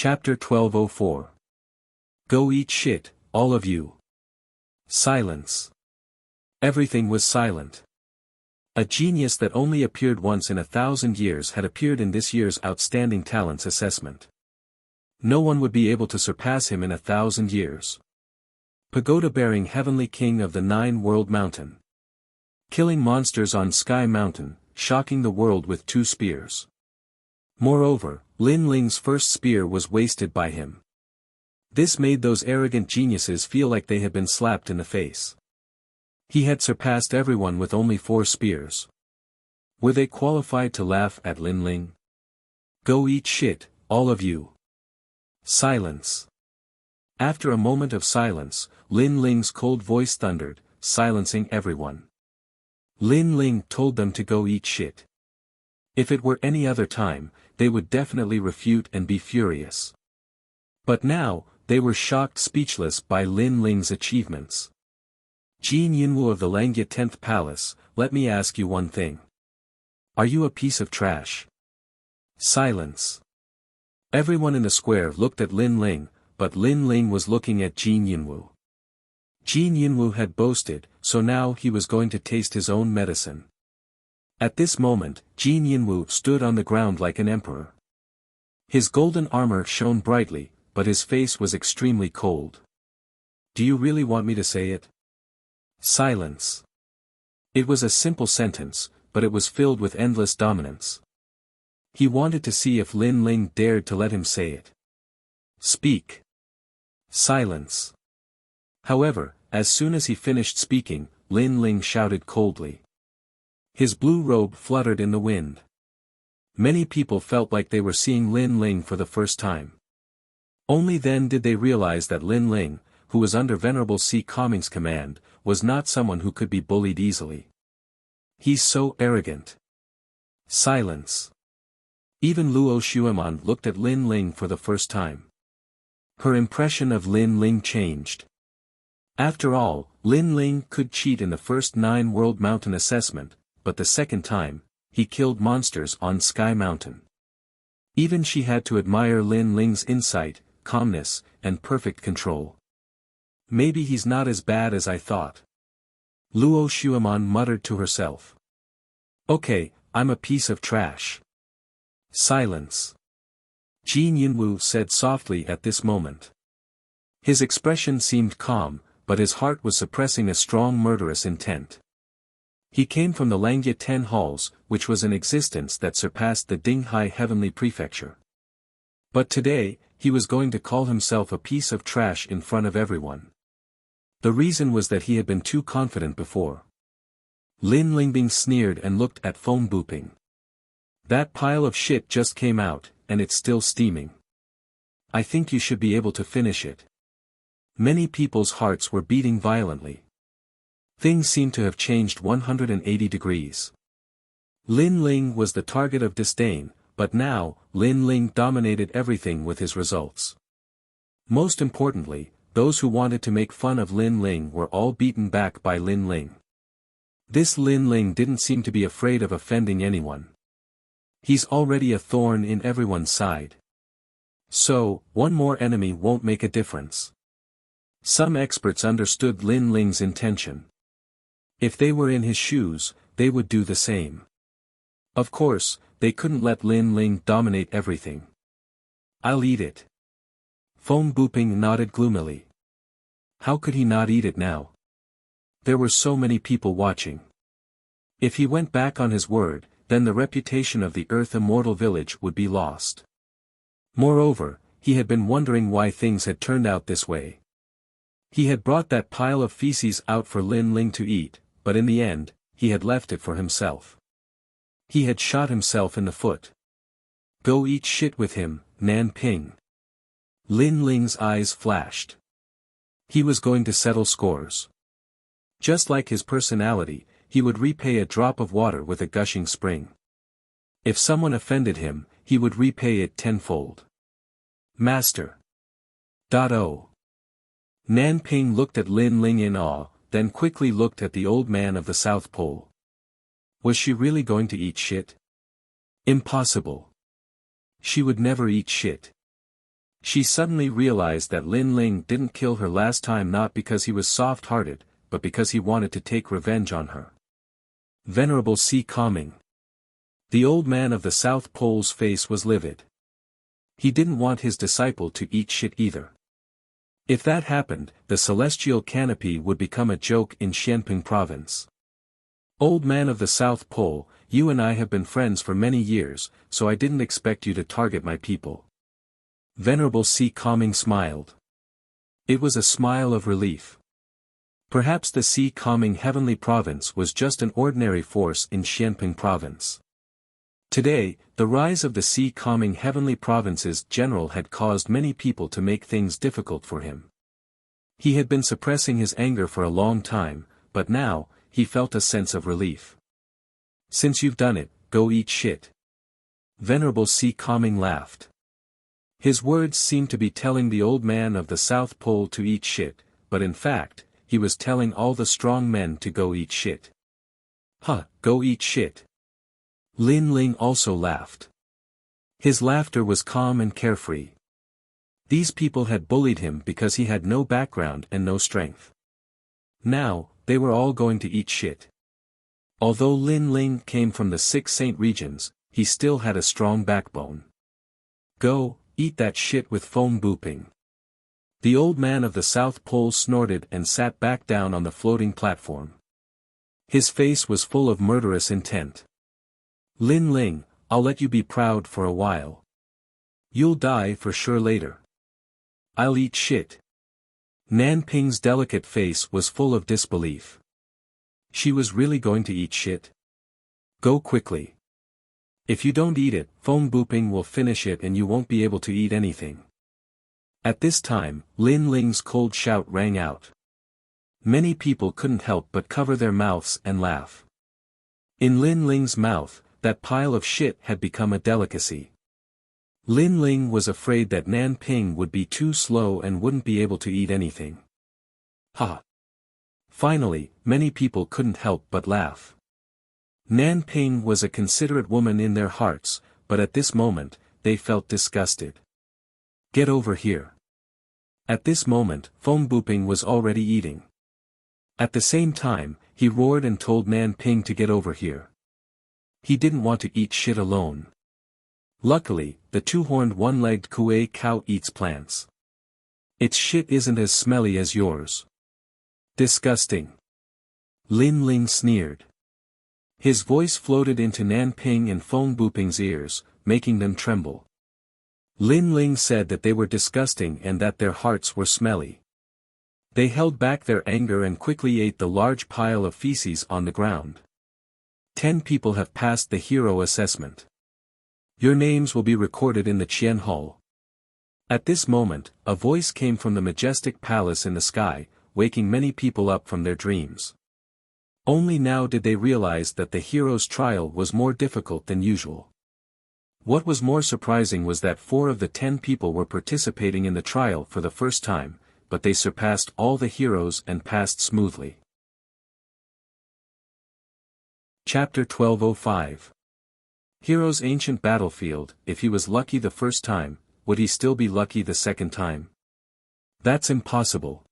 Chapter 1204. Go eat shit, all of you. Silence. Everything was silent. A genius that only appeared once in 1,000 years had appeared in this year's Outstanding Talents Assessment. No one would be able to surpass him in 1,000 years. Pagoda-bearing heavenly king of the 9-world mountain. Killing monsters on Sky Mountain, shocking the world with 2 spears. Moreover, Lin Ling's first spear was wasted by him. This made those arrogant geniuses feel like they had been slapped in the face. He had surpassed everyone with only 4 spears. Were they qualified to laugh at Lin Ling? Go eat shit, all of you. Silence. After a moment of silence, Lin Ling's cold voice thundered, silencing everyone. Lin Ling told them to go eat shit. If it were any other time, they would definitely refute and be furious. But now, they were shocked speechless by Lin Ling's achievements. Jin Yinwu of the Langya 10th Palace, let me ask you one thing. Are you a piece of trash? Silence. Everyone in the square looked at Lin Ling, but Lin Ling was looking at Jin Yinwu. Jin Yinwu had boasted, so now he was going to taste his own medicine. At this moment, Jin Yinwu stood on the ground like an emperor. His golden armor shone brightly, but his face was extremely cold. Do you really want me to say it? Silence. It was a simple sentence, but it was filled with endless dominance. He wanted to see if Lin Ling dared to let him say it. Speak. Silence. However, as soon as he finished speaking, Lin Ling shouted coldly. His blue robe fluttered in the wind. Many people felt like they were seeing Lin Ling for the first time. Only then did they realize that Lin Ling, who was under Venerable Si Kongming's command, was not someone who could be bullied easily. He's so arrogant. Silence. Even Luo Xueman looked at Lin Ling for the first time. Her impression of Lin Ling changed. After all, Lin Ling could cheat in the first 9-world mountain assessment, but the second time, he killed monsters on Sky Mountain. Even she had to admire Lin Ling's insight, calmness, and perfect control. Maybe he's not as bad as I thought. Luo Xueman muttered to herself. Okay, I'm a piece of trash. Silence. Jin Yinwu said softly at this moment. His expression seemed calm, but his heart was suppressing a strong murderous intent. He came from the Langya 10 halls, which was an existence that surpassed the Dinghai Heavenly Prefecture. But today, he was going to call himself a piece of trash in front of everyone. The reason was that he had been too confident before. Lin Lingbing sneered and looked at Foam Booping. That pile of shit just came out, and it's still steaming. I think you should be able to finish it. Many people's hearts were beating violently. Things seemed to have changed 180 degrees. Lin Ling was the target of disdain, but now, Lin Ling dominated everything with his results. Most importantly, those who wanted to make fun of Lin Ling were all beaten back by Lin Ling. This Lin Ling didn't seem to be afraid of offending anyone. He's already a thorn in everyone's side. So, one more enemy won't make a difference. Some experts understood Lin Ling's intention. If they were in his shoes, they would do the same. Of course, they couldn't let Lin Ling dominate everything. I'll eat it. Foam Booping nodded gloomily. How could he not eat it now? There were so many people watching. If he went back on his word, then the reputation of the Earth Immortal Village would be lost. Moreover, he had been wondering why things had turned out this way. He had brought that pile of feces out for Lin Ling to eat, but in the end, he had left it for himself. He had shot himself in the foot. Go eat shit with him, Nan Ping. Lin Ling's eyes flashed. He was going to settle scores. Just like his personality, he would repay a drop of water with a gushing spring. If someone offended him, he would repay it tenfold. Master. Oh. Nan Ping looked at Lin Ling in awe, then quickly looked at the old man of the South Pole. Was she really going to eat shit? Impossible. She would never eat shit. She suddenly realized that Lin Ling didn't kill her last time not because he was soft-hearted, but because he wanted to take revenge on her. Venerable Sea Calming. The old man of the South Pole's face was livid. He didn't want his disciple to eat shit either. If that happened, the celestial canopy would become a joke in Xianping province. Old man of the South Pole, you and I have been friends for many years, so I didn't expect you to target my people. Venerable Sea Calming smiled. It was a smile of relief. Perhaps the Sea Calming Heavenly Province was just an ordinary force in Xianping Province. Today, the rise of the Sea Calming Heavenly Province's general had caused many people to make things difficult for him. He had been suppressing his anger for a long time, but now, he felt a sense of relief. Since you've done it, go eat shit. Venerable Sea Calming laughed. His words seemed to be telling the old man of the South Pole to eat shit, but in fact, he was telling all the strong men to go eat shit. Huh, go eat shit. Lin Ling also laughed. His laughter was calm and carefree. These people had bullied him because he had no background and no strength. Now, they were all going to eat shit. Although Lin Ling came from the 6 Saint regions, he still had a strong backbone. Go, eat that shit with foam booping. The old man of the South Pole snorted and sat back down on the floating platform. His face was full of murderous intent. Lin Ling, I'll let you be proud for a while. You'll die for sure later. I'll eat shit. Nanping's delicate face was full of disbelief. She was really going to eat shit? Go quickly. If you don't eat it, foam booping will finish it and you won't be able to eat anything. At this time, Lin Ling's cold shout rang out. Many people couldn't help but cover their mouths and laugh. In Lin Ling's mouth, that pile of shit had become a delicacy. Lin Ling was afraid that Nanping would be too slow and wouldn't be able to eat anything. Ha! Finally, many people couldn't help but laugh. Nanping was a considerate woman in their hearts, but at this moment, they felt disgusted. Get over here. At this moment, foam booping was already eating. At the same time, he roared and told Nanping to get over here. He didn't want to eat shit alone. Luckily, the 2-horned one-legged kuei cow eats plants. Its shit isn't as smelly as yours. Disgusting. Lin Ling sneered. His voice floated into Nanping and foam booping's ears, making them tremble. Lin Ling said that they were disgusting and that their hearts were smelly. They held back their anger and quickly ate the large pile of feces on the ground. 10 people have passed the hero assessment. Your names will be recorded in the Qian Hall. At this moment, a voice came from the majestic palace in the sky, waking many people up from their dreams. Only now did they realize that the hero's trial was more difficult than usual. What was more surprising was that 4 of the 10 people were participating in the trial for the first time, but they surpassed all the heroes and passed smoothly. Chapter 1205. Hero's ancient battlefield. If he was lucky the first time, would he still be lucky the second time? That's impossible.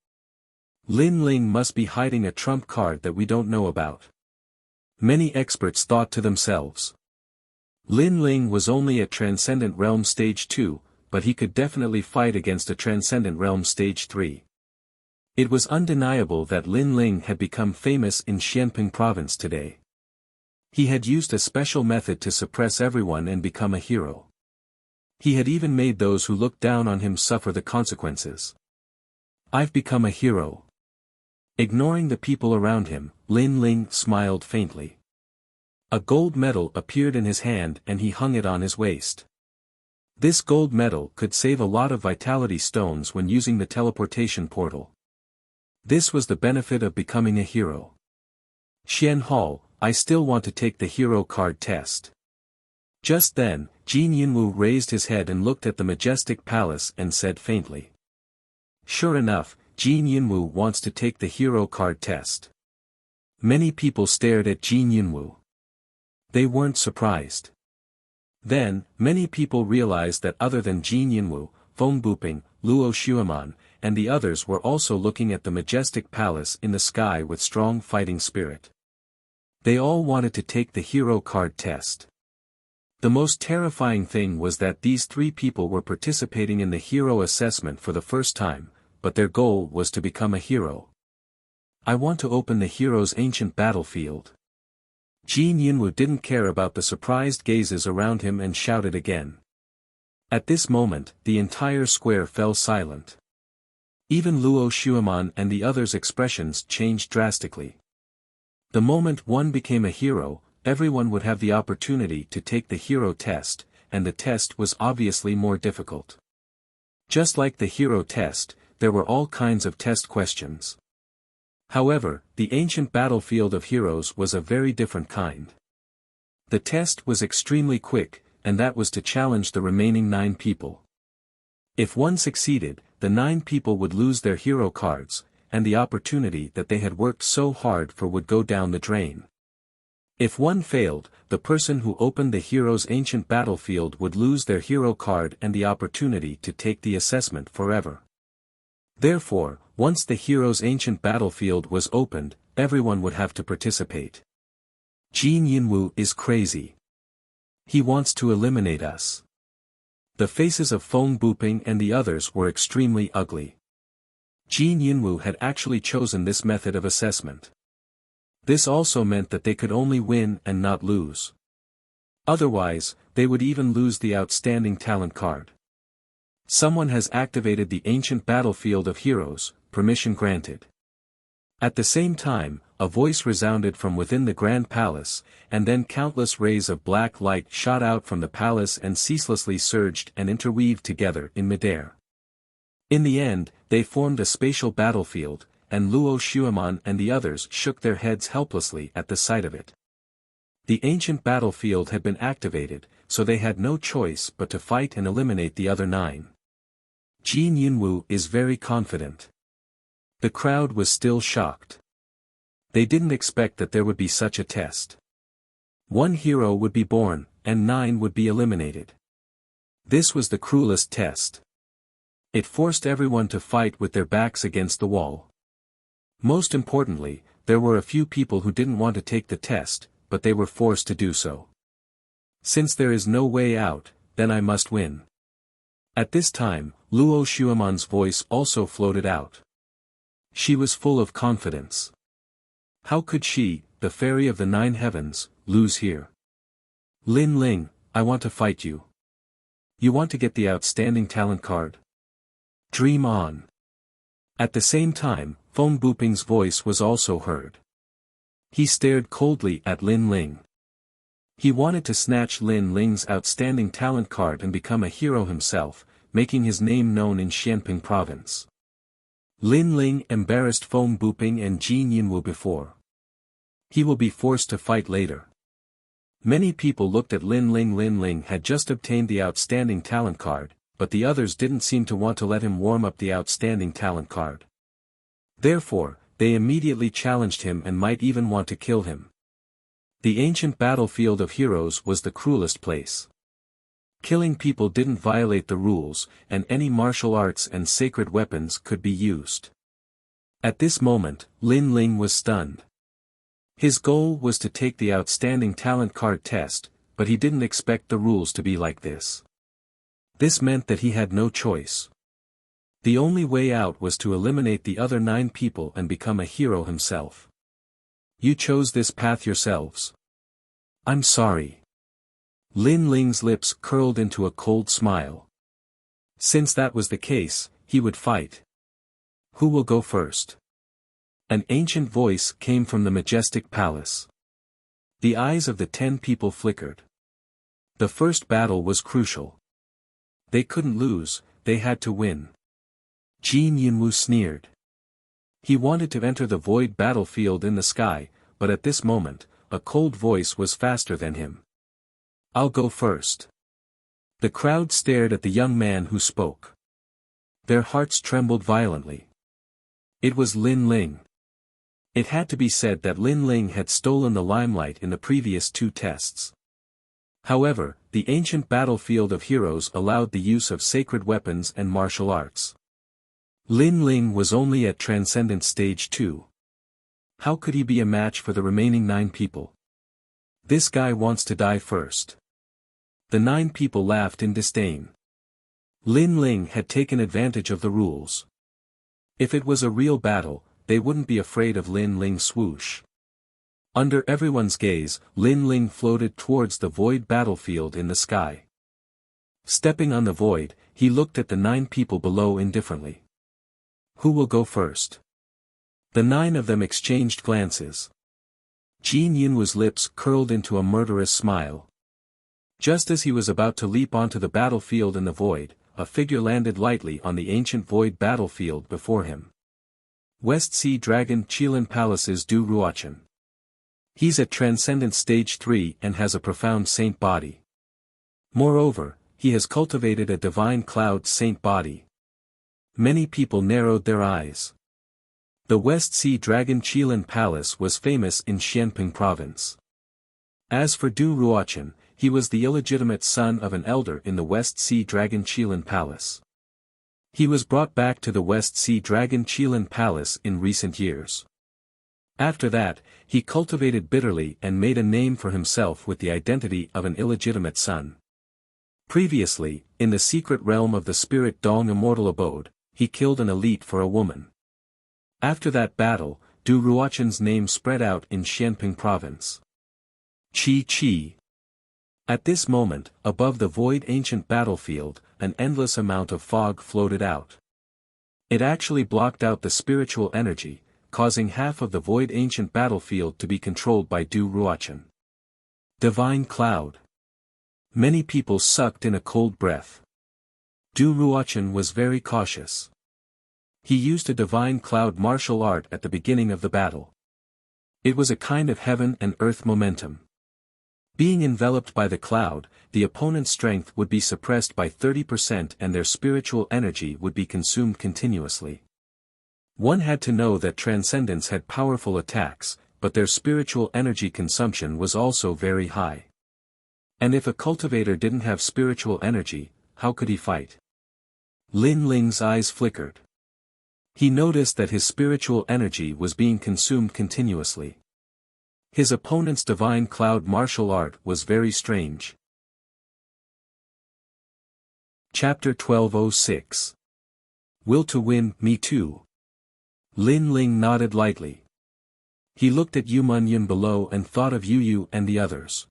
Lin Ling must be hiding a trump card that we don't know about. Many experts thought to themselves. Lin Ling was only at Transcendent Realm Stage 2, but he could definitely fight against a Transcendent Realm Stage 3. It was undeniable that Lin Ling had become famous in Xianping Province today. He had used a special method to suppress everyone and become a hero. He had even made those who looked down on him suffer the consequences. I've become a hero. Ignoring the people around him, Lin Ling smiled faintly. A gold medal appeared in his hand and he hung it on his waist. This gold medal could save a lot of vitality stones when using the teleportation portal. This was the benefit of becoming a hero. Qian Hall, I still want to take the hero card test. Just then, Jin Yunwu raised his head and looked at the majestic palace and said faintly. Sure enough, Jin Yunwu wants to take the hero card test. Many people stared at Jin Yunwu. They weren't surprised. Then, many people realized that other than Jin Yunwu, Feng Buping, Luo Xueman, and the others were also looking at the majestic palace in the sky with strong fighting spirit. They all wanted to take the hero card test. The most terrifying thing was that these three people were participating in the hero assessment for the first time, but their goal was to become a hero. I want to open the hero's ancient battlefield. Jin Yunwu didn't care about the surprised gazes around him and shouted again. At this moment, the entire square fell silent. Even Luo Xueman and the others' expressions changed drastically. The moment one became a hero, everyone would have the opportunity to take the hero test, and the test was obviously more difficult. Just like the hero test, there were all kinds of test questions. However, the ancient battlefield of heroes was a very different kind. The test was extremely quick, and that was to challenge the remaining 9 people. If one succeeded, the 9 people would lose their hero cards, and the opportunity that they had worked so hard for would go down the drain. If one failed, the person who opened the hero's ancient battlefield would lose their hero card and the opportunity to take the assessment forever. Therefore, once the hero's ancient battlefield was opened, everyone would have to participate. Jin Yunwu is crazy. He wants to eliminate us. The faces of Feng Buping and the others were extremely ugly. Jin Yunwu had actually chosen this method of assessment. This also meant that they could only win and not lose. Otherwise, they would even lose the outstanding talent card. Someone has activated the ancient battlefield of heroes, permission granted. At the same time, a voice resounded from within the grand palace, and then countless rays of black light shot out from the palace and ceaselessly surged and interweaved together in midair. In the end, they formed a spatial battlefield, and Luo Xueman and the others shook their heads helplessly at the sight of it. The ancient battlefield had been activated, so they had no choice but to fight and eliminate the other 9. Jin Yunwu is very confident. The crowd was still shocked. They didn't expect that there would be such a test. 1 hero would be born, and 9 would be eliminated. This was the cruelest test. It forced everyone to fight with their backs against the wall. Most importantly, there were a few people who didn't want to take the test, but they were forced to do so. Since there is no way out, then I must win. At this time, Luo Xueman's voice also floated out. She was full of confidence. How could she, the fairy of the 9 heavens, lose here? Lin Ling, I want to fight you. You want to get the outstanding talent card? Dream on. At the same time, Feng Buping's voice was also heard. He stared coldly at Lin Ling. He wanted to snatch Lin Ling's outstanding talent card and become a hero himself, making his name known in Xianping province. Lin Ling embarrassed Feng Buping and Jin Yunwu before. He will be forced to fight later. Many people looked at Lin Ling. Lin Ling had just obtained the outstanding talent card, but the others didn't seem to want to let him warm up the outstanding talent card. Therefore, they immediately challenged him and might even want to kill him. The ancient battlefield of heroes was the cruelest place. Killing people didn't violate the rules, and any martial arts and sacred weapons could be used. At this moment, Lin Ling was stunned. His goal was to take the outstanding talent card test, but he didn't expect the rules to be like this. This meant that he had no choice. The only way out was to eliminate the other 9 people and become a hero himself. You chose this path yourselves. I'm sorry. Lin Ling's lips curled into a cold smile. Since that was the case, he would fight. Who will go first? An ancient voice came from the majestic palace. The eyes of the 10 people flickered. The first battle was crucial. They couldn't lose, they had to win. Jin Yunwu sneered. He wanted to enter the void battlefield in the sky, but at this moment, a cold voice was faster than him. I'll go first. The crowd stared at the young man who spoke. Their hearts trembled violently. It was Lin Ling. It had to be said that Lin Ling had stolen the limelight in the previous 2 tests. However, the ancient battlefield of heroes allowed the use of sacred weapons and martial arts. Lin Ling was only at Transcendent Stage 2. How could he be a match for the remaining 9 people? This guy wants to die first. The 9 people laughed in disdain. Lin Ling had taken advantage of the rules. If it was a real battle, they wouldn't be afraid of Lin Ling's swoosh. Under everyone's gaze, Lin Ling floated towards the void battlefield in the sky. Stepping on the void, he looked at the 9 people below indifferently. Who will go first? The 9 of them exchanged glances. Jin Yunhua's lips curled into a murderous smile. Just as he was about to leap onto the battlefield in the void, a figure landed lightly on the ancient void battlefield before him. West Sea Dragon Qilin Palace's Du Ruochen. He's at Transcendent Stage 3 and has a profound saint body. Moreover, he has cultivated a divine cloud saint body. Many people narrowed their eyes. The West Sea Dragon Qilin Palace was famous in Xianping province. As for Du Ruochen, he was the illegitimate son of an elder in the West Sea Dragon Qilin Palace. He was brought back to the West Sea Dragon Qilin Palace in recent years. After that, he cultivated bitterly and made a name for himself with the identity of an illegitimate son. Previously, in the secret realm of the Spirit Dong Immortal Abode, he killed an elite for a woman. After that battle, Du Ruochen's name spread out in Xianping province. Chi. At this moment, above the void ancient battlefield, an endless amount of fog floated out. It actually blocked out the spiritual energy, causing half of the void ancient battlefield to be controlled by Du Ruochen. Divine cloud. Many people sucked in a cold breath. Du Ruochen was very cautious. He used a divine cloud martial art at the beginning of the battle. It was a kind of heaven and earth momentum. Being enveloped by the cloud, the opponent's strength would be suppressed by 30% and their spiritual energy would be consumed continuously. One had to know that Transcendents had powerful attacks, but their spiritual energy consumption was also very high. And if a cultivator didn't have spiritual energy, how could he fight? Lin Ling's eyes flickered. He noticed that his spiritual energy was being consumed continuously. His opponent's divine cloud martial art was very strange. Chapter 1206. Will to win, me too. Lin Ling nodded lightly. He looked at Yu Munyun below and thought of Yu Yu and the others.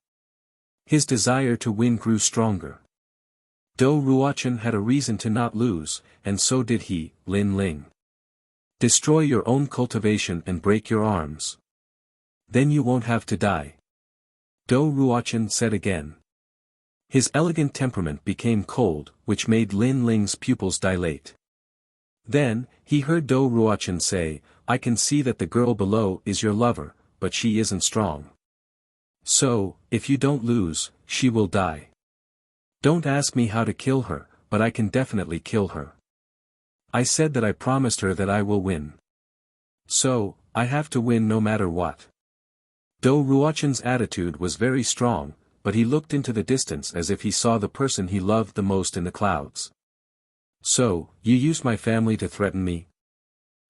His desire to win grew stronger. Do Ruochen had a reason to not lose, and so did he, Lin Ling. Destroy your own cultivation and break your arms. Then you won't have to die. Do Ruochen said again. His elegant temperament became cold, which made Lin Ling's pupils dilate. Then, he heard Do Ruochen say, I can see that the girl below is your lover, but she isn't strong. So, if you don't lose, she will die. Don't ask me how to kill her, but I can definitely kill her. I said that I promised her that I will win. So, I have to win no matter what. Do Ruochen's attitude was very strong, but he looked into the distance as if he saw the person he loved the most in the clouds. So, you used my family to threaten me?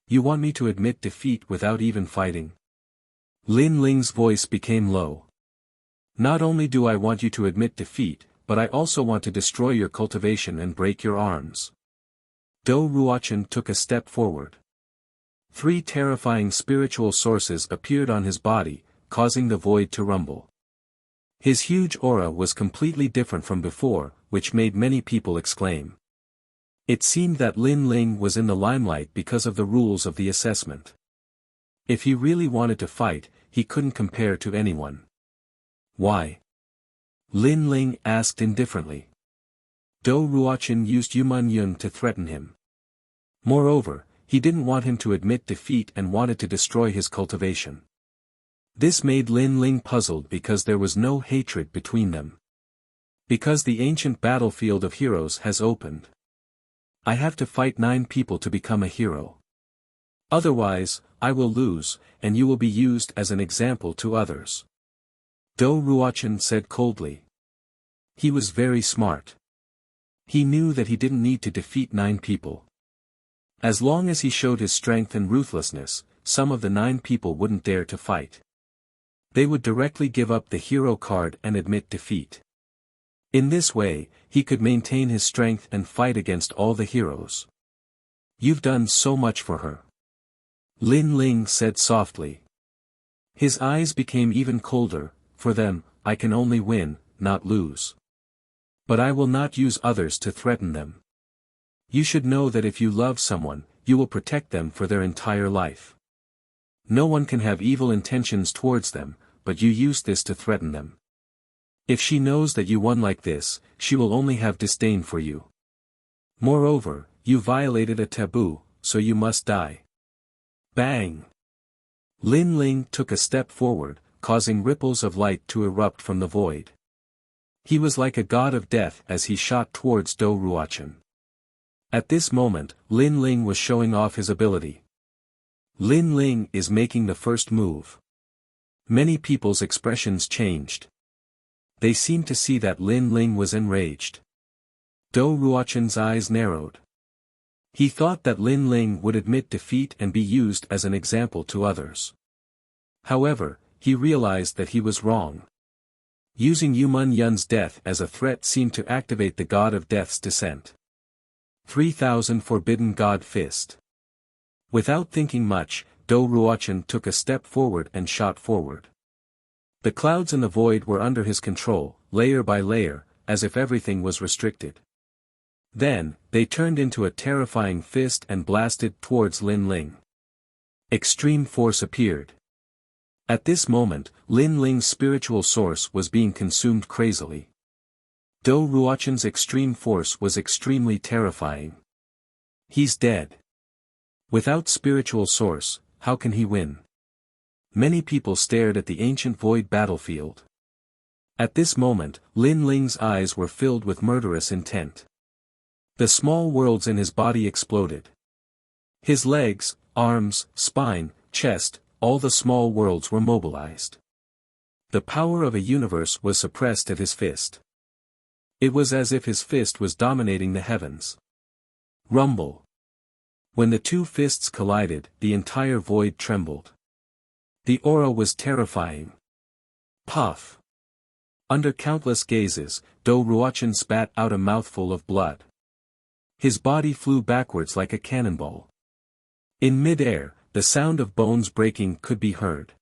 You want me to admit defeat without even fighting? Lin Ling's voice became low. Not only do I want you to admit defeat, but I also want to destroy your cultivation and break your arms. Do Ruochen took a step forward. 3 terrifying spiritual sources appeared on his body, causing the void to rumble. His huge aura was completely different from before, which made many people exclaim. It seemed that Lin Ling was in the limelight because of the rules of the assessment. If he really wanted to fight, he couldn't compare to anyone. Why? Lin Ling asked indifferently. Do Ruochen used Yu Munyun to threaten him. Moreover, he didn't want him to admit defeat and wanted to destroy his cultivation. This made Lin Ling puzzled because there was no hatred between them. Because the ancient battlefield of heroes has opened. I have to fight 9 people to become a hero. Otherwise, I will lose, and you will be used as an example to others. Do Ruochen said coldly. He was very smart. He knew that he didn't need to defeat 9 people. As long as he showed his strength and ruthlessness, some of the 9 people wouldn't dare to fight. They would directly give up the hero card and admit defeat. In this way, he could maintain his strength and fight against all the heroes. You've done so much for her. Lin Ling said softly. His eyes became even colder. For them, I can only win, not lose. But I will not use others to threaten them. You should know that if you love someone, you will protect them for their entire life. No one can have evil intentions towards them, but you use this to threaten them. If she knows that you won like this, she will only have disdain for you. Moreover, you violated a taboo, so you must die. Bang! Lin Ling took a step forward, causing ripples of light to erupt from the void. He was like a god of death as he shot towards Dou Ruochen. At this moment, Lin Ling was showing off his ability. Lin Ling is making the first move. Many people's expressions changed. They seemed to see that Lin Ling was enraged. Dou Ruochen's eyes narrowed. He thought that Lin Ling would admit defeat and be used as an example to others. However, he realized that he was wrong. Using Yumun Yun's death as a threat seemed to activate the God of Death's descent. 3000 Forbidden God Fist. Without thinking much, Dou Ruochen took a step forward and shot forward. The clouds in the void were under his control, layer by layer, as if everything was restricted. Then, they turned into a terrifying fist and blasted towards Lin Ling. Extreme force appeared. At this moment, Lin Ling's spiritual source was being consumed crazily. Dou Ruochen's extreme force was extremely terrifying. He's dead. Without spiritual source, how can he win? Many people stared at the ancient void battlefield. At this moment, Lin Ling's eyes were filled with murderous intent. The small worlds in his body exploded. His legs, arms, spine, chest, all the small worlds were mobilized. The power of a universe was suppressed at his fist. It was as if his fist was dominating the heavens. Rumble. When the two fists collided, the entire void trembled. The aura was terrifying. Puff. Under countless gazes, Dou Ruochen spat out a mouthful of blood. His body flew backwards like a cannonball. In mid-air, the sound of bones breaking could be heard.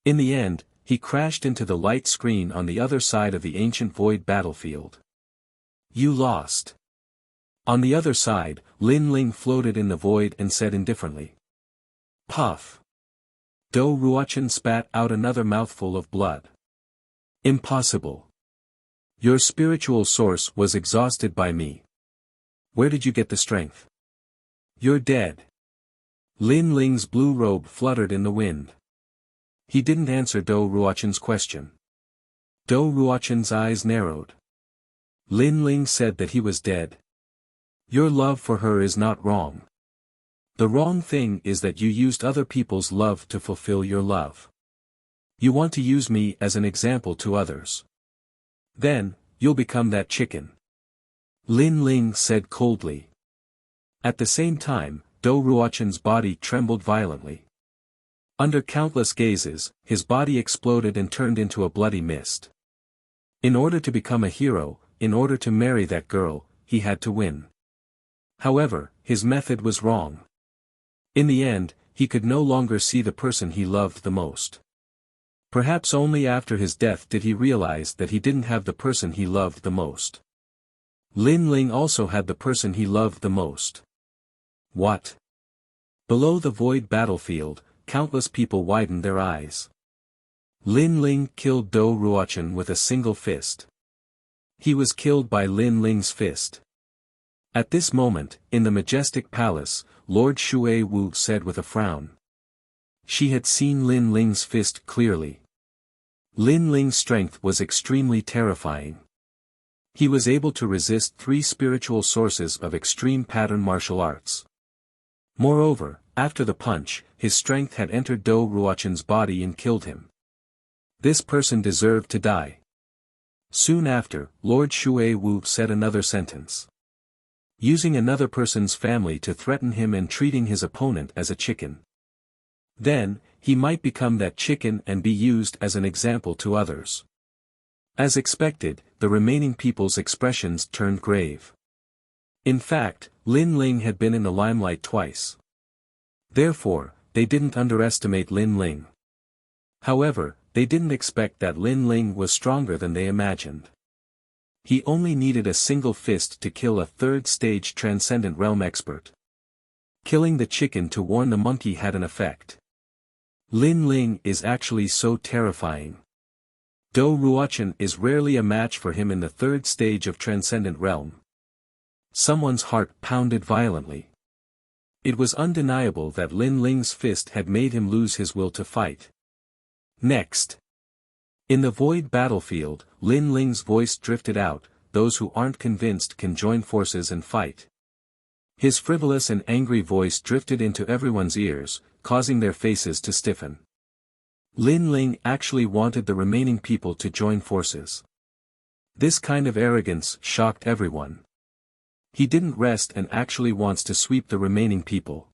In the end, he crashed into the light screen on the other side of the ancient void battlefield. You lost. On the other side, Lin Ling floated in the void and said indifferently. Puff. Dou Ruochen spat out another mouthful of blood. Impossible. Your spiritual source was exhausted by me. Where did you get the strength? You're dead. Lin Ling's blue robe fluttered in the wind. He didn't answer Dou Ruochen's question. Dou Ruochen's eyes narrowed. Lin Ling said that he was dead. Your love for her is not wrong. The wrong thing is that you used other people's love to fulfill your love. You want to use me as an example to others. Then, you'll become that chicken. Lin Ling said coldly. At the same time, Dou Ruochen's body trembled violently. Under countless gazes, his body exploded and turned into a bloody mist. In order to become a hero, in order to marry that girl, he had to win. However, his method was wrong. In the end, he could no longer see the person he loved the most. Perhaps only after his death did he realize that he didn't have the person he loved the most. Lin Ling also had the person he loved the most. What? Below the void battlefield, countless people widened their eyes. Lin Ling killed Dou Ruochen with a single fist. He was killed by Lin Ling's fist. At this moment, in the majestic palace, Lord Shui Wu said with a frown. She had seen Lin Ling's fist clearly. Lin Ling's strength was extremely terrifying. He was able to resist 3 spiritual sources of extreme pattern martial arts. Moreover, after the punch, his strength had entered Dou Ruochen's body and killed him. This person deserved to die. Soon after, Lord Shui Wu said another sentence. Using another person's family to threaten him and treating his opponent as a chicken. Then, he might become that chicken and be used as an example to others. As expected, the remaining people's expressions turned grave. In fact, Lin Ling had been in the limelight twice. Therefore, they didn't underestimate Lin Ling. However, they didn't expect that Lin Ling was stronger than they imagined. He only needed a single fist to kill a third-stage Transcendent Realm expert. Killing the chicken to warn the monkey had an effect. Lin Ling is actually so terrifying. Do Ruochen is rarely a match for him in the third stage of Transcendent Realm. Someone's heart pounded violently. It was undeniable that Lin Ling's fist had made him lose his will to fight. Next. In the void battlefield, Lin Ling's voice drifted out, those who aren't convinced can join forces and fight. His frivolous and angry voice drifted into everyone's ears, causing their faces to stiffen. Lin Ling actually wanted the remaining people to join forces. This kind of arrogance shocked everyone. He didn't rest and actually wants to sweep the remaining people.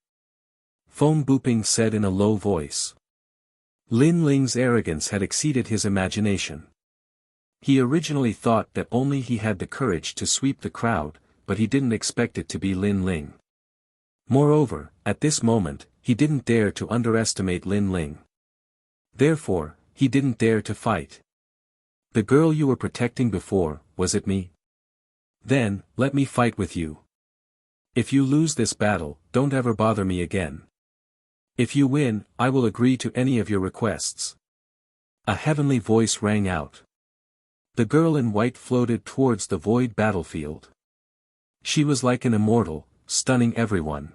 Phone Booping said in a low voice. Lin Ling's arrogance had exceeded his imagination. He originally thought that only he had the courage to sweep the crowd, but he didn't expect it to be Lin Ling. Moreover, at this moment, he didn't dare to underestimate Lin Ling. Therefore, he didn't dare to fight. The girl you were protecting before, was it me? Then, let me fight with you. If you lose this battle, don't ever bother me again. If you win, I will agree to any of your requests. A heavenly voice rang out. The girl in white floated towards the void battlefield. She was like an immortal, stunning everyone.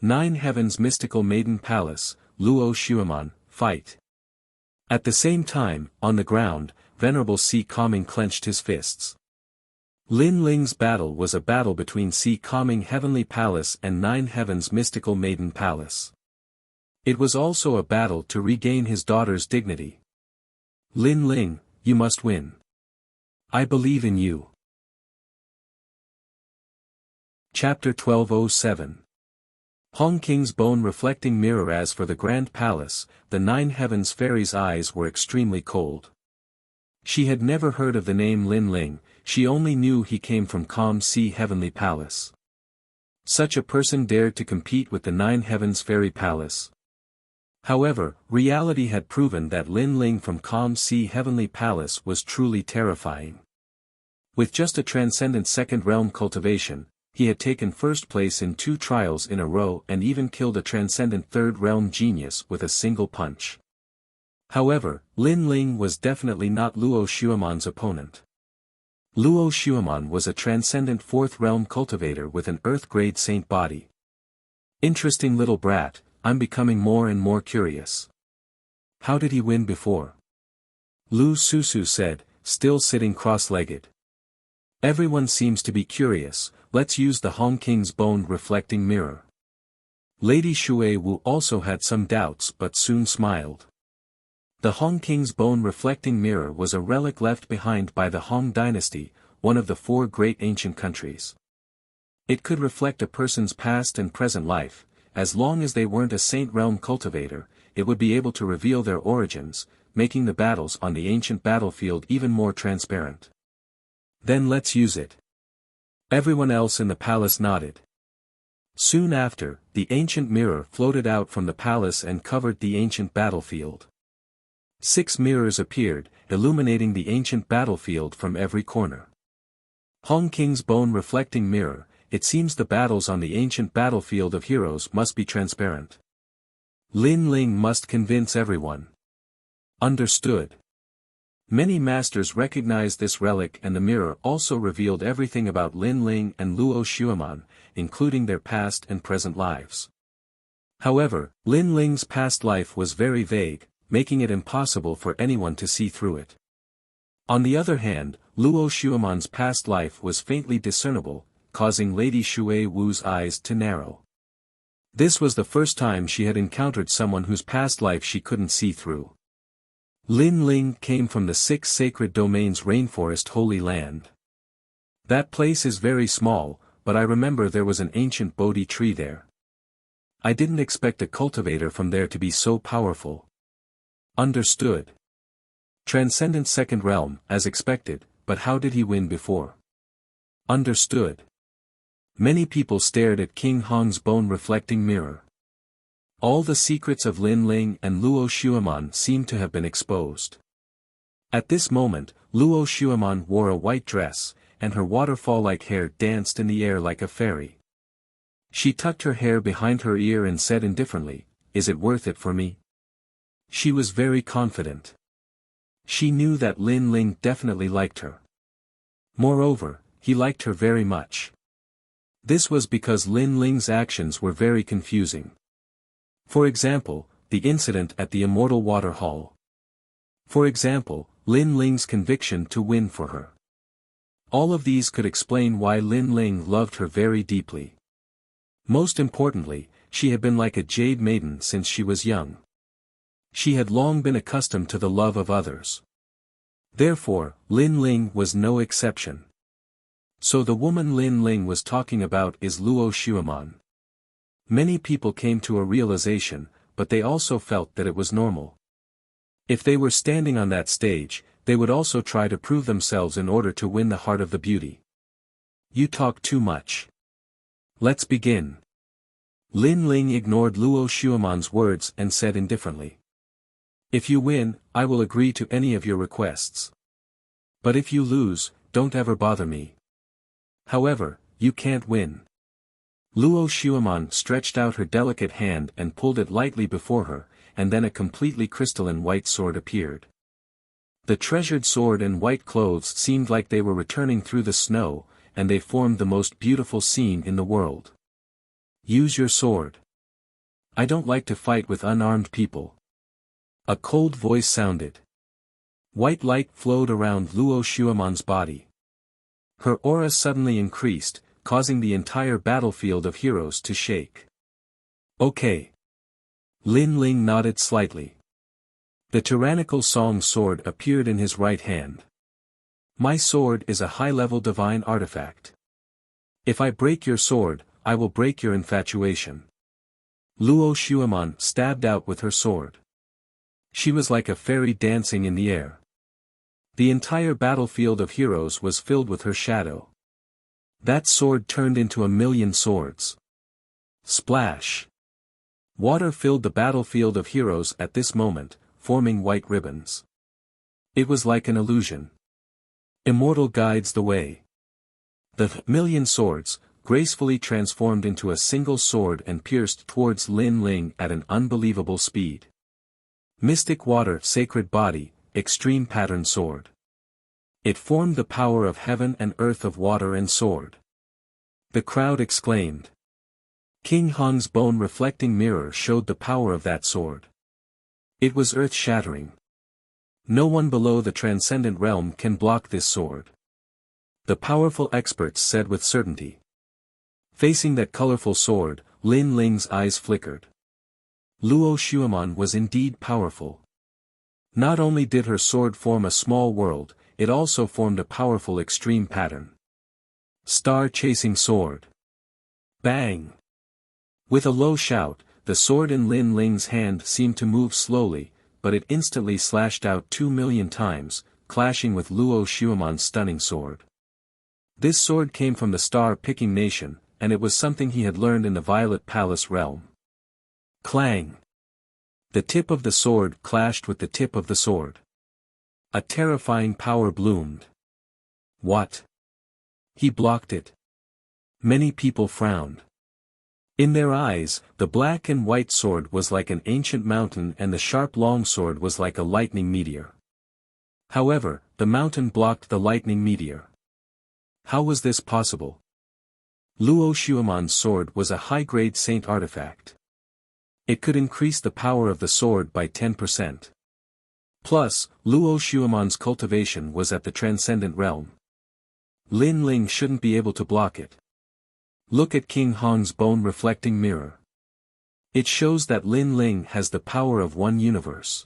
9 Heavens Mystical Maiden Palace, Luo Shuaman, fight. At the same time, on the ground, Venerable Si Calming clenched his fists. Lin Ling's battle was a battle between Si Calming Heavenly Palace and 9 Heavens Mystical Maiden Palace. It was also a battle to regain his daughter's dignity. Lin Ling, you must win. I believe in you. Chapter 1207. Hong King's Bone Reflecting Mirror. As for the Grand Palace, the 9 Heavens Fairy's eyes were extremely cold. She had never heard of the name Lin Ling, she only knew he came from Calm Sea Heavenly Palace. Such a person dared to compete with the 9 Heavens Fairy Palace. However, reality had proven that Lin Ling from Calm Sea Heavenly Palace was truly terrifying. With just a transcendent second realm cultivation, he had taken first place in 2 trials in a row and even killed a transcendent third realm genius with a single punch. However, Lin Ling was definitely not Luo Shuaman's opponent. Luo Shuaman was a transcendent fourth realm cultivator with an earth-grade saint body. Interesting little brat, I'm becoming more and more curious. How did he win before? Lu Susu said, still sitting cross-legged. Everyone seems to be curious, let's use the Hong King's Bone Reflecting Mirror. Lady Shui Wu also had some doubts but soon smiled. The Hong King's Bone Reflecting Mirror was a relic left behind by the Hong dynasty, one of the 4 great ancient countries. It could reflect a person's past and present life. As long as they weren't a Saint Realm cultivator, it would be able to reveal their origins, making the battles on the ancient battlefield even more transparent. Then let's use it. Everyone else in the palace nodded. Soon after, the ancient mirror floated out from the palace and covered the ancient battlefield. 6 mirrors appeared, illuminating the ancient battlefield from every corner. Hong King's Bone Reflecting Mirror. It seems the battles on the ancient battlefield of heroes must be transparent. Lin Ling must convince everyone. Understood. Many masters recognized this relic, and the mirror also revealed everything about Lin Ling and Luo Shuaman, including their past and present lives. However, Lin Ling's past life was very vague, making it impossible for anyone to see through it. On the other hand, Luo Shuaman's past life was faintly discernible, causing Lady Shui Wu's eyes to narrow. This was the first time she had encountered someone whose past life she couldn't see through. Lin Ling came from the 6 sacred domains rainforest Holy Land. That place is very small, but I remember there was an ancient Bodhi tree there. I didn't expect a cultivator from there to be so powerful. Understood. Transcendent second realm, as expected, but how did he win before? Understood. Many people stared at King Hong's bone-reflecting mirror. All the secrets of Lin Ling and Luo Xueman seemed to have been exposed. At this moment, Luo Xueman wore a white dress, and her waterfall-like hair danced in the air like a fairy. She tucked her hair behind her ear and said indifferently, "Is it worth it for me?" She was very confident. She knew that Lin Ling definitely liked her. Moreover, he liked her very much. This was because Lin Ling's actions were very confusing. For example, the incident at the Immortal Water Hall. For example, Lin Ling's conviction to win for her. All of these could explain why Lin Ling loved her very deeply. Most importantly, she had been like a jade maiden since she was young. She had long been accustomed to the love of others. Therefore, Lin Ling was no exception. So the woman Lin Ling was talking about is Luo Xueman. Many people came to a realization, but they also felt that it was normal. If they were standing on that stage, they would also try to prove themselves in order to win the heart of the beauty. You talk too much. Let's begin. Lin Ling ignored Luo Xueman's words and said indifferently. If you win, I will agree to any of your requests. But if you lose, don't ever bother me. However, you can't win. Luo Xueman stretched out her delicate hand and pulled it lightly before her, and then a completely crystalline white sword appeared. The treasured sword and white clothes seemed like they were returning through the snow, and they formed the most beautiful scene in the world. Use your sword. I don't like to fight with unarmed people. A cold voice sounded. White light flowed around Luo Xueman's body. Her aura suddenly increased, causing the entire battlefield of heroes to shake. Okay. Lin Ling nodded slightly. The tyrannical Song sword appeared in his right hand. My sword is a high-level divine artifact. If I break your sword, I will break your infatuation. Luo Xueman stabbed out with her sword. She was like a fairy dancing in the air. The entire battlefield of heroes was filled with her shadow. That sword turned into 1,000,000 swords. Splash! Water filled the battlefield of heroes at this moment, forming white ribbons. It was like an illusion. Immortal guides the way. The 1,000,000 swords, gracefully transformed into a single sword and pierced towards Lin Ling at an unbelievable speed. Mystic water, sacred body, extreme pattern sword. It formed the power of heaven and earth of water and sword. The crowd exclaimed. King Hong's bone-reflecting mirror showed the power of that sword. It was earth-shattering. No one below the transcendent realm can block this sword. The powerful experts said with certainty. Facing that colorful sword, Lin Ling's eyes flickered. Luo Xueman was indeed powerful. Not only did her sword form a small world, it also formed a powerful extreme pattern. Star-chasing sword. Bang! With a low shout, the sword in Lin Ling's hand seemed to move slowly, but it instantly slashed out 2,000,000 times, clashing with Luo Xueman's stunning sword. This sword came from the star-picking nation, and it was something he had learned in the Violet Palace realm. Clang! The tip of the sword clashed with the tip of the sword. A terrifying power bloomed. What? He blocked it. Many people frowned. In their eyes, the black and white sword was like an ancient mountain and the sharp long sword was like a lightning meteor. However, the mountain blocked the lightning meteor. How was this possible? Luo Xueman's sword was a high-grade saint artifact. It could increase the power of the sword by 10%. Plus, Luo Xueman's cultivation was at the transcendent realm. Lin Ling shouldn't be able to block it. Look at King Hong's bone-reflecting mirror. It shows that Lin Ling has the power of one universe.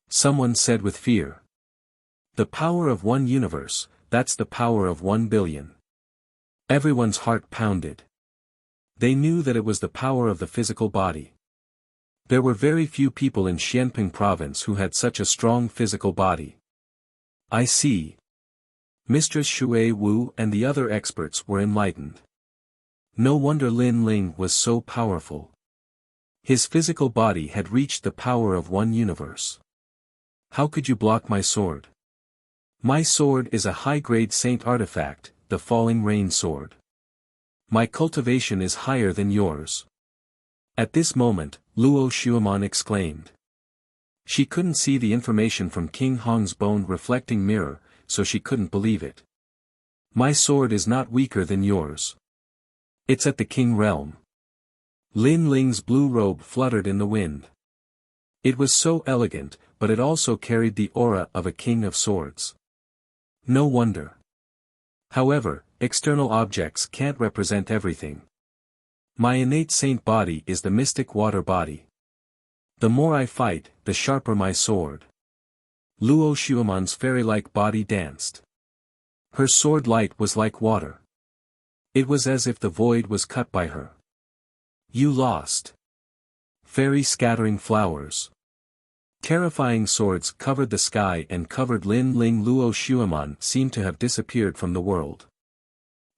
Someone said with fear. The power of one universe, that's the power of 1 billion. Everyone's heart pounded. They knew that it was the power of the physical body. There were very few people in Xianping province who had such a strong physical body. I see. Mistress Shui Wu and the other experts were enlightened. No wonder Lin Ling was so powerful. His physical body had reached the power of one universe. How could you block my sword? My sword is a high-grade saint artifact, the falling rain sword. My cultivation is higher than yours. At this moment, Luo Shuaman exclaimed. She couldn't see the information from King Hong's bone reflecting mirror, so she couldn't believe it. My sword is not weaker than yours. It's at the king realm. Lin Ling's blue robe fluttered in the wind. It was so elegant, but it also carried the aura of a king of swords. No wonder. However, external objects can't represent everything. My innate saint body is the mystic water body. The more I fight, the sharper my sword. Luo Shuaman's fairy-like body danced. Her sword light was like water. It was as if the void was cut by her. You lost. Fairy scattering flowers. Terrifying swords covered the sky and covered Lin Ling. Luo Shuaman seemed to have disappeared from the world.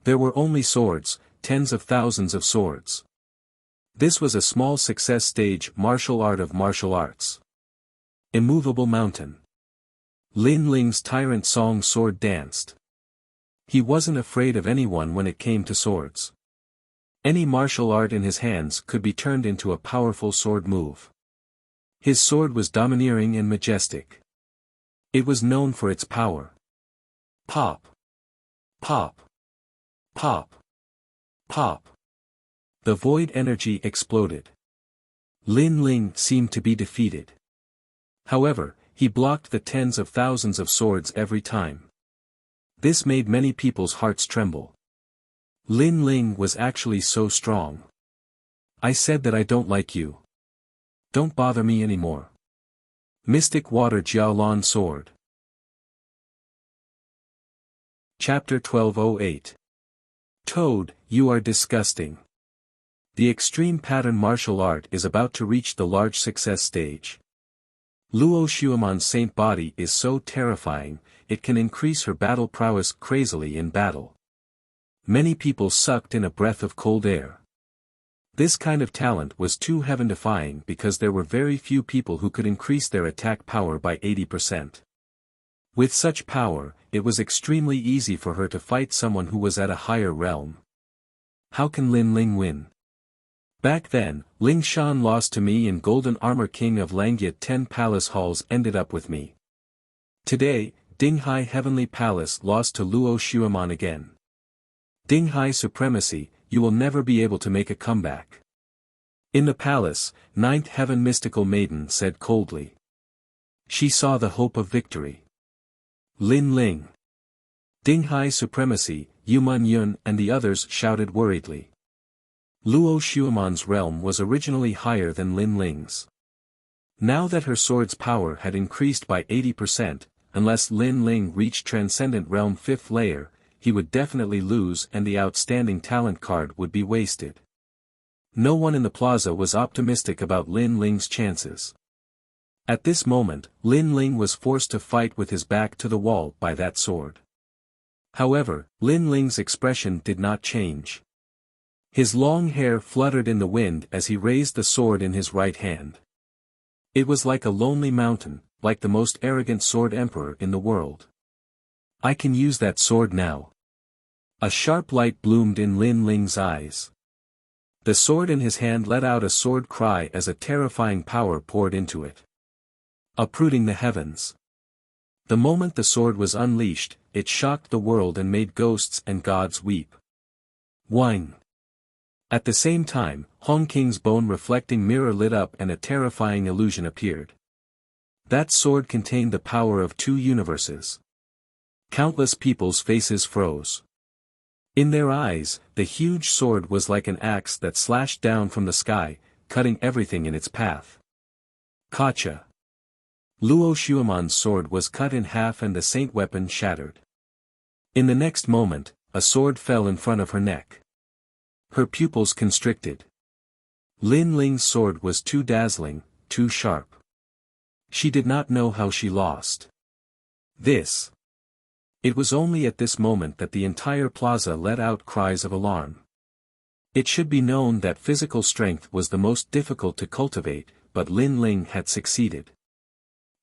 There were only swords, tens of thousands of swords. This was a small success stage martial art of martial arts. Immovable mountain. Lin Ling's tyrant song sword danced. He wasn't afraid of anyone when it came to swords. Any martial art in his hands could be turned into a powerful sword move. His sword was domineering and majestic. It was known for its power. Pop. Pop. Pop. Pop. The void energy exploded. Lin Ling seemed to be defeated. However, he blocked the tens of thousands of swords every time. This made many people's hearts tremble. Lin Ling was actually so strong. I said that I don't like you. Don't bother me anymore. Mystic Water Jiaolan Sword. Chapter 1208. Toad, you are disgusting. The extreme pattern martial art is about to reach the large success stage. Luo Shuaman's saint body is so terrifying, it can increase her battle prowess crazily in battle. Many people sucked in a breath of cold air. This kind of talent was too heaven-defying because there were very few people who could increase their attack power by 80%. With such power, it was extremely easy for her to fight someone who was at a higher realm. How can Lin Ling win? Back then, Ling Shan lost to me and Golden Armor King of Langyat 10 Palace Halls ended up with me. Today, Dinghai Heavenly Palace lost to Luo Shuaman again. Dinghai Supremacy, you will never be able to make a comeback. In the palace, Ninth Heaven Mystical Maiden said coldly. She saw the hope of victory. Lin Ling. Dinghai Supremacy, Yuman Yun and the others shouted worriedly. Luo Shuaman's realm was originally higher than Lin Ling's. Now that her sword's power had increased by 80%, unless Lin Ling reached Transcendent Realm 5th layer, he would definitely lose and the outstanding talent card would be wasted. No one in the plaza was optimistic about Lin Ling's chances. At this moment, Lin Ling was forced to fight with his back to the wall by that sword. However, Lin Ling's expression did not change. His long hair fluttered in the wind as he raised the sword in his right hand. It was like a lonely mountain, like the most arrogant sword emperor in the world. I can use that sword now. A sharp light bloomed in Lin Ling's eyes. The sword in his hand let out a sword cry as a terrifying power poured into it. Uprooting the heavens. The moment the sword was unleashed, it shocked the world and made ghosts and gods weep. Whine. At the same time, Hong King's bone-reflecting mirror lit up and a terrifying illusion appeared. That sword contained the power of 2 universes. Countless people's faces froze. In their eyes, the huge sword was like an axe that slashed down from the sky, cutting everything in its path. Gotcha. Luo Xueman's sword was cut in half and the saint weapon shattered. In the next moment, a sword fell in front of her neck. Her pupils constricted. Lin Ling's sword was too dazzling, too sharp. She did not know how she lost this. It was only at this moment that the entire plaza let out cries of alarm. It should be known that physical strength was the most difficult to cultivate, but Lin Ling had succeeded.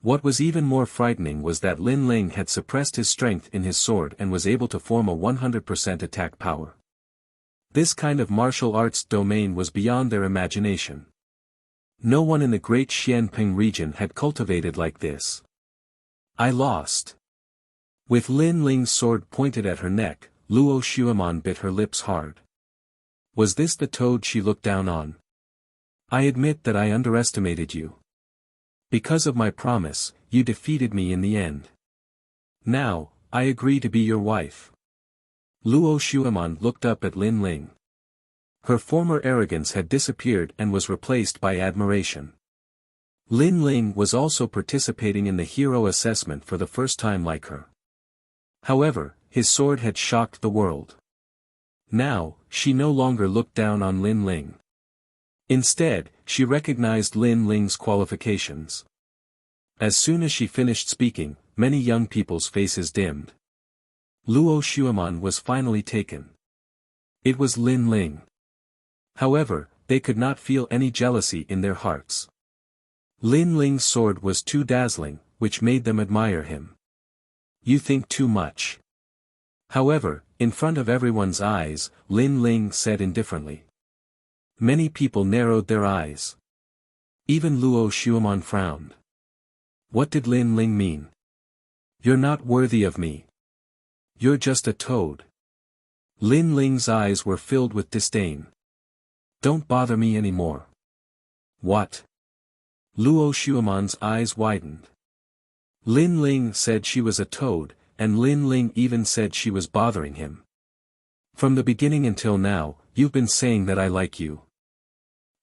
What was even more frightening was that Lin Ling had suppressed his strength in his sword and was able to form a 100% attack power. This kind of martial arts domain was beyond their imagination. No one in the great Xianping region had cultivated like this. I lost. With Lin Ling's sword pointed at her neck, Luo Xueman bit her lips hard. Was this the toad she looked down on? I admit that I underestimated you. Because of my promise, you defeated me in the end. Now, I agree to be your wife. Luo Xueman looked up at Lin Ling. Her former arrogance had disappeared and was replaced by admiration. Lin Ling was also participating in the hero assessment for the first time like her. However, his sword had shocked the world. Now, she no longer looked down on Lin Ling. Instead, she recognized Lin Ling's qualifications. As soon as she finished speaking, many young people's faces dimmed. Luo Xueman was finally taken. It was Lin Ling. However, they could not feel any jealousy in their hearts. Lin Ling's sword was too dazzling, which made them admire him. You think too much. However, in front of everyone's eyes, Lin Ling said indifferently. Many people narrowed their eyes. Even Luo Xueman frowned. What did Lin Ling mean? You're not worthy of me. You're just a toad. Lin Ling's eyes were filled with disdain. Don't bother me anymore. What? Luo Xueman's eyes widened. Lin Ling said she was a toad, and Lin Ling even said she was bothering him. From the beginning until now, you've been saying that I like you.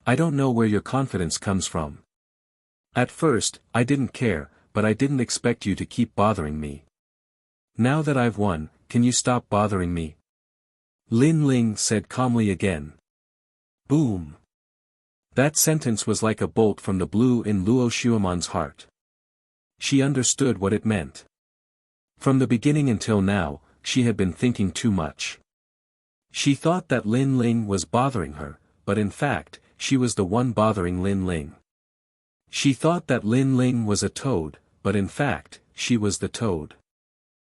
I don't know where your confidence comes from. At first, I didn't care, but I didn't expect you to keep bothering me. Now that I've won, can you stop bothering me? Lin Ling said calmly again. Boom. That sentence was like a bolt from the blue in Luo Xueman's heart. She understood what it meant. From the beginning until now, she had been thinking too much. She thought that Lin Ling was bothering her, but in fact, she was the one bothering Lin Ling. She thought that Lin Ling was a toad, but in fact, she was the toad.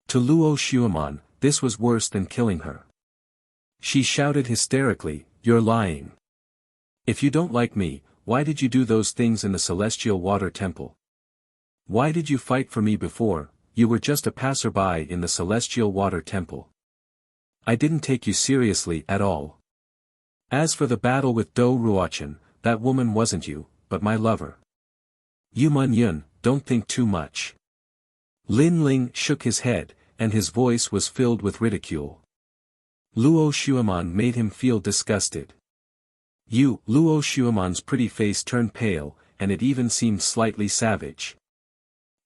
To Luo Xueman, this was worse than killing her. She shouted hysterically, "You're lying. If you don't like me, why did you do those things in the Celestial Water Temple? Why did you fight for me before? You were just a passerby in the Celestial Water Temple. I didn't take you seriously at all. As for the battle with Do Ruochen, that woman wasn't you, but my lover. Yu Man Yun, don't think too much." Lin Ling shook his head, and his voice was filled with ridicule. Luo Xueman made him feel disgusted. Luo Xueman's pretty face turned pale, and it even seemed slightly savage.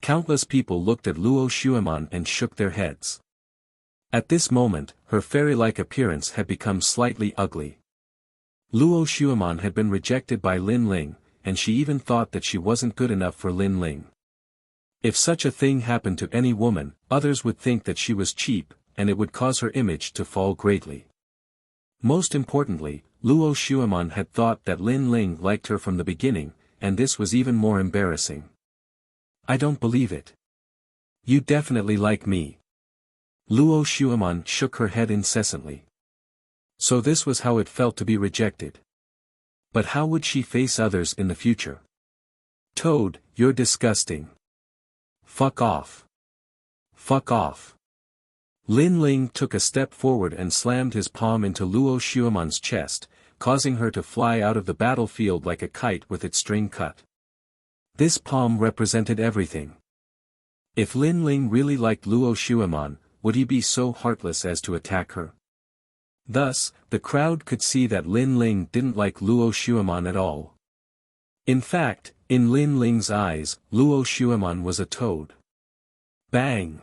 Countless people looked at Luo Xueman and shook their heads. At this moment, her fairy-like appearance had become slightly ugly. Luo Xueman had been rejected by Lin Ling, and she even thought that she wasn't good enough for Lin Ling. If such a thing happened to any woman, others would think that she was cheap, and it would cause her image to fall greatly. Most importantly, Luo Xueman had thought that Lin Ling liked her from the beginning, and this was even more embarrassing. I don't believe it. You definitely like me. Luo Xueman shook her head incessantly. So this was how it felt to be rejected. But how would she face others in the future? Toad, you're disgusting. Fuck off. Fuck off. Lin Ling took a step forward and slammed his palm into Luo Xueman's chest, causing her to fly out of the battlefield like a kite with its string cut. This palm represented everything. If Lin Ling really liked Luo Xueman, would he be so heartless as to attack her? Thus, the crowd could see that Lin Ling didn't like Luo Xueman at all. In fact, in Lin Ling's eyes, Luo Xuemon was a toad. Bang!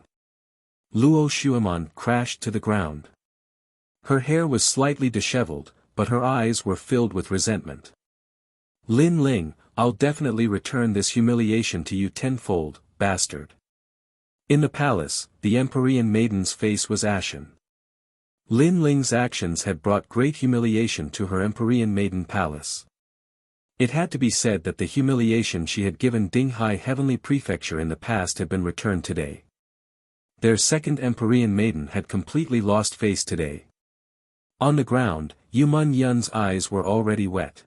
Luo Xuemon crashed to the ground. Her hair was slightly disheveled, but her eyes were filled with resentment. Lin Ling, I'll definitely return this humiliation to you tenfold, bastard. In the palace, the Empyrean maiden's face was ashen. Lin Ling's actions had brought great humiliation to her Empyrean maiden palace. It had to be said that the humiliation she had given Dinghai Heavenly Prefecture in the past had been returned today. Their second Empyrean maiden had completely lost face today. On the ground, Yuman Yun's eyes were already wet.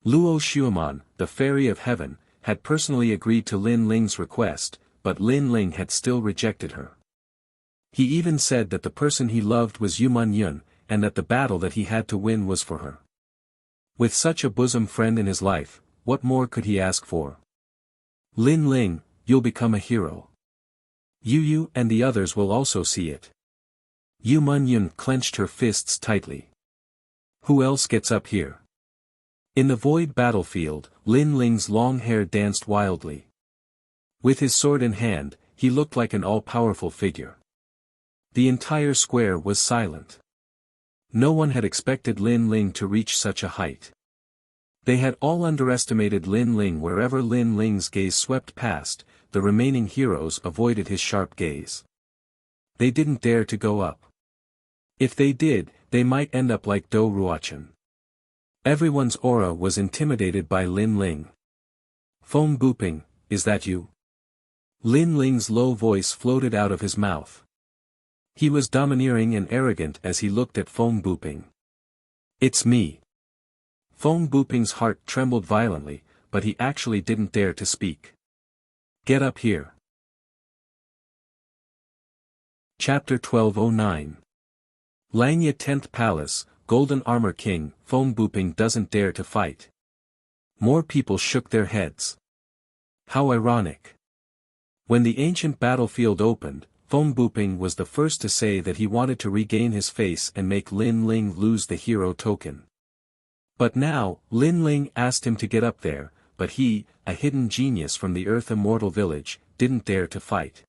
Luo Xuemon, the Fairy of Heaven, had personally agreed to Lin Ling's request, but Lin Ling had still rejected her. He even said that the person he loved was Yuman Yun, and that the battle that he had to win was for her. With such a bosom friend in his life, what more could he ask for? Lin Ling, you'll become a hero. You and the others will also see it. Yuman Yun clenched her fists tightly. Who else gets up here? In the void battlefield, Lin Ling's long hair danced wildly. With his sword in hand, he looked like an all-powerful figure. The entire square was silent. No one had expected Lin Ling to reach such a height. They had all underestimated Lin Ling. Wherever Lin Ling's gaze swept past, the remaining heroes avoided his sharp gaze. They didn't dare to go up. If they did, they might end up like Do Ruochen. Everyone's aura was intimidated by Lin Ling. Feng Buping, is that you? Lin Ling's low voice floated out of his mouth. He was domineering and arrogant as he looked at Feng Buping. It's me. Feng Buping's heart trembled violently, but he actually didn't dare to speak. Get up here. Chapter 1209. Langya 10th Palace, Golden Armor King. Feng Buping doesn't dare to fight. More people shook their heads. How ironic. When the ancient battlefield opened, Feng Buping was the first to say that he wanted to regain his face and make Lin Ling lose the hero token. But now, Lin Ling asked him to get up there, but he, a hidden genius from the Earth Immortal Village, didn't dare to fight.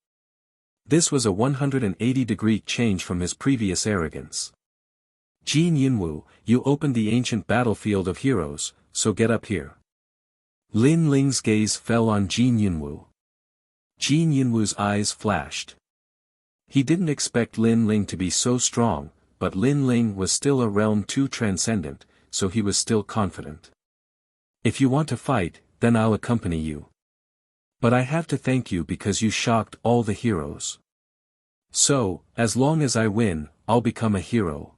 This was a 180-degree change from his previous arrogance. Jin Yunwu, you opened the ancient battlefield of heroes, so get up here. Lin Ling's gaze fell on Jin Yunwu. Jin Yunwu's eyes flashed. He didn't expect Lin Ling to be so strong, but Lin Ling was still a realm too transcendent, so he was still confident. If you want to fight, then I'll accompany you. But I have to thank you because you shocked all the heroes. So, as long as I win, I'll become a hero.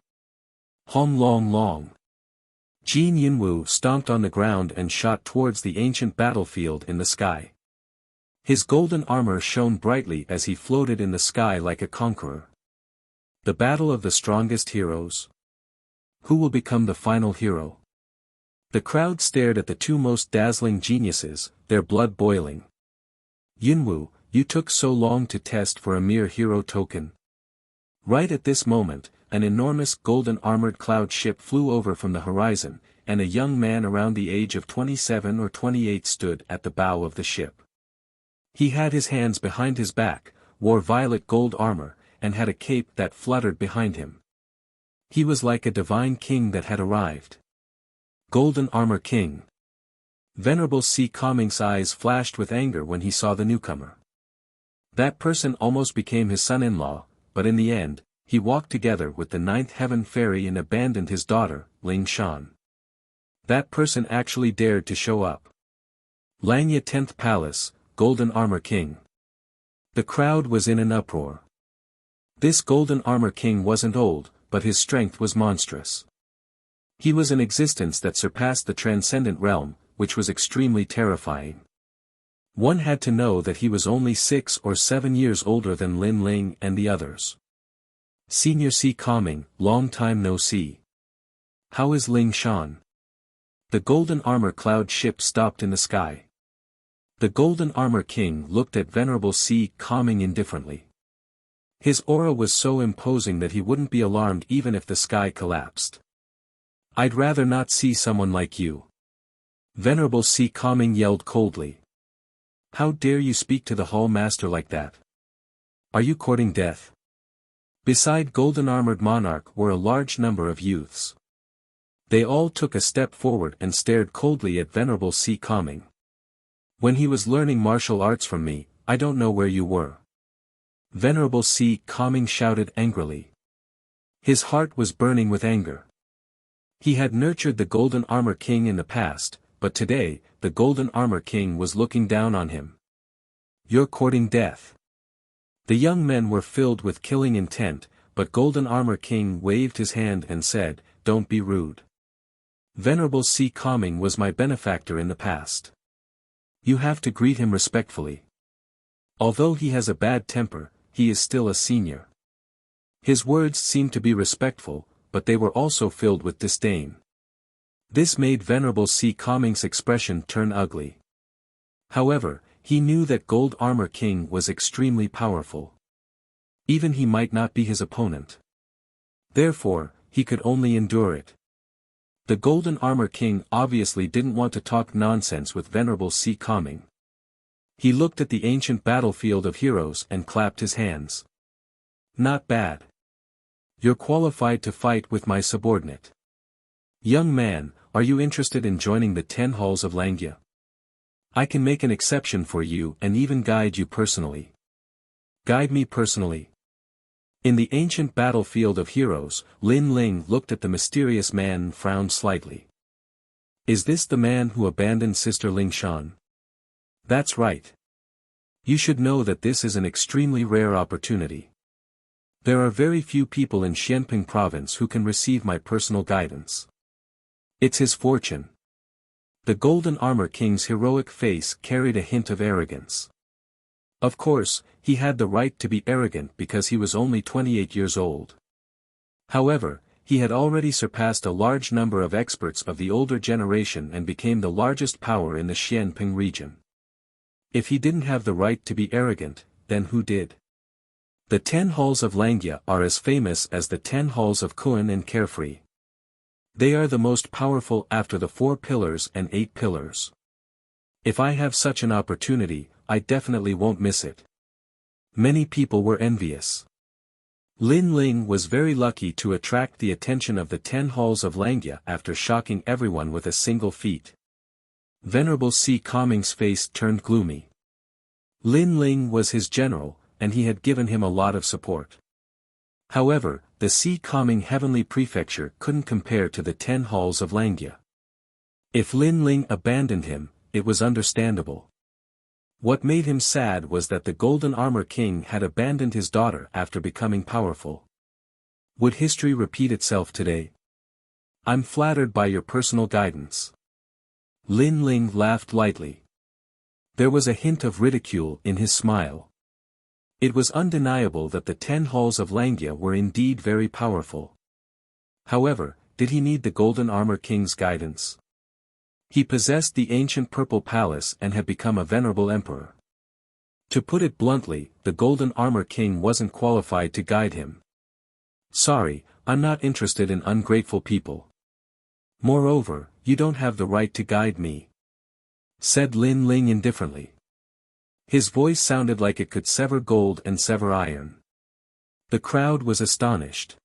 Hom Long Long. Jin Yunwu stomped on the ground and shot towards the ancient battlefield in the sky. His golden armor shone brightly as he floated in the sky like a conqueror. The battle of the strongest heroes. Who will become the final hero? The crowd stared at the two most dazzling geniuses, their blood boiling. Yunwu, you took so long to test for a mere hero token. Right at this moment, an enormous golden armored cloud ship flew over from the horizon, and a young man around the age of 27 or 28 stood at the bow of the ship. He had his hands behind his back, wore violet gold armor, and had a cape that fluttered behind him. He was like a divine king that had arrived. Golden Armor King. Venerable Si Kongming's eyes flashed with anger when he saw the newcomer. That person almost became his son-in-law, but in the end, he walked together with the ninth heaven fairy and abandoned his daughter, Ling Shan. That person actually dared to show up. Langya 10th Palace, Golden Armor King. The crowd was in an uproar. This Golden Armor King wasn't old, but his strength was monstrous. He was an existence that surpassed the transcendent realm, which was extremely terrifying. One had to know that he was only 6 or 7 years older than Lin Ling and the others. Senior Si Kongming, long time no see. How is Ling Shan? The golden armor cloud ship stopped in the sky. The Golden Armor King looked at Venerable Si Kongming indifferently. His aura was so imposing that he wouldn't be alarmed even if the sky collapsed. I'd rather not see someone like you. Venerable Sea Calming yelled coldly. How dare you speak to the Hall Master like that? Are you courting death? Beside golden-armored monarch were a large number of youths. They all took a step forward and stared coldly at Venerable Sea Calming. When he was learning martial arts from me, I don't know where you were. Venerable Sea Calming shouted angrily. His heart was burning with anger. He had nurtured the Golden Armor King in the past, but today, the Golden Armor King was looking down on him. You're courting death. The young men were filled with killing intent, but Golden Armor King waved his hand and said, Don't be rude. Venerable Sea Calming was my benefactor in the past. You have to greet him respectfully. Although he has a bad temper, he is still a senior. His words seemed to be respectful, but they were also filled with disdain. This made Venerable Sea Calming's expression turn ugly. However, he knew that Gold Armor King was extremely powerful. Even he might not be his opponent. Therefore, he could only endure it. The Golden Armor King obviously didn't want to talk nonsense with Venerable Sea Calming. He looked at the ancient battlefield of heroes and clapped his hands. Not bad. You're qualified to fight with my subordinate. Young man, are you interested in joining the 10 halls of Langya? I can make an exception for you and even guide you personally. Guide me personally. In the ancient battlefield of heroes, Lin Ling looked at the mysterious man and frowned slightly. Is this the man who abandoned Sister Ling Shan? That's right. You should know that this is an extremely rare opportunity. There are very few people in Xianping province who can receive my personal guidance. It's his fortune. The Golden Armor King's heroic face carried a hint of arrogance. Of course, he had the right to be arrogant because he was only 28 years old. However, he had already surpassed a large number of experts of the older generation and became the largest power in the Xianping region. If he didn't have the right to be arrogant, then who did? The 10 halls of Langya are as famous as the 10 halls of Kuan and Carefree. They are the most powerful after the 4 pillars and 8 pillars. If I have such an opportunity, I definitely won't miss it. Many people were envious. Lin Ling was very lucky to attract the attention of the 10 halls of Langya after shocking everyone with a single feat. Venerable Sea Calming's face turned gloomy. Lin Ling was his general, and he had given him a lot of support. However, the Sea Calming Heavenly Prefecture couldn't compare to the 10 halls of Langya. If Lin Ling abandoned him, it was understandable. What made him sad was that the Golden Armor King had abandoned his daughter after becoming powerful. Would history repeat itself today? I'm flattered by your personal guidance. Lin Ling laughed lightly. There was a hint of ridicule in his smile. It was undeniable that the 10 halls of Langya were indeed very powerful. However, did he need the Golden Armor King's guidance? He possessed the ancient Purple Palace and had become a venerable emperor. To put it bluntly, the Golden Armor King wasn't qualified to guide him. Sorry, I'm not interested in ungrateful people. Moreover, you don't have the right to guide me, said Lin Ling indifferently. His voice sounded like it could sever gold and sever iron. The crowd was astonished.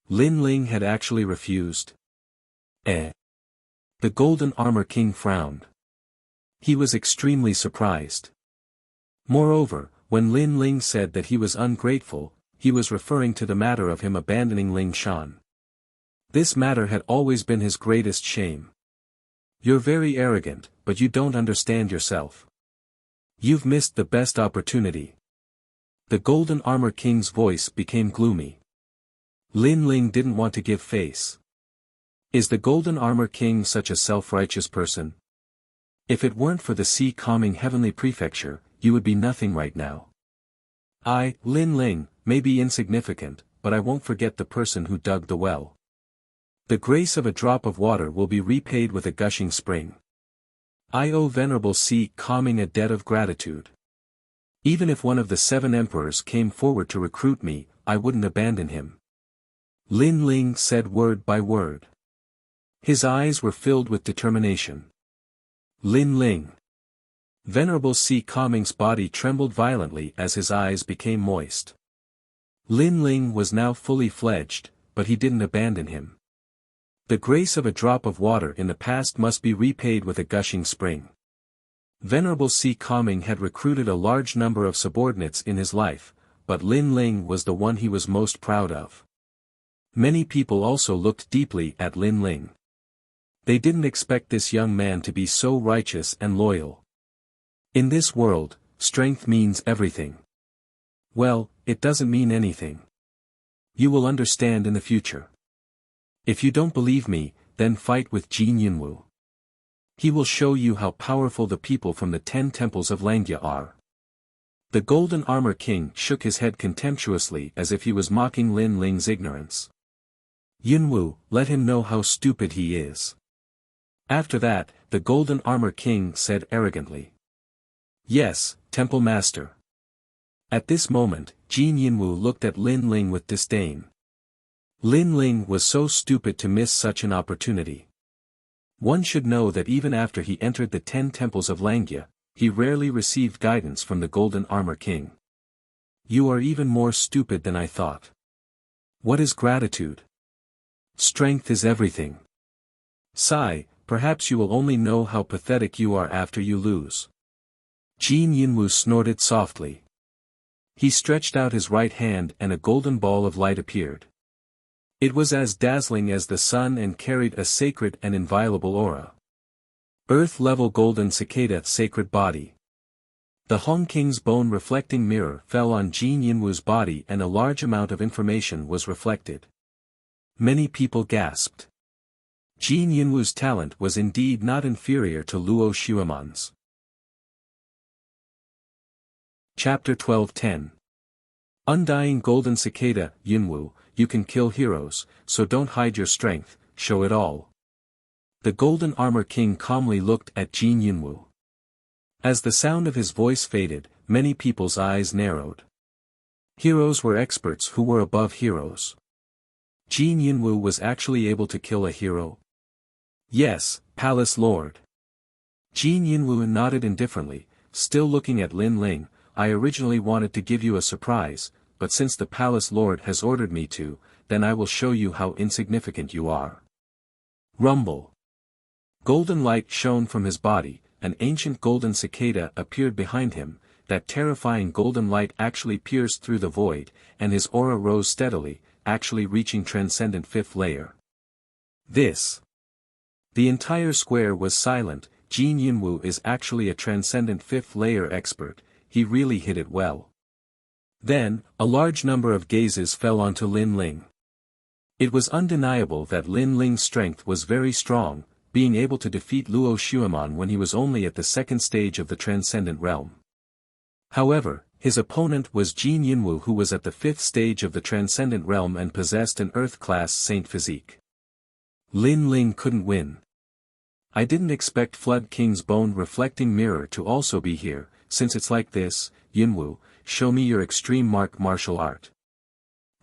Lin Ling had actually refused. The Golden Armor King frowned. He was extremely surprised. Moreover, when Lin Ling said that he was ungrateful, he was referring to the matter of him abandoning Ling Shan. This matter had always been his greatest shame. You're very arrogant, but you don't understand yourself. You've missed the best opportunity. The Golden Armor King's voice became gloomy. Lin Ling didn't want to give face. Is the Golden Armor King such a self-righteous person? If it weren't for the Sea Calming Heavenly Prefecture, you would be nothing right now. I, Lin Ling, may be insignificant, but I won't forget the person who dug the well. The grace of a drop of water will be repaid with a gushing spring. I owe Venerable Sea Calming a debt of gratitude. Even if one of the 7 emperors came forward to recruit me, I wouldn't abandon him. Lin Ling said word by word. His eyes were filled with determination. Lin Ling. Venerable Si Kaming's body trembled violently as his eyes became moist. Lin Ling was now fully fledged, but he didn't abandon him. The grace of a drop of water in the past must be repaid with a gushing spring. Venerable Si Kaming had recruited a large number of subordinates in his life, but Lin Ling was the one he was most proud of. Many people also looked deeply at Lin Ling. They didn't expect this young man to be so righteous and loyal. In this world, strength means everything. Well, it doesn't mean anything. You will understand in the future. If you don't believe me, then fight with Jin Yunwu. He will show you how powerful the people from the 10 temples of Langya are. The Golden Armor King shook his head contemptuously as if he was mocking Lin Ling's ignorance. Yunwu, let him know how stupid he is. After that, the Golden Armor King said arrogantly. Yes, Temple Master. At this moment, Jin Yunwu looked at Lin Ling with disdain. Lin Ling was so stupid to miss such an opportunity. One should know that even after he entered the 10 temples of Langya, he rarely received guidance from the Golden Armor King. You are even more stupid than I thought. What is gratitude? Strength is everything. Sigh, perhaps you will only know how pathetic you are after you lose. Jin Yunwu snorted softly. He stretched out his right hand and a golden ball of light appeared. It was as dazzling as the sun and carried a sacred and inviolable aura. Earth-level golden cicada sacred body. The Hong King's bone-reflecting mirror fell on Jin Yunwu's body and a large amount of information was reflected. Many people gasped. Jin Yunwu's talent was indeed not inferior to Luo Xueman's. Chapter 12:10. Undying Golden Cicada, Yunwu, you can kill heroes, so don't hide your strength, show it all. The Golden Armor King calmly looked at Jin Yunwu. As the sound of his voice faded, many people's eyes narrowed. Heroes were experts who were above heroes. Jin Yunwu was actually able to kill a hero? Yes, Palace Lord. Jin Yunwu nodded indifferently, still looking at Lin Ling. I originally wanted to give you a surprise, but since the Palace Lord has ordered me to, then I will show you how insignificant you are. Rumble. Golden light shone from his body, an ancient golden cicada appeared behind him, that terrifying golden light actually pierced through the void, and his aura rose steadily, actually reaching transcendent 5th layer. This. The entire square was silent. Jin Yunwu is actually a transcendent 5th layer expert, he really hit it well. Then, a large number of gazes fell onto Lin Ling. It was undeniable that Lin Ling's strength was very strong, being able to defeat Luo Xueman when he was only at the 2nd stage of the transcendent realm. However, his opponent was Jin Yunwu, who was at the 5th stage of the transcendent realm and possessed an Earth-class saint physique. Lin Ling couldn't win. I didn't expect Flood King's bone-reflecting mirror to also be here. Since it's like this, Yunwu, show me your extreme martial art.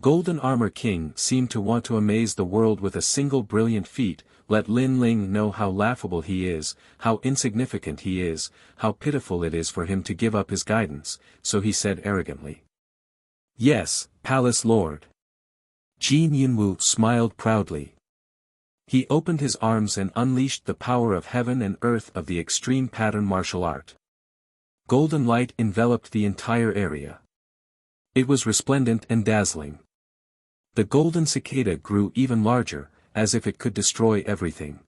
Golden Armor King seemed to want to amaze the world with a single brilliant feat. Let Lin Ling know how laughable he is, how insignificant he is, how pitiful it is for him to give up his guidance, so he said arrogantly. Yes, Palace Lord. Jin Yunwu smiled proudly. He opened his arms and unleashed the power of heaven and earth of the extreme pattern martial art. Golden light enveloped the entire area. It was resplendent and dazzling. The golden cicada grew even larger, as if it could destroy everything.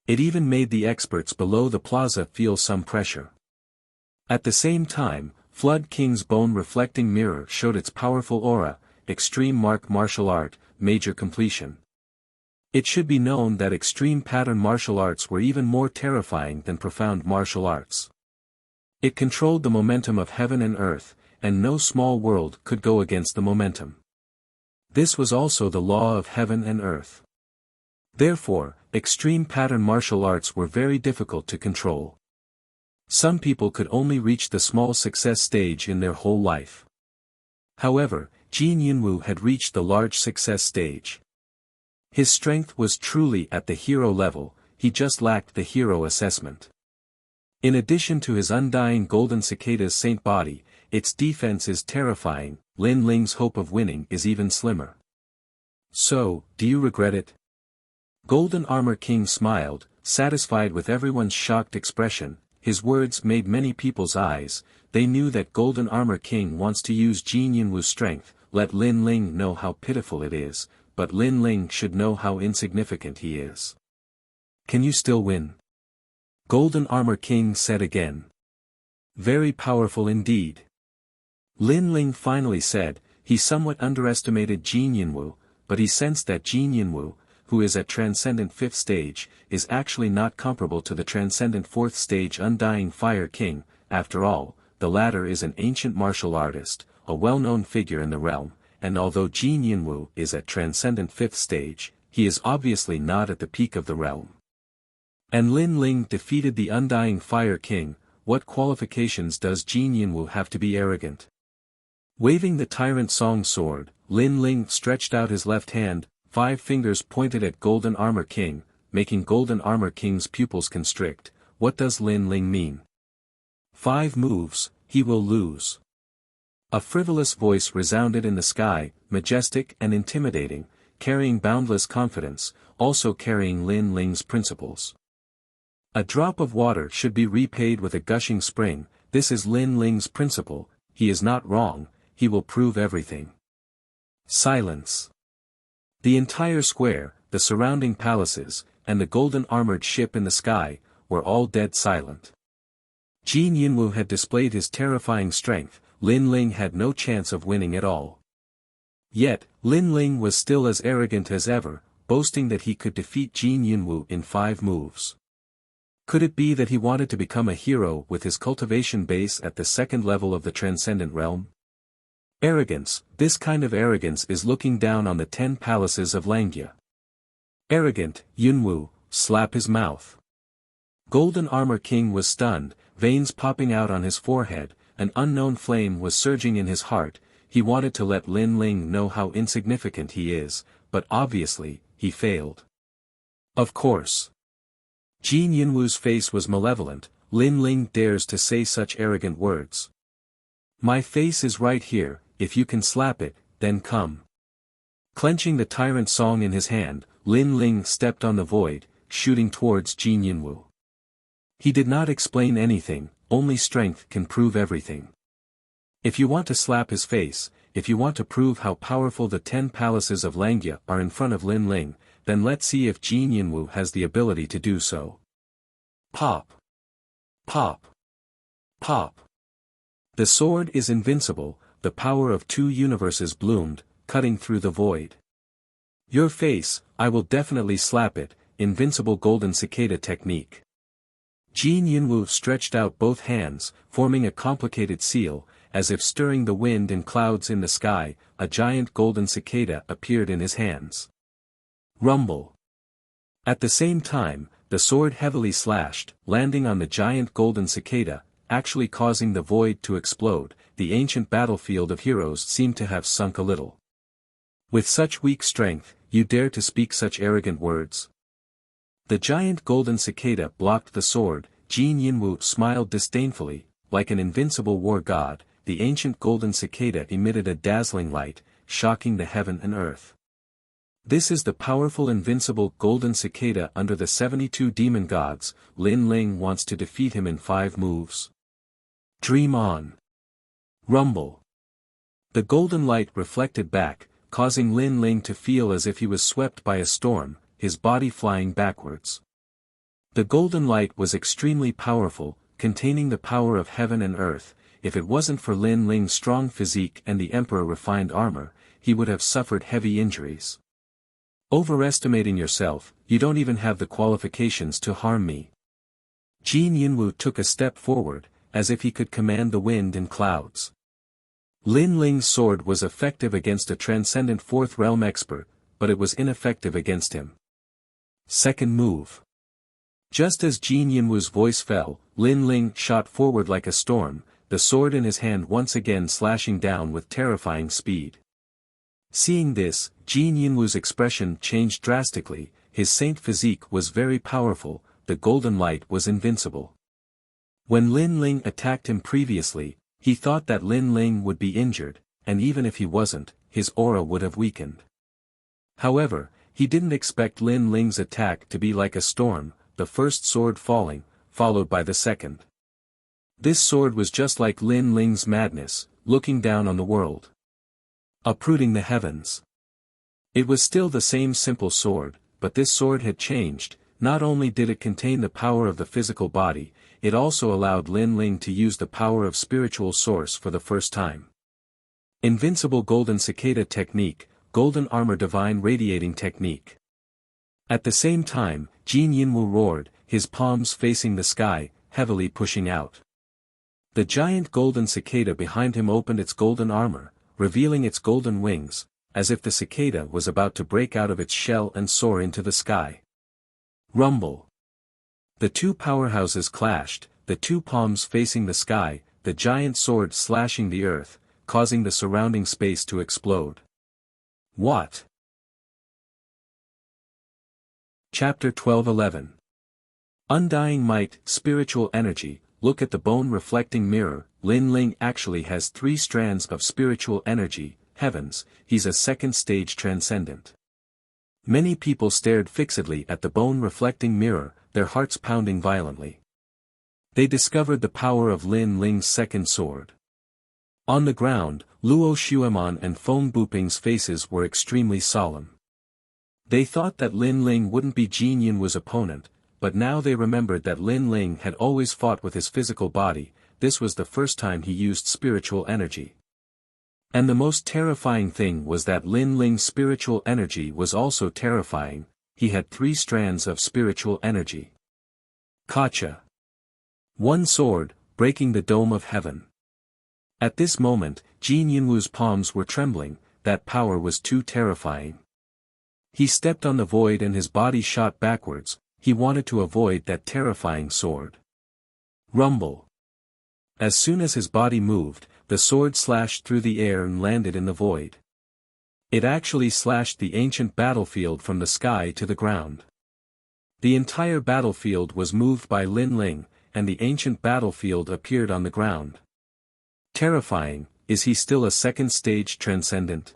It even made the experts below the plaza feel some pressure. At the same time, Flood King's bone-reflecting mirror showed its powerful aura, extreme martial art, major completion. It should be known that extreme pattern martial arts were even more terrifying than profound martial arts. It controlled the momentum of heaven and earth, and no small world could go against the momentum. This was also the law of heaven and earth. Therefore, extreme pattern martial arts were very difficult to control. Some people could only reach the small success stage in their whole life. However, Jin Yunwu had reached the large success stage. His strength was truly at the hero level, he just lacked the hero assessment. In addition to his undying golden cicada's saint body, its defense is terrifying. Lin Ling's hope of winning is even slimmer. So, do you regret it? Golden Armor King smiled, satisfied with everyone's shocked expression. His words made many people's eyes. They knew that Golden Armor King wants to use Jin Yunwu's strength. Let Lin Ling know how pitiful it is, but Lin Ling should know how insignificant he is. Can you still win? Golden Armor King said again. Very powerful indeed. Lin Ling finally said. He somewhat underestimated Jin Yunwu, but he sensed that Jin Yunwu, who is at Transcendent 5th stage, is actually not comparable to the Transcendent 4th stage Undying Fire King. After all, the latter is an ancient martial artist, a well-known figure in the realm, and although Jin Yunwu is at Transcendent 5th stage, he is obviously not at the peak of the realm. And Lin Ling defeated the Undying Fire King. What qualifications does Jin Yunwu have to be arrogant? Waving the Tyrant Song sword, Lin Ling stretched out his left hand, 5 fingers pointed at Golden Armor King, making Golden Armor King's pupils constrict. What does Lin Ling mean? 5 moves, he will lose. A frivolous voice resounded in the sky, majestic and intimidating, carrying boundless confidence, also carrying Lin Ling's principles. A drop of water should be repaid with a gushing spring. This is Lin Ling's principle. He is not wrong. He will prove everything. Silence. The entire square, the surrounding palaces, and the golden armored ship in the sky, were all dead silent. Jin Yunwu had displayed his terrifying strength. Lin Ling had no chance of winning at all. Yet, Lin Ling was still as arrogant as ever, boasting that he could defeat Jin Yunwu in 5 moves. Could it be that he wanted to become a hero with his cultivation base at the 2nd level of the Transcendent Realm? Arrogance. This kind of arrogance is looking down on the 10 palaces of Langya. Arrogant, Yunwu, slap his mouth. Golden Armor King was stunned, veins popping out on his forehead, an unknown flame was surging in his heart. He wanted to let Lin Ling know how insignificant he is, but obviously, he failed. Of course. Jin Yunwu's face was malevolent. Lin Ling dares to say such arrogant words. My face is right here. If you can slap it, then come. Clenching the Tyrant Song in his hand, Lin Ling stepped on the void, shooting towards Jin Yunwu. He did not explain anything. Only strength can prove everything. If you want to slap his face, if you want to prove how powerful the 10 palaces of Langya are in front of Lin Ling, then let's see if Jin Yunwu has the ability to do so. Pop. Pop. Pop. The sword is invincible. The power of 2 universes bloomed, cutting through the void. Your face, I will definitely slap it. Invincible golden cicada technique. Jin Yunwu stretched out both hands, forming a complicated seal, as if stirring the wind and clouds in the sky. A giant golden cicada appeared in his hands. Rumble. At the same time, the sword heavily slashed, landing on the giant golden cicada, actually causing the void to explode. The ancient battlefield of heroes seemed to have sunk a little. With such weak strength, you dare to speak such arrogant words? The giant golden cicada blocked the sword. Jin Yunwu smiled disdainfully. Like an invincible war god, the ancient golden cicada emitted a dazzling light, shocking the heaven and earth. This is the powerful invincible golden cicada under the 72 demon gods. Lin Ling wants to defeat him in 5 moves. Dream on. Rumble. The golden light reflected back, causing Lin Ling to feel as if he was swept by a storm, his body flying backwards. The golden light was extremely powerful, containing the power of heaven and earth. If it wasn't for Lin Ling's strong physique and the Emperor refined armor, he would have suffered heavy injuries. Overestimating yourself, you don't even have the qualifications to harm me. Jin Yunwu took a step forward, as if he could command the wind and clouds. Lin Ling's sword was effective against a transcendent 4th realm expert, but it was ineffective against him. Second move. Just as Jin Yunwu's voice fell, Lin Ling shot forward like a storm, the sword in his hand once again slashing down with terrifying speed. Seeing this, Jin Yunwu's expression changed drastically. His saint physique was very powerful, the golden light was invincible. When Lin Ling attacked him previously, he thought that Lin Ling would be injured, and even if he wasn't, his aura would have weakened. However, he didn't expect Lin Ling's attack to be like a storm, the first sword falling, followed by the second. This sword was just like Lin Ling's madness, looking down on the world, uprooting the heavens. It was still the same simple sword, but this sword had changed. Not only did it contain the power of the physical body, it also allowed Lin Ling to use the power of spiritual source for the first time. Invincible Golden Cicada Technique, Golden Armor Divine Radiating Technique. At the same time, Jin Yinwu roared, his palms facing the sky, heavily pushing out. The giant golden cicada behind him opened its golden armor, revealing its golden wings, as if the cicada was about to break out of its shell and soar into the sky. Rumble. The two powerhouses clashed, the two palms facing the sky, the giant sword slashing the earth, causing the surrounding space to explode. What? Chapter 12:11. Undying Might, Spiritual Energy. Look at the bone-reflecting mirror. Lin Ling actually has 3 strands of spiritual energy. Heavens, he's a second-stage transcendent. Many people stared fixedly at the bone-reflecting mirror, their hearts pounding violently. They discovered the power of Lin Ling's second sword. On the ground, Luo Xuemon and Feng Buping's faces were extremely solemn. They thought that Lin Ling wouldn't be Jin Yinwu's opponent, but now they remembered that Lin Ling had always fought with his physical body. This was the first time he used spiritual energy. And the most terrifying thing was that Lin Ling's spiritual energy was also terrifying. He had 3 strands of spiritual energy. Kacha. One sword, breaking the dome of heaven. At this moment, Jin Yinwu's palms were trembling, that power was too terrifying. He stepped on the void and his body shot backwards. He wanted to avoid that terrifying sword. Rumble. As soon as his body moved, the sword slashed through the air and landed in the void. It actually slashed the ancient battlefield from the sky to the ground. The entire battlefield was moved by Lin Ling, and the ancient battlefield appeared on the ground. Terrifying. Is he still a second-stage transcendent?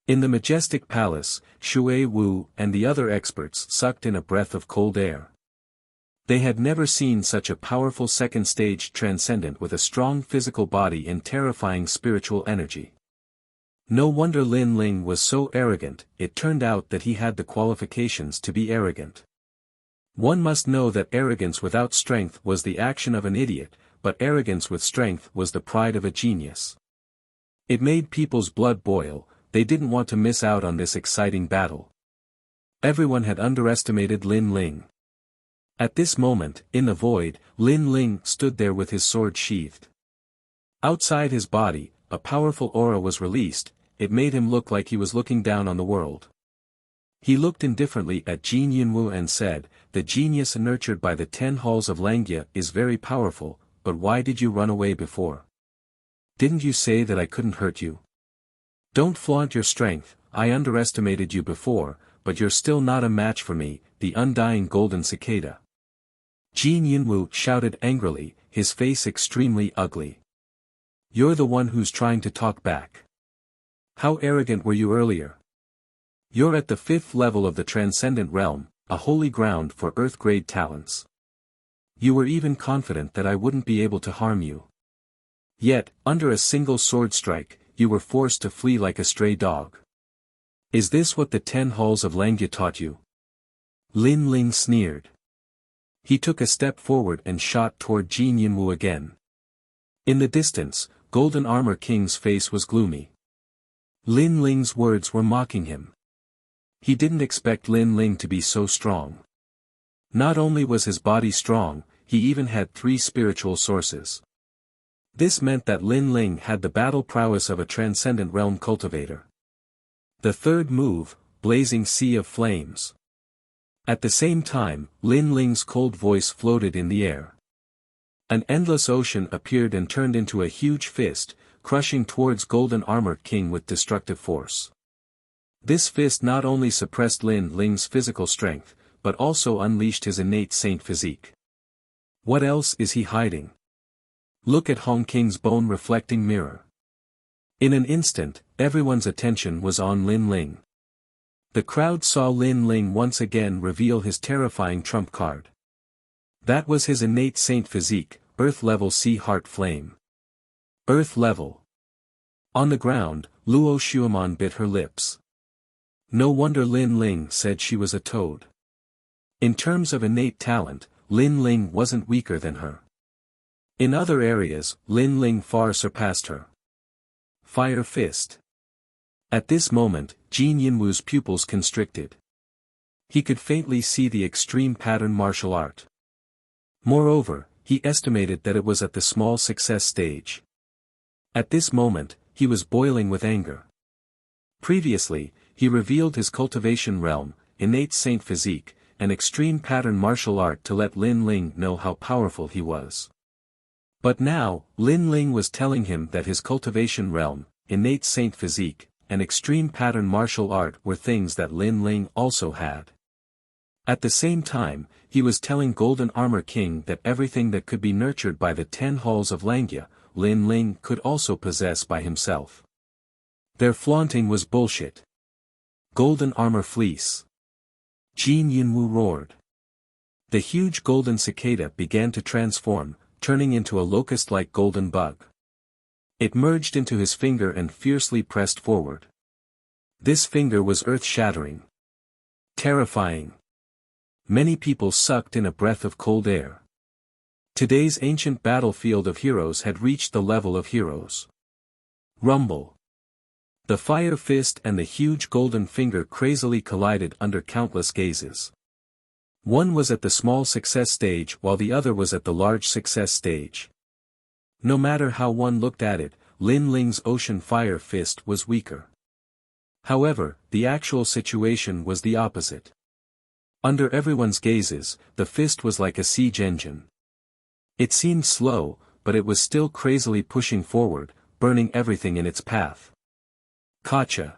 In the majestic palace, Shui Wu and the other experts sucked in a breath of cold air. They had never seen such a powerful second-stage transcendent with a strong physical body and terrifying spiritual energy. No wonder Lin Ling was so arrogant. It turned out that he had the qualifications to be arrogant. One must know that arrogance without strength was the action of an idiot, but arrogance with strength was the pride of a genius. It made people's blood boil. They didn't want to miss out on this exciting battle. Everyone had underestimated Lin Ling. At this moment, in the void, Lin Ling stood there with his sword sheathed. Outside his body, a powerful aura was released. It made him look like he was looking down on the world. He looked indifferently at Jin Yinwu and said, "The genius nurtured by the 10 halls of Langia is very powerful, but why did you run away before? Didn't you say that I couldn't hurt you? Don't flaunt your strength. I underestimated you before, but you're still not a match for me, the undying golden cicada." Jin Yinwu shouted angrily, his face extremely ugly. "You're the one who's trying to talk back. How arrogant were you earlier? You're at the 5th level of the Transcendent Realm, a holy ground for Earth-grade talents. You were even confident that I wouldn't be able to harm you. Yet, under a single sword strike, you were forced to flee like a stray dog. Is this what the 10 halls of Langia taught you?" Lin Ling sneered. He took a step forward and shot toward Jin Yinwu again. In the distance, Golden Armor King's face was gloomy. Lin Ling's words were mocking him. He didn't expect Lin Ling to be so strong. Not only was his body strong, he even had 3 spiritual sources. This meant that Lin Ling had the battle prowess of a transcendent realm cultivator. The third move, Blazing Sea of Flames. At the same time, Lin Ling's cold voice floated in the air. An endless ocean appeared and turned into a huge fist, crushing towards Golden Armor King with destructive force. This fist not only suppressed Lin Ling's physical strength, but also unleashed his innate saint physique. What else is he hiding? Look at Hong King's bone-reflecting mirror. In an instant, everyone's attention was on Lin Ling. The crowd saw Lin Ling once again reveal his terrifying trump card. That was his innate saint physique, Earth level Sea Heart Flame. Earth level. On the ground, Luo Xuemon bit her lips. No wonder Lin Ling said she was a toad. In terms of innate talent, Lin Ling wasn't weaker than her. In other areas, Lin Ling far surpassed her. Fire Fist. At this moment, Jin Yinwu's pupils constricted. He could faintly see the extreme pattern martial art. Moreover, he estimated that it was at the small success stage. At this moment, he was boiling with anger. Previously, he revealed his cultivation realm, innate saint physique, and extreme pattern martial art to let Lin Ling know how powerful he was. But now, Lin Ling was telling him that his cultivation realm, innate saint physique, and extreme pattern martial art were things that Lin Ling also had. At the same time, he was telling Golden Armor King that everything that could be nurtured by the 10 halls of Langya, Lin Ling could also possess by himself. Their flaunting was bullshit. Golden Armor Fleece. Jin Yinwu roared. The huge golden cicada began to transform, turning into a locust-like golden bug. It merged into his finger and fiercely pressed forward. This finger was earth-shattering. Terrifying. Many people sucked in a breath of cold air. Today's ancient battlefield of heroes had reached the level of heroes. Rumble. The fire fist and the huge golden finger crazily collided under countless gazes. One was at the small success stage while the other was at the large success stage. No matter how one looked at it, Lin Ling's ocean fire fist was weaker. However, the actual situation was the opposite. Under everyone's gazes, the fist was like a siege engine. It seemed slow, but it was still crazily pushing forward, burning everything in its path. Gotcha.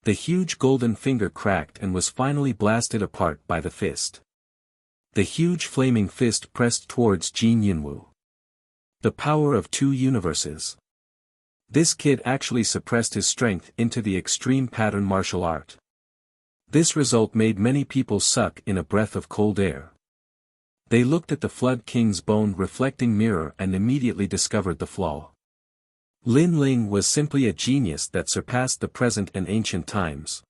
The huge golden finger cracked and was finally blasted apart by the fist. The huge flaming fist pressed towards Jin Yinwu. The power of 2 universes. This kid actually suppressed his strength into the extreme pattern martial art. This result made many people suck in a breath of cold air. They looked at the Flood King's bone-reflecting mirror and immediately discovered the flaw. Lin Ling was simply a genius that surpassed the present and ancient times.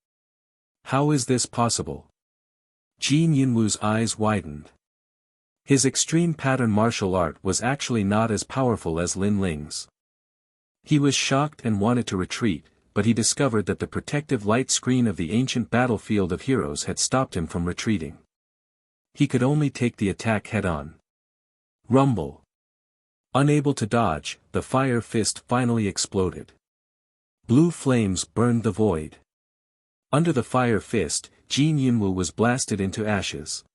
How is this possible? Jin Yinwu's eyes widened. His extreme pattern martial art was actually not as powerful as Lin Ling's. He was shocked and wanted to retreat, but he discovered that the protective light screen of the ancient battlefield of heroes had stopped him from retreating. He could only take the attack head-on. Rumble. Unable to dodge, the fire fist finally exploded. Blue flames burned the void. Under the fire fist, Jin Yinwu was blasted into ashes.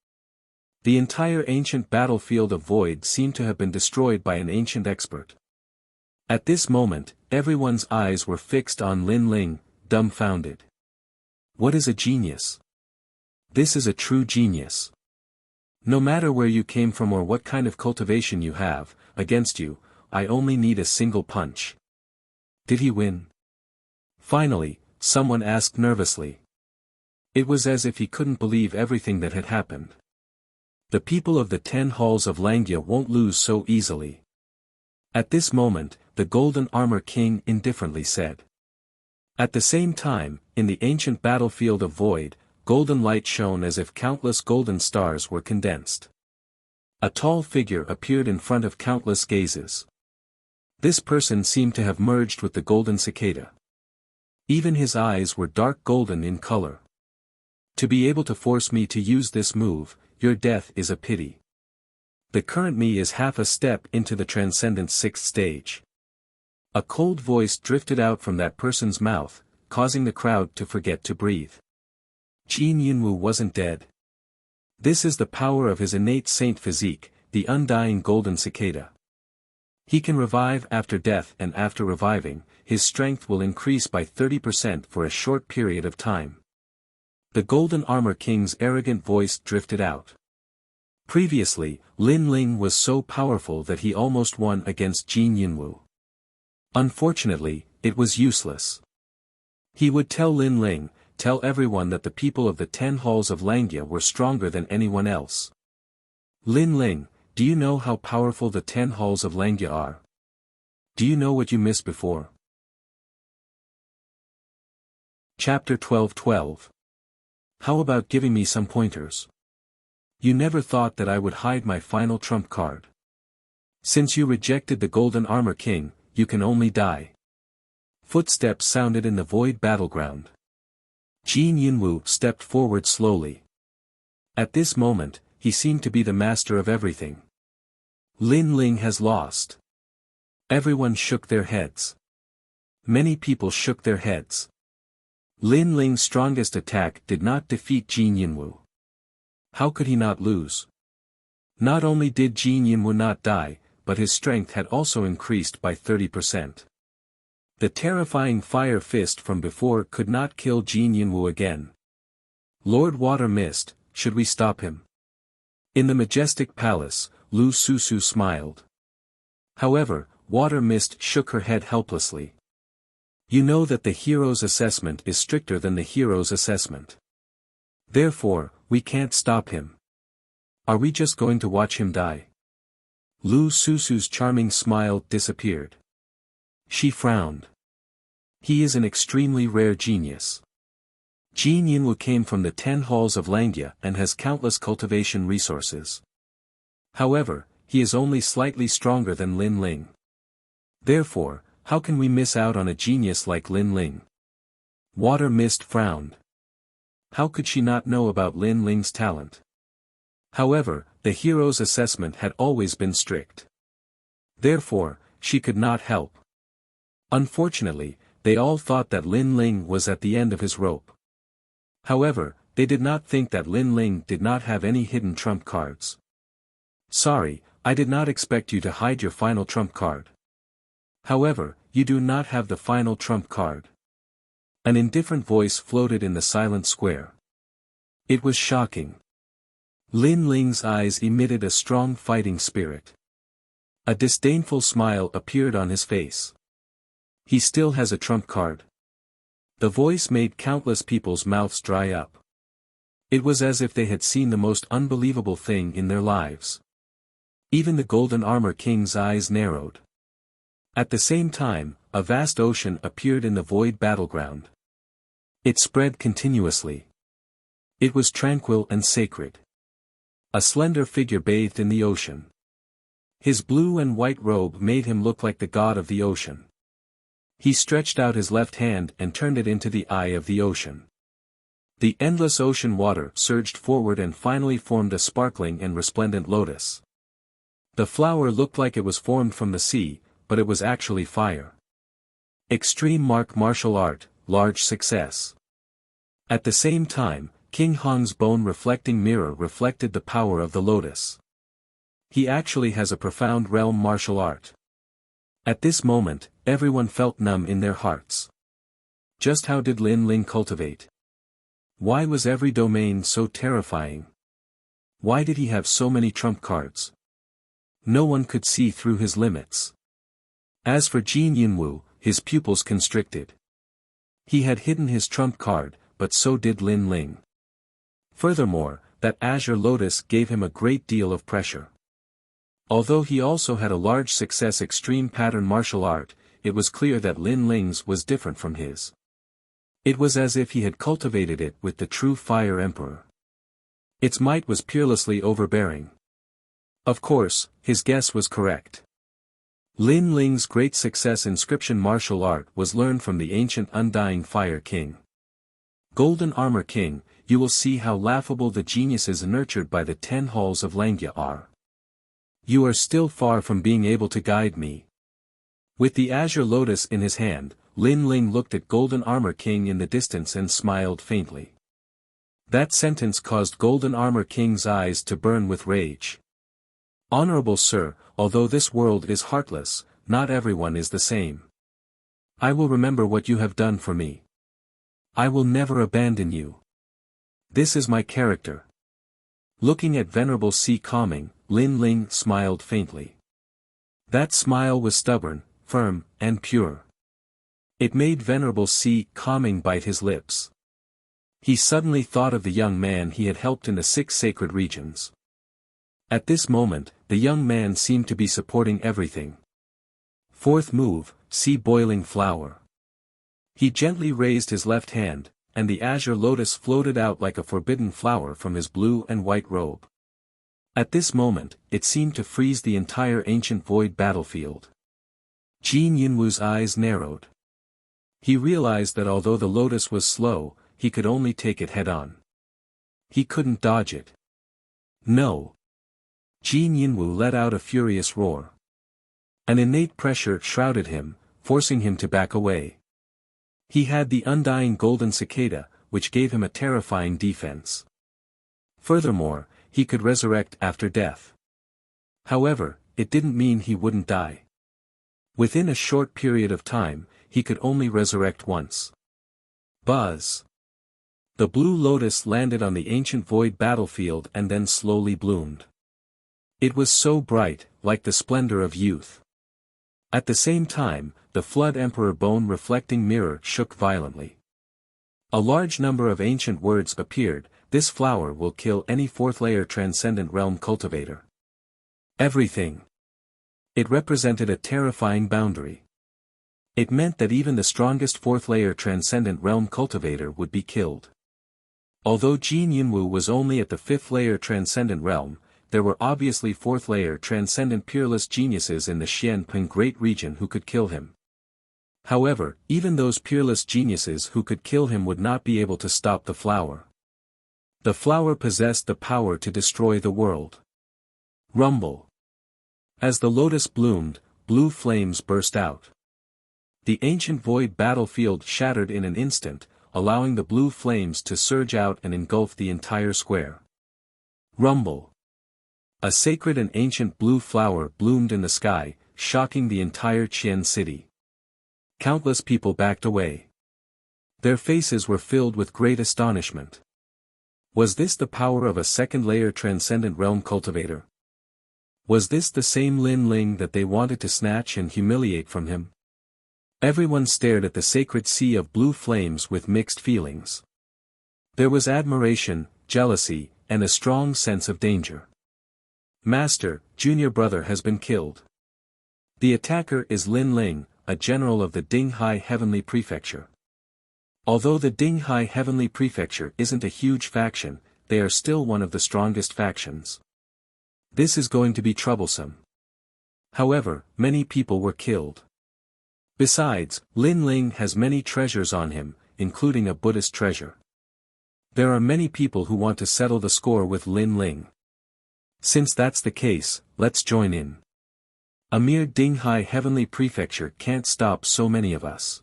The entire ancient battlefield of void seemed to have been destroyed by an ancient expert. At this moment, everyone's eyes were fixed on Lin Ling, dumbfounded. What is a genius? This is a true genius. No matter where you came from or what kind of cultivation you have, against you, I only need a single punch. Did he win? Finally, someone asked nervously. It was as if he couldn't believe everything that had happened. The people of the 10 halls of Langya won't lose so easily. At this moment, the Golden Armor King indifferently said. At the same time, in the ancient battlefield of void, golden light shone as if countless golden stars were condensed. A tall figure appeared in front of countless gazes. This person seemed to have merged with the golden cicada. Even his eyes were dark golden in color. To be able to force me to use this move, your death is a pity. The current me is half a step into the transcendent 6th stage. A cold voice drifted out from that person's mouth, causing the crowd to forget to breathe. Jin Yinwu wasn't dead. This is the power of his innate saint physique, the undying golden cicada. He can revive after death, and after reviving, his strength will increase by 30% for a short period of time. The Golden Armor King's arrogant voice drifted out. Previously, Lin Ling was so powerful that he almost won against Jin Yinwu. Unfortunately, it was useless. He would tell Lin Ling, tell everyone that the people of the 10 halls of Langya were stronger than anyone else. Lin Ling, do you know how powerful the 10 halls of Langya are? Do you know what you missed before? Chapter 12:12. How about giving me some pointers? You never thought that I would hide my final trump card. Since you rejected the Golden Armor King, you can only die. Footsteps sounded in the void battleground. Jin Yinwu stepped forward slowly. At this moment, he seemed to be the master of everything. Lin Ling has lost. Everyone shook their heads. Many people shook their heads. Lin Ling's strongest attack did not defeat Jin Yinwu. How could he not lose? Not only did Jin Yinwu not die, but his strength had also increased by 30%. The terrifying fire fist from before could not kill Jin Yinwu again. Lord Water Mist, should we stop him? In the majestic palace, Lu Susu smiled. However, Water Mist shook her head helplessly. You know that the hero's assessment is stricter than the hero's assessment. Therefore, we can't stop him. Are we just going to watch him die? Lu Susu's charming smile disappeared. She frowned. He is an extremely rare genius. Jin Yinwu came from the 10 halls of Langya and has countless cultivation resources. However, he is only slightly stronger than Lin Ling. Therefore, how can we miss out on a genius like Lin Ling? Water Mist frowned. How could she not know about Lin Ling's talent? However, the hero's assessment had always been strict. Therefore, she could not help. Unfortunately, they all thought that Lin Ling was at the end of his rope. However, they did not think that Lin Ling did not have any hidden trump cards. Sorry, I did not expect you to hide your final trump card. However, you do not have the final trump card. An indifferent voice floated in the silent square. It was shocking. Lin Ling's eyes emitted a strong fighting spirit. A disdainful smile appeared on his face. He still has a trump card. The voice made countless people's mouths dry up. It was as if they had seen the most unbelievable thing in their lives. Even the Golden Armor King's eyes narrowed. At the same time, a vast ocean appeared in the void battleground. It spread continuously. It was tranquil and sacred. A slender figure bathed in the ocean. His blue and white robe made him look like the god of the ocean. He stretched out his left hand and turned it into the eye of the ocean. The endless ocean water surged forward and finally formed a sparkling and resplendent lotus. The flower looked like it was formed from the sea, but it was actually fire. Extreme martial art, large success. At the same time, King Hong's bone-reflecting mirror reflected the power of the lotus. He actually has a profound realm martial art. At this moment, everyone felt numb in their hearts. Just how did Lin Ling cultivate? Why was every domain so terrifying? Why did he have so many trump cards? No one could see through his limits. As for Jin Yinwu, his pupils constricted. He had hidden his trump card, but so did Lin Ling. Furthermore, that azure lotus gave him a great deal of pressure. Although he also had a large success extreme pattern martial art, it was clear that Lin Ling's was different from his. It was as if he had cultivated it with the true Fire Emperor. Its might was peerlessly overbearing. Of course, his guess was correct. Lin Ling's great success inscription martial art was learned from the ancient Undying Fire King. Golden Armor King, you will see how laughable the geniuses nurtured by the 10 halls of Langya are. You are still far from being able to guide me. With the azure lotus in his hand, Lin Ling looked at Golden Armor King in the distance and smiled faintly. That sentence caused Golden Armor King's eyes to burn with rage. Honorable Sir, although this world is heartless, not everyone is the same. I will remember what you have done for me. I will never abandon you. This is my character. Looking at Venerable Sea calming, Lin Ling smiled faintly. That smile was stubborn, firm, and pure. It made Venerable Sea calming bite his lips. He suddenly thought of the young man he had helped in the 6 sacred regions. At this moment, the young man seemed to be supporting everything. Fourth move, sea boiling flower. He gently raised his left hand, and the azure lotus floated out like a forbidden flower from his blue and white robe. At this moment, it seemed to freeze the entire ancient void battlefield. Jin Yinwu's eyes narrowed. He realized that although the lotus was slow, he could only take it head-on. He couldn't dodge it. No. Jin Yinwu let out a furious roar. An innate pressure shrouded him, forcing him to back away. He had the undying golden cicada, which gave him a terrifying defense. Furthermore, he could resurrect after death. However, it didn't mean he wouldn't die. Within a short period of time, he could only resurrect once. Buzz. The blue lotus landed on the ancient void battlefield and then slowly bloomed. It was so bright, like the splendor of youth. At the same time, the Flood Emperor bone-reflecting mirror shook violently. A large number of ancient words appeared. This flower will kill any 4th-layer transcendent realm cultivator. Everything. It represented a terrifying boundary. It meant that even the strongest 4th-layer transcendent realm cultivator would be killed. Although Jin Yinwu was only at the 5th-layer transcendent realm, there were obviously 4th-layer transcendent peerless geniuses in the Xianping Great Region who could kill him. However, even those peerless geniuses who could kill him would not be able to stop the flower. The flower possessed the power to destroy the world. Rumble. As the lotus bloomed, blue flames burst out. The ancient void battlefield shattered in an instant, allowing the blue flames to surge out and engulf the entire square. Rumble. A sacred and ancient blue flower bloomed in the sky, shocking the entire Qian city. Countless people backed away. Their faces were filled with great astonishment. Was this the power of a 2nd-layer transcendent realm cultivator? Was this the same Lin Ling that they wanted to snatch and humiliate from him? Everyone stared at the sacred sea of blue flames with mixed feelings. There was admiration, jealousy, and a strong sense of danger. Master, junior brother has been killed. The attacker is Lin Ling, a general of the Dinghai Heavenly Prefecture. Although the Dinghai Heavenly Prefecture isn't a huge faction, they are still one of the strongest factions. This is going to be troublesome. However, many people were killed. Besides, Lin Ling has many treasures on him, including a Buddhist treasure. There are many people who want to settle the score with Lin Ling. Since that's the case, let's join in. A mere Dinghai Heavenly Prefecture can't stop so many of us.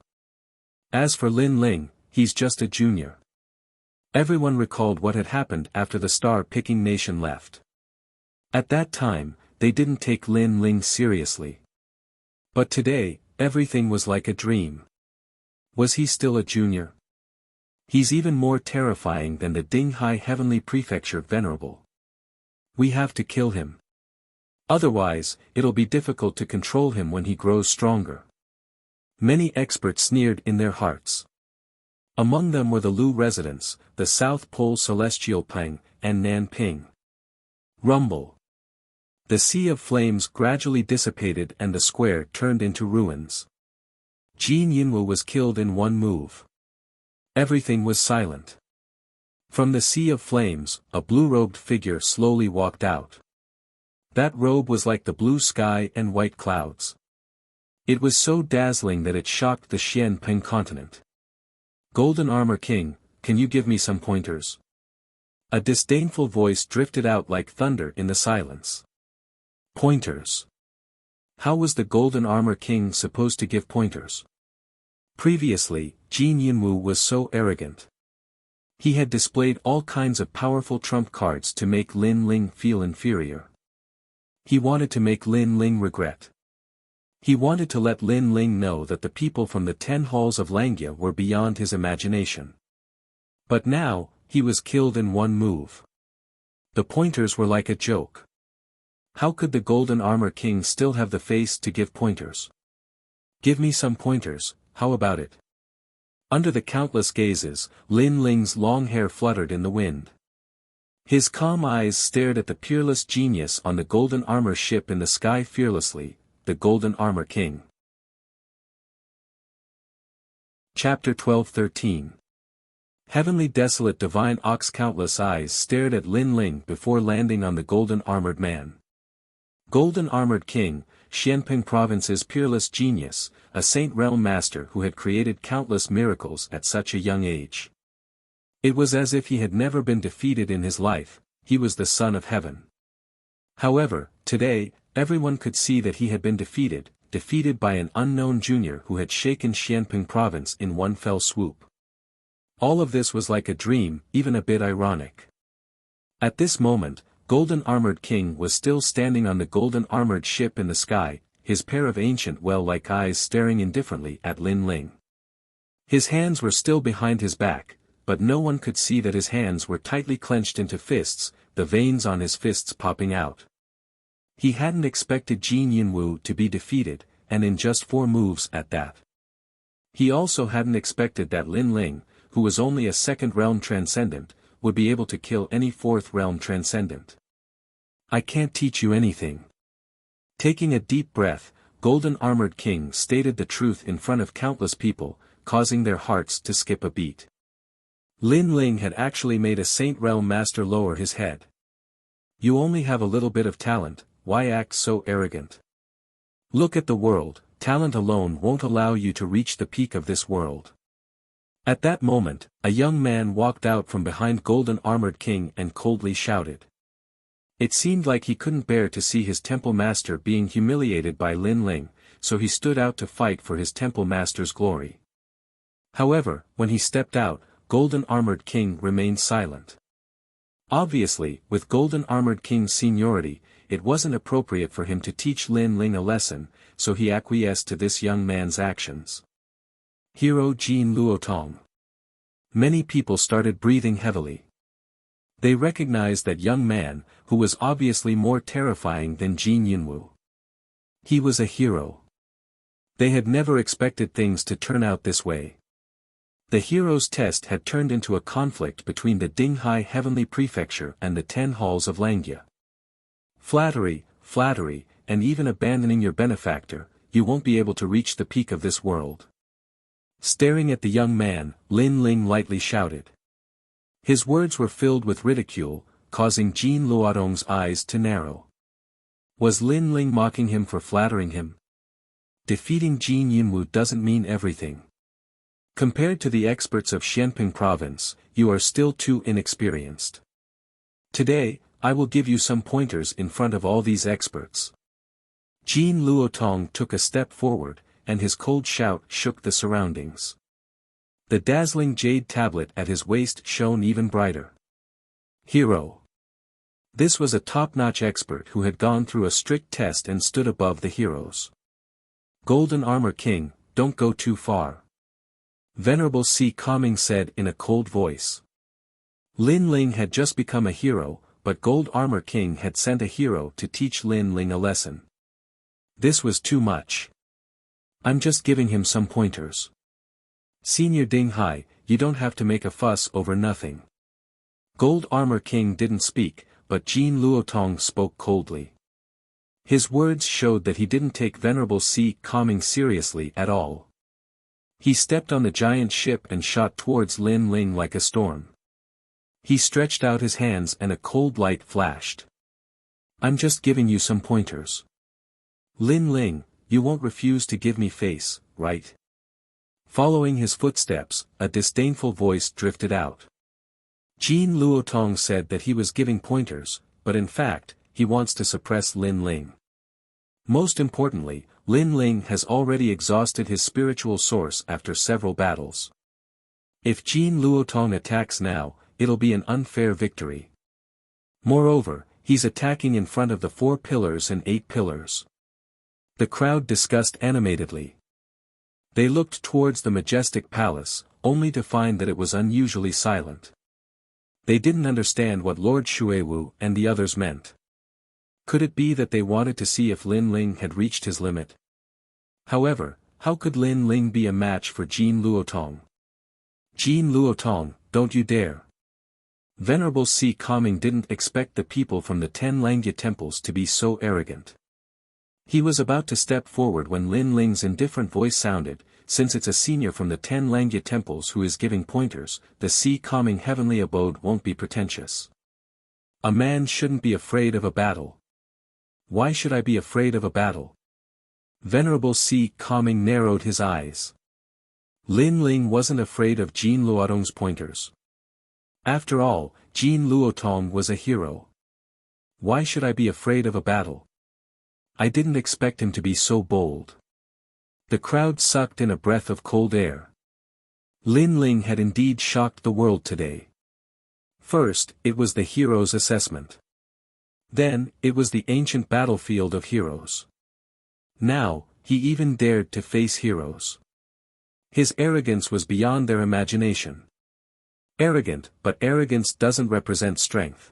As for Lin Ling, he's just a junior. Everyone recalled what had happened after the star-picking nation left. At that time, they didn't take Lin Ling seriously. But today, everything was like a dream. Was he still a junior? He's even more terrifying than the Dinghai Heavenly Prefecture Venerable. We have to kill him. Otherwise, it'll be difficult to control him when he grows stronger. Many experts sneered in their hearts. Among them were the Lu residents, the South Pole Celestial Peng, and Nanping. Rumble. The sea of flames gradually dissipated and the square turned into ruins. Jin Yinwu was killed in one move. Everything was silent. From the sea of flames, a blue-robed figure slowly walked out. That robe was like the blue sky and white clouds. It was so dazzling that it shocked the Xianping continent. Golden Armor King, can you give me some pointers? A disdainful voice drifted out like thunder in the silence. Pointers. How was the Golden Armor King supposed to give pointers? Previously, Jin Yinwu was so arrogant. He had displayed all kinds of powerful trump cards to make Lin Ling feel inferior. He wanted to make Lin Ling regret. He wanted to let Lin Ling know that the people from the 10 halls of Langya were beyond his imagination. But now, he was killed in one move. The pointers were like a joke. How could the Golden Armor King still have the face to give pointers? Give me some pointers, how about it? Under the countless gazes, Lin Ling's long hair fluttered in the wind. His calm eyes stared at the peerless genius on the golden armor ship in the sky fearlessly, the Golden Armor King. Chapter 12-13. Heavenly desolate divine Ox countless eyes stared at Lin Ling before landing on the golden armored man. Golden Armored King, Xianping Province's peerless genius, a Saint Realm Master who had created countless miracles at such a young age. It was as if he had never been defeated in his life, he was the Son of Heaven. However, today, everyone could see that he had been defeated by an unknown junior who had shaken Xianping Province in one fell swoop. All of this was like a dream, even a bit ironic. At this moment, Golden Armored King was still standing on the golden armored ship in the sky, his pair of ancient well-like eyes staring indifferently at Lin Ling. His hands were still behind his back, but no one could see that his hands were tightly clenched into fists, the veins on his fists popping out. He hadn't expected Jin Yinwu to be defeated, and in just 4 moves at that. He also hadn't expected that Lin Ling, who was only a 2nd realm transcendent, would be able to kill any 4th realm transcendent. I can't teach you anything. Taking a deep breath, Golden Armored King stated the truth in front of countless people, causing their hearts to skip a beat. Lin Ling had actually made a Saint Realm Master lower his head. You only have a little bit of talent, why act so arrogant? Look at the world, talent alone won't allow you to reach the peak of this world. At that moment, a young man walked out from behind Golden Armored King and coldly shouted. It seemed like he couldn't bear to see his temple master being humiliated by Lin Ling, so he stood out to fight for his temple master's glory. However, when he stepped out, Golden Armored King remained silent. Obviously, with Golden Armored King's seniority, it wasn't appropriate for him to teach Lin Ling a lesson, so he acquiesced to this young man's actions. Hero Jin Luotong. Many people started breathing heavily. They recognized that young man, who was obviously more terrifying than Jin Yinwu. He was a hero. They had never expected things to turn out this way. The hero's test had turned into a conflict between the Dinghai Heavenly Prefecture and the 10 halls of Langya. Flattery, and even abandoning your benefactor, you won't be able to reach the peak of this world. Staring at the young man, Lin Ling lightly shouted. His words were filled with ridicule, causing Jin Luotong's eyes to narrow. Was Lin Ling mocking him for flattering him? Defeating Jin Yinwu doesn't mean everything. Compared to the experts of Xianping Province, you are still too inexperienced. Today, I will give you some pointers in front of all these experts. Jin Luotong took a step forward, and his cold shout shook the surroundings. The dazzling jade tablet at his waist shone even brighter. Hero. This was a top-notch expert who had gone through a strict test and stood above the heroes. Golden Armor King, don't go too far. Venerable Si Kaming said in a cold voice. Lin Ling had just become a hero, but Gold Armor King had sent a hero to teach Lin Ling a lesson. This was too much. I'm just giving him some pointers. Senior Dinghai, you don't have to make a fuss over nothing. Gold Armor King didn't speak, but Jin Luotong spoke coldly. His words showed that he didn't take Venerable Si Kaming seriously at all. He stepped on the giant ship and shot towards Lin Ling like a storm. He stretched out his hands and a cold light flashed. I'm just giving you some pointers. Lin Ling, you won't refuse to give me face, right? Following his footsteps, a disdainful voice drifted out. Jin Luotong said that he was giving pointers, but in fact, he wants to suppress Lin Ling. Most importantly, Lin Ling has already exhausted his spiritual source after several battles. If Jin Luotong attacks now, it'll be an unfair victory. Moreover, he's attacking in front of the 4 pillars and 8 pillars. The crowd discussed animatedly. They looked towards the majestic palace, only to find that it was unusually silent. They didn't understand what Lord Shuewu and the others meant. Could it be that they wanted to see if Lin Ling had reached his limit? However, how could Lin Ling be a match for Jin Luotong? Jin Luotong, don't you dare. Venerable Si Kaming didn't expect the people from the 10 Langya temples to be so arrogant. He was about to step forward when Lin Ling's indifferent voice sounded, since it's a senior from the 10 Langya temples who is giving pointers, the Si Kaming heavenly abode won't be pretentious. A man shouldn't be afraid of a battle. Why should I be afraid of a battle? Venerable Si Kaming narrowed his eyes. Lin Ling wasn't afraid of Jin Luotong's pointers. After all, Jin Luotong was a hero. Why should I be afraid of a battle? I didn't expect him to be so bold. The crowd sucked in a breath of cold air. Lin Ling had indeed shocked the world today. First, it was the hero's assessment. Then, it was the ancient battlefield of heroes. Now, he even dared to face heroes. His arrogance was beyond their imagination. Arrogant, but arrogance doesn't represent strength.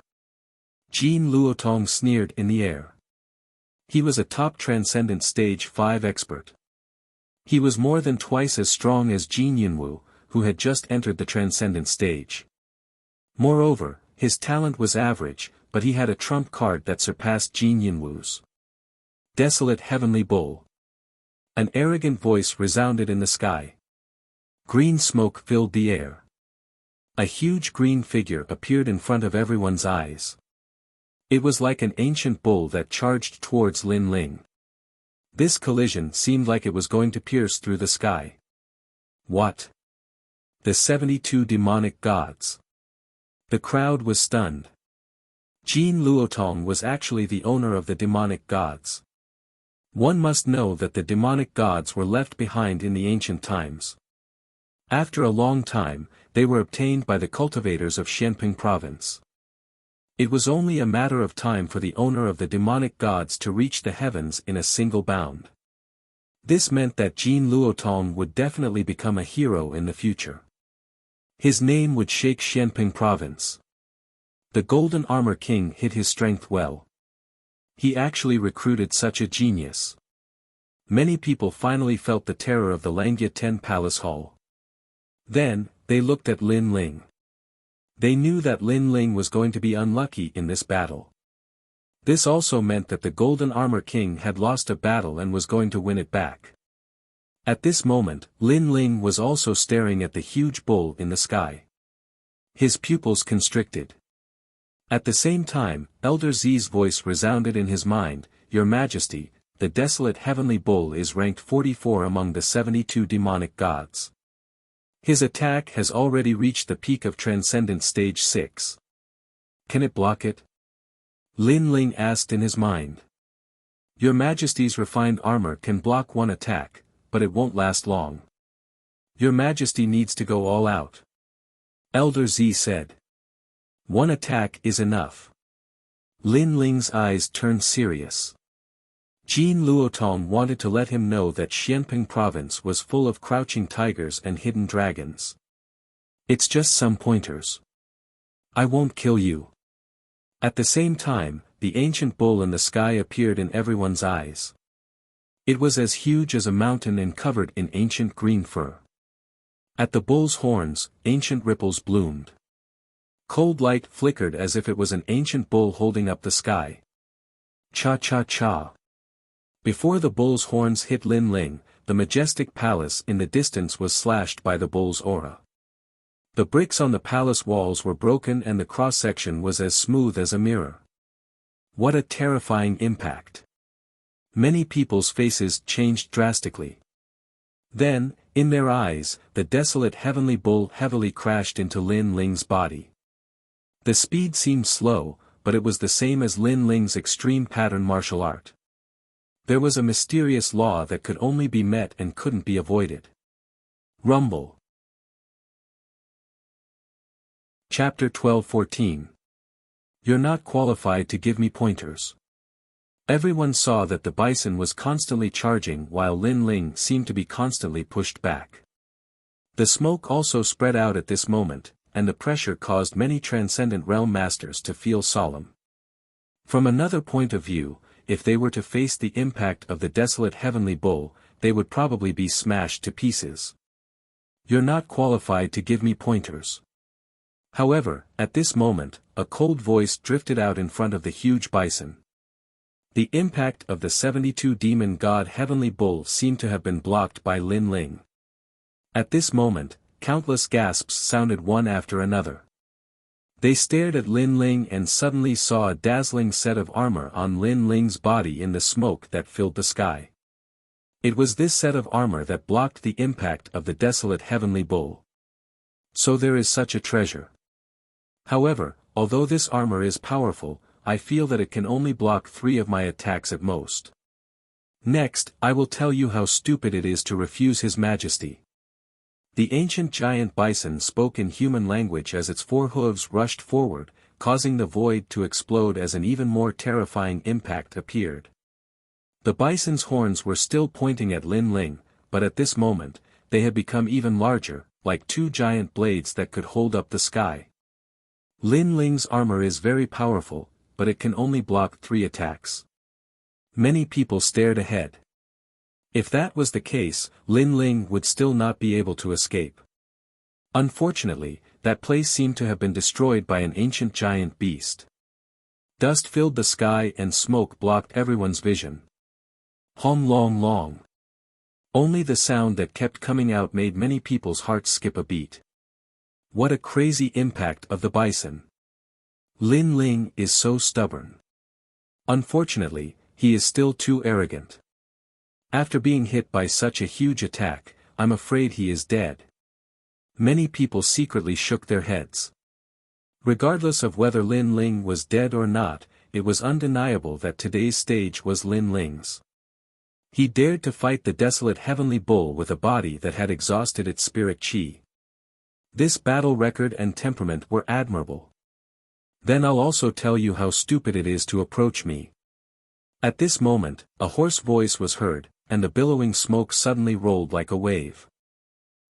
Jin Luotong sneered in the air. He was a top Transcendent Stage 5 expert. He was more than twice as strong as Jin Yunwu, who had just entered the Transcendent Stage. Moreover, his talent was average, but he had a trump card that surpassed Jin Yunwu's. Desolate Heavenly Bull. An arrogant voice resounded in the sky. Green smoke filled the air. A huge green figure appeared in front of everyone's eyes. It was like an ancient bull that charged towards Lin Ling. This collision seemed like it was going to pierce through the sky. What? The 72 demonic gods. The crowd was stunned. Jin Luotong was actually the owner of the demonic gods. One must know that the demonic gods were left behind in the ancient times. After a long time, they were obtained by the cultivators of Xianping province. It was only a matter of time for the owner of the demonic gods to reach the heavens in a single bound. This meant that Jin Luotong would definitely become a hero in the future. His name would shake Xianping province. The Golden Armor King hid his strength well. He actually recruited such a genius. Many people finally felt the terror of the Langya 10 Palace Hall. Then, they looked at Lin Ling. They knew that Lin Ling was going to be unlucky in this battle. This also meant that the Golden Armor King had lost a battle and was going to win it back. At this moment, Lin Ling was also staring at the huge bull in the sky. His pupils constricted. At the same time, Elder Z's voice resounded in his mind, "Your Majesty, the desolate heavenly bull is ranked 44 among the 72 demonic gods. His attack has already reached the peak of Transcendent Stage 6. Can it block it?" Lin Ling asked in his mind. "Your Majesty's refined armor can block one attack, but it won't last long. Your Majesty needs to go all out." Elder Z said. "One attack is enough." Lin Ling's eyes turned serious. Jin Luotong wanted to let him know that Xianping province was full of crouching tigers and hidden dragons. "It's just some pointers. I won't kill you." At the same time, the ancient bull in the sky appeared in everyone's eyes. It was as huge as a mountain and covered in ancient green fur. At the bull's horns, ancient ripples bloomed. Cold light flickered as if it was an ancient bull holding up the sky. Cha-cha-cha. Before the bull's horns hit Lin Ling, the majestic palace in the distance was slashed by the bull's aura. The bricks on the palace walls were broken and the cross-section was as smooth as a mirror. What a terrifying impact. Many people's faces changed drastically. Then, in their eyes, the desolate heavenly bull heavily crashed into Lin Ling's body. The speed seemed slow, but it was the same as Lin Ling's extreme pattern martial art. There was a mysterious law that could only be met and couldn't be avoided. Rumble. Chapter 12-14. You're not qualified to give me pointers. Everyone saw that the bison was constantly charging while Lin Ling seemed to be constantly pushed back. The smoke also spread out at this moment, and the pressure caused many transcendent realm masters to feel solemn. From another point of view, if they were to face the impact of the desolate heavenly bull, they would probably be smashed to pieces. You're not qualified to give me pointers. However, at this moment, a cold voice drifted out in front of the huge bison. The impact of the 72 demon god heavenly bull seemed to have been blocked by Lin Ling. At this moment, countless gasps sounded one after another. They stared at Lin Ling and suddenly saw a dazzling set of armor on Lin Ling's body in the smoke that filled the sky. It was this set of armor that blocked the impact of the desolate heavenly bull. So there is such a treasure. However, although this armor is powerful, I feel that it can only block 3 of my attacks at most. Next, I will tell you how stupid it is to refuse His Majesty. The ancient giant bison spoke in human language as its 4 hooves rushed forward, causing the void to explode as an even more terrifying impact appeared. The bison's horns were still pointing at Lin Ling, but at this moment, they had become even larger, like 2 giant blades that could hold up the sky. Lin Ling's armor is very powerful, but it can only block 3 attacks. Many people stared ahead. If that was the case, Lin Ling would still not be able to escape. Unfortunately, that place seemed to have been destroyed by an ancient giant beast. Dust filled the sky and smoke blocked everyone's vision. Hom long long. Only the sound that kept coming out made many people's hearts skip a beat. What a crazy impact of the bison. Lin Ling is so stubborn. Unfortunately, he is still too arrogant. After being hit by such a huge attack, I'm afraid he is dead. Many people secretly shook their heads. Regardless of whether Lin Ling was dead or not, it was undeniable that today's stage was Lin Ling's. He dared to fight the desolate heavenly bull with a body that had exhausted its spirit chi. This battle record and temperament were admirable. Then I'll also tell you how stupid it is to approach me. At this moment, a hoarse voice was heard, and the billowing smoke suddenly rolled like a wave.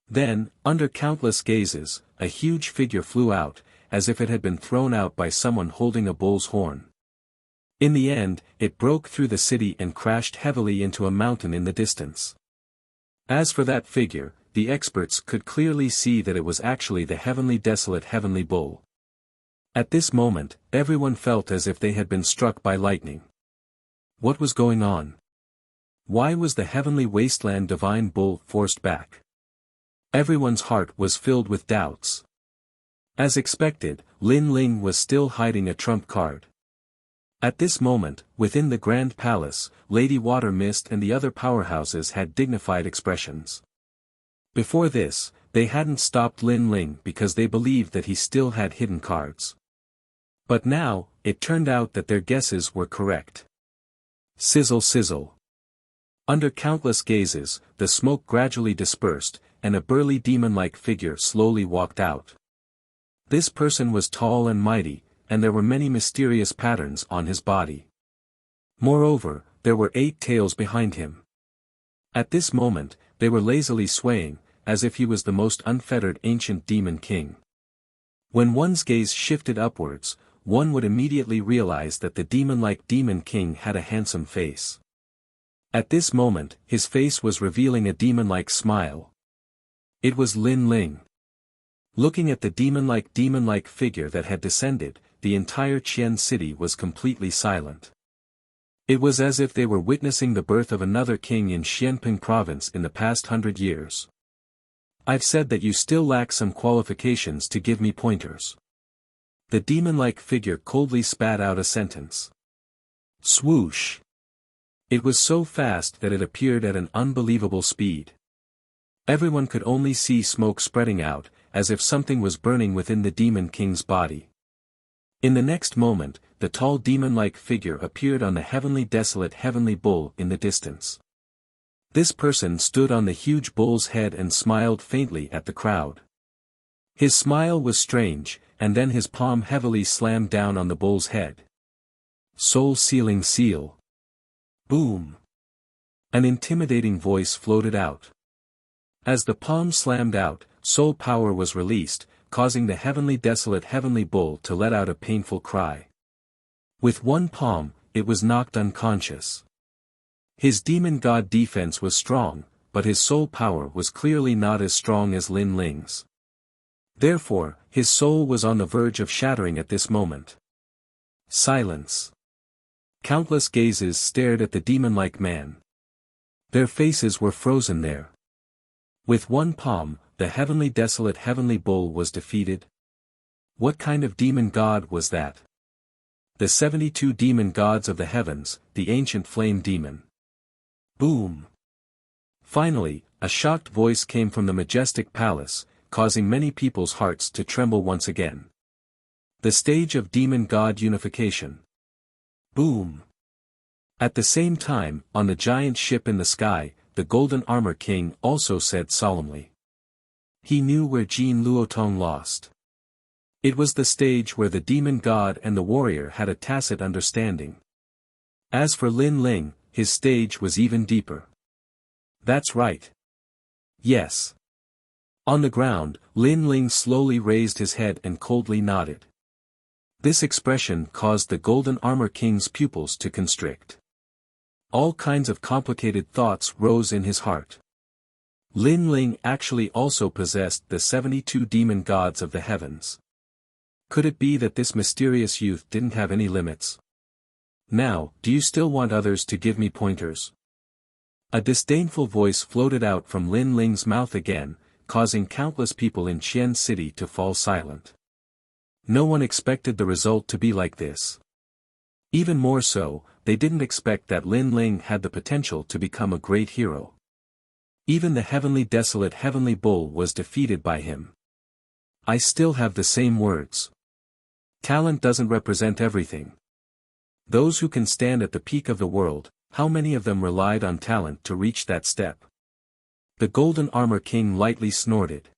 Then, under countless gazes, a huge figure flew out, as if it had been thrown out by someone holding a bull's horn. In the end, it broke through the city and crashed heavily into a mountain in the distance. As for that figure, the experts could clearly see that it was actually the heavenly desolate heavenly bull. At this moment, everyone felt as if they had been struck by lightning. What was going on? Why was the heavenly wasteland divine bull forced back? Everyone's heart was filled with doubts. As expected, Lin Ling was still hiding a trump card. At this moment, within the Grand Palace, Lady Water Mist and the other powerhouses had dignified expressions. Before this, they hadn't stopped Lin Ling because they believed that he still had hidden cards. But now, it turned out that their guesses were correct. Sizzle sizzle. Under countless gazes, the smoke gradually dispersed, and a burly demon-like figure slowly walked out. This person was tall and mighty, and there were many mysterious patterns on his body. Moreover, there were 8 tails behind him. At this moment, they were lazily swaying, as if he was the most unfettered ancient demon king. When one's gaze shifted upwards, one would immediately realize that the demon-like demon king had a handsome face. At this moment, his face was revealing a demon-like smile. It was Lin Ling. Looking at the demon-like figure that had descended, the entire Qian city was completely silent. It was as if they were witnessing the birth of another king in Xianping province in the past 100 years. I've said that you still lack some qualifications to give me pointers. The demon-like figure coldly spat out a sentence. Swoosh. It was so fast that it appeared at an unbelievable speed. Everyone could only see smoke spreading out, as if something was burning within the demon king's body. In the next moment, the tall demon-like figure appeared on the heavenly desolate heavenly bull in the distance. This person stood on the huge bull's head and smiled faintly at the crowd. His smile was strange, and then his palm heavily slammed down on the bull's head. Soul-sealing seal. Boom! An intimidating voice floated out. As the palm slammed out, soul power was released, causing the heavenly desolate heavenly bull to let out a painful cry. With one palm, it was knocked unconscious. His demon god defense was strong, but his soul power was clearly not as strong as Lin Ling's. Therefore, his soul was on the verge of shattering at this moment. Silence. Countless gazes stared at the demon-like man. Their faces were frozen there. With one palm, the heavenly desolate heavenly bull was defeated. What kind of demon god was that? The 72 demon gods of the heavens, the ancient flame demon. Boom! Finally, a shocked voice came from the majestic palace, causing many people's hearts to tremble once again. The stage of demon god unification. Boom! At the same time, on the giant ship in the sky, the Golden Armor King also said solemnly. He knew where Jin Luotong lost. It was the stage where the demon god and the warrior had a tacit understanding. As for Lin Ling, his stage was even deeper. That's right. Yes. On the ground, Lin Ling slowly raised his head and coldly nodded. This expression caused the Golden Armor King's pupils to constrict. All kinds of complicated thoughts rose in his heart. Lin Ling actually also possessed the 72 demon gods of the heavens. Could it be that this mysterious youth didn't have any limits? Now, do you still want others to give me pointers? A disdainful voice floated out from Lin Ling's mouth again, causing countless people in Qian City to fall silent. No one expected the result to be like this. Even more so, they didn't expect that Lin Ling had the potential to become a great hero. Even the heavenly desolate heavenly bull was defeated by him. I still have the same words. Talent doesn't represent everything. Those who can stand at the peak of the world, how many of them relied on talent to reach that step? The Golden Armor King lightly snorted.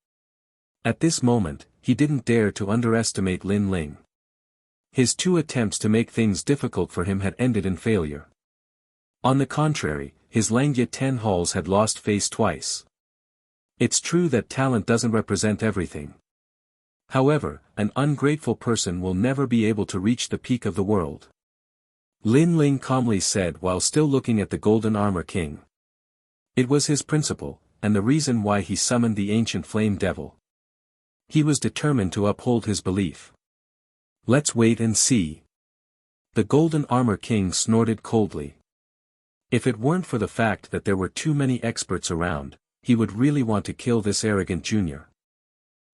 At this moment, he didn't dare to underestimate Lin Ling. His 2 attempts to make things difficult for him had ended in failure. On the contrary, his Langya 10 halls had lost face twice. It's true that talent doesn't represent everything. However, an ungrateful person will never be able to reach the peak of the world. Lin Ling calmly said while still looking at the Golden Armor King. It was his principle, and the reason why he summoned the ancient flame devil. He was determined to uphold his belief. Let's wait and see. The Golden Armor King snorted coldly. If it weren't for the fact that there were too many experts around, he would really want to kill this arrogant junior.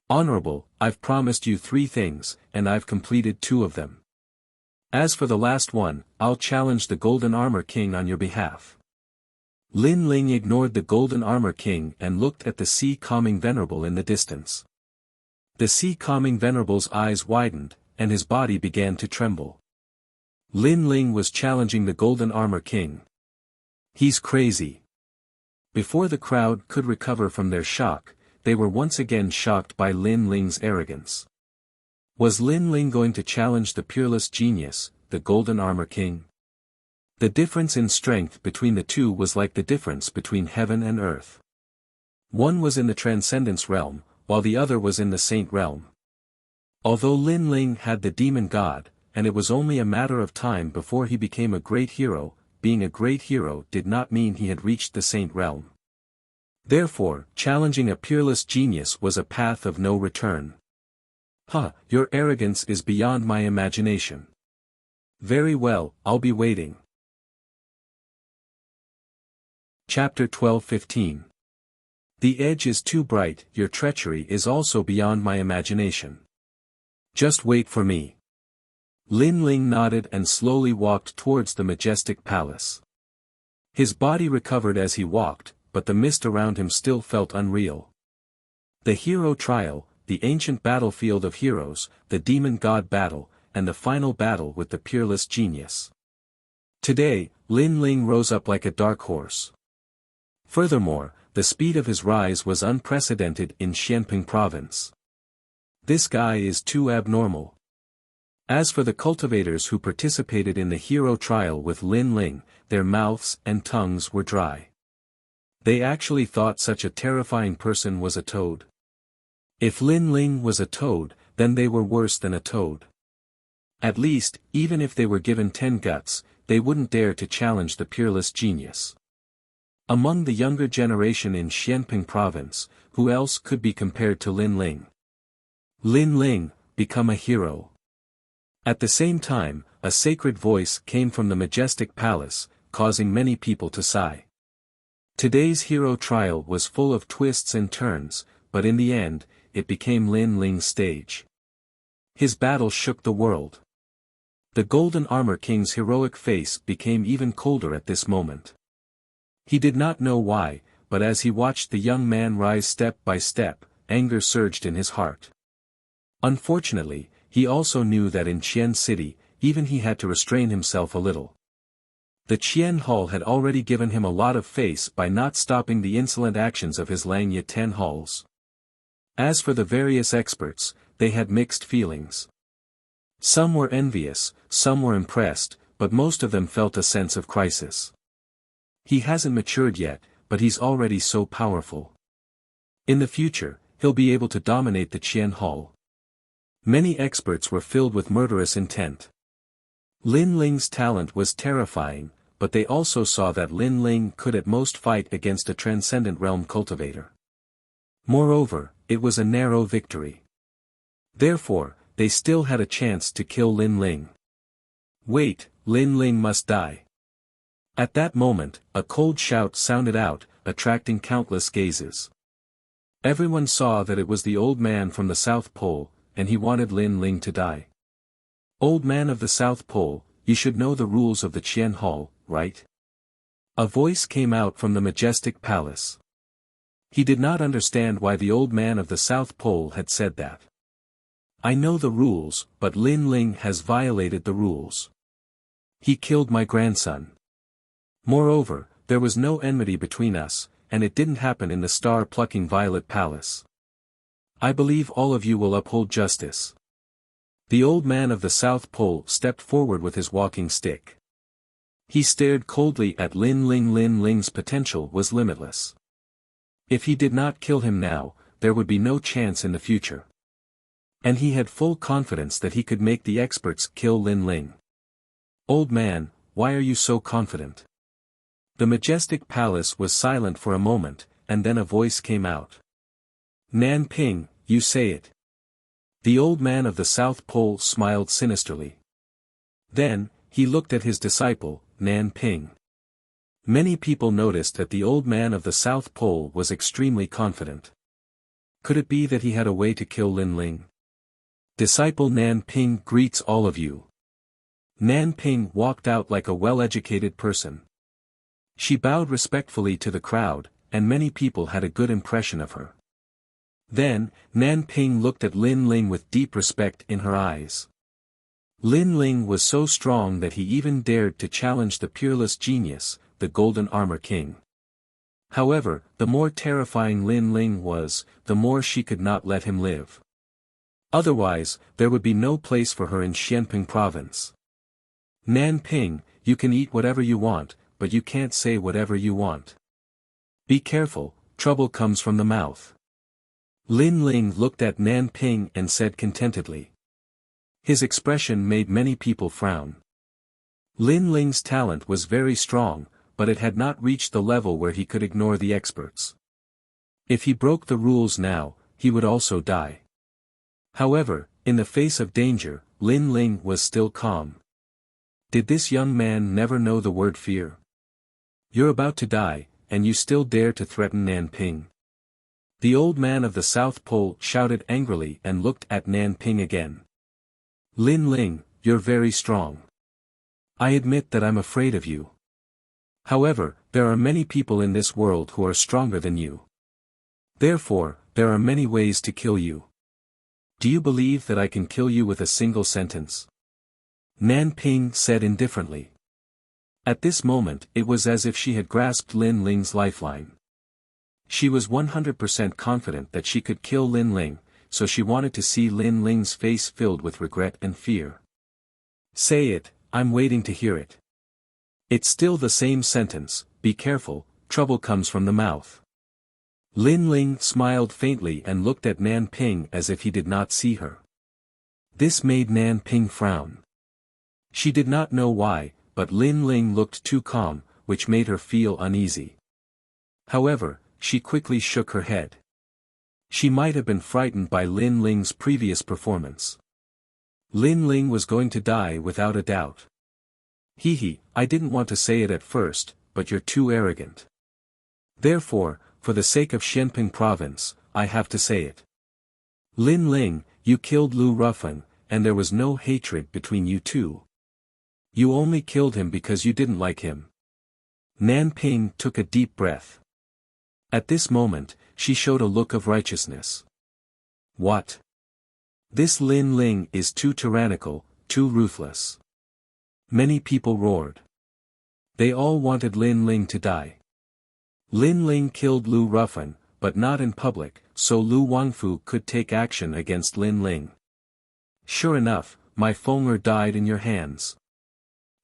Honorable, I've promised you 3 things, and I've completed 2 of them. As for the last one, I'll challenge the Golden Armor King on your behalf. Lin Ling ignored the Golden Armor King and looked at the sea-calming venerable in the distance. The sea-calming venerable's eyes widened, and his body began to tremble. Lin Ling was challenging the Golden Armor King. He's crazy. Before the crowd could recover from their shock, they were once again shocked by Lin Ling's arrogance. Was Lin Ling going to challenge the peerless genius, the Golden Armor King? The difference in strength between the two was like the difference between heaven and earth. One was in the Transcendence realm, while the other was in the Saint realm. Although Lin Ling had the demon god, and it was only a matter of time before he became a great hero, being a great hero did not mean he had reached the Saint realm. Therefore, challenging a peerless genius was a path of no return. Your arrogance is beyond my imagination. Very well, I'll be waiting. Chapter 12-15. The edge is too bright, your treachery is also beyond my imagination. Just wait for me. Lin Ling nodded and slowly walked towards the majestic palace. His body recovered as he walked, but the mist around him still felt unreal. The hero trial, the ancient battlefield of heroes, the demon god battle, and the final battle with the peerless genius. Today, Lin Ling rose up like a dark horse. Furthermore, the speed of his rise was unprecedented in Xianping province. This guy is too abnormal. As for the cultivators who participated in the hero trial with Lin Ling, their mouths and tongues were dry. They actually thought such a terrifying person was a toad. If Lin Ling was a toad, then they were worse than a toad. At least, even if they were given 10 guts, they wouldn't dare to challenge the peerless genius. Among the younger generation in Xianping province, who else could be compared to Lin Ling? Lin Ling, become a hero. At the same time, a sacred voice came from the majestic palace, causing many people to sigh. Today's hero trial was full of twists and turns, but in the end, it became Lin Ling's stage. His battle shook the world. The Golden Armor King's heroic face became even colder at this moment. He did not know why, but as he watched the young man rise step by step, anger surged in his heart. Unfortunately, he also knew that in Qian City, even he had to restrain himself a little. The Qian Hall had already given him a lot of face by not stopping the insolent actions of his Lang Ye 10 halls. As for the various experts, they had mixed feelings. Some were envious, some were impressed, but most of them felt a sense of crisis. He hasn't matured yet, but he's already so powerful. In the future, he'll be able to dominate the Qian Hall. Many experts were filled with murderous intent. Lin Ling's talent was terrifying, but they also saw that Lin Ling could at most fight against a transcendent realm cultivator. Moreover, it was a narrow victory. Therefore, they still had a chance to kill Lin Ling. Wait, Lin Ling must die. At that moment, a cold shout sounded out, attracting countless gazes. Everyone saw that it was the old man from the South Pole, and he wanted Lin Ling to die. Old man of the South Pole, you should know the rules of the Qian Hall, right? A voice came out from the majestic palace. He did not understand why the old man of the South Pole had said that. I know the rules, but Lin Ling has violated the rules. He killed my grandson. Moreover, there was no enmity between us, and it didn't happen in the star-plucking Violet Palace. I believe all of you will uphold justice. The old man of the South Pole stepped forward with his walking stick. He stared coldly at Lin Ling. Lin Ling's potential was limitless. If he did not kill him now, there would be no chance in the future. And he had full confidence that he could make the experts kill Lin Ling. Old man, why are you so confident? The majestic palace was silent for a moment, and then a voice came out. Nan Ping, you say it. The old man of the South Pole smiled sinisterly. Then, he looked at his disciple, Nan Ping. Many people noticed that the old man of the South Pole was extremely confident. Could it be that he had a way to kill Lin Ling? Disciple Nan Ping greets all of you. Nan Ping walked out like a well-educated person. She bowed respectfully to the crowd, and many people had a good impression of her. Then, Nan Ping looked at Lin Ling with deep respect in her eyes. Lin Ling was so strong that he even dared to challenge the peerless genius, the Golden Armor King. However, the more terrifying Lin Ling was, the more she could not let him live. Otherwise, there would be no place for her in Xianping province. Nan Ping, you can eat whatever you want, but you can't say whatever you want. Be careful, trouble comes from the mouth. Lin Ling looked at Nan Ping and said contentedly. His expression made many people frown. Lin Ling's talent was very strong, but it had not reached the level where he could ignore the experts. If he broke the rules now, he would also die. However, in the face of danger, Lin Ling was still calm. Did this young man never know the word fear? You're about to die, and you still dare to threaten Nan Ping. The old man of the South Pole shouted angrily and looked at Nan Ping again. Lin Ling, you're very strong. I admit that I'm afraid of you. However, there are many people in this world who are stronger than you. Therefore, there are many ways to kill you. Do you believe that I can kill you with a single sentence? Nan Ping said indifferently. At this moment it was as if she had grasped Lin Ling's lifeline. She was 100% confident that she could kill Lin Ling, so she wanted to see Lin Ling's face filled with regret and fear. Say it, I'm waiting to hear it. It's still the same sentence, be careful, trouble comes from the mouth. Lin Ling smiled faintly and looked at Nan Ping as if he did not see her. This made Nan Ping frown. She did not know why, but Lin Ling looked too calm, which made her feel uneasy. However, she quickly shook her head. She might have been frightened by Lin Ling's previous performance. Lin Ling was going to die without a doubt. Hee, I didn't want to say it at first, but you're too arrogant. Therefore, for the sake of Xianping province, I have to say it. Lin Ling, you killed Lu Ruffin, and there was no hatred between you two. You only killed him because you didn't like him. Nan Ping took a deep breath. At this moment, she showed a look of righteousness. What? This Lin Ling is too tyrannical, too ruthless. Many people roared. They all wanted Lin Ling to die. Lin Ling killed Lu Ruffin, but not in public, so Lu Wangfu could take action against Lin Ling. Sure enough, my Feng'er died in your hands.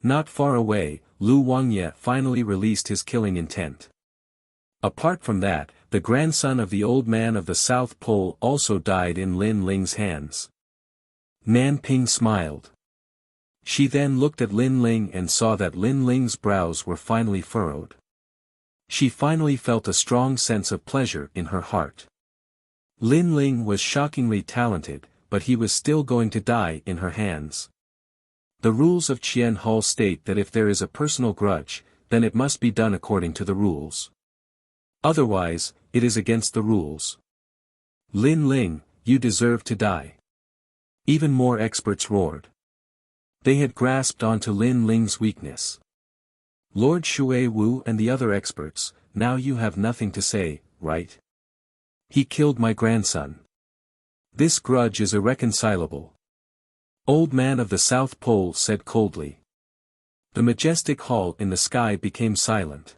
Not far away, Lu Wangye finally released his killing intent. Apart from that, the grandson of the old man of the South Pole also died in Lin Ling's hands. Nan Ping smiled. She then looked at Lin Ling and saw that Lin Ling's brows were finally furrowed. She finally felt a strong sense of pleasure in her heart. Lin Ling was shockingly talented, but he was still going to die in her hands. The rules of Qian Hall state that if there is a personal grudge, then it must be done according to the rules. Otherwise, it is against the rules. Lin Ling, you deserve to die. Even more experts roared. They had grasped onto Lin Ling's weakness. Lord Shui Wu and the other experts, now you have nothing to say, right? He killed my grandson. This grudge is irreconcilable. Old Man of the South Pole said coldly. The majestic hall in the sky became silent.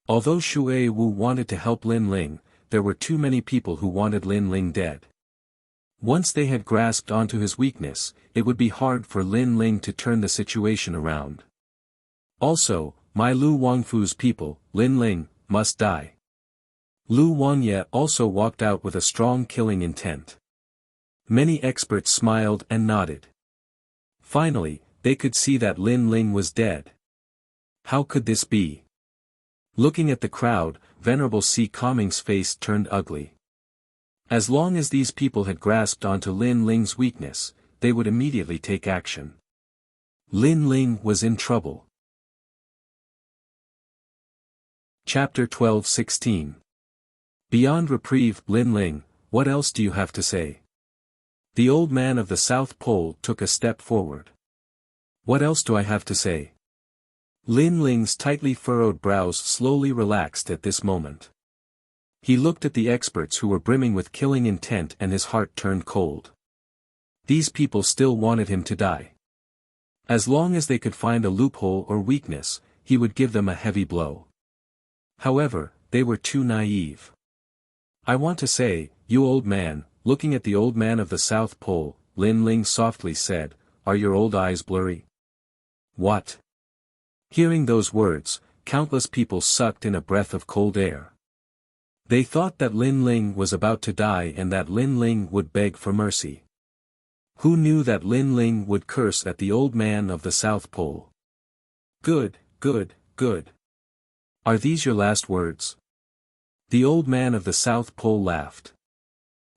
Although Shui Wu wanted to help Lin Ling, there were too many people who wanted Lin Ling dead. Once they had grasped onto his weakness, it would be hard for Lin Ling to turn the situation around. Also, my Lu Wangfu's people, Lin Ling, must die. Lu Wangye also walked out with a strong killing intent. Many experts smiled and nodded. Finally, they could see that Lin Ling was dead. How could this be? Looking at the crowd, Venerable Si Kongming's face turned ugly. As long as these people had grasped onto Lin Ling's weakness, they would immediately take action. Lin Ling was in trouble. Chapter 12-16. Beyond reprieve, Lin Ling, what else do you have to say? The old man of the South Pole took a step forward. What else do I have to say? Lin Ling's tightly furrowed brows slowly relaxed at this moment. He looked at the experts who were brimming with killing intent and his heart turned cold. These people still wanted him to die. As long as they could find a loophole or weakness, he would give them a heavy blow. However, they were too naive. I want to say, you old man, looking at the old man of the South Pole, Lin Ling softly said, are your old eyes blurry? What? Hearing those words, countless people sucked in a breath of cold air. They thought that Lin Ling was about to die and that Lin Ling would beg for mercy. Who knew that Lin Ling would curse at the old man of the South Pole? Good, good, good. Are these your last words? The old man of the South Pole laughed.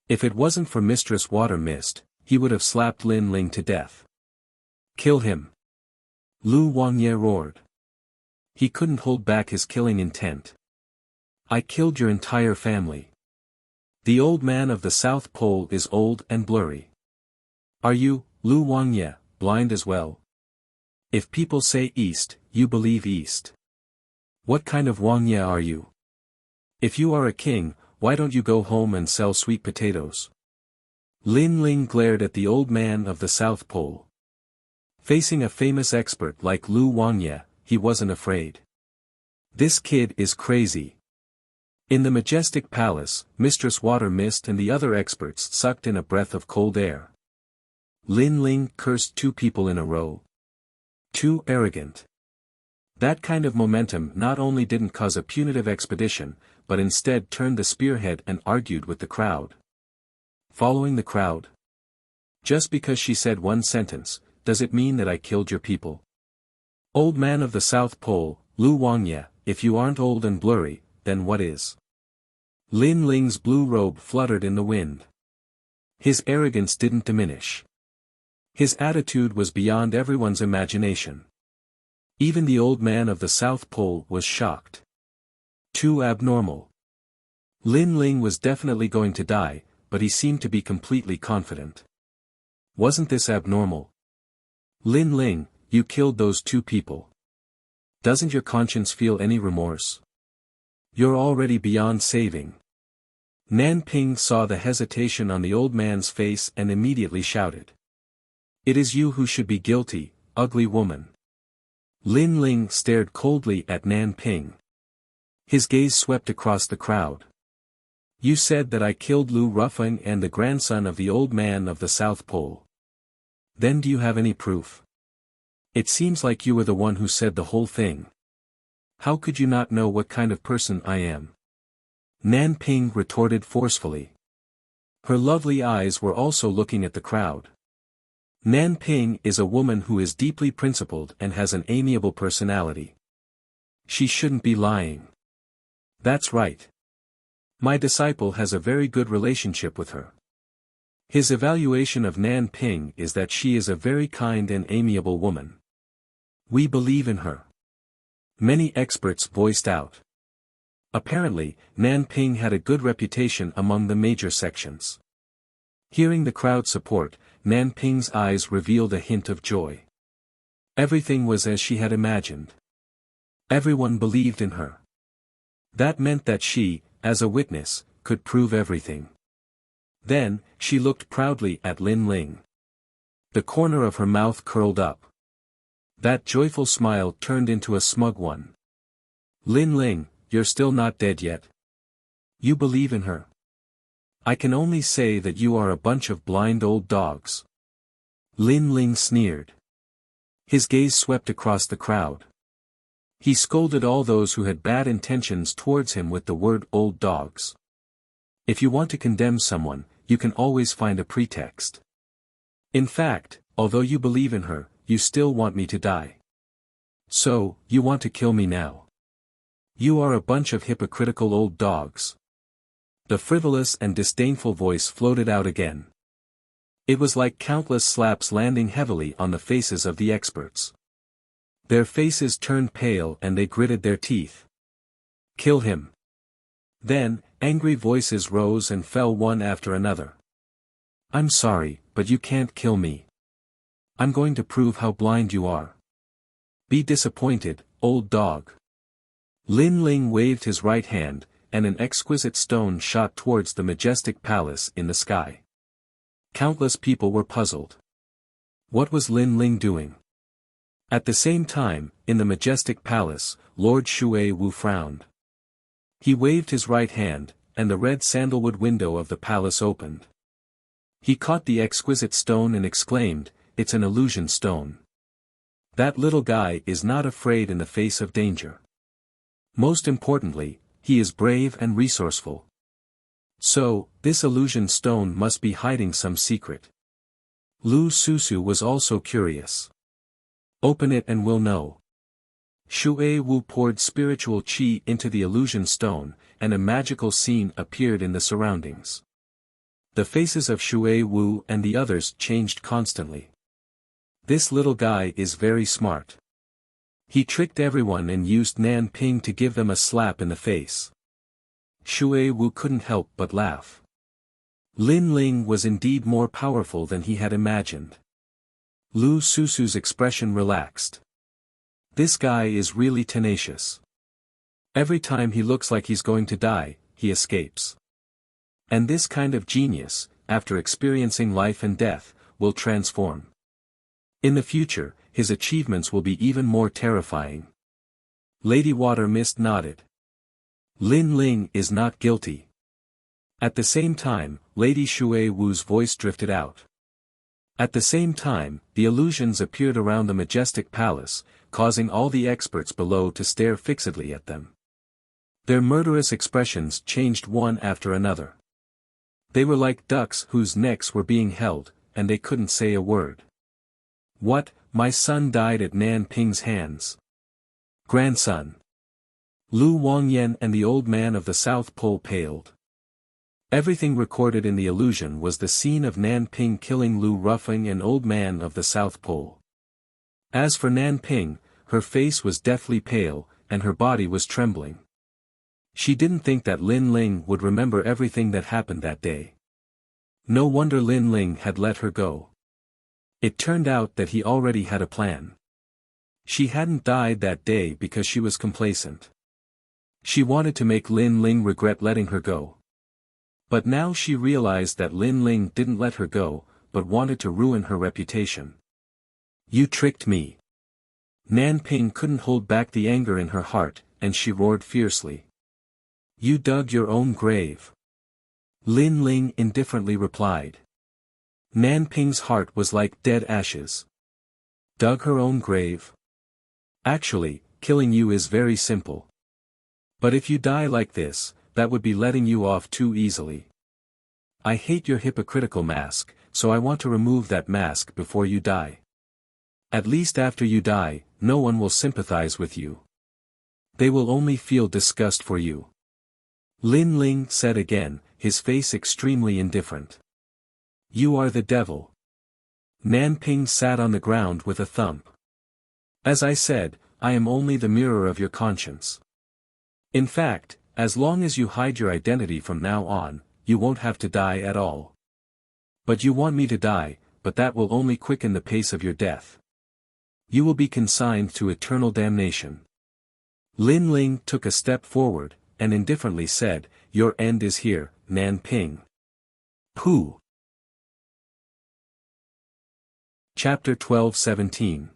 If it wasn't for Mistress Water Mist, he would have slapped Lin Ling to death. Kill him. Lu Wangye roared. He couldn't hold back his killing intent. I killed your entire family. The old man of the South Pole is old and blurry. Are you, Lu Wangye, blind as well? If people say east, you believe east. What kind of Wangye are you? If you are a king, why don't you go home and sell sweet potatoes? Lin Ling glared at the old man of the South Pole. Facing a famous expert like Lu Wangye, he wasn't afraid. This kid is crazy. In the majestic palace, Mistress Water Mist and the other experts sucked in a breath of cold air. Lin Ling cursed two people in a row. Too arrogant. That kind of momentum not only didn't cause a punitive expedition, but instead turned the spearhead and argued with the crowd. Following the crowd? Just because she said one sentence, does it mean that I killed your people? Old man of the South Pole, Lu Wangye, if you aren't old and blurry, then what is? Lin Ling's blue robe fluttered in the wind. His arrogance didn't diminish. His attitude was beyond everyone's imagination. Even the old man of the South Pole was shocked. Too abnormal. Lin Ling was definitely going to die, but he seemed to be completely confident. Wasn't this abnormal? Lin Ling, you killed those two people. Doesn't your conscience feel any remorse? You're already beyond saving. Nanping saw the hesitation on the old man's face and immediately shouted. It is you who should be guilty, ugly woman. Lin Ling stared coldly at Nanping. His gaze swept across the crowd. You said that I killed Lu Rufeng and the grandson of the old man of the South Pole. Then do you have any proof? It seems like you were the one who said the whole thing. How could you not know what kind of person I am? Nanping retorted forcefully. Her lovely eyes were also looking at the crowd. Nanping is a woman who is deeply principled and has an amiable personality. She shouldn't be lying. That's right. My disciple has a very good relationship with her. His evaluation of Nanping is that she is a very kind and amiable woman. We believe in her. Many experts voiced out. Apparently, Nanping had a good reputation among the major sections. Hearing the crowd support, Nanping's eyes revealed a hint of joy. Everything was as she had imagined. Everyone believed in her. That meant that she, as a witness, could prove everything. Then, she looked proudly at Lin Ling. The corner of her mouth curled up. That joyful smile turned into a smug one. Lin Ling, you're still not dead yet. You believe in her. I can only say that you are a bunch of blind old dogs. Lin Ling sneered. His gaze swept across the crowd. He scolded all those who had bad intentions towards him with the word old dogs. If you want to condemn someone, you can always find a pretext. In fact, although you believe in her, you still want me to die. So, you want to kill me now. You are a bunch of hypocritical old dogs. The frivolous and disdainful voice floated out again. It was like countless slaps landing heavily on the faces of the experts. Their faces turned pale and they gritted their teeth. Kill him. Then, angry voices rose and fell one after another. I'm sorry, but you can't kill me. I'm going to prove how blind you are. Be disappointed, old dog. Lin Ling waved his right hand, and an exquisite stone shot towards the majestic palace in the sky. Countless people were puzzled. What was Lin Ling doing? At the same time, in the majestic palace, Lord Shui Wu frowned. He waved his right hand, and the red sandalwood window of the palace opened. He caught the exquisite stone and exclaimed, "It's an illusion stone. That little guy is not afraid in the face of danger. Most importantly, he is brave and resourceful. So, this illusion stone must be hiding some secret." Lu Susu was also curious. Open it and we'll know. Shui Wu poured spiritual qi into the illusion stone, and a magical scene appeared in the surroundings. The faces of Shui Wu and the others changed constantly. This little guy is very smart. He tricked everyone and used Nanping to give them a slap in the face. Shui Wu couldn't help but laugh. Lin Ling was indeed more powerful than he had imagined. Lu Susu's expression relaxed. This guy is really tenacious. Every time he looks like he's going to die, he escapes. And this kind of genius, after experiencing life and death, will transform. In the future, his achievements will be even more terrifying. Lady Water Mist nodded. Lin Ling is not guilty. At the same time, Lady Shui Wu's voice drifted out. At the same time, the illusions appeared around the majestic palace, causing all the experts below to stare fixedly at them. Their murderous expressions changed one after another. They were like ducks whose necks were being held, and they couldn't say a word. What, my son died at Nan Ping's hands? Grandson. Lu Wangyan and the old man of the South Pole paled. Everything recorded in the illusion was the scene of Nan Ping killing Lu Ruffing and old man of the South Pole. As for Nan Ping, her face was deathly pale, and her body was trembling. She didn't think that Lin Ling would remember everything that happened that day. No wonder Lin Ling had let her go. It turned out that he already had a plan. She hadn't died that day because she was complacent. She wanted to make Lin Ling regret letting her go. But now she realized that Lin Ling didn't let her go, but wanted to ruin her reputation. You tricked me. Nan Ping couldn't hold back the anger in her heart, and she roared fiercely. You dug your own grave. Lin Ling indifferently replied. Nan Ping's heart was like dead ashes. Dug her own grave? Actually, killing you is very simple. But if you die like this, that would be letting you off too easily. I hate your hypocritical mask, so I want to remove that mask before you die. At least after you die, no one will sympathize with you. They will only feel disgust for you. Lin Ling said again, his face extremely indifferent. You are the devil. Nan Ping sat on the ground with a thump. As I said, I am only the mirror of your conscience. In fact, as long as you hide your identity from now on, you won't have to die at all. But you want me to die, but that will only quicken the pace of your death. You will be consigned to eternal damnation. Lin Ling took a step forward, and indifferently said, Your end is here, Nan Ping. Pooh. Chapter 12-17.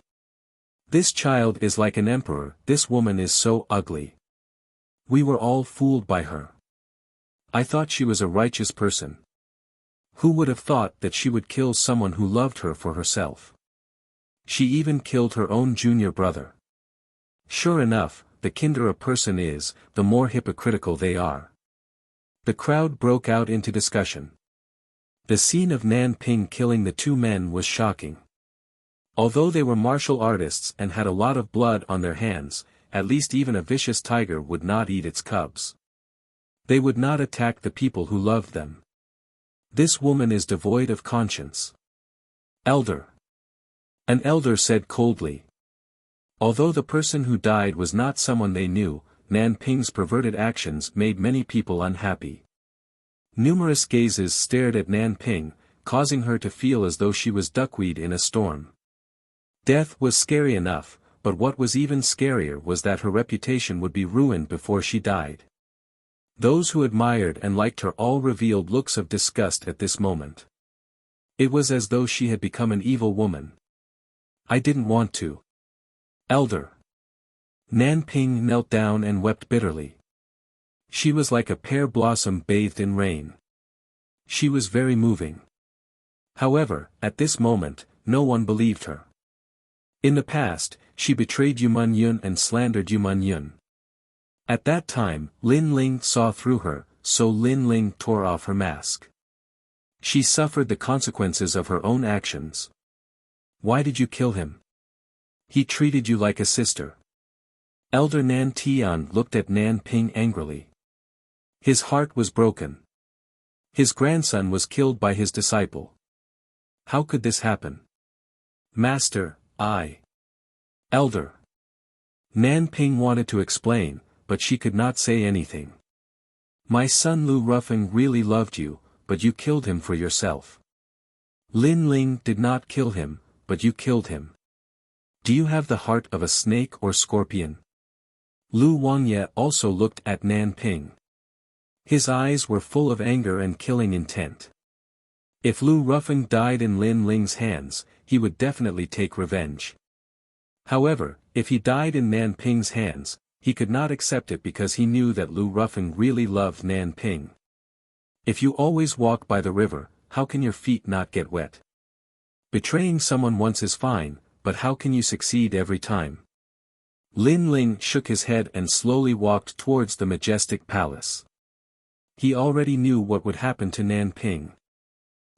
This child is like an emperor, this woman is so ugly. We were all fooled by her. I thought she was a righteous person. Who would have thought that she would kill someone who loved her for herself? She even killed her own junior brother. Sure enough, the kinder a person is, the more hypocritical they are. The crowd broke out into discussion. The scene of Nan Ping killing the two men was shocking. Although they were martial artists and had a lot of blood on their hands, at least even a vicious tiger would not eat its cubs. They would not attack the people who loved them. This woman is devoid of conscience. Elder. An elder said coldly. Although the person who died was not someone they knew, Nan Ping's perverted actions made many people unhappy. Numerous gazes stared at Nan Ping, causing her to feel as though she was duckweed in a storm. Death was scary enough, but what was even scarier was that her reputation would be ruined before she died. Those who admired and liked her all revealed looks of disgust at this moment. It was as though she had become an evil woman. I didn't want to. Elder. Nan Ping knelt down and wept bitterly. She was like a pear blossom bathed in rain. She was very moving. However, at this moment, no one believed her. In the past, she betrayed Yuman Yun and slandered Yuman Yun. At that time, Lin Ling saw through her, so Lin Ling tore off her mask. She suffered the consequences of her own actions. Why did you kill him? He treated you like a sister. Elder Nan Tian looked at Nan Ping angrily. His heart was broken. His grandson was killed by his disciple. How could this happen? Master, Elder. Nan Ping wanted to explain, but she could not say anything. My son Lu Ruffing really loved you, but you killed him for yourself. Lin Ling did not kill him, but you killed him. Do you have the heart of a snake or scorpion? Lu Wangye also looked at Nan Ping. His eyes were full of anger and killing intent. If Lu Ruffing died in Lin Ling's hands, he would definitely take revenge. However, if he died in Nan Ping's hands, he could not accept it because he knew that Lu Ruffing really loved Nan Ping. If you always walk by the river, how can your feet not get wet? Betraying someone once is fine, but how can you succeed every time? Lin Ling shook his head and slowly walked towards the majestic palace. He already knew what would happen to Nanping.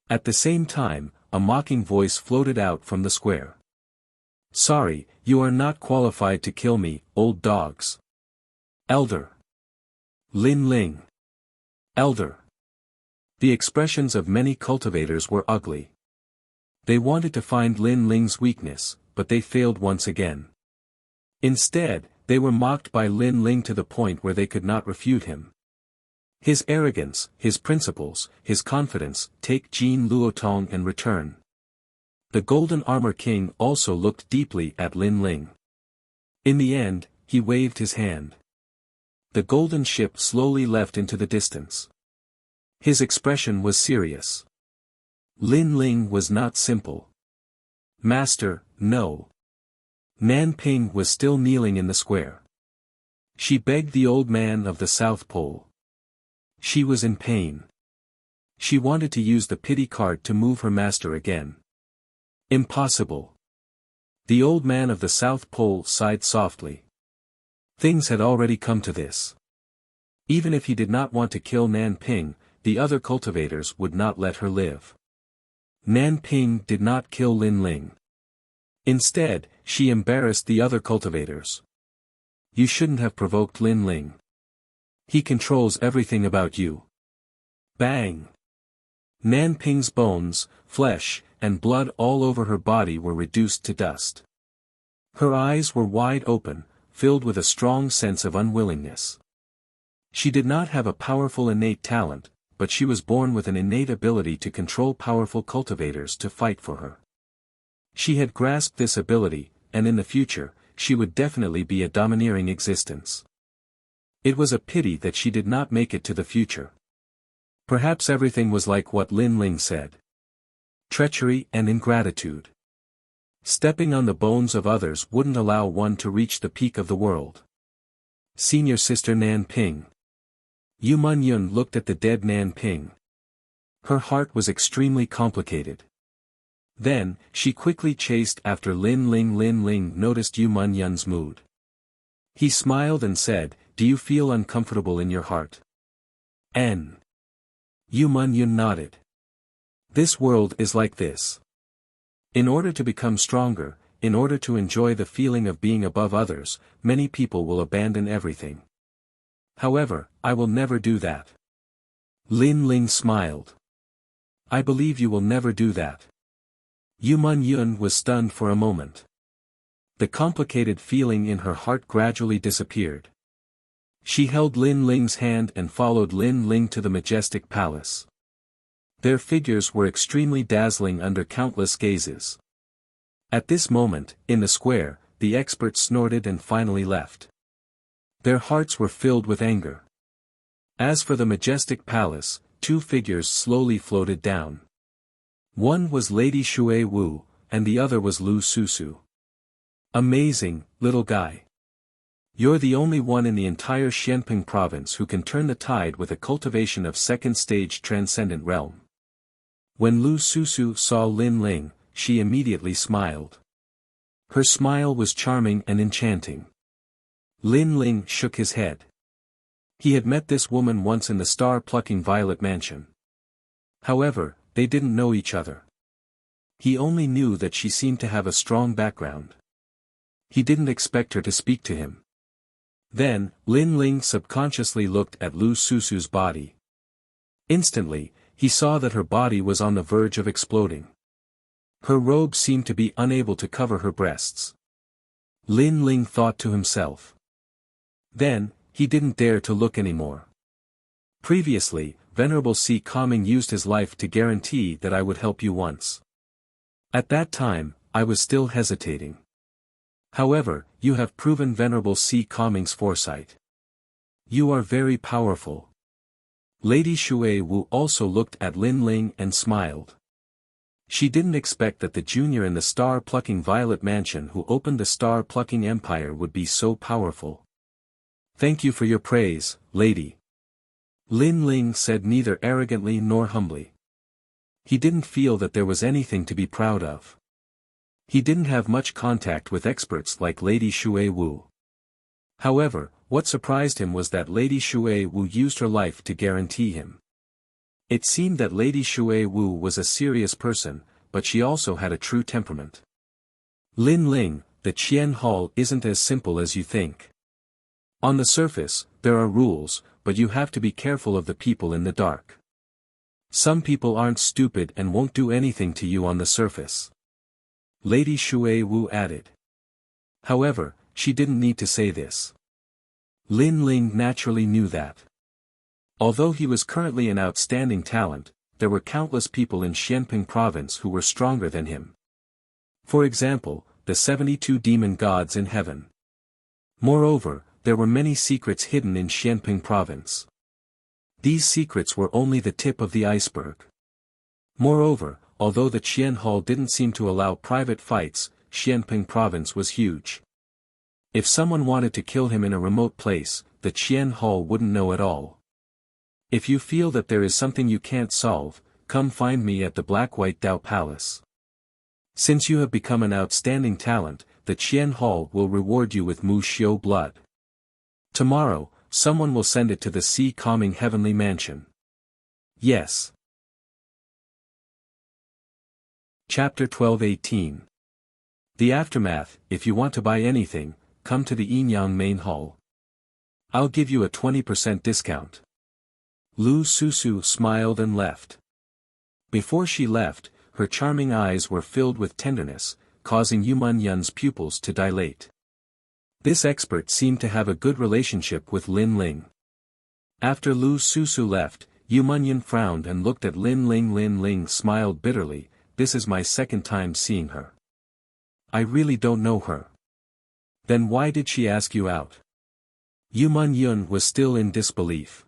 At the same time, a mocking voice floated out from the square. "Sorry, you are not qualified to kill me, old dogs." "Elder." Lin Ling. "Elder." The expressions of many cultivators were ugly. They wanted to find Lin Ling's weakness, but they failed once again. Instead, they were mocked by Lin Ling to the point where they could not refute him. His arrogance, his principles, his confidence, take Jin Luotong and return. The Golden Armor King also looked deeply at Lin Ling. In the end, he waved his hand. The golden ship slowly left into the distance. His expression was serious. Lin Ling was not simple. "Master, no." Nanping was still kneeling in the square. She begged the old man of the South Pole. She was in pain. She wanted to use the pity card to move her master again. Impossible. The old man of the South Pole sighed softly. Things had already come to this. Even if he did not want to kill Nanping, the other cultivators would not let her live. Nanping did not kill Lin Ling. Instead, she embarrassed the other cultivators. "You shouldn't have provoked Lin Ling. He controls everything about you." Bang! Nanping's bones, flesh, and blood all over her body were reduced to dust. Her eyes were wide open, filled with a strong sense of unwillingness. She did not have a powerful innate talent, but she was born with an innate ability to control powerful cultivators to fight for her. She had grasped this ability, and in the future, she would definitely be a domineering existence. It was a pity that she did not make it to the future. Perhaps everything was like what Lin Ling said. Treachery and ingratitude. Stepping on the bones of others wouldn't allow one to reach the peak of the world. Senior Sister Nanping. Yu Munyun looked at the dead Nanping. Her heart was extremely complicated. Then, she quickly chased after Lin Ling. Lin Ling noticed Yu Munyun's mood. He smiled and said, "Do you feel uncomfortable in your heart?" N. Yu Munyun nodded. "This world is like this. In order to become stronger, in order to enjoy the feeling of being above others, many people will abandon everything. However, I will never do that." Lin Ling smiled. "I believe you will never do that." Yu Munyun was stunned for a moment. The complicated feeling in her heart gradually disappeared. She held Lin Ling's hand and followed Lin Ling to the majestic palace. Their figures were extremely dazzling under countless gazes. At this moment, in the square, the experts snorted and finally left. Their hearts were filled with anger. As for the majestic palace, two figures slowly floated down. One was Lady Shui Wu, and the other was Lu Susu. "Amazing, little guy. You're the only one in the entire Xianping province who can turn the tide with a cultivation of second-stage transcendent realm." When Lu Susu saw Lin Ling, she immediately smiled. Her smile was charming and enchanting. Lin Ling shook his head. He had met this woman once in the star-plucking Violet Mansion. However, they didn't know each other. He only knew that she seemed to have a strong background. He didn't expect her to speak to him. Then, Lin Ling subconsciously looked at Lu Susu's body. Instantly, he saw that her body was on the verge of exploding. Her robe seemed to be unable to cover her breasts. Lin Ling thought to himself. Then, he didn't dare to look anymore. Previously, Venerable C. Calming used his life to guarantee that I would help you once. At that time, I was still hesitating. However, you have proven Venerable C. Calming's foresight. You are very powerful. Lady Shui Wu also looked at Lin Ling and smiled. She didn't expect that the junior in the star-plucking Violet Mansion who opened the star-plucking empire would be so powerful. "Thank you for your praise, lady." Lin Ling said neither arrogantly nor humbly. He didn't feel that there was anything to be proud of. He didn't have much contact with experts like Lady Shui Wu. However, what surprised him was that Lady Shui Wu used her life to guarantee him. It seemed that Lady Shui Wu was a serious person, but she also had a true temperament. Lin Ling, the Qian Hall isn't as simple as you think. On the surface, there are rules, but you have to be careful of the people in the dark. Some people aren't stupid and won't do anything to you on the surface. Lady Shui Wu added. However, she didn't need to say this. Lin Ling naturally knew that. Although he was currently an outstanding talent, there were countless people in Xianping province who were stronger than him. For example, the 72 demon gods in heaven. Moreover, there were many secrets hidden in Xianping province. These secrets were only the tip of the iceberg. Moreover, although the Qian Hall didn't seem to allow private fights, Xianping province was huge. If someone wanted to kill him in a remote place, the Qian Hall wouldn't know at all. If you feel that there is something you can't solve, come find me at the Black-White Dao Palace. Since you have become an outstanding talent, the Qian Hall will reward you with Mu Xiu blood. Tomorrow, someone will send it to the Sea Calming Heavenly Mansion. Yes. Chapter 12:18. The aftermath. If you want to buy anything, come to the Yinyang Main Hall. I'll give you a 20% discount. Lu Susu smiled and left. Before she left, her charming eyes were filled with tenderness, causing Yu Munyun's pupils to dilate. This expert seemed to have a good relationship with Lin Ling. After Lu Susu left, Yu Munyun frowned and looked at Lin Ling. Lin Ling smiled bitterly. This is my second time seeing her. I really don't know her. Then why did she ask you out? Yu Munyun was still in disbelief.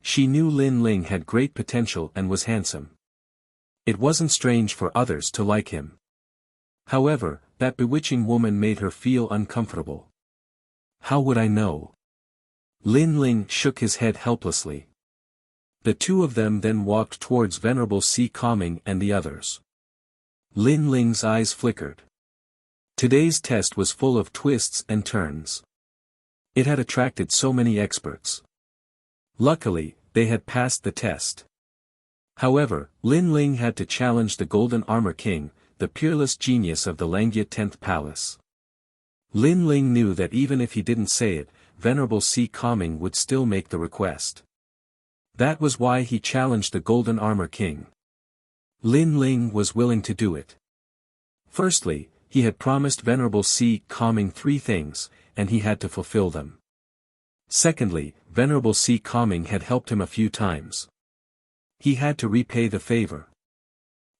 She knew Lin Ling had great potential and was handsome. It wasn't strange for others to like him. However, that bewitching woman made her feel uncomfortable. How would I know? Lin Ling shook his head helplessly. The two of them then walked towards Venerable Sea Calming and the others. Lin Ling's eyes flickered. Today's test was full of twists and turns. It had attracted so many experts. Luckily, they had passed the test. However, Lin Ling had to challenge the Golden Armor King, the peerless genius of the Langya 10th Palace. Lin Ling knew that even if he didn't say it, Venerable Sea Calming would still make the request. That was why he challenged the Golden Armor King. Lin Ling was willing to do it. Firstly, he had promised Venerable Sea Calming 3 things, and he had to fulfill them. Secondly, Venerable Sea Calming had helped him a few times. He had to repay the favor.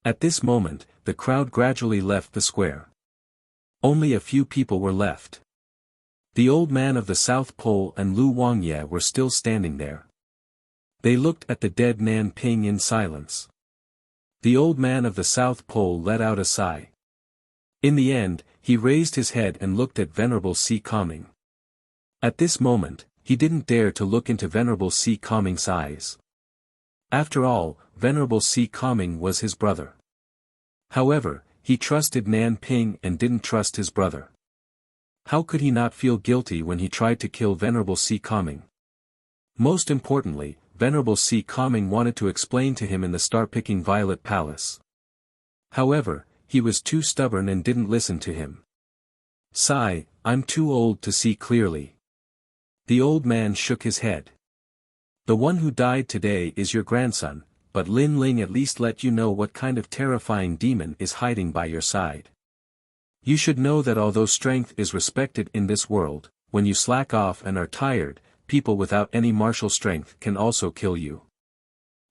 At this moment, the crowd gradually left the square. Only a few people were left. The old man of the South Pole and Lu Wangye were still standing there. They looked at the dead Nan Ping in silence. The old man of the South Pole let out a sigh. In the end, he raised his head and looked at Venerable Sea Calming. At this moment, he didn't dare to look into Venerable Sea Calming's eyes. After all, Venerable Sea Calming was his brother. However, he trusted Nan Ping and didn't trust his brother. How could he not feel guilty when he tried to kill Venerable Sea Calming? Most importantly, Venerable Sea Calming wanted to explain to him in the star-picking Violet Palace. However, he was too stubborn and didn't listen to him. Sigh, I'm too old to see clearly. The old man shook his head. The one who died today is your grandson, but Lin Ling at least let you know what kind of terrifying demon is hiding by your side. You should know that although strength is respected in this world, when you slack off and are tired, people without any martial strength can also kill you.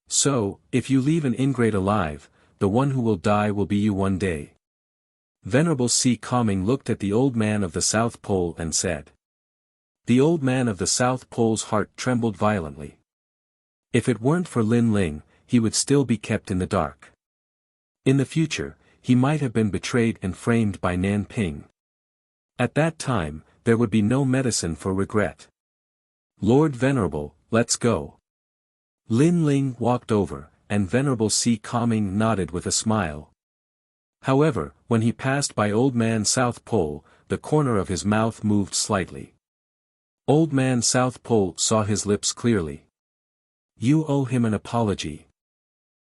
So, if you leave an ingrate alive, the one who will die will be you one day. Venerable Sea Calming looked at the old man of the South Pole and said. The old man of the South Pole's heart trembled violently. If it weren't for Lin Ling, he would still be kept in the dark. In the future, he might have been betrayed and framed by Nan Ping. At that time, there would be no medicine for regret. Lord Venerable, let's go. Lin Ling walked over, and Venerable Sea Calming nodded with a smile. However, when he passed by Old Man South Pole, the corner of his mouth moved slightly. Old Man South Pole saw his lips clearly. You owe him an apology.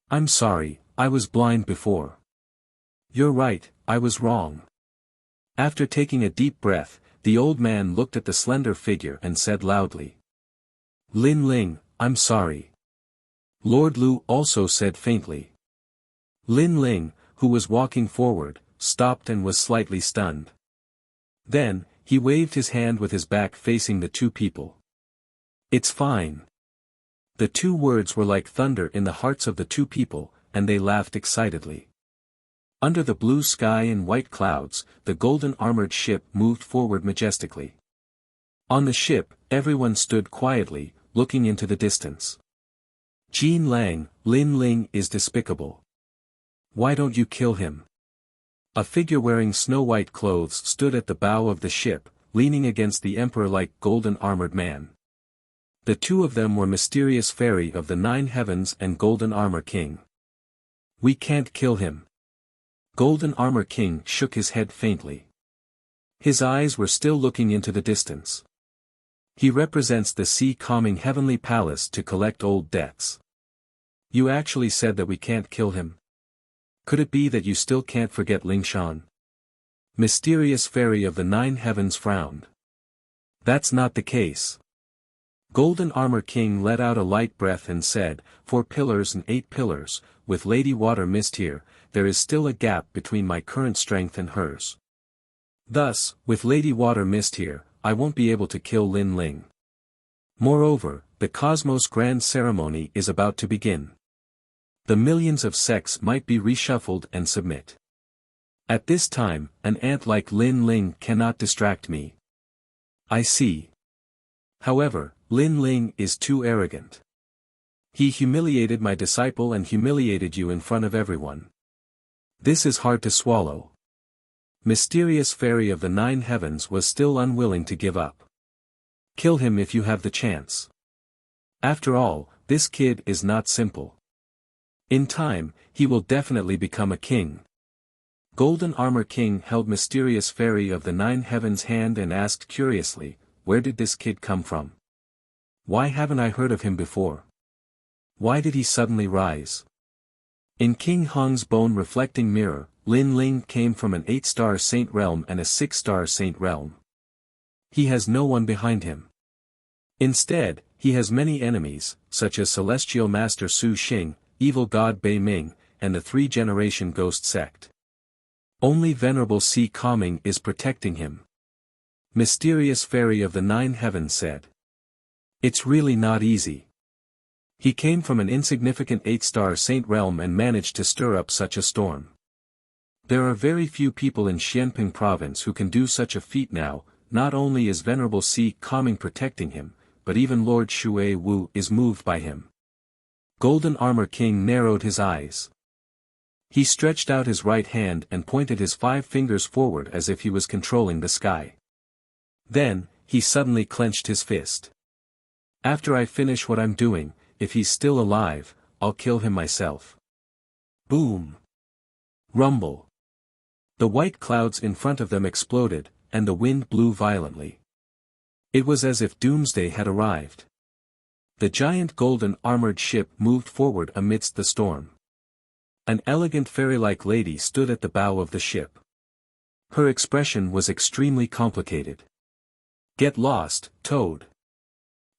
I'm sorry, I was blind before. You're right, I was wrong. After taking a deep breath, the old man looked at the slender figure and said loudly. Lin Ling, I'm sorry. Lord Lu also said faintly. Lin Ling, who was walking forward, stopped and was slightly stunned. Then, he waved his hand with his back facing the two people. It's fine. The two words were like thunder in the hearts of the two people, and they laughed excitedly. Under the blue sky and white clouds, the golden armored ship moved forward majestically. On the ship, everyone stood quietly, looking into the distance. Jean Lang, Lin Ling is despicable. Why don't you kill him? A figure wearing snow-white clothes stood at the bow of the ship, leaning against the emperor-like golden armored man. The two of them were Mysterious Fairy of the Nine Heavens and Golden Armor King. We can't kill him. Golden Armor King shook his head faintly. His eyes were still looking into the distance. He represents the sea-calming heavenly palace to collect old debts. You actually said that we can't kill him? Could it be that you still can't forget Lingshan? Mysterious Fairy of the Nine Heavens frowned. That's not the case. Golden Armor King let out a light breath and said, 4 pillars and 8 pillars, with Lady Water Mist here, there is still a gap between my current strength and hers. Thus, with Lady Water Mist here, I won't be able to kill Lin Ling. Moreover, the Cosmos Grand Ceremony is about to begin. The millions of sects might be reshuffled and submit. At this time, an ant like Lin Ling cannot distract me. I see. However, Lin Ling is too arrogant. He humiliated my disciple and humiliated you in front of everyone. This is hard to swallow. Mysterious Fairy of the Nine Heavens was still unwilling to give up. Kill him if you have the chance. After all, this kid is not simple. In time, he will definitely become a king. Golden Armor King held Mysterious Fairy of the Nine Heavens' hand and asked curiously, where did this kid come from? Why haven't I heard of him before? Why did he suddenly rise? In King Hong's bone reflecting mirror, Lin Ling came from an 8-star saint realm and a 6-star saint realm. He has no one behind him. Instead, he has many enemies, such as Celestial Master Su Xing, Evil God Bei Ming, and the 3-generation ghost sect. Only Venerable Si Calming is protecting him. Mysterious Fairy of the Nine Heavens said. It's really not easy. He came from an insignificant 8-star saint realm and managed to stir up such a storm. There are very few people in Xianping province who can do such a feat now. Not only is Venerable Si Calming protecting him, but even Lord Shui Wu is moved by him. Golden Armor King narrowed his eyes. He stretched out his right hand and pointed his 5 fingers forward as if he was controlling the sky. Then, he suddenly clenched his fist. After I finish what I'm doing, if he's still alive, I'll kill him myself. Boom! Rumble! The white clouds in front of them exploded, and the wind blew violently. It was as if doomsday had arrived. The giant golden armored ship moved forward amidst the storm. An elegant fairy-like lady stood at the bow of the ship. Her expression was extremely complicated. Get lost, Toad.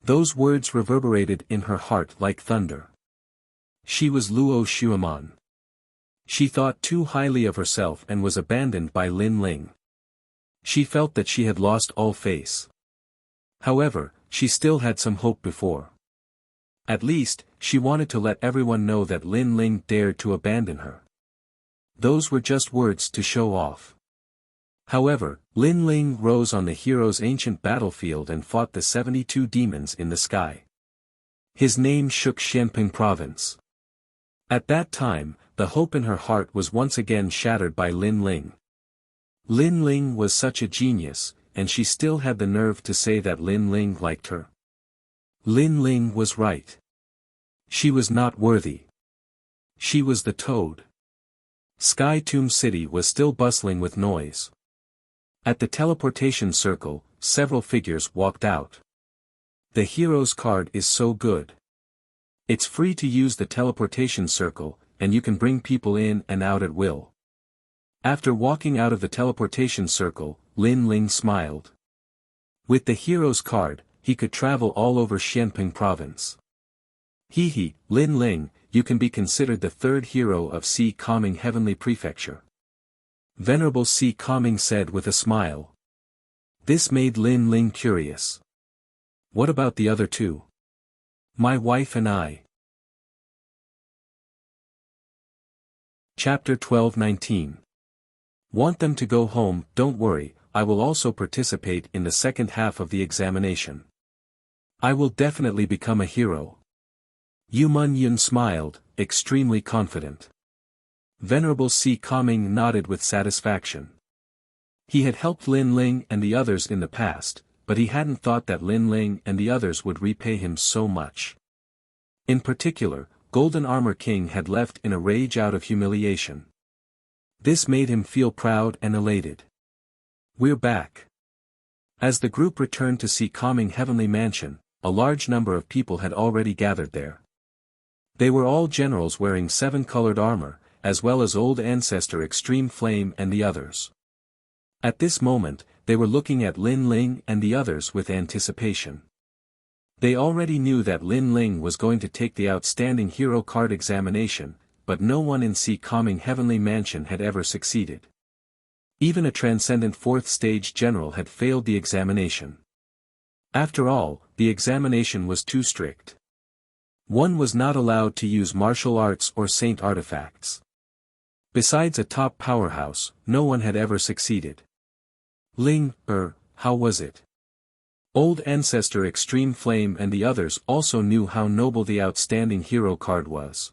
Those words reverberated in her heart like thunder. She was Luo Shuaman. She thought too highly of herself and was abandoned by Lin Ling. She felt that she had lost all face. However, she still had some hope before. At least, she wanted to let everyone know that Lin Ling dared to abandon her. Those were just words to show off. However, Lin Ling rose on the hero's ancient battlefield and fought the 72 demons in the sky. His name shook Xianping province. At that time, the hope in her heart was once again shattered by Lin Ling. Lin Ling was such a genius, and she still had the nerve to say that Lin Ling liked her. Lin Ling was right. She was not worthy. She was the Toad. Sky Tomb City was still bustling with noise. At the teleportation circle, several figures walked out. The hero's card is so good. It's free to use the teleportation circle, and you can bring people in and out at will. After walking out of the teleportation circle, Lin Ling smiled. With the hero's card, he could travel all over Xianping province. Hee, Lin Ling, you can be considered the third hero of Si Kaming Heavenly Prefecture. Venerable Si Kaming said with a smile. This made Lin Ling curious. What about the other two? My wife and I. Chapter 12-19. Want them to go home? Don't worry, I will also participate in the second half of the examination. I will definitely become a hero. Yu Mun-yun smiled, extremely confident. Venerable Si Kaming nodded with satisfaction. He had helped Lin Ling and the others in the past, but he hadn't thought that Lin Ling and the others would repay him so much. In particular, Golden Armor King had left in a rage out of humiliation. This made him feel proud and elated. We're back. As the group returned to Si Kaming Heavenly Mansion, a large number of people had already gathered there. They were all generals wearing 7-colored armor, as well as Old Ancestor Extreme Flame and the others. At this moment, they were looking at Lin Ling and the others with anticipation. They already knew that Lin Ling was going to take the Outstanding Hero Card examination, but no one in Si Kaming Heavenly Mansion had ever succeeded. Even a Transcendent 4th Stage General had failed the examination. After all, the examination was too strict. One was not allowed to use martial arts or saint artifacts. Besides a top powerhouse, no one had ever succeeded. Ling, how was it? Old Ancestor Extreme Flame and the others also knew how noble the Outstanding Hero Card was.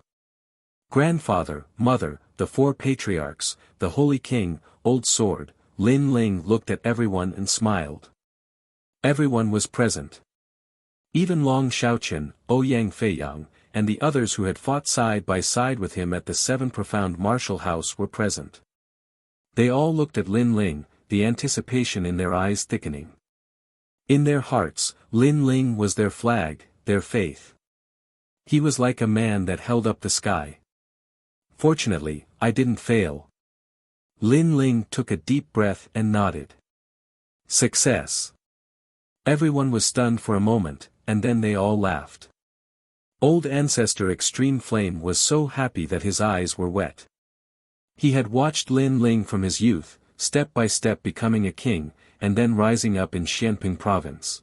Grandfather, Mother, the 4 Patriarchs, the Holy King, Old Sword, Lin Ling looked at everyone and smiled. Everyone was present. Even Long Xiaoqian, Ouyang Feiyang, and the others who had fought side by side with him at the 7 Profound Martial House were present. They all looked at Lin Ling, the anticipation in their eyes thickening. In their hearts, Lin Ling was their flag, their faith. He was like a man that held up the sky. Fortunately, I didn't fail. Lin Ling took a deep breath and nodded. Success. Everyone was stunned for a moment, and then they all laughed. Old Ancestor Extreme Flame was so happy that his eyes were wet. He had watched Lin Ling from his youth, step by step becoming a king, and then rising up in Xianping province.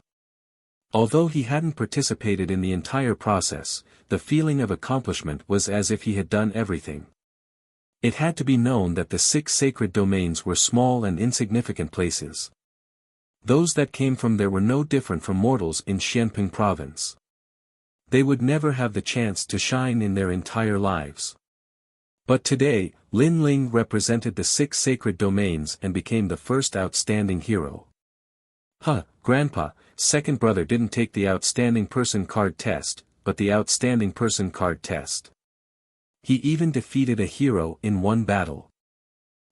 Although he hadn't participated in the entire process, the feeling of accomplishment was as if he had done everything. It had to be known that the 6 sacred domains were small and insignificant places. Those that came from there were no different from mortals in Xianping province. They would never have the chance to shine in their entire lives. But today, Lin Ling represented the 6 sacred domains and became the first outstanding hero. Grandpa, second brother didn't take the Outstanding Person Card test, but the Outstanding Person Card test. He even defeated a hero in one battle.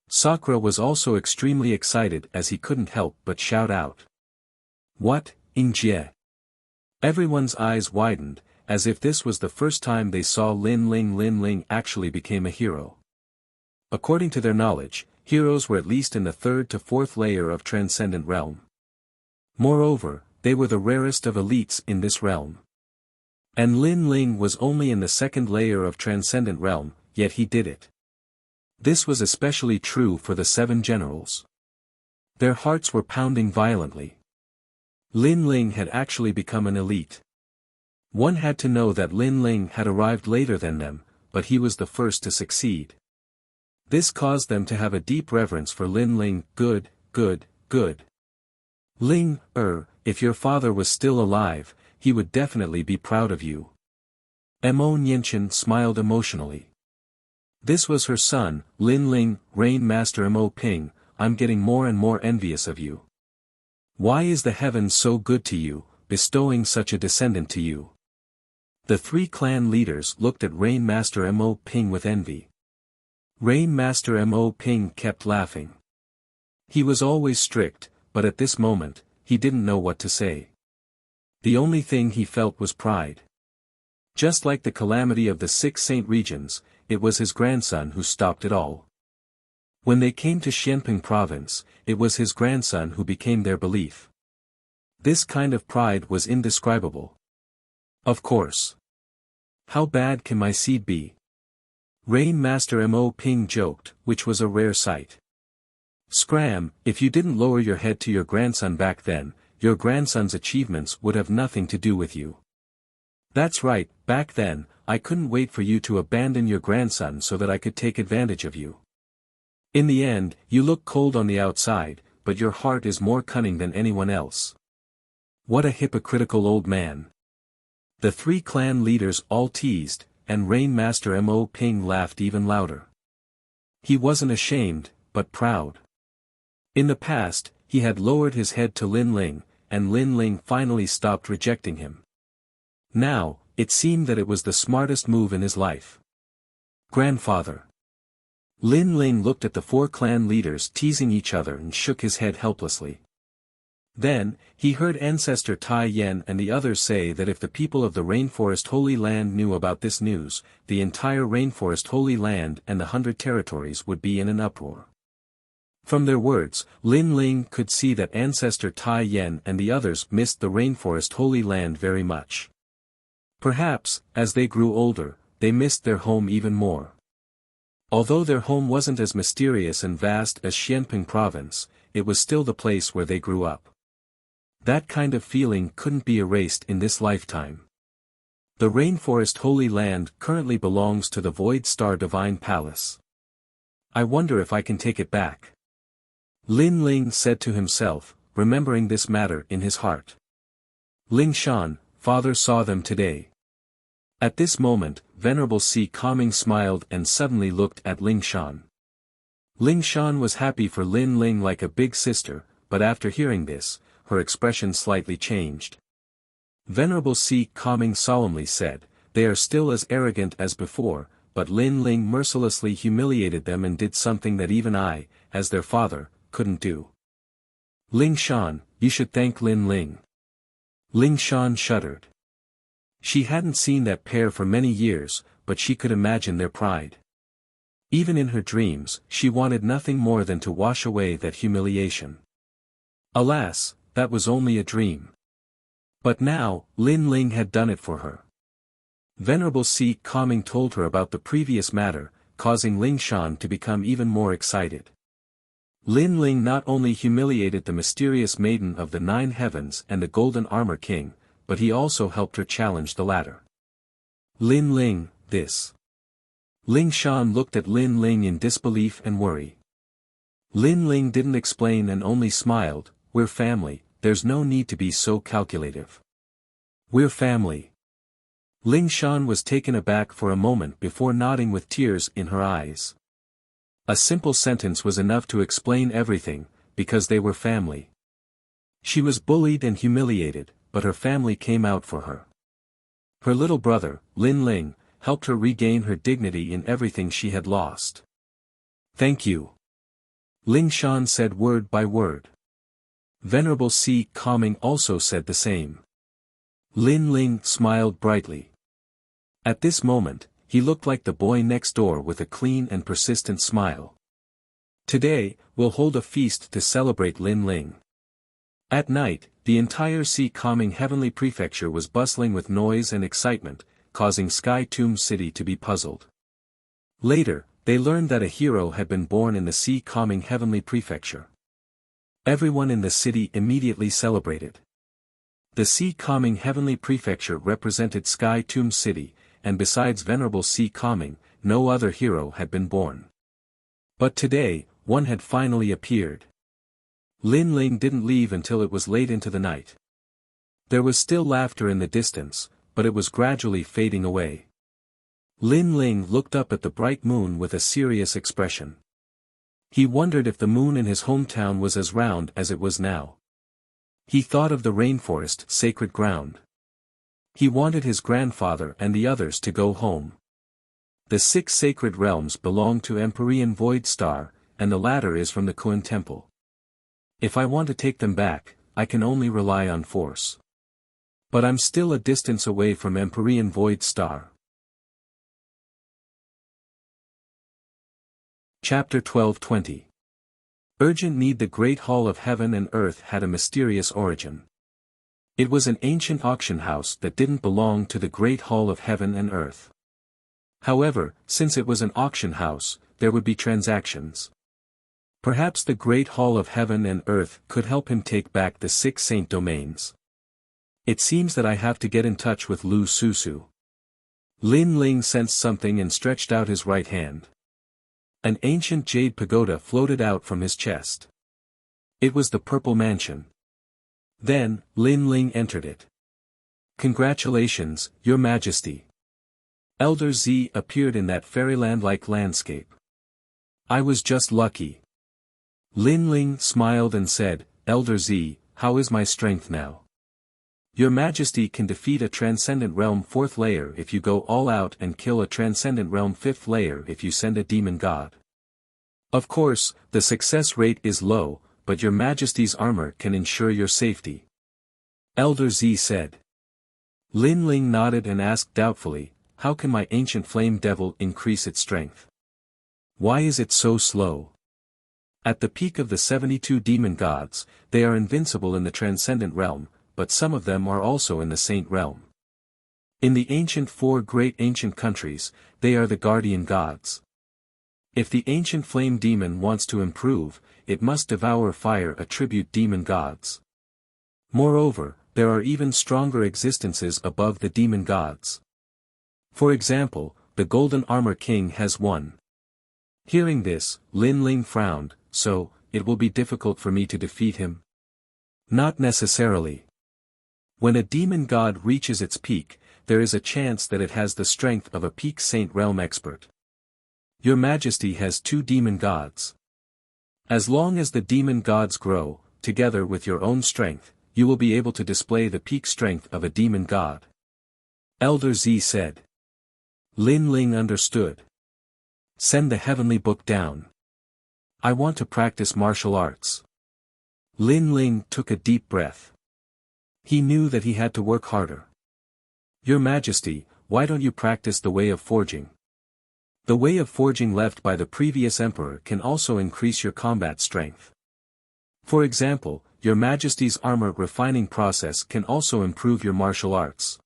Sakura was also extremely excited as he couldn't help but shout out. What, Ingjie? Everyone's eyes widened, as if this was the first time they saw Lin Ling actually became a hero. According to their knowledge, heroes were at least in the 3rd to 4th layer of Transcendent Realm. Moreover, they were the rarest of elites in this realm. And Lin Ling was only in the 2nd layer of Transcendent Realm, yet he did it. This was especially true for the 7 generals. Their hearts were pounding violently. Lin Ling had actually become an elite. One had to know that Lin Ling had arrived later than them, but he was the first to succeed. This caused them to have a deep reverence for Lin Ling. Good. Ling, if your father was still alive, he would definitely be proud of you. Mo Nianchen smiled emotionally. This was her son, Lin Ling. Rain Master Mo Ping, I'm getting more and more envious of you. Why is the heavens so good to you, bestowing such a descendant to you? The 3 clan leaders looked at Rain Master Mo Ping with envy. Rain Master Mo Ping kept laughing. He was always strict, but at this moment, he didn't know what to say. The only thing he felt was pride. Just like the calamity of the 6 Saint regions, it was his grandson who stopped it all. When they came to Xianping province, it was his grandson who became their belief. This kind of pride was indescribable. Of course. How bad can my seed be? Rain Master Mo Ping joked, which was a rare sight. Scram, if you didn't lower your head to your grandson back then, your grandson's achievements would have nothing to do with you. That's right, back then, I couldn't wait for you to abandon your grandson so that I could take advantage of you. In the end, you look cold on the outside, but your heart is more cunning than anyone else. What a hypocritical old man. The 3 clan leaders all teased, and Rain Master Mo Ping laughed even louder. He wasn't ashamed, but proud. In the past, he had lowered his head to Lin Ling, and Lin Ling finally stopped rejecting him. Now, it seemed that it was the smartest move in his life. Grandfather. Lin Ling looked at the 4 clan leaders teasing each other and shook his head helplessly. Then, he heard Ancestor Tai Yen and the others say that if the people of the Rainforest Holy Land knew about this news, the entire Rainforest Holy Land and the 100 territories would be in an uproar. From their words, Lin Ling could see that Ancestor Tai Yen and the others missed the Rainforest Holy Land very much. Perhaps, as they grew older, they missed their home even more. Although their home wasn't as mysterious and vast as Xianping province, it was still the place where they grew up. That kind of feeling couldn't be erased in this lifetime. The Rainforest Holy Land currently belongs to the Void Star Divine Palace. I wonder if I can take it back. Lin Ling said to himself, remembering this matter in his heart. Ling Shan, father saw them today. At this moment, Venerable Si Kaming smiled and suddenly looked at Ling Shan. Ling Shan was happy for Lin Ling like a big sister, but after hearing this, her expression slightly changed. Venerable Si Kaming solemnly said, they are still as arrogant as before, but Lin Ling mercilessly humiliated them and did something that even I, as their father, couldn't do. Ling Shan, you should thank Lin Ling. Ling Shan shuddered. She hadn't seen that pair for many years, but she could imagine their pride. Even in her dreams, she wanted nothing more than to wash away that humiliation. Alas, that was only a dream. But now, Lin Ling had done it for her. Venerable Si Kaming told her about the previous matter, causing Ling Shan to become even more excited. Lin Ling not only humiliated the mysterious maiden of the 9 heavens and the Golden Armor King, but he also helped her challenge the latter. Lin Ling, this. Ling Shan looked at Lin Ling in disbelief and worry. Lin Ling didn't explain and only smiled, we're family, there's no need to be so calculative. We're family. Ling Shan was taken aback for a moment before nodding with tears in her eyes. A simple sentence was enough to explain everything, because they were family. She was bullied and humiliated, but her family came out for her. Her little brother, Lin Ling, helped her regain her dignity in everything she had lost. Thank you. Ling Shan said word by word. Venerable Si Kaming also said the same. Lin Ling smiled brightly. At this moment, he looked like the boy next door with a clean and persistent smile. Today, we'll hold a feast to celebrate Lin Ling. At night, the entire Si Kaming Heavenly Prefecture was bustling with noise and excitement, causing Sky Tomb City to be puzzled. Later, they learned that a hero had been born in the Si Kaming Heavenly Prefecture. Everyone in the city immediately celebrated. The Si Kaming Heavenly Prefecture represented Sky Tomb City, and besides Venerable Si Kaming, no other hero had been born. But today, one had finally appeared. Lin Ling didn't leave until it was late into the night. There was still laughter in the distance, but it was gradually fading away. Lin Ling looked up at the bright moon with a serious expression. He wondered if the moon in his hometown was as round as it was now. He thought of the rainforest, sacred ground. He wanted his grandfather and the others to go home. The 6 sacred realms belong to Empyrean Void Star, and the latter is from the Kun Temple. If I want to take them back, I can only rely on force. But I'm still a distance away from Empyrean Void Star. Chapter 12:20. Urgent need. The great hall of heaven and earth had a mysterious origin. It was an ancient auction house that didn't belong to the great hall of heaven and earth. However, since it was an auction house, there would be transactions. Perhaps the great hall of heaven and earth could help him take back the 6 saint domains. It seems that I have to get in touch with Lu Susu. Lin Ling sensed something and stretched out his right hand. An ancient jade pagoda floated out from his chest. It was the Purple Mansion. Then, Lin Ling entered it. "Congratulations, Your Majesty." Elder Z appeared in that fairyland-like landscape. "I was just lucky." Lin Ling smiled and said, "Elder Z, how is my strength now?" "Your Majesty can defeat a Transcendent Realm 4th layer if you go all out and kill a Transcendent Realm 5th layer if you send a demon god. Of course, the success rate is low, but Your Majesty's armor can ensure your safety," Elder Z said. Lin Ling nodded and asked doubtfully, "How can my ancient flame devil increase its strength? Why is it so slow?" At the peak of the 72 demon gods, they are invincible in the Transcendent Realm, but some of them are also in the Saint Realm. In the ancient 4 great ancient countries, they are the guardian gods. If the ancient flame demon wants to improve, it must devour fire attribute demon gods. Moreover, there are even stronger existences above the demon gods. For example, the Golden Armor King has one. Hearing this, Lin Ling frowned. "So, it will be difficult for me to defeat him?" "Not necessarily. When a demon god reaches its peak, there is a chance that it has the strength of a peak Saint Realm expert. Your Majesty has 2 demon gods. As long as the demon gods grow, together with your own strength, you will be able to display the peak strength of a demon god," Elder Z said. Lin Ling understood. "Send the heavenly book down. I want to practice martial arts." Lin Ling took a deep breath. He knew that he had to work harder. "Your Majesty, why don't you practice the way of forging? The way of forging left by the previous emperor can also increase your combat strength. For example, Your Majesty's armor refining process can also improve your martial arts.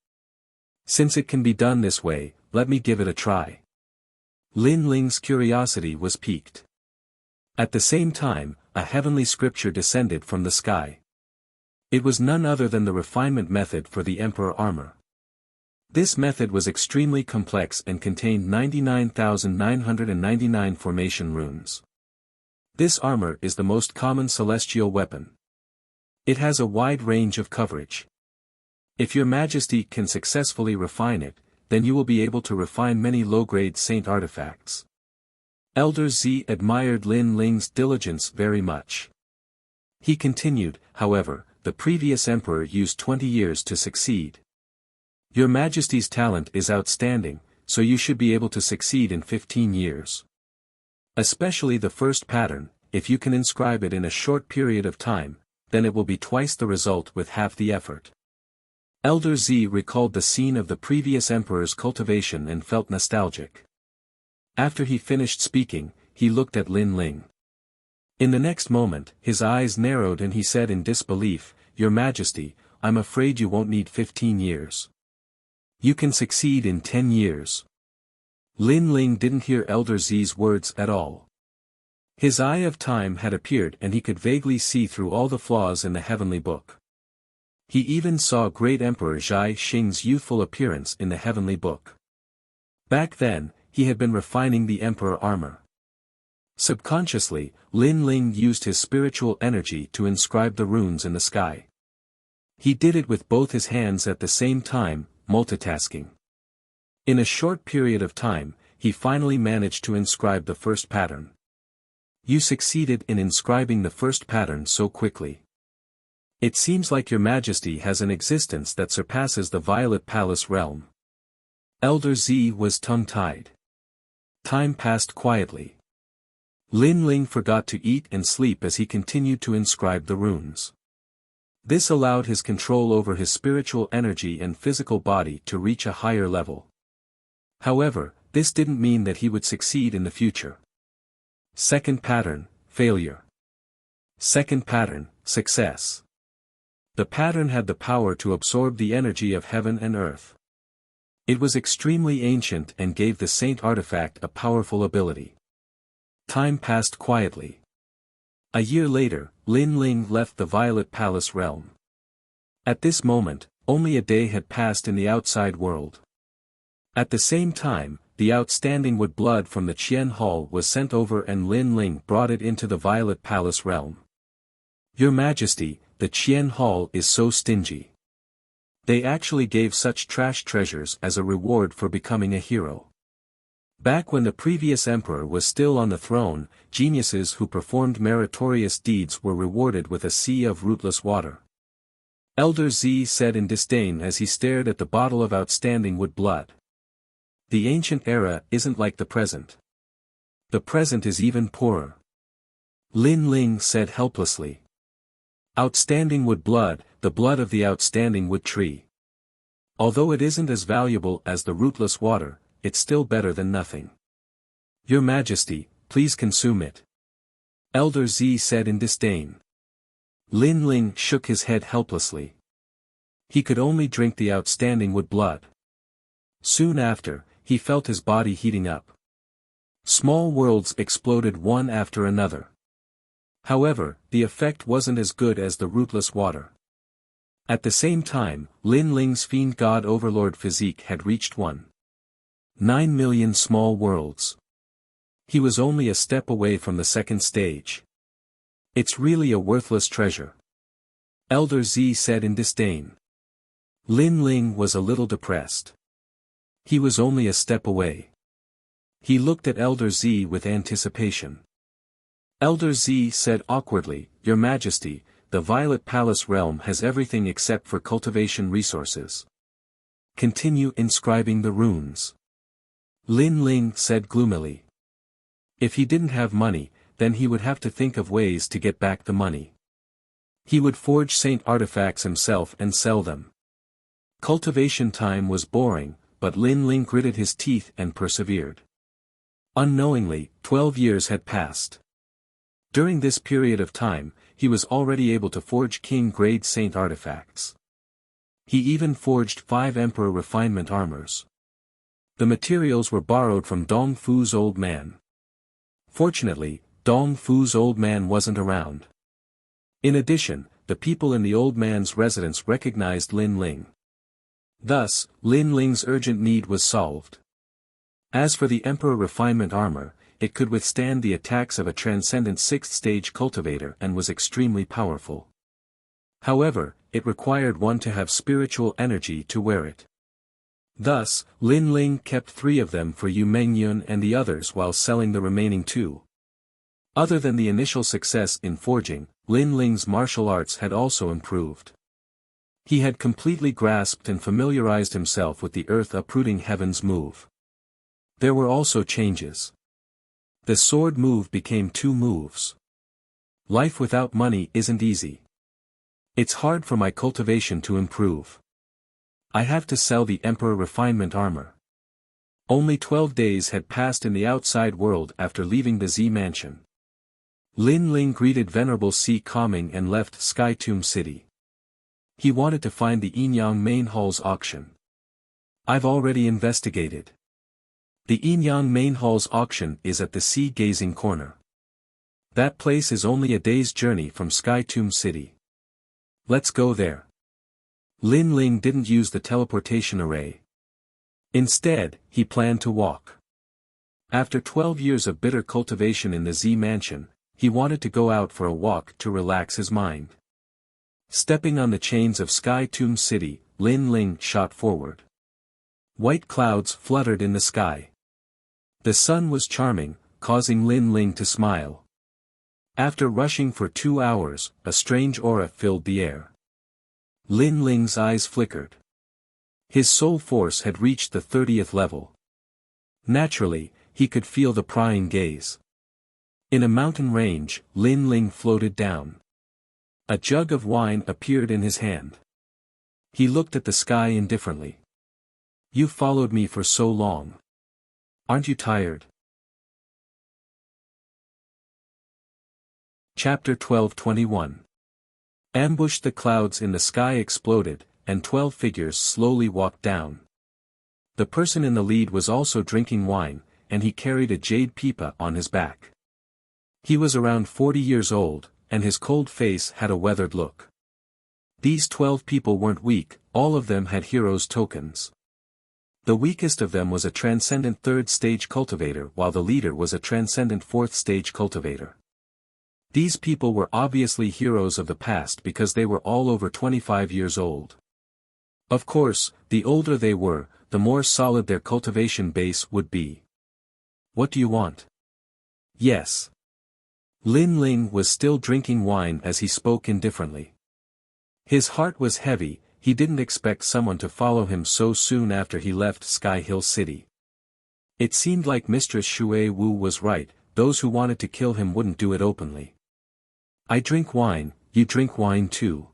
Since it can be done this way, let me give it a try." Lin Ling's curiosity was piqued. At the same time, a heavenly scripture descended from the sky. It was none other than the refinement method for the Emperor armor. This method was extremely complex and contained 99,999 formation runes. This armor is the most common celestial weapon. It has a wide range of coverage. If Your Majesty can successfully refine it, then you will be able to refine many low-grade saint artifacts. Elder Z admired Lin Ling's diligence very much. He continued, "However, the previous emperor used 20 years to succeed. Your Majesty's talent is outstanding, so you should be able to succeed in 15 years. Especially the first pattern, if you can inscribe it in a short period of time, then it will be twice the result with half the effort." Elder Z recalled the scene of the previous emperor's cultivation and felt nostalgic. After he finished speaking, he looked at Lin Ling. In the next moment, his eyes narrowed and he said in disbelief, "Your Majesty, I'm afraid you won't need 15 years. You can succeed in 10 years." Lin Ling didn't hear Elder Z's words at all. His eye of time had appeared and he could vaguely see through all the flaws in the heavenly book. He even saw Great Emperor Zhai Xing's youthful appearance in the heavenly book. Back then, he had been refining the Emperor armor. Subconsciously, Lin Ling used his spiritual energy to inscribe the runes in the sky. He did it with both his hands at the same time, multitasking. In a short period of time, he finally managed to inscribe the first pattern. "You succeeded in inscribing the first pattern so quickly. It seems like Your Majesty has an existence that surpasses the Violet Palace realm." Elder Z was tongue-tied. Time passed quietly. Lin Ling forgot to eat and sleep as he continued to inscribe the runes. This allowed his control over his spiritual energy and physical body to reach a higher level. However, this didn't mean that he would succeed in the future. Second pattern, failure. Second pattern, success. The pattern had the power to absorb the energy of heaven and earth. It was extremely ancient and gave the saint artifact a powerful ability. Time passed quietly. A year later, Lin Ling left the Violet Palace realm. At this moment, only a day had passed in the outside world. At the same time, the outstanding wood blood from the Qian Hall was sent over and Lin Ling brought it into the Violet Palace realm. Your Majesty, the Qian Hall is so stingy. They actually gave such trash treasures as a reward for becoming a hero. Back when the previous emperor was still on the throne, geniuses who performed meritorious deeds were rewarded with a sea of rootless water. Elder Z said in disdain as he stared at the bottle of outstanding wood blood. The ancient era isn't like the present. The present is even poorer. Lin Ling said helplessly. Outstanding wood blood, the blood of the outstanding wood tree. Although it isn't as valuable as the rootless water, it's still better than nothing. Your Majesty, please consume it. Elder Z said in disdain. Lin Ling shook his head helplessly. He could only drink the outstanding wood blood. Soon after, he felt his body heating up. Small worlds exploded one after another. However, the effect wasn't as good as the rootless water. At the same time, Lin Ling's fiend god overlord physique had reached 1.9 million small worlds. He was only a step away from the second stage. It's really a worthless treasure. Elder Z said in disdain. Lin Ling was a little depressed. He was only a step away. He looked at Elder Z with anticipation. Elder Z said awkwardly, Your Majesty, the Violet Palace realm has everything except for cultivation resources. Continue inscribing the runes. Lin Ling said gloomily. If he didn't have money, then he would have to think of ways to get back the money. He would forge saint artifacts himself and sell them. Cultivation time was boring, but Lin Ling gritted his teeth and persevered. Unknowingly, 12 years had passed. During this period of time, he was already able to forge king-grade saint artifacts. He even forged 5 emperor refinement armors. The materials were borrowed from Dong Fu's old man. Fortunately, Dong Fu's old man wasn't around. In addition, the people in the old man's residence recognized Lin Ling. Thus, Lin Ling's urgent need was solved. As for the emperor refinement armor, it could withstand the attacks of a transcendent 6th-stage cultivator and was extremely powerful. However, it required one to have spiritual energy to wear it. Thus, Lin Ling kept 3 of them for Yu Mengyun and the others while selling the remaining 2. Other than the initial success in forging, Lin Ling's martial arts had also improved. He had completely grasped and familiarized himself with the earth-uprooting heavens move. There were also changes. The sword move became 2 moves. Life without money isn't easy. It's hard for my cultivation to improve. I have to sell the emperor refinement armor. Only 12 days had passed in the outside world after leaving the Z mansion. Lin Ling greeted Venerable Si Calming and left Sky Tomb City. He wanted to find the Yinyang Main Hall's auction. I've already investigated. The Yinyang Main Hall's auction is at the Sea Gazing Corner. That place is only a day's journey from Sky Tomb City. Let's go there. Lin Ling didn't use the teleportation array. Instead, he planned to walk. After 12 years of bitter cultivation in the Z mansion, he wanted to go out for a walk to relax his mind. Stepping on the chains of Sky Tomb City, Lin Ling shot forward. White clouds fluttered in the sky. The sun was charming, causing Lin Ling to smile. After rushing for 2 hours, a strange aura filled the air. Lin Ling's eyes flickered. His soul force had reached the 30th level. Naturally, he could feel the prying gaze. In a mountain range, Lin Ling floated down. A jug of wine appeared in his hand. He looked at the sky indifferently. "You followed me for so long. Aren't you tired?" Chapter 12:21. Ambushed. The clouds in the sky exploded, and 12 figures slowly walked down. The person in the lead was also drinking wine, and he carried a jade pipa on his back. He was around 40 years old, and his cold face had a weathered look. These 12 people weren't weak, all of them had heroes' tokens. The weakest of them was a transcendent 3rd stage cultivator, while the leader was a transcendent 4th stage cultivator. These people were obviously heroes of the past because they were all over 25 years old. Of course, the older they were, the more solid their cultivation base would be. "What do you want?" "Yes." Lin Ling was still drinking wine as he spoke indifferently. His heart was heavy. He didn't expect someone to follow him so soon after he left Sky Hill City. It seemed like Mistress Shui Wu was right, those who wanted to kill him wouldn't do it openly. "I drink wine, you drink wine too.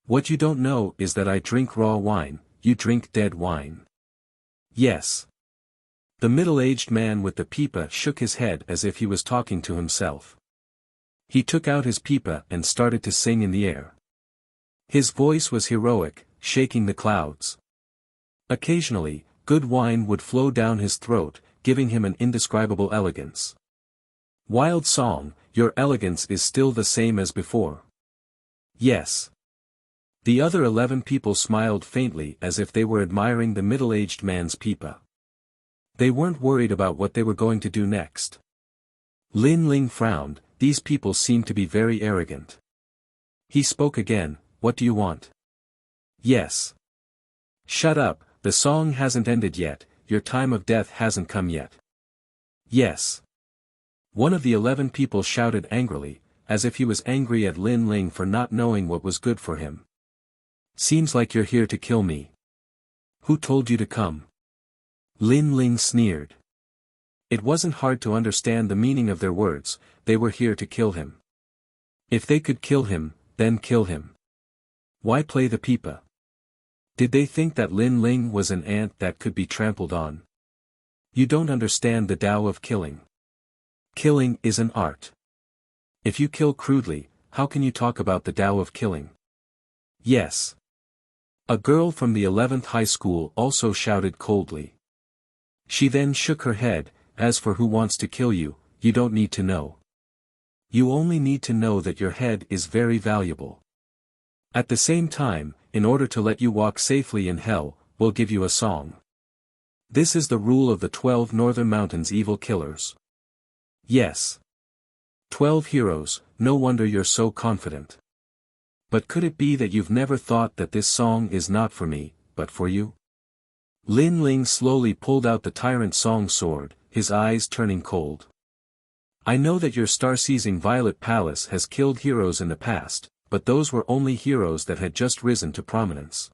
What you don't know is that I drink raw wine, you drink dead wine." "Yes." The middle-aged man with the pipa shook his head as if he was talking to himself. He took out his pipa and started to sing in the air. His voice was heroic, shaking the clouds. Occasionally, good wine would flow down his throat, giving him an indescribable elegance. "Wild song, your elegance is still the same as before." "Yes." The other 11 people smiled faintly as if they were admiring the middle-aged man's pipa. They weren't worried about what they were going to do next. Lin Ling frowned. These people seemed to be very arrogant. He spoke again. "What do you want?" "Yes." "Shut up, the song hasn't ended yet, your time of death hasn't come yet." "Yes." One of the 11 people shouted angrily, as if he was angry at Lin Ling for not knowing what was good for him. "Seems like you're here to kill me. Who told you to come?" Lin Ling sneered. It wasn't hard to understand the meaning of their words. They were here to kill him. If they could kill him, then kill him. Why play the pipa? Did they think that Lin Ling was an ant that could be trampled on? You don't understand the Tao of killing. Killing is an art. If you kill crudely, how can you talk about the Tao of killing? Yes. A girl from the 11th high school also shouted coldly. She then shook her head. "As for who wants to kill you, you don't need to know. You only need to know that your head is very valuable. At the same time, in order to let you walk safely in hell, we'll give you a song. This is the rule of the 12 Northern Mountains evil killers." "Yes. 12 heroes, no wonder you're so confident. But could it be that you've never thought that this song is not for me, but for you?" Lin Ling slowly pulled out the tyrant song sword, his eyes turning cold. "I know that your star-seizing Violet Palace has killed heroes in the past, but those were only heroes that had just risen to prominence.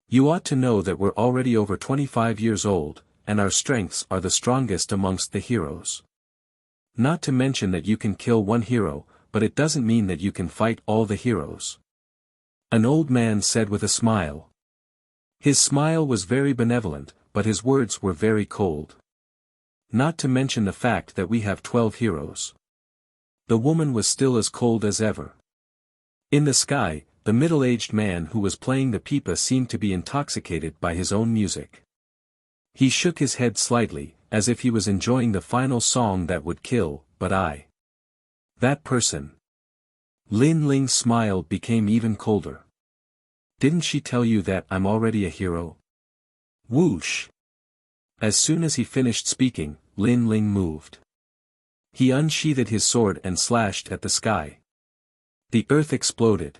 You ought to know that we're already over 25 years old, and our strengths are the strongest amongst the heroes. Not to mention that you can kill one hero, but it doesn't mean that you can fight all the heroes." An old man said with a smile. His smile was very benevolent, but his words were very cold. "Not to mention the fact that we have 12 heroes." The woman was still as cold as ever. In the sky, the middle-aged man who was playing the pipa seemed to be intoxicated by his own music. He shook his head slightly, as if he was enjoying the final song that would kill, but that person. Lin Ling's smile became even colder. "Didn't she tell you that I'm already a hero?" Whoosh! As soon as he finished speaking, Lin Ling moved. He unsheathed his sword and slashed at the sky. The earth exploded.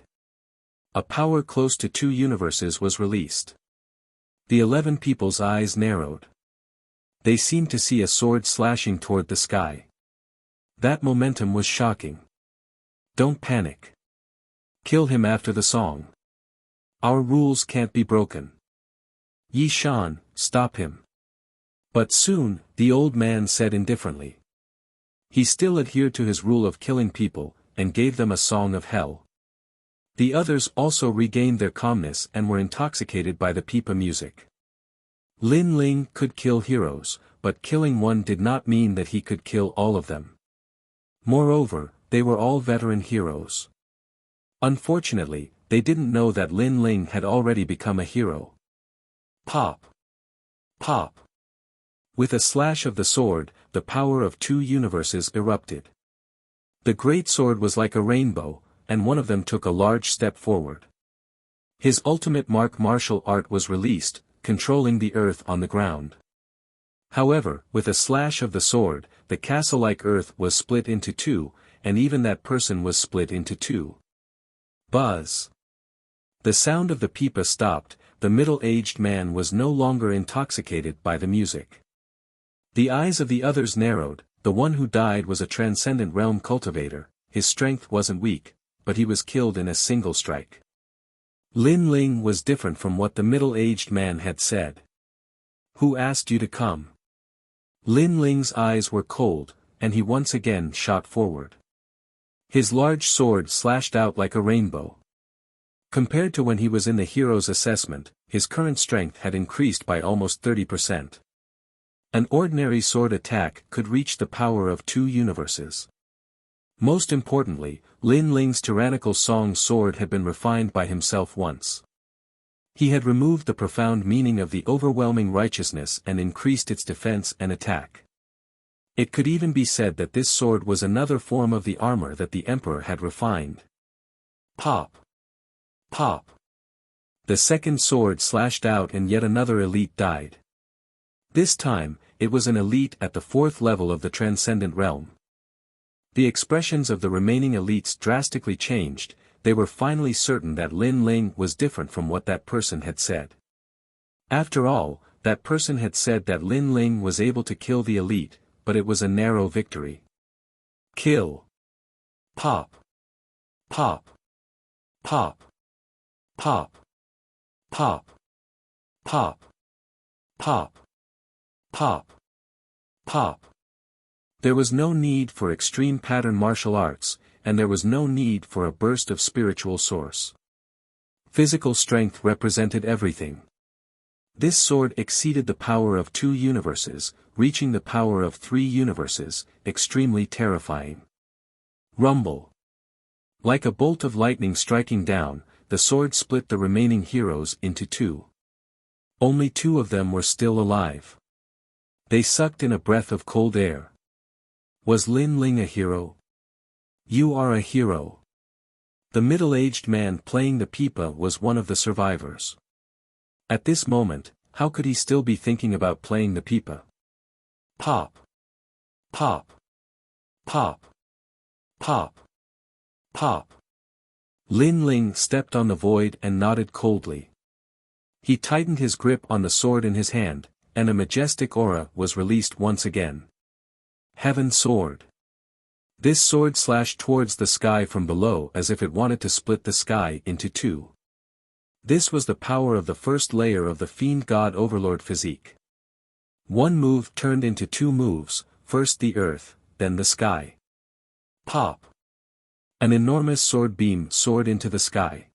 A power close to 2 universes was released. The 11 people's eyes narrowed. They seemed to see a sword slashing toward the sky. That momentum was shocking. "Don't panic. Kill him after the song. Our rules can't be broken. Yi Shan, stop him." But soon, the old man said indifferently. He still adhered to his rule of killing people, and gave them a song of hell. The others also regained their calmness and were intoxicated by the pipa music. Lin Ling could kill heroes, but killing one did not mean that he could kill all of them. Moreover, they were all veteran heroes. Unfortunately, they didn't know that Lin Ling had already become a hero. Pop! Pop! With a slash of the sword, the power of two universes erupted. The great sword was like a rainbow, and one of them took a large step forward. His ultimate martial art was released, controlling the earth on the ground. However, with a slash of the sword, the castle-like earth was split into two, and even that person was split into two. Buzz! The sound of the pipa stopped. The middle-aged man was no longer intoxicated by the music. The eyes of the others narrowed. The one who died was a transcendent realm cultivator. His strength wasn't weak, but he was killed in a single strike. Lin Ling was different from what the middle-aged man had said. Who asked you to come? Lin Ling's eyes were cold, and he once again shot forward. His large sword slashed out like a rainbow. Compared to when he was in the hero's assessment, his current strength had increased by almost 30%. An ordinary sword attack could reach the power of two universes. Most importantly, Lin Ling's tyrannical song sword had been refined by himself once. He had removed the profound meaning of the overwhelming righteousness and increased its defense and attack. It could even be said that this sword was another form of the armor that the Emperor had refined. Pop! Pop! The second sword slashed out and yet another elite died. This time, it was an elite at the fourth level of the transcendent realm. The expressions of the remaining elites drastically changed. They were finally certain that Lin Ling was different from what that person had said. After all, that person had said that Lin Ling was able to kill the elite, but it was a narrow victory. Kill! Pop! Pop! Pop! Pop! Pop! Pop! Pop! Pop! Pop! There was no need for extreme pattern martial arts, and there was no need for a burst of spiritual source. Physical strength represented everything. This sword exceeded the power of two universes, reaching the power of three universes, extremely terrifying. Rumble! Like a bolt of lightning striking down, the sword split the remaining heroes into two. Only two of them were still alive. They sucked in a breath of cold air. Was Lin Ling a hero? You are a hero. The middle-aged man playing the pipa was one of the survivors. At this moment, how could he still be thinking about playing the pipa? Pop! Pop! Pop! Pop! Pop! Lin Ling stepped on the void and nodded coldly. He tightened his grip on the sword in his hand, and a majestic aura was released once again. Heaven Sword. This sword slashed towards the sky from below as if it wanted to split the sky into two. This was the power of the first layer of the Fiend God Overlord physique. One move turned into two moves, first the earth, then the sky. Pop! An enormous sword beam soared into the sky.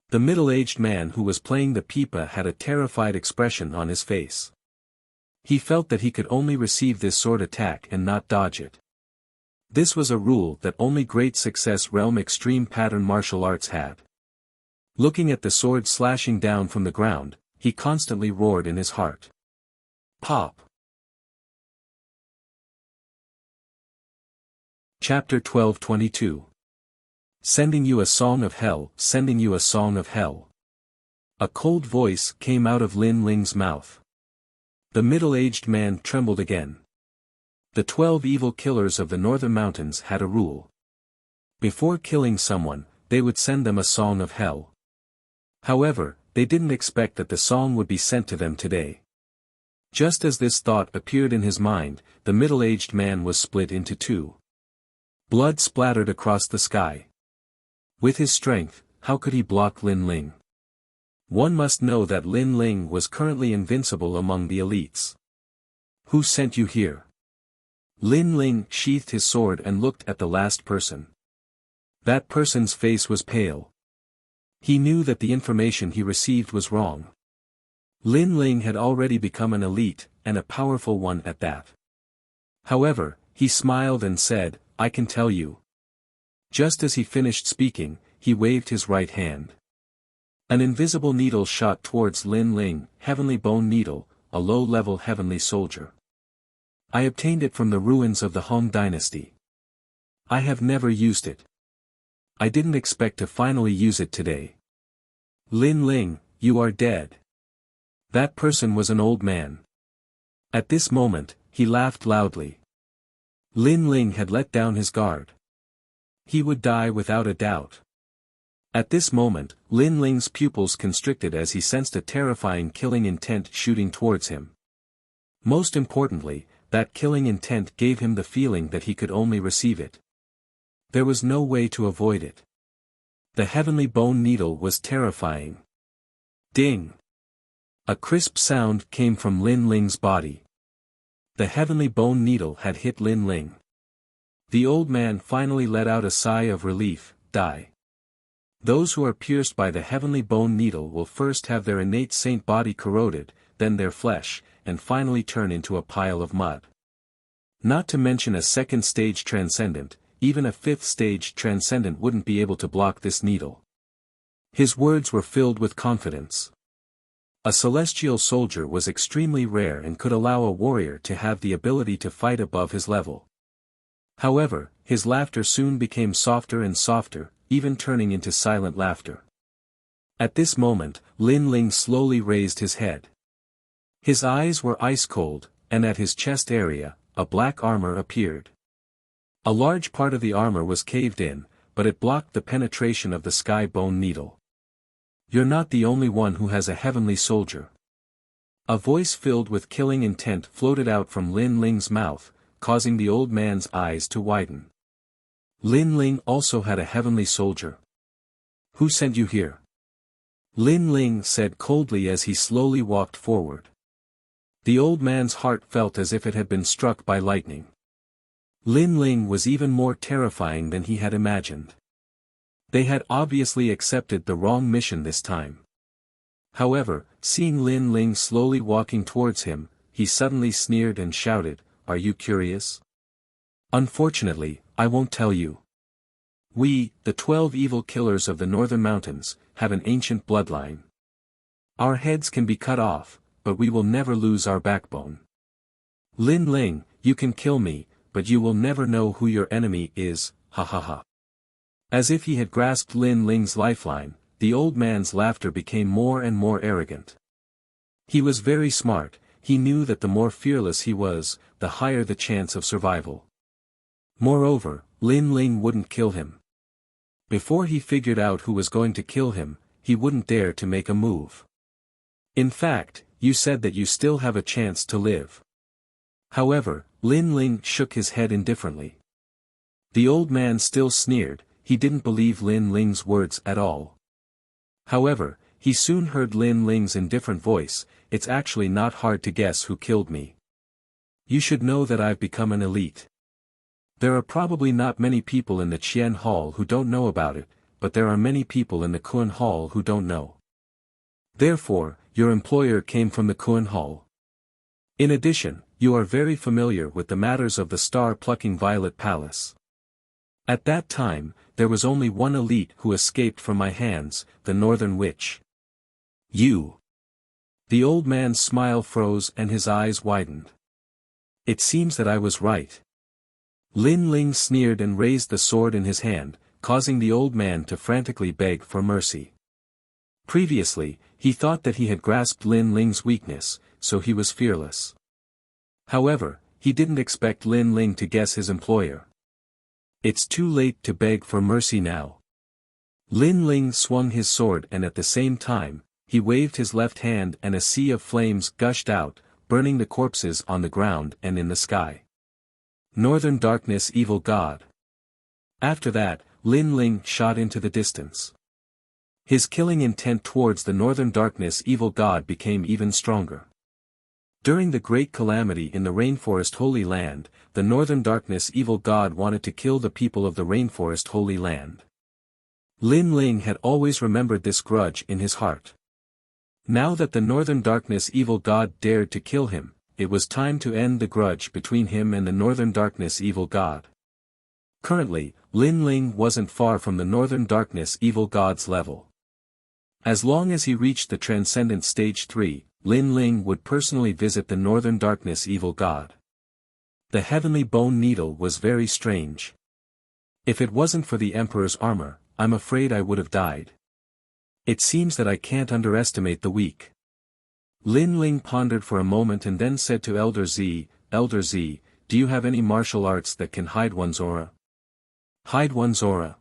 The middle-aged man who was playing the pipa had a terrified expression on his face. He felt that he could only receive this sword attack and not dodge it. This was a rule that only Great Success Realm Extreme Pattern Martial Arts had. Looking at the sword slashing down from the ground, he constantly roared in his heart. Pop! Chapter 12:22. Sending you a song of hell, sending you a song of hell. A cold voice came out of Lin Ling's mouth. The middle-aged man trembled again. The 12 evil killers of the northern mountains had a rule. Before killing someone, they would send them a song of hell. However, they didn't expect that the song would be sent to them today. Just as this thought appeared in his mind, the middle-aged man was split into two. Blood splattered across the sky. With his strength, how could he block Lin Ling? One must know that Lin Ling was currently invincible among the elites. Who sent you here? Lin Ling sheathed his sword and looked at the last person. That person's face was pale. He knew that the information he received was wrong. Lin Ling had already become an elite, and a powerful one at that. However, he smiled and said, "I can tell you." Just as he finished speaking, he waved his right hand. An invisible needle shot towards Lin Ling, Heavenly Bone Needle, a low-level heavenly soldier. I obtained it from the ruins of the Hong dynasty. I have never used it. I didn't expect to finally use it today. Lin Ling, you are dead. That person was an old man. At this moment, he laughed loudly. Lin Ling had let down his guard. He would die without a doubt. At this moment, Lin Ling's pupils constricted as he sensed a terrifying killing intent shooting towards him. Most importantly, that killing intent gave him the feeling that he could only receive it. There was no way to avoid it. The heavenly bone needle was terrifying. Ding! A crisp sound came from Lin Ling's body. The heavenly bone needle had hit Lin Ling. The old man finally let out a sigh of relief. Die. Those who are pierced by the heavenly bone needle will first have their innate saint body corroded, then their flesh, and finally turn into a pile of mud. Not to mention a second stage transcendent, even a fifth stage transcendent wouldn't be able to block this needle. His words were filled with confidence. A celestial soldier was extremely rare and could allow a warrior to have the ability to fight above his level. However, his laughter soon became softer and softer, even turning into silent laughter. At this moment, Lin Ling slowly raised his head. His eyes were ice cold, and at his chest area, a black armor appeared. A large part of the armor was caved in, but it blocked the penetration of the sky bone needle. You're not the only one who has a heavenly soldier. A voice filled with killing intent floated out from Lin Ling's mouth, causing the old man's eyes to widen. Lin Ling also had a heavenly soldier. Who sent you here? Lin Ling said coldly as he slowly walked forward. The old man's heart felt as if it had been struck by lightning. Lin Ling was even more terrifying than he had imagined. They had obviously accepted the wrong mission this time. However, seeing Lin Ling slowly walking towards him, he suddenly sneered and shouted, "Are you curious? Unfortunately, I won't tell you. We, the 12 evil killers of the Northern Mountains, have an ancient bloodline. Our heads can be cut off, but we will never lose our backbone. Lin Ling, you can kill me, but you will never know who your enemy is, ha ha ha." As if he had grasped Lin Ling's lifeline, the old man's laughter became more and more arrogant. He was very smart, he knew that the more fearless he was, the higher the chance of survival. Moreover, Lin Ling wouldn't kill him. Before he figured out who was going to kill him, he wouldn't dare to make a move. In fact, you said that you still have a chance to live. However, Lin Ling shook his head indifferently. The old man still sneered, he didn't believe Lin Ling's words at all. However, he soon heard Lin Ling's indifferent voice, "It's actually not hard to guess who killed me. You should know that I've become an elite. There are probably not many people in the Qian Hall who don't know about it, but there are many people in the Kun Hall who don't know. Therefore, your employer came from the Kun Hall. In addition, you are very familiar with the matters of the star-plucking Violet Palace. At that time, there was only one elite who escaped from my hands, the Northern Witch. You." The old man's smile froze and his eyes widened. It seems that I was right. Lin Ling sneered and raised the sword in his hand, causing the old man to frantically beg for mercy. Previously, he thought that he had grasped Lin Ling's weakness, so he was fearless. However, he didn't expect Lin Ling to guess his employer. It's too late to beg for mercy now. Lin Ling swung his sword and at the same time, he waved his left hand and a sea of flames gushed out, burning the corpses on the ground and in the sky. Northern Darkness Evil God. After that, Lin Ling shot into the distance. His killing intent towards the Northern Darkness Evil God became even stronger. During the Great Calamity in the Rainforest Holy Land, the Northern Darkness Evil God wanted to kill the people of the Rainforest Holy Land. Lin Ling had always remembered this grudge in his heart. Now that the Northern Darkness evil god dared to kill him, it was time to end the grudge between him and the Northern Darkness evil god. Currently, Lin Ling wasn't far from the Northern Darkness evil god's level. As long as he reached the Transcendent Stage 3, Lin Ling would personally visit the Northern Darkness evil god. The heavenly bone needle was very strange. If it wasn't for the Emperor's armor, I'm afraid I would have died. It seems that I can't underestimate the weak. Lin Ling pondered for a moment and then said to Elder Z, "Elder Z, do you have any martial arts that can hide one's aura?" Hide one's aura?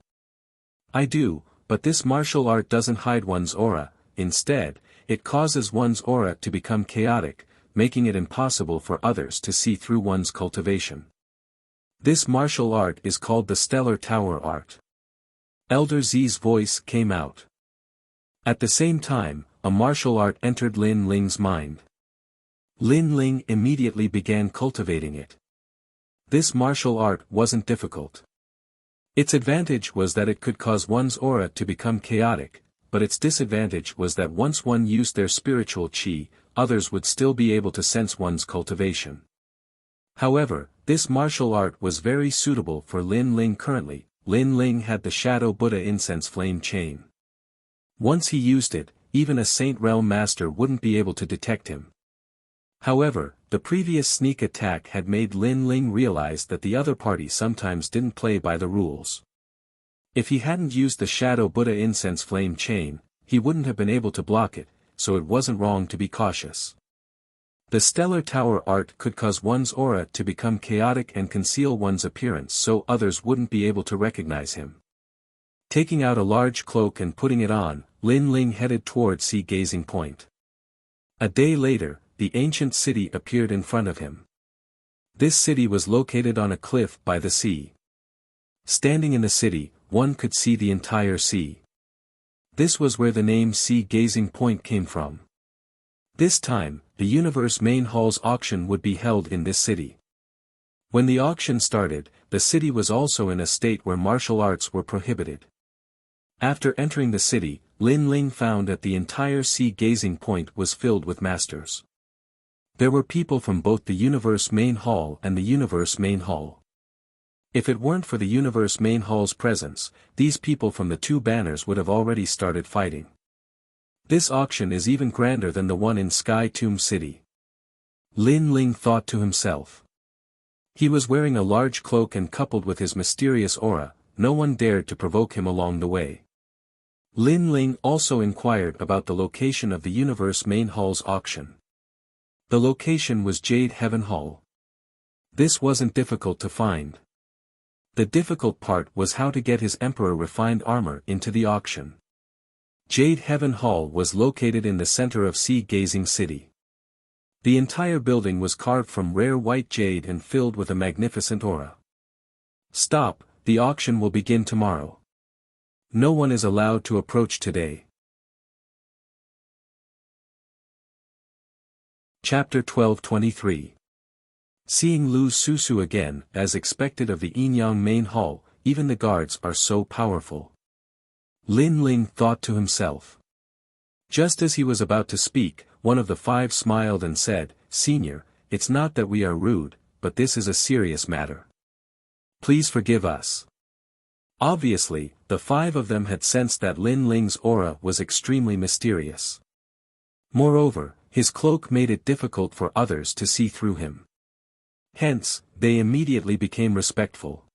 I do, but this martial art doesn't hide one's aura, instead, it causes one's aura to become chaotic, making it impossible for others to see through one's cultivation. This martial art is called the Stellar Tower Art. Elder Z's voice came out. At the same time, a martial art entered Lin Ling's mind. Lin Ling immediately began cultivating it. This martial art wasn't difficult. Its advantage was that it could cause one's aura to become chaotic, but its disadvantage was that once one used their spiritual qi, others would still be able to sense one's cultivation. However, this martial art was very suitable for Lin Ling currently. Lin Ling had the Shadow Buddha incense flame chain. Once he used it, even a Saint Realm Master wouldn't be able to detect him. However, the previous sneak attack had made Lin Ling realize that the other party sometimes didn't play by the rules. If he hadn't used the Shadow Buddha incense flame chain, he wouldn't have been able to block it, so it wasn't wrong to be cautious. The Stellar Tower Art could cause one's aura to become chaotic and conceal one's appearance so others wouldn't be able to recognize him. Taking out a large cloak and putting it on, Lin Ling headed toward Sea Gazing Point. A day later, the ancient city appeared in front of him. This city was located on a cliff by the sea. Standing in the city, one could see the entire sea. This was where the name Sea Gazing Point came from. This time, the Universe Main Hall's auction would be held in this city. When the auction started, the city was also in a state where martial arts were prohibited. After entering the city, Lin Ling found that the entire Sea Gazing Point was filled with masters. There were people from both the Universe Main Hall and the Universe Main Hall. If it weren't for the Universe Main Hall's presence, these people from the two banners would have already started fighting. This auction is even grander than the one in Sky Tomb City. Lin Ling thought to himself. He was wearing a large cloak and coupled with his mysterious aura, no one dared to provoke him along the way. Lin Ling also inquired about the location of the Universe Main Hall's auction. The location was Jade Heaven Hall. This wasn't difficult to find. The difficult part was how to get his Emperor refined armor into the auction. Jade Heaven Hall was located in the center of Sea Gazing City. The entire building was carved from rare white jade and filled with a magnificent aura. Stop, the auction will begin tomorrow. No one is allowed to approach today. Chapter 12:23. Seeing Lu Susu again, as expected of the Yinyang Main Hall, even the guards are so powerful. Lin Ling thought to himself. Just as he was about to speak, one of the five smiled and said, "Senior, it's not that we are rude, but this is a serious matter. Please forgive us." Obviously, the five of them had sensed that Lin Ling's aura was extremely mysterious. Moreover, his cloak made it difficult for others to see through him. Hence, they immediately became respectful.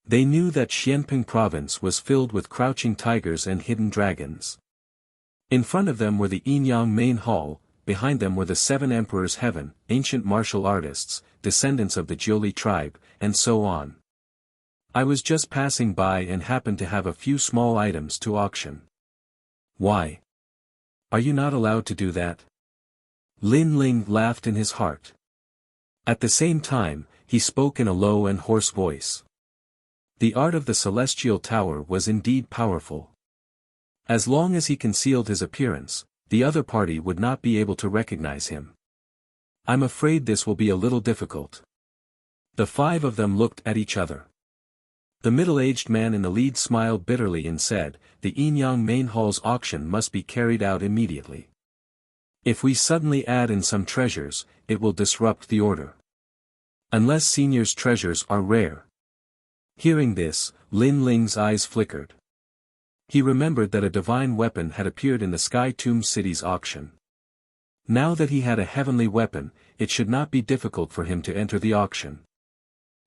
They knew that Xianping province was filled with crouching tigers and hidden dragons. In front of them were the Yinyang Main Hall, behind them were the seven emperors heaven, ancient martial artists, descendants of the Jiuli tribe, and so on. I was just passing by and happened to have a few small items to auction. Why? Are you not allowed to do that? Lin Ling laughed in his heart. At the same time, he spoke in a low and hoarse voice. The art of the Celestial Tower was indeed powerful. As long as he concealed his appearance, the other party would not be able to recognize him. I'm afraid this will be a little difficult. The five of them looked at each other. The middle-aged man in the lead smiled bitterly and said, "The Enyang Main Hall's auction must be carried out immediately. If we suddenly add in some treasures, it will disrupt the order. Unless Senior's treasures are rare." Hearing this, Lin Ling's eyes flickered. He remembered that a divine weapon had appeared in the Sky Tomb City's auction. Now that he had a heavenly weapon, it should not be difficult for him to enter the auction.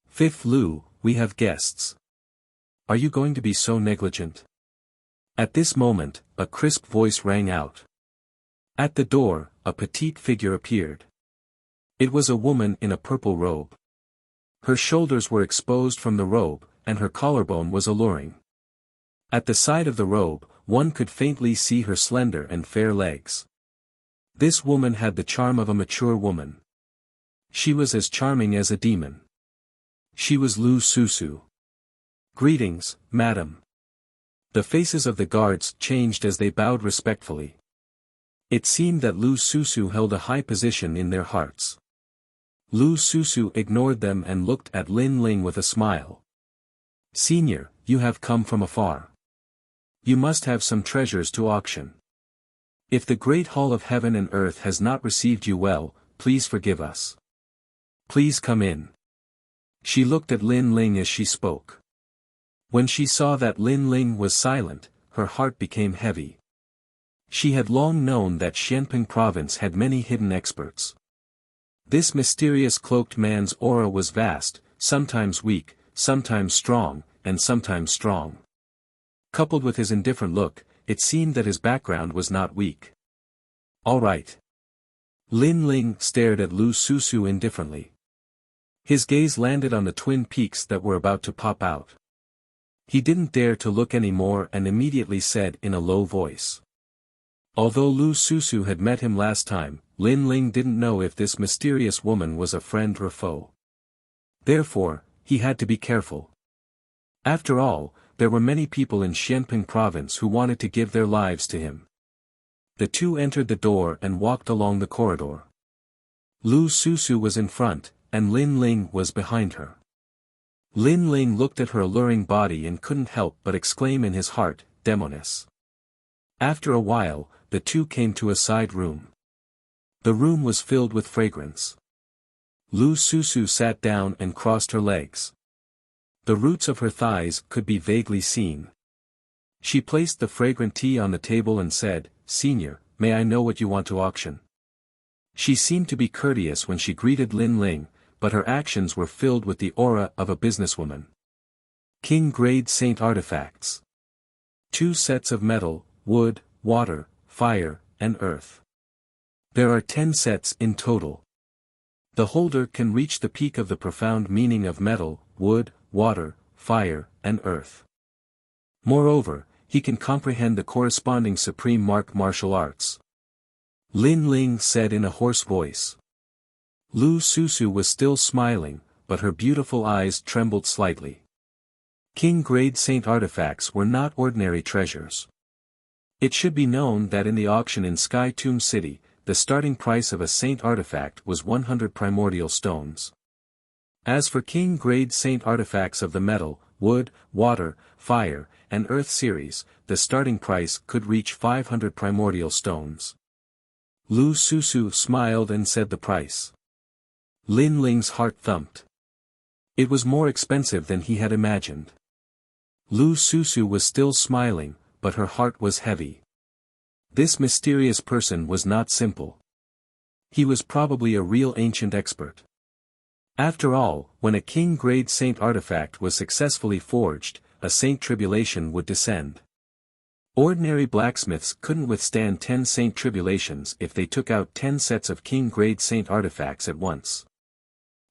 "Fifth Lu, we have guests. Are you going to be so negligent?" At this moment, a crisp voice rang out. At the door, a petite figure appeared. It was a woman in a purple robe. Her shoulders were exposed from the robe, and her collarbone was alluring. At the side of the robe, one could faintly see her slender and fair legs. This woman had the charm of a mature woman. She was as charming as a demon. She was Lu Susu. "Greetings, madam." The faces of the guards changed as they bowed respectfully. It seemed that Lu Susu held a high position in their hearts. Lu Susu ignored them and looked at Lin Ling with a smile. "Senior, you have come from afar. You must have some treasures to auction. If the great hall of heaven and earth has not received you well, please forgive us. Please come in." She looked at Lin Ling as she spoke. When she saw that Lin Ling was silent, her heart became heavy. She had long known that Xianping province had many hidden experts. This mysterious cloaked man's aura was vast, sometimes weak, sometimes strong, and sometimes strong. Coupled with his indifferent look, it seemed that his background was not weak. "All right." Lin Ling stared at Lu Susu indifferently. His gaze landed on the twin peaks that were about to pop out. He didn't dare to look any more and immediately said in a low voice. Although Lu Susu had met him last time, Lin Ling didn't know if this mysterious woman was a friend or foe. Therefore, he had to be careful. After all, there were many people in Xianping province who wanted to give their lives to him. The two entered the door and walked along the corridor. Lu Susu was in front, and Lin Ling was behind her. Lin Ling looked at her alluring body and couldn't help but exclaim in his heart, "Demoness." After a while, the two came to a side room. The room was filled with fragrance. Lu Susu sat down and crossed her legs. The roots of her thighs could be vaguely seen. She placed the fragrant tea on the table and said, "Senior, may I know what you want to auction?" She seemed to be courteous when she greeted Lin Ling, but her actions were filled with the aura of a businesswoman. King-grade saint artifacts. 2 sets of metal, wood, water, fire, and earth. There are 10 sets in total. The holder can reach the peak of the profound meaning of metal, wood, water, fire, and earth. Moreover, he can comprehend the corresponding supreme martial arts. Lin Ling said in a hoarse voice. Lu Susu was still smiling, but her beautiful eyes trembled slightly. King-grade saint artifacts were not ordinary treasures. It should be known that in the auction in Sky Tomb City, the starting price of a saint artifact was 100 primordial stones. As for king-grade saint artifacts of the metal, wood, water, fire, and earth series, the starting price could reach 500 primordial stones. Lu Susu smiled and said the price. Lin Ling's heart thumped. It was more expensive than he had imagined. Lu Susu was still smiling, but her heart was heavy. This mysterious person was not simple. He was probably a real ancient expert. After all, when a king-grade saint artifact was successfully forged, a saint tribulation would descend. Ordinary blacksmiths couldn't withstand 10 saint tribulations if they took out 10 sets of king-grade saint artifacts at once.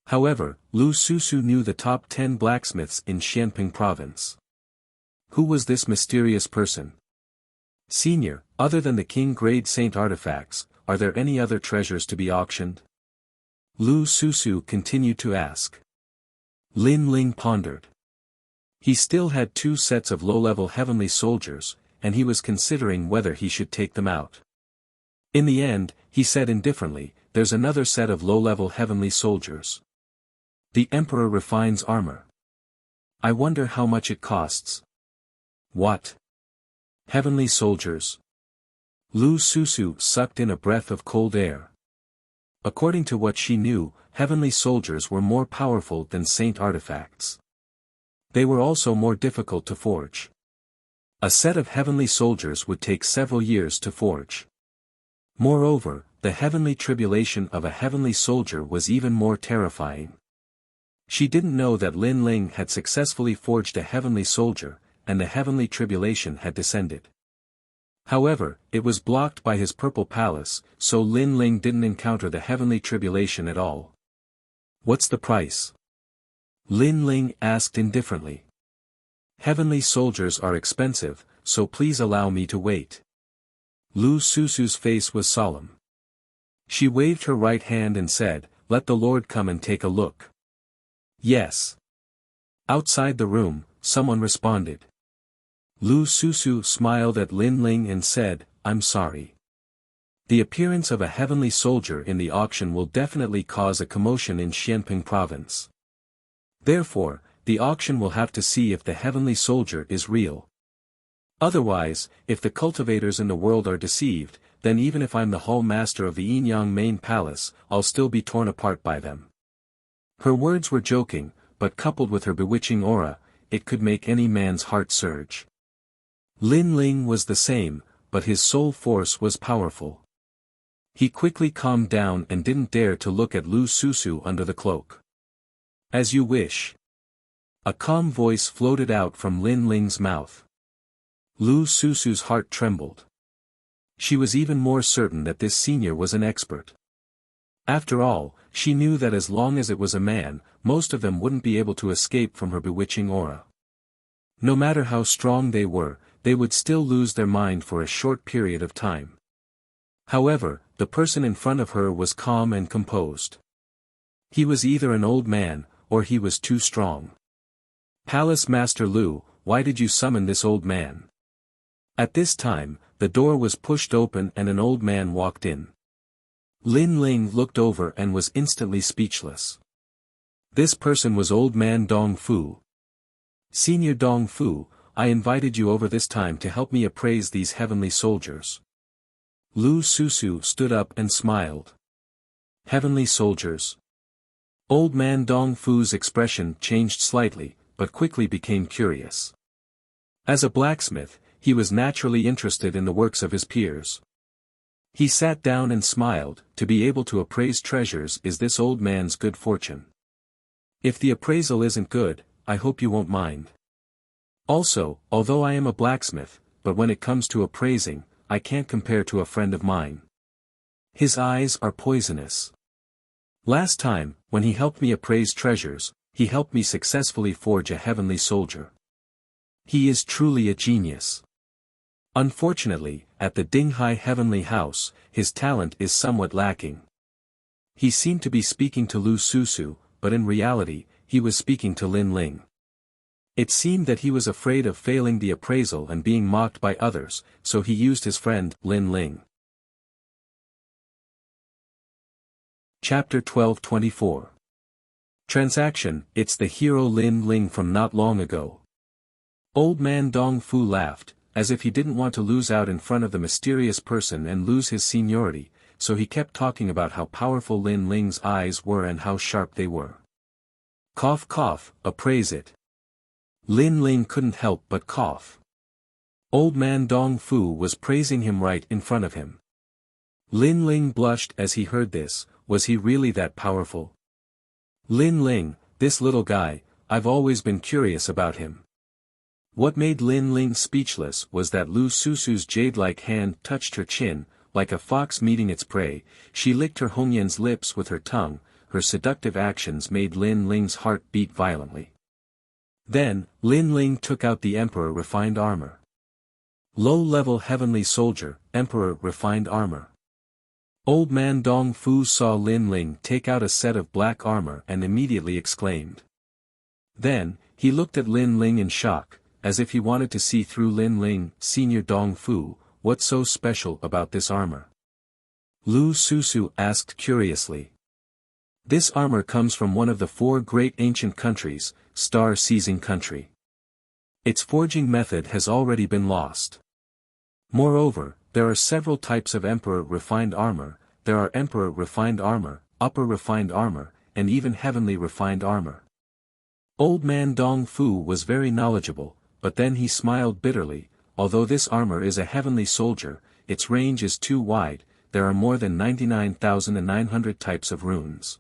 However, Lu Susu knew the top 10 blacksmiths in Xianping province. Who was this mysterious person? Senior, other than the king-grade saint artifacts, are there any other treasures to be auctioned? Lu Susu continued to ask. Lin Ling pondered. He still had 2 sets of low-level heavenly soldiers, and he was considering whether he should take them out. In the end, he said indifferently, "There's another set of low-level heavenly soldiers. The Emperor refines armor. I wonder how much it costs. What? Heavenly soldiers. Lu Susu sucked in a breath of cold air. According to what she knew, heavenly soldiers were more powerful than saint artifacts. They were also more difficult to forge. A set of heavenly soldiers would take several years to forge. Moreover, the heavenly tribulation of a heavenly soldier was even more terrifying. She didn't know that Lin Ling had successfully forged a heavenly soldier, and the heavenly tribulation had descended. However, it was blocked by his purple palace, so Lin Ling didn't encounter the heavenly tribulation at all. What's the price? Lin Ling asked indifferently. Heavenly soldiers are expensive, so please allow me to wait. Lu Susu's face was solemn. She waved her right hand and said, "Let the Lord come and take a look." Yes. Outside the room, someone responded. Lu Susu smiled at Lin Ling and said, "I'm sorry. The appearance of a heavenly soldier in the auction will definitely cause a commotion in Xianping province. Therefore, the auction will have to see if the heavenly soldier is real. Otherwise, if the cultivators in the world are deceived, then even if I'm the hall master of the Yinyang main palace, I'll still be torn apart by them." Her words were joking, but coupled with her bewitching aura, it could make any man's heart surge. Lin Ling was the same, but his soul force was powerful. He quickly calmed down and didn't dare to look at Lu Susu under the cloak. "As you wish." A calm voice floated out from Lin Ling's mouth. Lu Susu's heart trembled. She was even more certain that this senior was an expert. After all, she knew that as long as it was a man, most of them wouldn't be able to escape from her bewitching aura. No matter how strong they were, they would still lose their mind for a short period of time. However, the person in front of her was calm and composed. He was either an old man, or he was too strong. "Palace Master Lu, why did you summon this old man?" At this time, the door was pushed open and an old man walked in. Lin Ling looked over and was instantly speechless. This person was Old Man Dong Fu. "Senior Dong Fu, I invited you over this time to help me appraise these heavenly soldiers." Lu Susu stood up and smiled. "Heavenly soldiers?" Old Man Dong Fu's expression changed slightly, but quickly became curious. As a blacksmith, he was naturally interested in the works of his peers. He sat down and smiled. To be able to appraise treasures is this old man's good fortune. If the appraisal isn't good, I hope you won't mind. Also, although I am a blacksmith, but when it comes to appraising, I can't compare to a friend of mine. His eyes are poisonous. Last time, when he helped me appraise treasures, he helped me successfully forge a heavenly soldier. He is truly a genius. Unfortunately, at the Dinghai Heavenly House, his talent is somewhat lacking. He seemed to be speaking to Lu Susu, but in reality, he was speaking to Lin Ling. It seemed that he was afraid of failing the appraisal and being mocked by others, so he used his friend, Lin Ling. Chapter 12:24. Transaction. It's the hero Lin Ling from not long ago. Old Man Dong Fu laughed, as if he didn't want to lose out in front of the mysterious person and lose his seniority, so he kept talking about how powerful Lin Ling's eyes were and how sharp they were. Cough cough, appraise it. Lin Ling couldn't help but cough. Old Man Dong Fu was praising him right in front of him. Lin Ling blushed as he heard this. Was he really that powerful? Lin Ling, this little guy, I've always been curious about him. What made Lin Ling speechless was that Lu Susu's jade-like hand touched her chin, like a fox meeting its prey. She licked her Hongyan's lips with her tongue. Her seductive actions made Lin Ling's heart beat violently. Then, Lin Ling took out the Emperor Refined Armor. Low-level heavenly soldier, Emperor Refined Armor. Old Man Dong Fu saw Lin Ling take out a set of black armor and immediately exclaimed. Then, he looked at Lin Ling in shock, as if he wanted to see through Lin Ling. Senior Dong Fu, what's so special about this armor? Lu Susu asked curiously. This armor comes from one of the 4 great ancient countries, star-seizing country. Its forging method has already been lost. Moreover, there are several types of Emperor refined armor. There are Emperor refined armor, Upper refined armor, and even Heavenly refined armor. Old man Dong Fu was very knowledgeable, but then he smiled bitterly. Although this armor is a heavenly soldier, its range is too wide. There are more than 99,900 types of runes.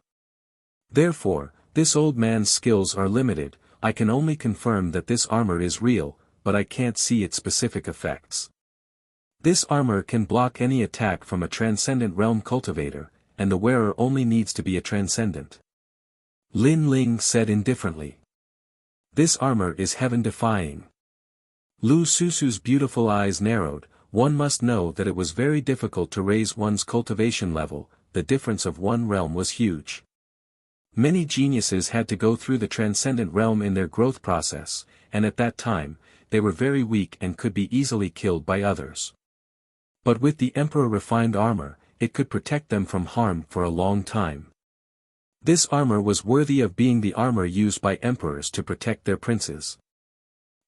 Therefore, this old man's skills are limited. I can only confirm that this armor is real, but I can't see its specific effects. This armor can block any attack from a transcendent realm cultivator, and the wearer only needs to be a transcendent. Lin Ling said indifferently. This armor is heaven-defying. Lu Susu's beautiful eyes narrowed. One must know that it was very difficult to raise one's cultivation level. The difference of one realm was huge. Many geniuses had to go through the transcendent realm in their growth process, and at that time, they were very weak and could be easily killed by others. But with the Emperor refined armor, it could protect them from harm for a long time. This armor was worthy of being the armor used by emperors to protect their princes.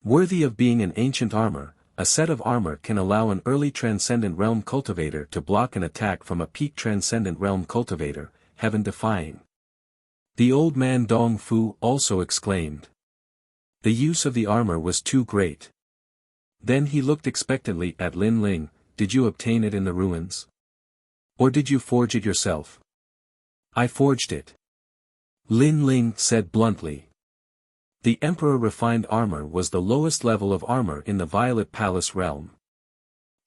Worthy of being an ancient armor, a set of armor can allow an early transcendent realm cultivator to block an attack from a peak transcendent realm cultivator, heaven-defying. The old man Dong Fu also exclaimed. The use of the armor was too great. Then he looked expectantly at Lin Ling. Did you obtain it in the ruins? Or did you forge it yourself? I forged it. Lin Ling said bluntly. The Emperor refined armor was the lowest level of armor in the Violet Palace realm.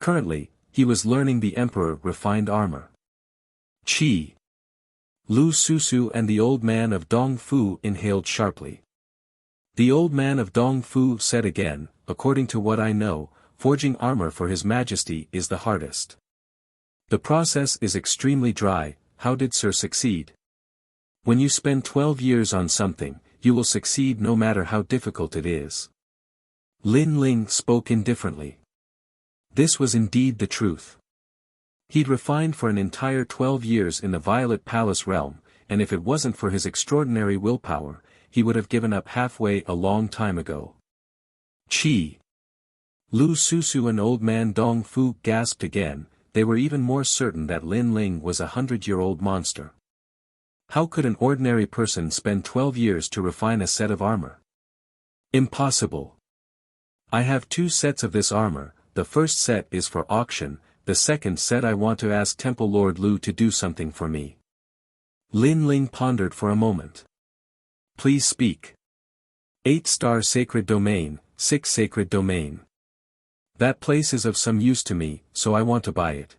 Currently, he was learning the Emperor refined armor. Chi. Lu Susu and the old man of Dong Fu inhaled sharply. The old man of Dong Fu said again, according to what I know, forging armor for His Majesty is the hardest. The process is extremely dry. How did Sir succeed? When you spend 12 years on something, you will succeed no matter how difficult it is. Lin Ling spoke indifferently. This was indeed the truth. He'd refined for an entire 12 years in the Violet Palace realm, and if it wasn't for his extraordinary willpower, he would have given up halfway a long time ago. Chi. Lu Susu and old man Dong Fu gasped again. They were even more certain that Lin Ling was a 100-year-old monster. How could an ordinary person spend 12 years to refine a set of armor? Impossible. I have 2 sets of this armor. The first set is for auction, the second set I want to ask Temple Lord Lu to do something for me. Lin Ling pondered for a moment. Please speak. 8-star sacred domain, 6 sacred domain. That place is of some use to me, so I want to buy it.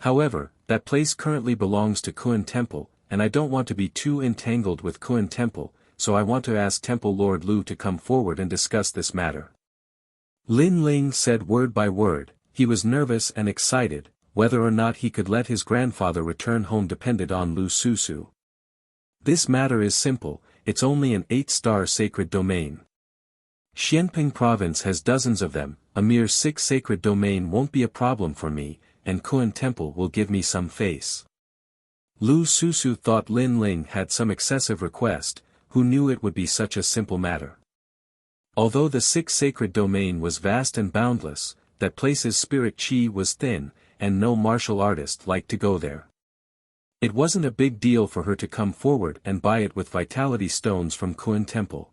However, that place currently belongs to Kuan Temple, and I don't want to be too entangled with Kuan Temple, so I want to ask Temple Lord Lu to come forward and discuss this matter. Lin Ling said word by word. He was nervous and excited. Whether or not he could let his grandfather return home depended on Lu Susu. This matter is simple, it's only an 8-star sacred domain. Xianping province has dozens of them, a mere 6 sacred domain won't be a problem for me, and Kuan Temple will give me some face. Lu Susu thought Lin Ling had some excessive request. Who knew it would be such a simple matter? Although the 6 sacred domain was vast and boundless, that place's spirit chi was thin, and no martial artist liked to go there. It wasn't a big deal for her to come forward and buy it with vitality stones from Kuan Temple.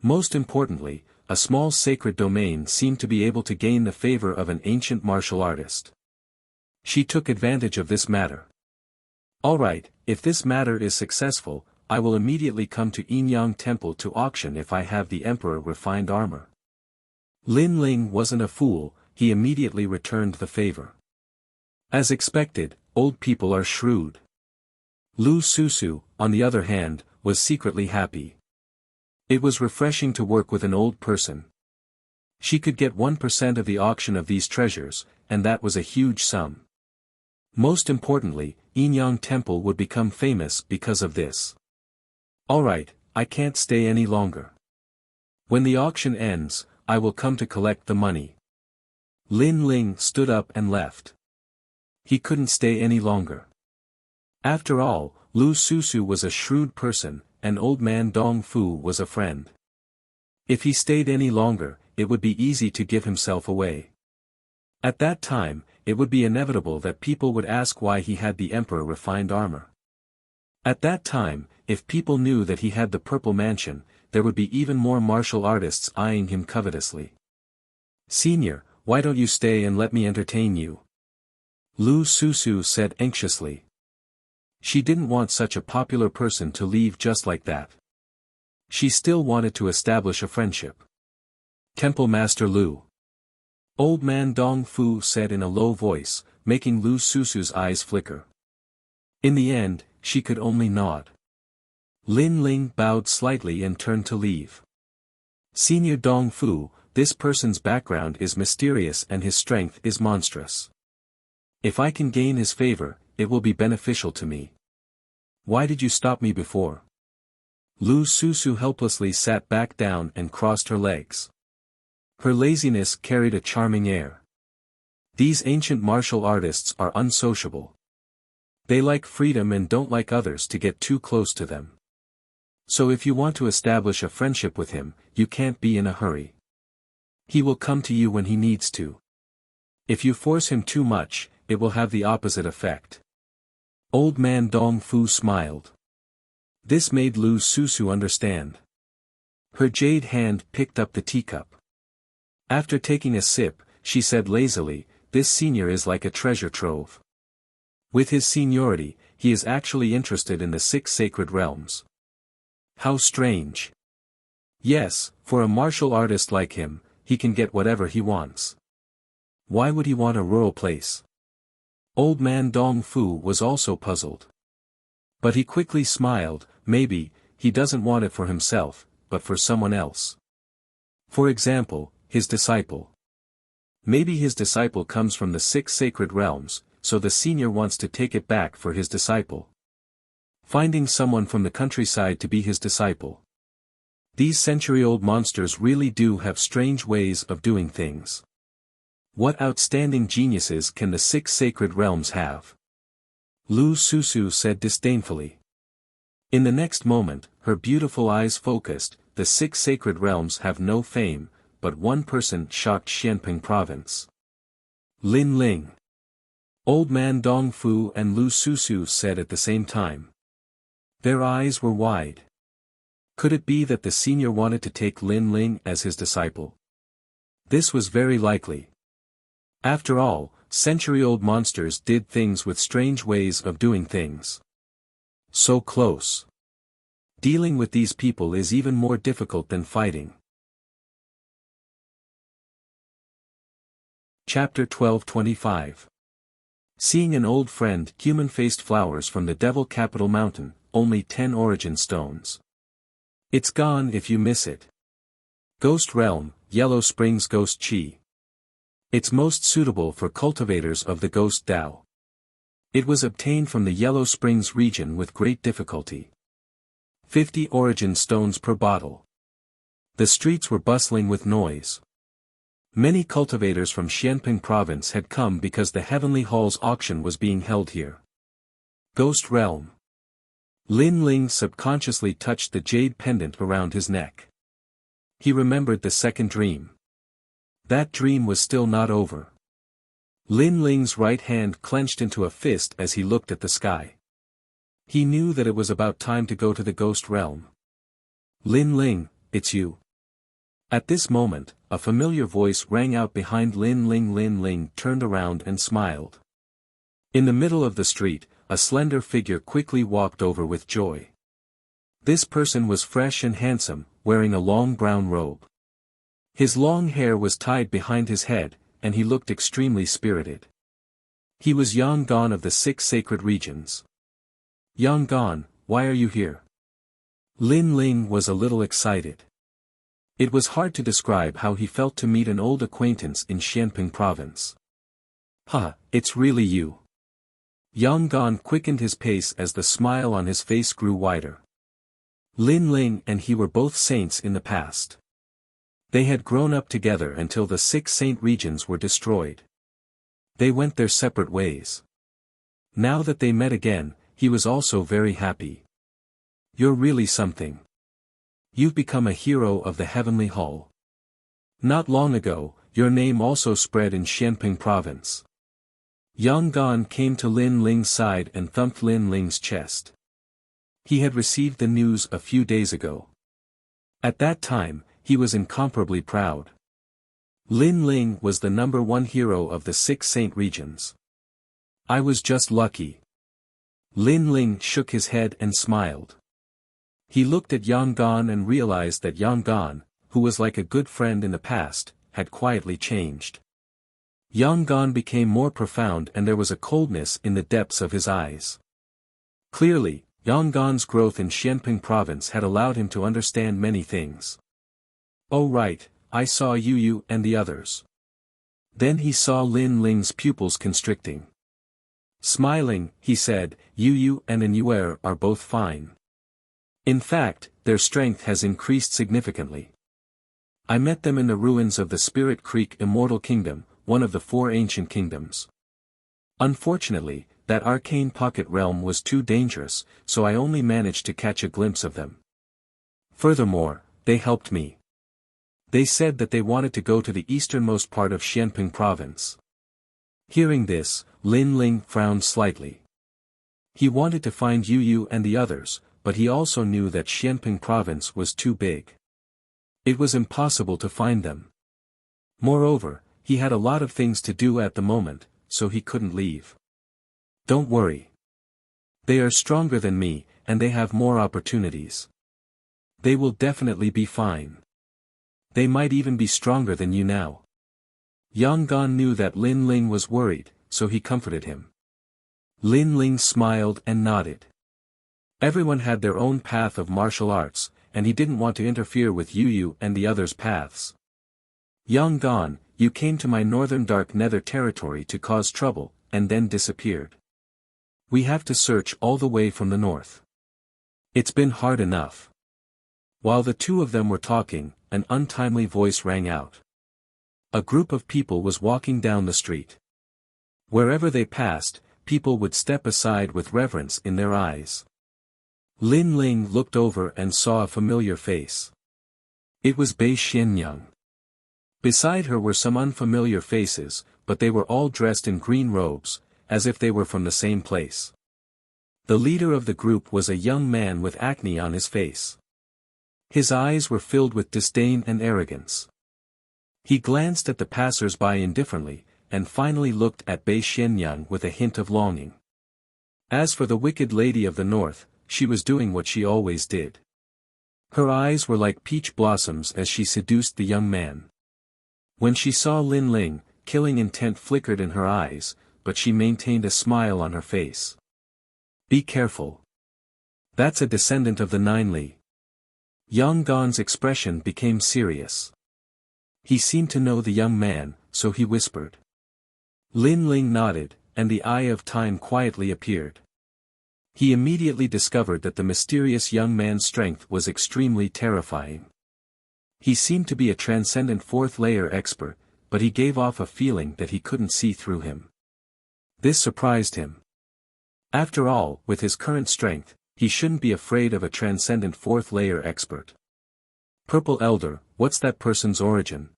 Most importantly, a small sacred domain seemed to be able to gain the favor of an ancient martial artist. She took advantage of this matter. Alright, if this matter is successful, I will immediately come to Yinyang Temple to auction if I have the Emperor refined armor. Lin Ling wasn't a fool, he immediately returned the favor. As expected, old people are shrewd. Lu Susu, on the other hand, was secretly happy. It was refreshing to work with an old person. She could get 1% of the auction of these treasures, and that was a huge sum. Most importantly, Yinyang Temple would become famous because of this. Alright, I can't stay any longer. When the auction ends, I will come to collect the money. Lin Ling stood up and left. He couldn't stay any longer. After all, Lu Susu was a shrewd person, and old man Dong Fu was a friend. If he stayed any longer, it would be easy to give himself away. At that time, it would be inevitable that people would ask why he had the emperor refined armor. At that time, if people knew that he had the purple mansion, there would be even more martial artists eyeing him covetously. "Senior, why don't you stay and let me entertain you?" Lu Susu said anxiously. She didn't want such a popular person to leave just like that. She still wanted to establish a friendship. "Temple Master Lu." Old man Dong Fu said in a low voice, making Lu Susu's eyes flicker. In the end, she could only nod. Lin Ling bowed slightly and turned to leave. "Senior Dong Fu, this person's background is mysterious and his strength is monstrous. If I can gain his favor, it will be beneficial to me. Why did you stop me before?" Lu Susu helplessly sat back down and crossed her legs. Her laziness carried a charming air. These ancient martial artists are unsociable. They like freedom and don't like others to get too close to them. So if you want to establish a friendship with him, you can't be in a hurry. He will come to you when he needs to. If you force him too much, it will have the opposite effect. Old man Dong Fu smiled. This made Lu Susu understand. Her jade hand picked up the teacup. After taking a sip, she said lazily, "This senior is like a treasure trove. With his seniority, he is actually interested in the 6 sacred realms. How strange. Yes, for a martial artist like him, he can get whatever he wants. Why would he want a rural place?" Old man Dong Fu was also puzzled. But he quickly smiled. Maybe, he doesn't want it for himself, but for someone else. For example, his disciple. Maybe his disciple comes from the 6 sacred realms, so the senior wants to take it back for his disciple. Finding someone from the countryside to be his disciple. These century-old monsters really do have strange ways of doing things. What outstanding geniuses can the 6 sacred realms have? Lu Susu said disdainfully. In the next moment, her beautiful eyes focused. The 6 sacred realms have no fame, but one person shocked Xianping province. Lin Ling. Old man Dong Fu and Lu Susu said at the same time. Their eyes were wide. Could it be that the senior wanted to take Lin Ling as his disciple? This was very likely. After all, century-old monsters did things with strange ways of doing things. So close. Dealing with these people is even more difficult than fighting. Chapter 12:25. Seeing an old friend. Human-faced flowers from the Devil Capital Mountain, only 10 origin stones. It's gone if you miss it. Ghost Realm, Yellow Springs Ghost Chi. It's most suitable for cultivators of the Ghost Dao. It was obtained from the Yellow Springs region with great difficulty. 50 origin stones per bottle. The streets were bustling with noise. Many cultivators from Xianping province had come because the Heavenly Hall's auction was being held here. Ghost Realm. Lin Ling subconsciously touched the jade pendant around his neck. He remembered the second dream. That dream was still not over. Lin Ling's right hand clenched into a fist as he looked at the sky. He knew that it was about time to go to the Ghost Realm. "Lin Ling, it's you." At this moment, a familiar voice rang out behind Lin Ling. Lin Ling turned around and smiled. In the middle of the street, a slender figure quickly walked over with joy. This person was fresh and handsome, wearing a long brown robe. His long hair was tied behind his head, and he looked extremely spirited. He was Yang Gan of the 6 sacred regions. "Yang Gan, why are you here?" Lin Ling was a little excited. It was hard to describe how he felt to meet an old acquaintance in Xianping province. It's really you." Yang Gan quickened his pace as the smile on his face grew wider. Lin Ling and he were both saints in the past. They had grown up together until the 6 saint regions were destroyed. They went their separate ways. Now that they met again, he was also very happy. You're really something. You've become a hero of the heavenly hall. Not long ago, your name also spread in Xianping province. Yang Gan came to Lin Ling's side and thumped Lin Ling's chest. He had received the news a few days ago. At that time, he was incomparably proud. Lin Ling was the #1 hero of the 6 saint regions. I was just lucky. Lin Ling shook his head and smiled. He looked at Yang Gan and realized that Yang Gan, who was like a good friend in the past, had quietly changed. Yang Gan became more profound and there was a coldness in the depths of his eyes. Clearly, Yang Gan's growth in Xianping province had allowed him to understand many things. Oh right, I saw Yu and the others. Then he saw Lin Ling's pupils constricting. Smiling, he said, Yu and Yuer are both fine. In fact, their strength has increased significantly. I met them in the ruins of the Spirit Creek Immortal Kingdom, one of the 4 ancient kingdoms. Unfortunately, that arcane pocket realm was too dangerous, so I only managed to catch a glimpse of them. Furthermore, they helped me. They said that they wanted to go to the easternmost part of Xianping province. Hearing this, Lin Ling frowned slightly. He wanted to find Yu and the others, but he also knew that Xianping province was too big. It was impossible to find them. Moreover, he had a lot of things to do at the moment, so he couldn't leave. Don't worry. They are stronger than me, and they have more opportunities. They will definitely be fine. They might even be stronger than you now. Yang Gan knew that Lin Ling was worried, so he comforted him. Lin Ling smiled and nodded. Everyone had their own path of martial arts, and he didn't want to interfere with Yu and the others' paths. Yang Gan, you came to my northern dark nether territory to cause trouble, and then disappeared. We have to search all the way from the north. It's been hard enough. While the two of them were talking, an untimely voice rang out. A group of people was walking down the street. Wherever they passed, people would step aside with reverence in their eyes. Lin Ling looked over and saw a familiar face. It was Bei Xianyang. Beside her were some unfamiliar faces, but they were all dressed in green robes, as if they were from the same place. The leader of the group was a young man with acne on his face. His eyes were filled with disdain and arrogance. He glanced at the passers-by indifferently, and finally looked at Bei Xianyang with a hint of longing. As for the wicked lady of the north, she was doing what she always did. Her eyes were like peach blossoms as she seduced the young man. When she saw Lin Ling, killing intent flickered in her eyes, but she maintained a smile on her face. Be careful. That's a descendant of the 9 Li. Yang Gan's expression became serious. He seemed to know the young man, so he whispered. Lin Ling nodded, and the Eye of Time quietly appeared. He immediately discovered that the mysterious young man's strength was extremely terrifying. He seemed to be a transcendent 4th layer expert, but he gave off a feeling that he couldn't see through him. This surprised him. After all, with his current strength, he shouldn't be afraid of a transcendent 4th layer expert. Purple Elder, what's that person's origin?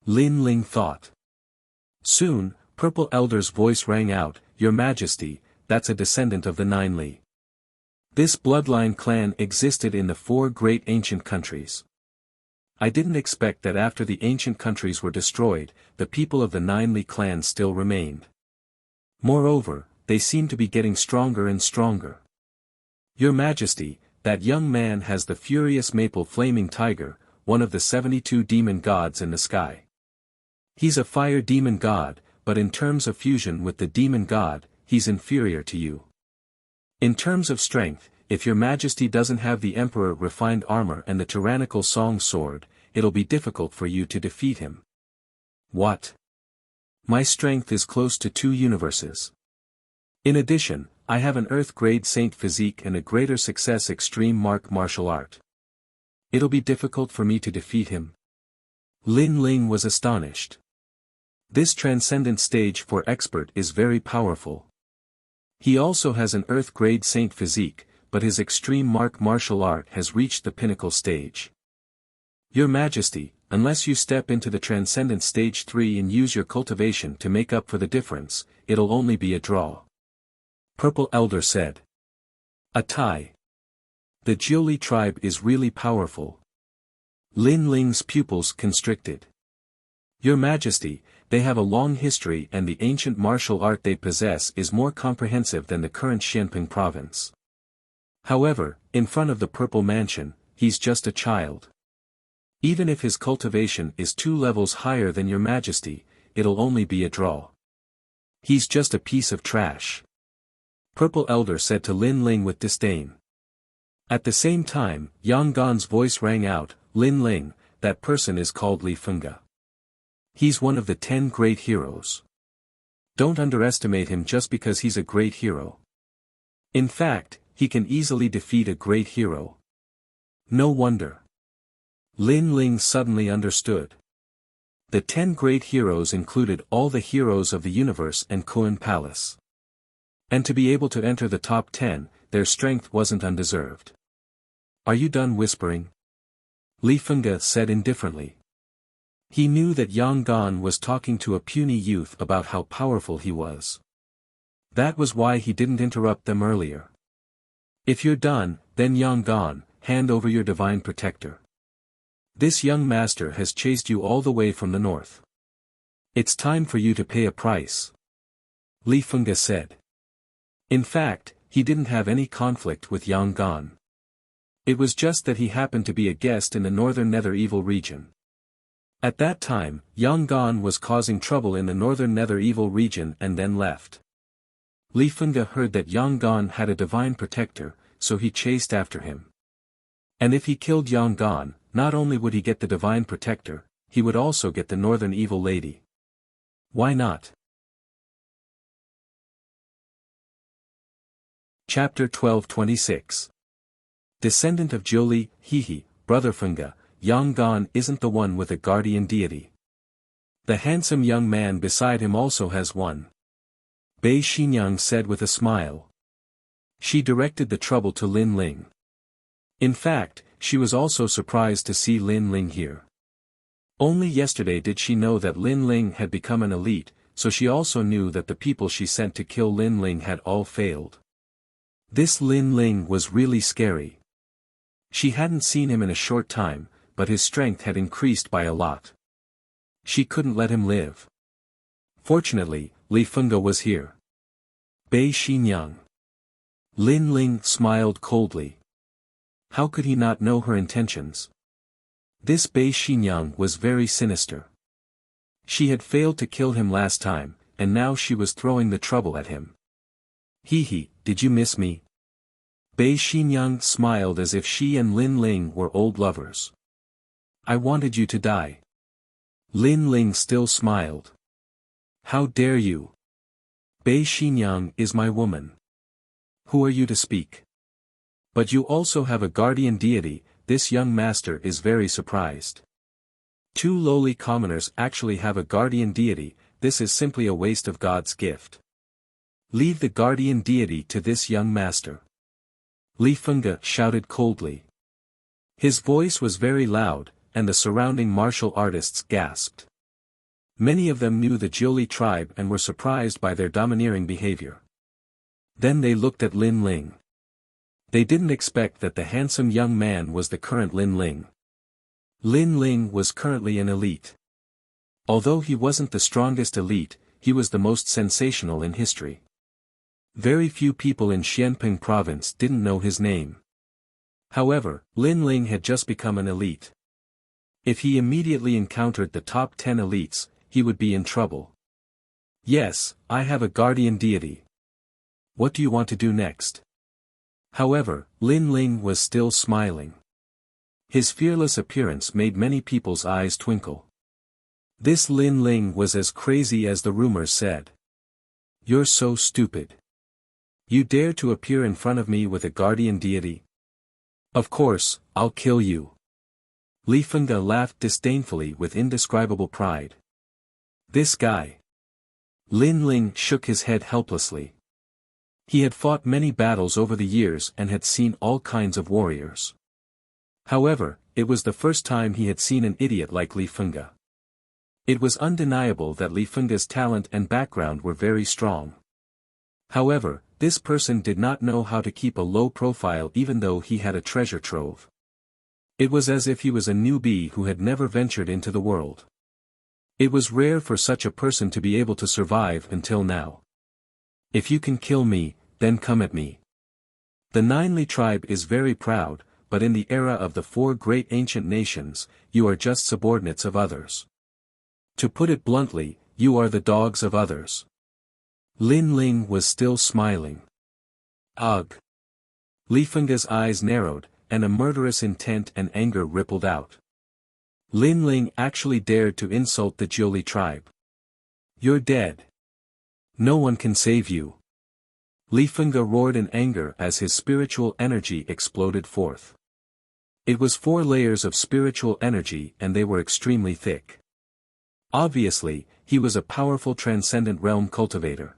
Lin Ling thought. Soon, Purple Elder's voice rang out, Your Majesty, that's a descendant of the 9 Li. This bloodline clan existed in the 4 great ancient countries. I didn't expect that after the ancient countries were destroyed, the people of the 9 Li clan still remained. Moreover, they seem to be getting stronger and stronger. Your Majesty, that young man has the furious maple flaming tiger, one of the 72 demon gods in the sky. He's a fire demon god, but in terms of fusion with the demon god, he's inferior to you. In terms of strength, if your Majesty doesn't have the Emperor refined armor and the tyrannical song sword, it'll be difficult for you to defeat him. What? My strength is close to 2 universes. In addition, I have an Earth-grade saint physique and a greater success extreme martial art. It'll be difficult for me to defeat him. Lin Ling was astonished. This transcendent stage 4 expert is very powerful. He also has an Earth-grade saint physique, but his extreme martial art has reached the pinnacle stage. Your Majesty, unless you step into the Transcendent Stage 3 and use your cultivation to make up for the difference, it'll only be a draw. Purple Elder said. A tie. The Jiuli tribe is really powerful. Lin Ling's pupils constricted. Your Majesty, they have a long history and the ancient martial art they possess is more comprehensive than the current Xianping province. However, in front of the Purple Mansion, he's just a child. Even if his cultivation is 2 levels higher than Your Majesty, it'll only be a draw. He's just a piece of trash. Purple Elder said to Lin Ling with disdain. At the same time, Yang Gan's voice rang out, Lin Ling, that person is called Li Fengge. He's one of the 10 great heroes. Don't underestimate him just because he's a great hero. In fact, he can easily defeat a great hero. No wonder. Lin Ling suddenly understood. The 10 great heroes included all the heroes of the universe and Koan Palace. And to be able to enter the top 10, their strength wasn't undeserved. Are you done whispering? Li Fengge said indifferently. He knew that Yang Gan was talking to a puny youth about how powerful he was. That was why he didn't interrupt them earlier. If you're done, then Yang Gan, hand over your divine protector. This young master has chased you all the way from the north. It's time for you to pay a price. Li Fengge said. In fact, he didn't have any conflict with Yang Gan. It was just that he happened to be a guest in the northern Nether Evil region. At that time, Yang Gan was causing trouble in the northern Nether Evil region and then left. Li Fengge heard that Yang Gan had a divine protector, so he chased after him. And if he killed Yang Gan, not only would he get the divine protector, he would also get the northern evil lady. Why not? Chapter 12:26. Descendant of Jiuli, Hehe, Brother Fengge, Yang Gan isn't the one with a guardian deity. The handsome young man beside him also has one. Bei Xinyang said with a smile. She directed the trouble to Lin Ling. In fact, she was also surprised to see Lin Ling here. Only yesterday did she know that Lin Ling had become an elite, so she also knew that the people she sent to kill Lin Ling had all failed. This Lin Ling was really scary. She hadn't seen him in a short time, but his strength had increased by a lot. She couldn't let him live. Fortunately, Li Fengge was here. Bei Xinyang. Lin Ling smiled coldly. How could he not know her intentions? This Bei Xinyang was very sinister. She had failed to kill him last time, and now she was throwing the trouble at him. Hehe, did you miss me? Bei Xinyang smiled as if she and Lin Ling were old lovers. I wanted you to die. Lin Ling still smiled. How dare you? Bei Xinyang is my woman. Who are you to speak? But you also have a guardian deity. This young master is very surprised. 2 lowly commoners actually have a guardian deity. This is simply a waste of God's gift. Leave the guardian deity to this young master. Li Fengge shouted coldly. His voice was very loud, and the surrounding martial artists gasped. Many of them knew the Jiuli tribe and were surprised by their domineering behavior. Then they looked at Lin Ling. They didn't expect that the handsome young man was the current Lin Ling. Lin Ling was currently an elite. Although he wasn't the strongest elite, he was the most sensational in history. Very few people in Xianping province didn't know his name. However, Lin Ling had just become an elite. If he immediately encountered the top 10 elites, he would be in trouble. Yes, I have a guardian deity. What do you want to do next? However, Lin Ling was still smiling. His fearless appearance made many people's eyes twinkle. This Lin Ling was as crazy as the rumors said. You're so stupid. You dare to appear in front of me with a guardian deity? Of course, I'll kill you. Li Fengge laughed disdainfully with indescribable pride. This guy. Lin Ling shook his head helplessly. He had fought many battles over the years and had seen all kinds of warriors. However, it was the first time he had seen an idiot like Li Fengge. It was undeniable that Li Fengge's talent and background were very strong. However, this person did not know how to keep a low profile even though he had a treasure trove. It was as if he was a newbie who had never ventured into the world. It was rare for such a person to be able to survive until now. If you can kill me, then come at me. The Ninely tribe is very proud, but in the era of the four great ancient nations, you are just subordinates of others. To put it bluntly, you are the dogs of others. Lin Ling was still smiling. Ugh! Li Fengge's eyes narrowed, and a murderous intent and anger rippled out. Lin Ling actually dared to insult the Jiuli tribe. You're dead. No one can save you. Li Fengge roared in anger as his spiritual energy exploded forth. It was 4 layers of spiritual energy and they were extremely thick. Obviously, he was a powerful transcendent realm cultivator.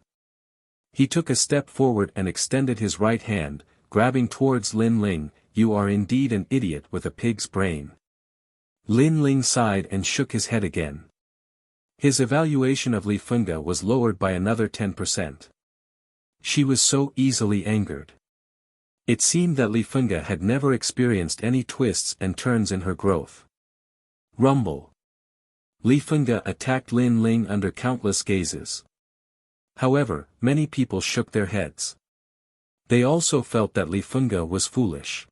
He took a step forward and extended his right hand, grabbing towards Lin Ling. You are indeed an idiot with a pig's brain. Lin Ling sighed and shook his head again. His evaluation of Li Fengge was lowered by another 10%. She was so easily angered. It seemed that Li Fengge had never experienced any twists and turns in her growth. Rumble. Li Fengge attacked Lin Ling under countless gazes. However, many people shook their heads. They also felt that Li Fengge was foolish.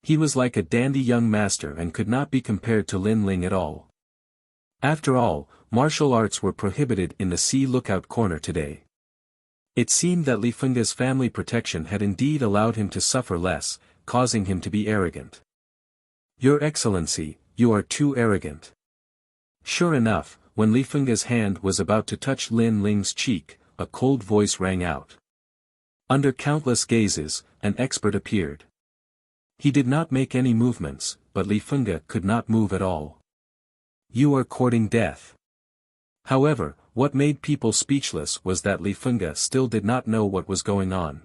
He was like a dandy young master and could not be compared to Lin Ling at all. After all, martial arts were prohibited in the Sea Lookout Corner today. It seemed that Li Fengge's family protection had indeed allowed him to suffer less, causing him to be arrogant. Your Excellency, you are too arrogant. Sure enough, when Li Fengge's hand was about to touch Lin Ling's cheek, a cold voice rang out. Under countless gazes, an expert appeared. He did not make any movements, but Li Fengge could not move at all. You are courting death. However, what made people speechless was that Li Fengge still did not know what was going on.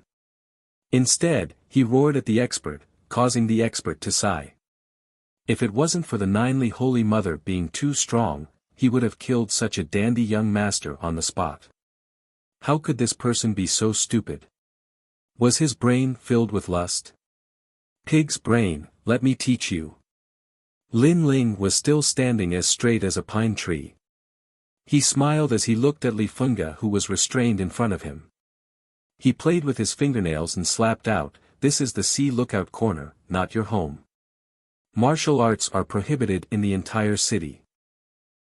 Instead, he roared at the expert, causing the expert to sigh. If it wasn't for the Ninely Holy Mother being too strong, he would have killed such a dandy young master on the spot. How could this person be so stupid? Was his brain filled with lust? Pig's brain, let me teach you. Lin Ling was still standing as straight as a pine tree. He smiled as he looked at Li Fengge who was restrained in front of him. He played with his fingernails and slapped out, "This is the Sea Lookout Corner, not your home. Martial arts are prohibited in the entire city.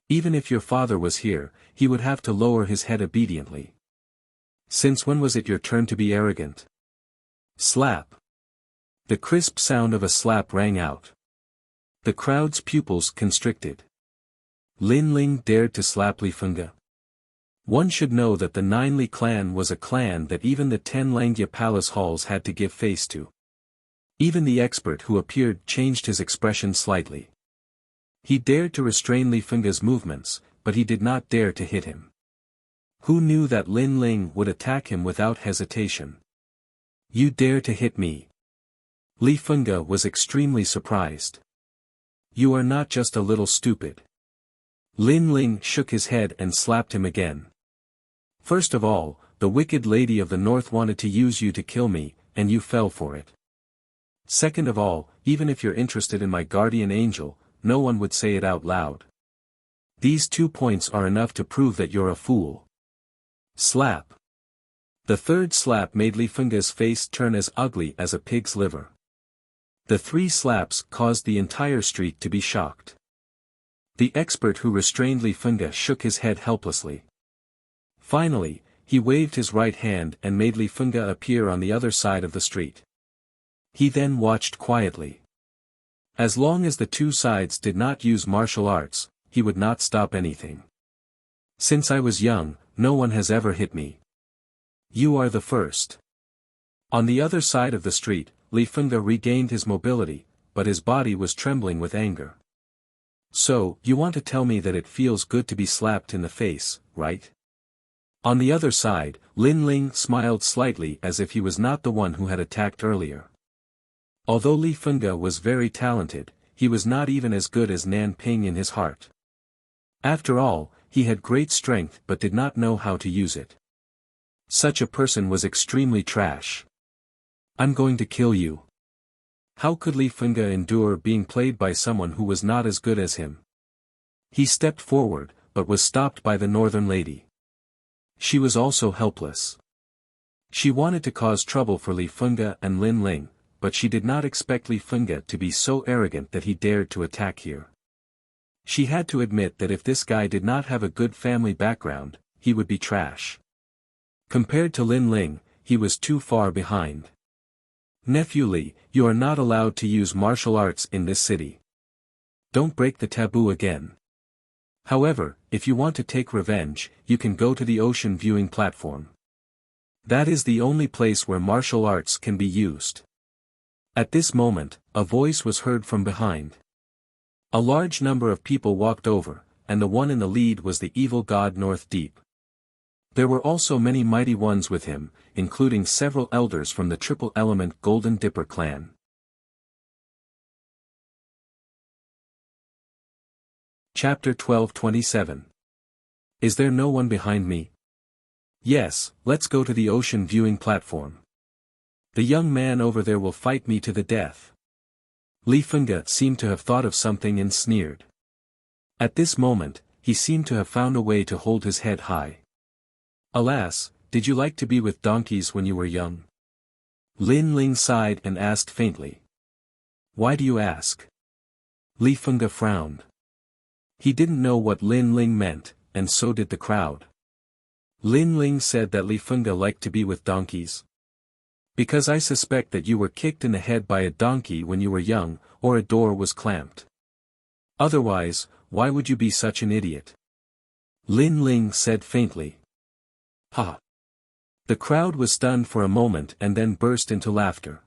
Even if your father was here, he would have to lower his head obediently. Since when was it your turn to be arrogant?" Slap. The crisp sound of a slap rang out. The crowd's pupils constricted. Lin Ling dared to slap Li Fengge. One should know that the Ninely clan was a clan that even the 10 Langya palace halls had to give face to. Even the expert who appeared changed his expression slightly. He dared to restrain Li Fengge's movements, but he did not dare to hit him. Who knew that Lin Ling would attack him without hesitation? You dare to hit me? Li Fengge was extremely surprised. You are not just a little stupid. Lin Ling shook his head and slapped him again. First of all, the wicked lady of the north wanted to use you to kill me, and you fell for it. Second of all, even if you're interested in my guardian angel, no one would say it out loud. These 2 points are enough to prove that you're a fool. Slap. The third slap made Li Fengge's face turn as ugly as a pig's liver. The 3 slaps caused the entire street to be shocked. The expert who restrained Li Fengge shook his head helplessly. Finally, he waved his right hand and made Li Fengge appear on the other side of the street. He then watched quietly. As long as the 2 sides did not use martial arts, he would not stop anything. Since I was young, no one has ever hit me. You are the first. On the other side of the street, Li Fengge regained his mobility, but his body was trembling with anger. So, you want to tell me that it feels good to be slapped in the face, right? On the other side, Lin Ling smiled slightly as if he was not the one who had attacked earlier. Although Li Fengge was very talented, he was not even as good as Nan Ping in his heart. After all, he had great strength but did not know how to use it. Such a person was extremely trash. I'm going to kill you. How could Li Fengge endure being played by someone who was not as good as him? He stepped forward, but was stopped by the northern lady. She was also helpless. She wanted to cause trouble for Li Fengge and Lin Ling, but she did not expect Li Fengge to be so arrogant that he dared to attack here. She had to admit that if this guy did not have a good family background, he would be trash. Compared to Lin Ling, he was too far behind. Nephew Li, you are not allowed to use martial arts in this city. Don't break the taboo again. However, if you want to take revenge, you can go to the ocean viewing platform. That is the only place where martial arts can be used. At this moment, a voice was heard from behind. A large number of people walked over, and the one in the lead was the evil god North Deep. There were also many mighty ones with him, including several elders from the Triple Element Golden Dipper clan. Chapter 12:27. Is there no one behind me? Yes, let's go to the ocean viewing platform. The young man over there will fight me to the death. Li Fengge seemed to have thought of something and sneered. At this moment, he seemed to have found a way to hold his head high. Alas, did you like to be with donkeys when you were young? Lin Ling sighed and asked faintly. Why do you ask? Li Fengge frowned. He didn't know what Lin Ling meant, and so did the crowd. Lin Ling said that Li Fengge liked to be with donkeys. Because I suspect that you were kicked in the head by a donkey when you were young, or a door was clamped. Otherwise, why would you be such an idiot? Lin Ling said faintly. Ha! The crowd was stunned for a moment and then burst into laughter.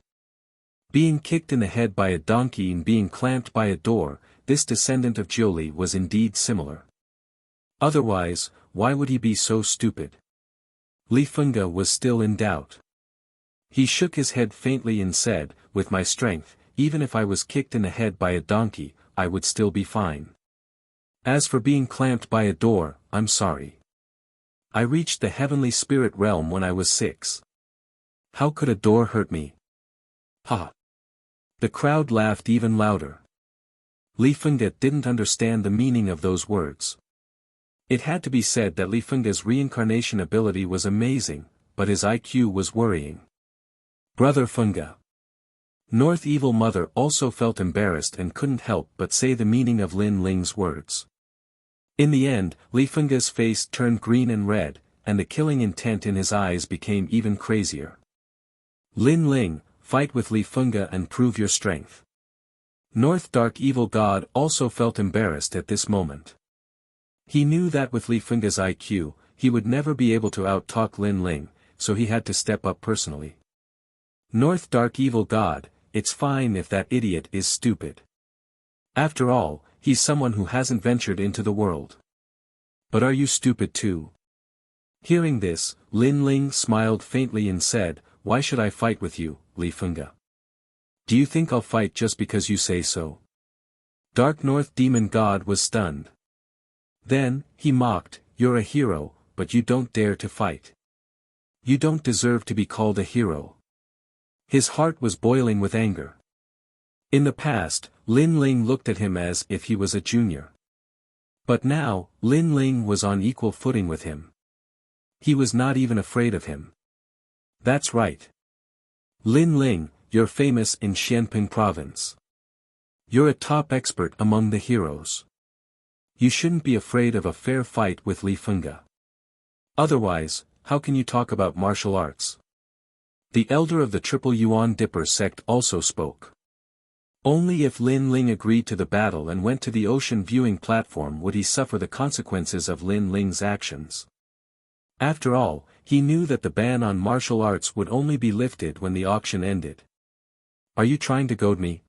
Being kicked in the head by a donkey and being clamped by a door, this descendant of Jiuli was indeed similar. Otherwise, why would he be so stupid? Li Fengge was still in doubt. He shook his head faintly and said, with my strength, even if I was kicked in the head by a donkey, I would still be fine. As for being clamped by a door, I'm sorry. I reached the heavenly spirit realm when I was 6. How could a door hurt me? Ha! The crowd laughed even louder. Li Fengge didn't understand the meaning of those words. It had to be said that Li Fengge's reincarnation ability was amazing, but his IQ was worrying. Brother Fengge. North Evil Mother also felt embarrassed and couldn't help but say the meaning of Lin Ling's words. In the end, Li Fengge's face turned green and red, and the killing intent in his eyes became even crazier. Lin Ling, fight with Li Fengge and prove your strength. North Dark Evil God also felt embarrassed at this moment. He knew that with Li Fengge's IQ, he would never be able to out-talk Lin Ling, so he had to step up personally. North Dark Evil God, it's fine if that idiot is stupid. After all, he's someone who hasn't ventured into the world. But are you stupid too? Hearing this, Lin Ling smiled faintly and said, why should I fight with you, Li Fengge? Do you think I'll fight just because you say so? Dark North Demon God was stunned. Then, he mocked, you're a hero, but you don't dare to fight. You don't deserve to be called a hero. His heart was boiling with anger. In the past, Lin Ling looked at him as if he was a junior. But now, Lin Ling was on equal footing with him. He was not even afraid of him. That's right. Lin Ling, you're famous in Xianping province. You're a top expert among the heroes. You shouldn't be afraid of a fair fight with Li Fengge. Otherwise, how can you talk about martial arts? The elder of the Triple Yuan Dipper sect also spoke. Only if Lin Ling agreed to the battle and went to the ocean viewing platform would he suffer the consequences of Lin Ling's actions. After all, he knew that the ban on martial arts would only be lifted when the auction ended. Are you trying to goad me?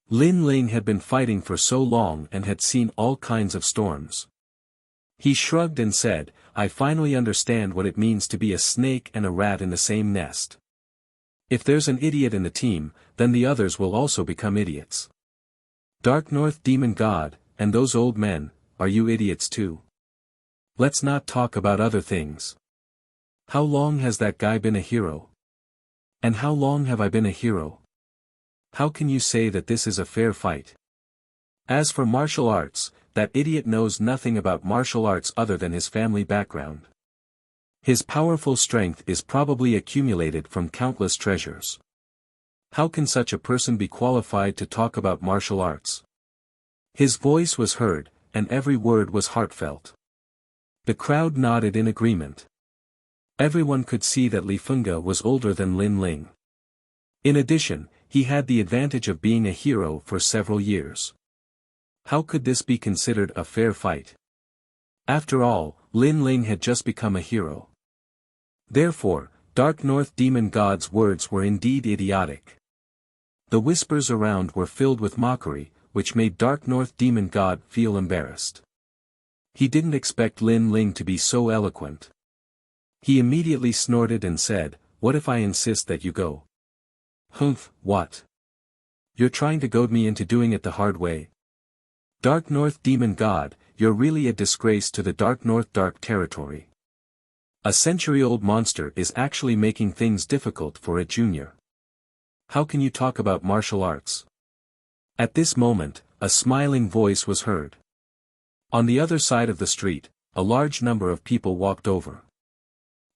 Lin Ling had been fighting for so long and had seen all kinds of storms. He shrugged and said, I finally understand what it means to be a snake and a rat in the same nest. If there's an idiot in the team, then the others will also become idiots. Dark North Demon God, and those old men, are you idiots too? Let's not talk about other things. How long has that guy been a hero? And how long have I been a hero? How can you say that this is a fair fight? As for martial arts, that idiot knows nothing about martial arts other than his family background. His powerful strength is probably accumulated from countless treasures. How can such a person be qualified to talk about martial arts? His voice was heard, and every word was heartfelt. The crowd nodded in agreement. Everyone could see that Li Fengge was older than Lin Ling. In addition, he had the advantage of being a hero for several years. How could this be considered a fair fight? After all, Lin Ling had just become a hero. Therefore, Dark North Demon God's words were indeed idiotic. The whispers around were filled with mockery, which made Dark North Demon God feel embarrassed. He didn't expect Lin Ling to be so eloquent. He immediately snorted and said, what if I insist that you go? Humph, what? You're trying to goad me into doing it the hard way? Dark North Demon God, you're really a disgrace to the Dark North Dark Territory. A century-old monster is actually making things difficult for a junior. How can you talk about martial arts? At this moment, a smiling voice was heard. On the other side of the street, a large number of people walked over.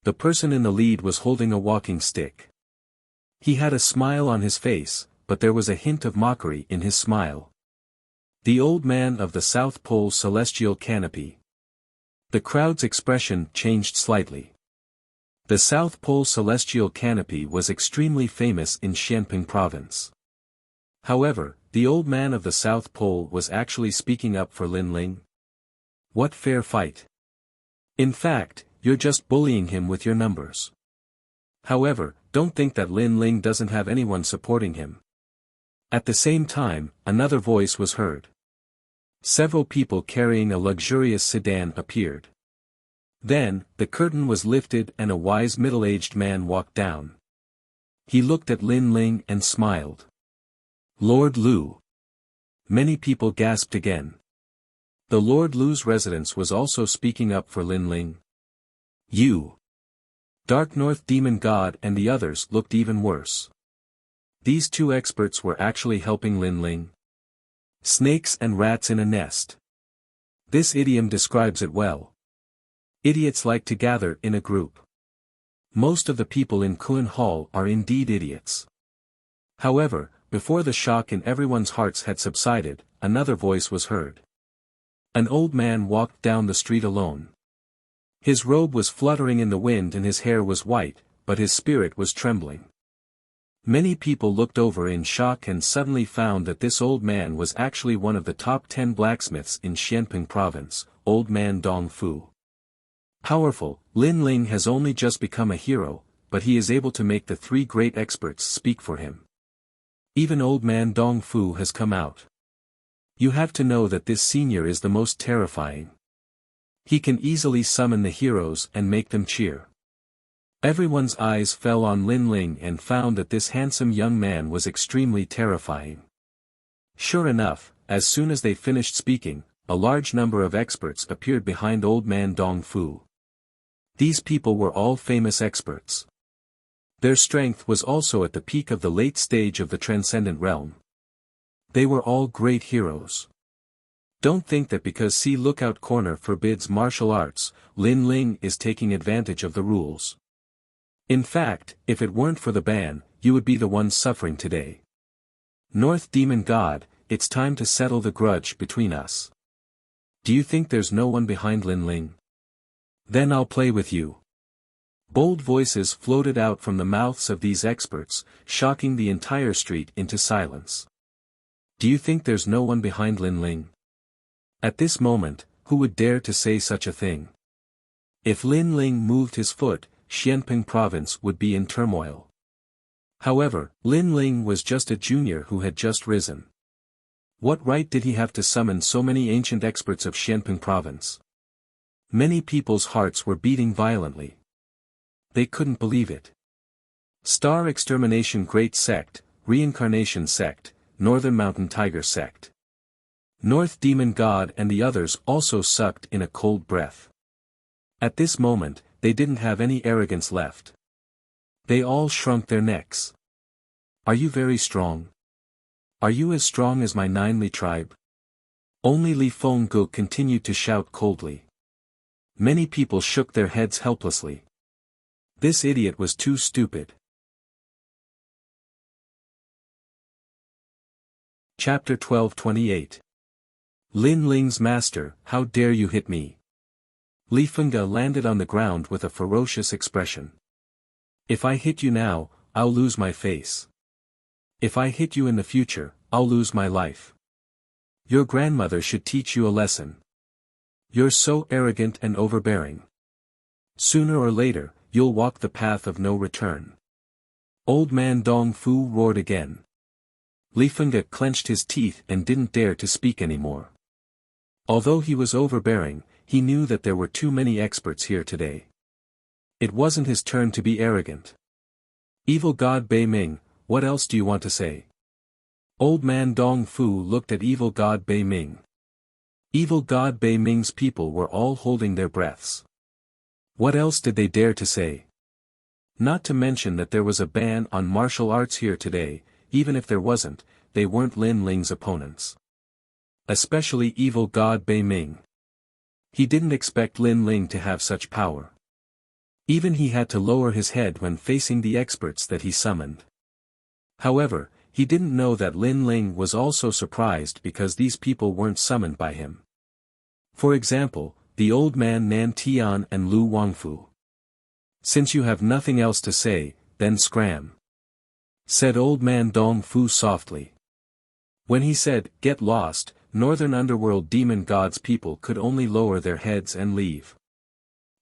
The person in the lead was holding a walking stick. He had a smile on his face, but there was a hint of mockery in his smile. The old man of the South Pole Celestial Canopy. The crowd's expression changed slightly. The South Pole Celestial Canopy was extremely famous in Xianping Province. However, the old man of the South Pole was actually speaking up for Lin Ling. What fair fight! In fact, you're just bullying him with your numbers. However, don't think that Lin Ling doesn't have anyone supporting him. At the same time, another voice was heard. Several people carrying a luxurious sedan appeared. Then, the curtain was lifted and a wise middle-aged man walked down. He looked at Lin Ling and smiled. Lord Lu. Many people gasped again. The Lord Lu's residence was also speaking up for Lin Ling. You. Dark North Demon God and the others looked even worse. These two experts were actually helping Lin Ling. Snakes and rats in a nest. This idiom describes it well. Idiots like to gather in a group. Most of the people in Kun Hall are indeed idiots. However, before the shock in everyone's hearts had subsided, another voice was heard. An old man walked down the street alone. His robe was fluttering in the wind and his hair was white, but his spirit was trembling. Many people looked over in shock and suddenly found that this old man was actually one of the top 10 blacksmiths in Xianping Province, Old Man Dong Fu. Powerful, Lin Ling has only just become a hero, but he is able to make the three great experts speak for him. Even Old Man Dong Fu has come out. You have to know that this senior is the most terrifying. He can easily summon the heroes and make them cheer. Everyone's eyes fell on Lin Ling and found that this handsome young man was extremely terrifying. Sure enough, as soon as they finished speaking, a large number of experts appeared behind Old Man Dong Fu. These people were all famous experts. Their strength was also at the peak of the late stage of the Transcendent Realm. They were all great heroes. Don't think that because See Lookout Corner forbids martial arts, Lin Ling is taking advantage of the rules. In fact, if it weren't for the ban, you would be the one suffering today. North Demon God, it's time to settle the grudge between us. Do you think there's no one behind Lin Ling? Then I'll play with you. Bold voices floated out from the mouths of these experts, shocking the entire street into silence. Do you think there's no one behind Lin Ling? At this moment, who would dare to say such a thing? If Lin Ling moved his foot, Xianping Province would be in turmoil. However, Lin Ling was just a junior who had just risen. What right did he have to summon so many ancient experts of Xianping Province? Many people's hearts were beating violently. They couldn't believe it. Star Extermination Great Sect, Reincarnation Sect, Northern Mountain Tiger Sect. North Demon God and the others also sucked in a cold breath. At this moment, they didn't have any arrogance left. They all shrunk their necks. Are you very strong? Are you as strong as my Ninely tribe? Only Li Fenggu continued to shout coldly. Many people shook their heads helplessly. This idiot was too stupid. Chapter 12:28. Lin Ling's master, how dare you hit me? Li Fenggu landed on the ground with a ferocious expression. If I hit you now, I'll lose my face. If I hit you in the future, I'll lose my life. Your grandmother should teach you a lesson. You're so arrogant and overbearing. Sooner or later, you'll walk the path of no return. Old man Dong Fu roared again. Li Fenggu clenched his teeth and didn't dare to speak anymore. Although he was overbearing, he knew that there were too many experts here today. It wasn't his turn to be arrogant. Evil God Bei Ming, what else do you want to say? Old man Dong Fu looked at Evil God Bei Ming. Evil God Bei Ming's people were all holding their breaths. What else did they dare to say? Not to mention that there was a ban on martial arts here today. Even if there wasn't, they weren't Lin Ling's opponents. Especially Evil God Bei Ming. He didn't expect Lin Ling to have such power. Even he had to lower his head when facing the experts that he summoned. However, he didn't know that Lin Ling was also surprised because these people weren't summoned by him. For example, the old man Nan Tian and Lu Wangfu. Since you have nothing else to say, then scram, said old man Dong Fu softly. When he said, get lost, Northern Underworld Demon God's people could only lower their heads and leave.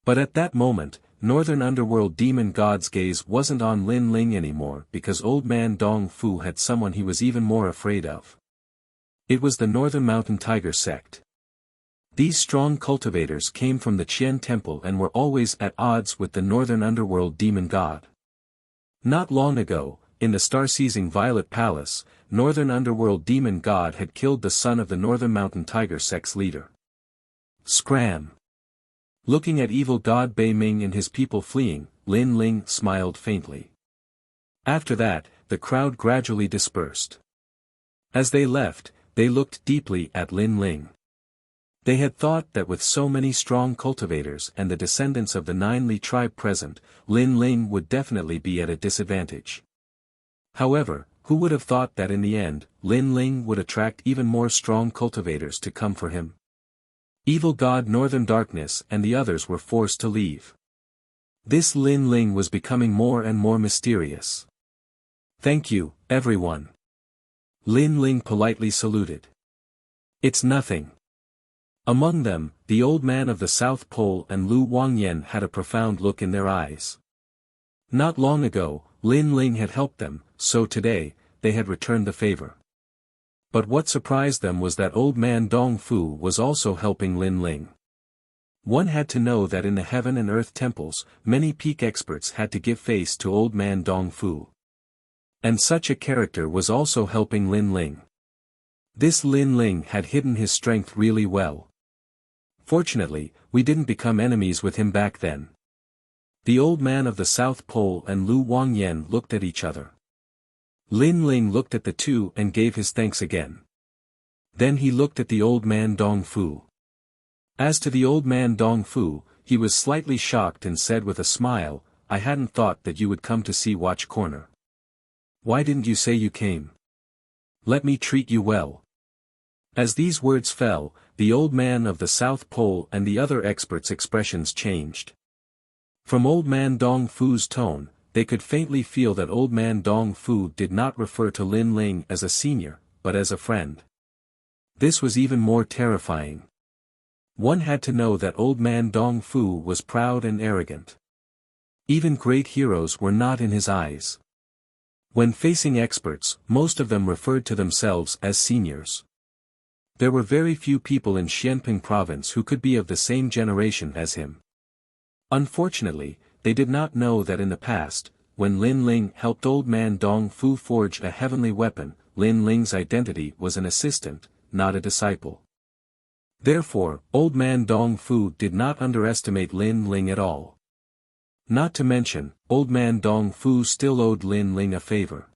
But at that moment, Northern Underworld Demon God's gaze wasn't on Lin Ling anymore because old man Dong Fu had someone he was even more afraid of. It was the Northern Mountain Tiger Sect. These strong cultivators came from the Qian Temple and were always at odds with the Northern Underworld Demon God. Not long ago, in the star-seizing Violet Palace, Northern Underworld Demon God had killed the son of the Northern Mountain Tiger Sect's leader. Scram! Looking at Evil God Bei Ming and his people fleeing, Lin Ling smiled faintly. After that, the crowd gradually dispersed. As they left, they looked deeply at Lin Ling. They had thought that with so many strong cultivators and the descendants of the Ninely tribe present, Lin Ling would definitely be at a disadvantage. However, who would have thought that in the end, Lin Ling would attract even more strong cultivators to come for him? Evil God Northern Darkness and the others were forced to leave. This Lin Ling was becoming more and more mysterious. Thank you, everyone. Lin Ling politely saluted. It's nothing. Among them, the old man of the South Pole and Lu Wangyan had a profound look in their eyes. Not long ago, Lin Ling had helped them, so today, they had returned the favor. But what surprised them was that old man Dong Fu was also helping Lin Ling. One had to know that in the heaven and earth temples, many peak experts had to give face to old man Dong Fu. And such a character was also helping Lin Ling. This Lin Ling had hidden his strength really well. Fortunately, we didn't become enemies with him back then. The old man of the South Pole and Lu Wangyan looked at each other. Lin Ling looked at the two and gave his thanks again. Then he looked at the old man Dong Fu. As to the old man Dong Fu, he was slightly shocked and said with a smile, I hadn't thought that you would come to see Watch Corner. Why didn't you say you came? Let me treat you well. As these words fell, the old man of the South Pole and the other experts' expressions changed. From old man Dong Fu's tone, they could faintly feel that old man Dong Fu did not refer to Lin Ling as a senior, but as a friend. This was even more terrifying. One had to know that old man Dong Fu was proud and arrogant. Even great heroes were not in his eyes. When facing experts, most of them referred to themselves as seniors. There were very few people in Xianping province who could be of the same generation as him. Unfortunately, they did not know that in the past, when Lin Ling helped old man Dong Fu forge a heavenly weapon, Lin Ling's identity was an assistant, not a disciple. Therefore, old man Dong Fu did not underestimate Lin Ling at all. Not to mention, old man Dong Fu still owed Lin Ling a favor.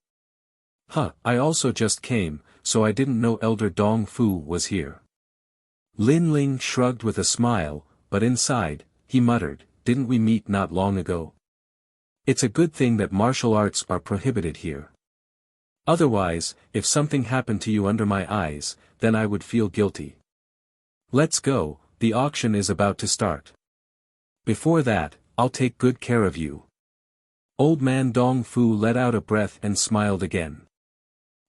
I also just came, so I didn't know Elder Dong Fu was here. Lin Ling shrugged with a smile, but inside, he muttered, didn't we meet not long ago? It's a good thing that martial arts are prohibited here. Otherwise, if something happened to you under my eyes, then I would feel guilty. Let's go, the auction is about to start. Before that, I'll take good care of you. Old man Dong Fu let out a breath and smiled again.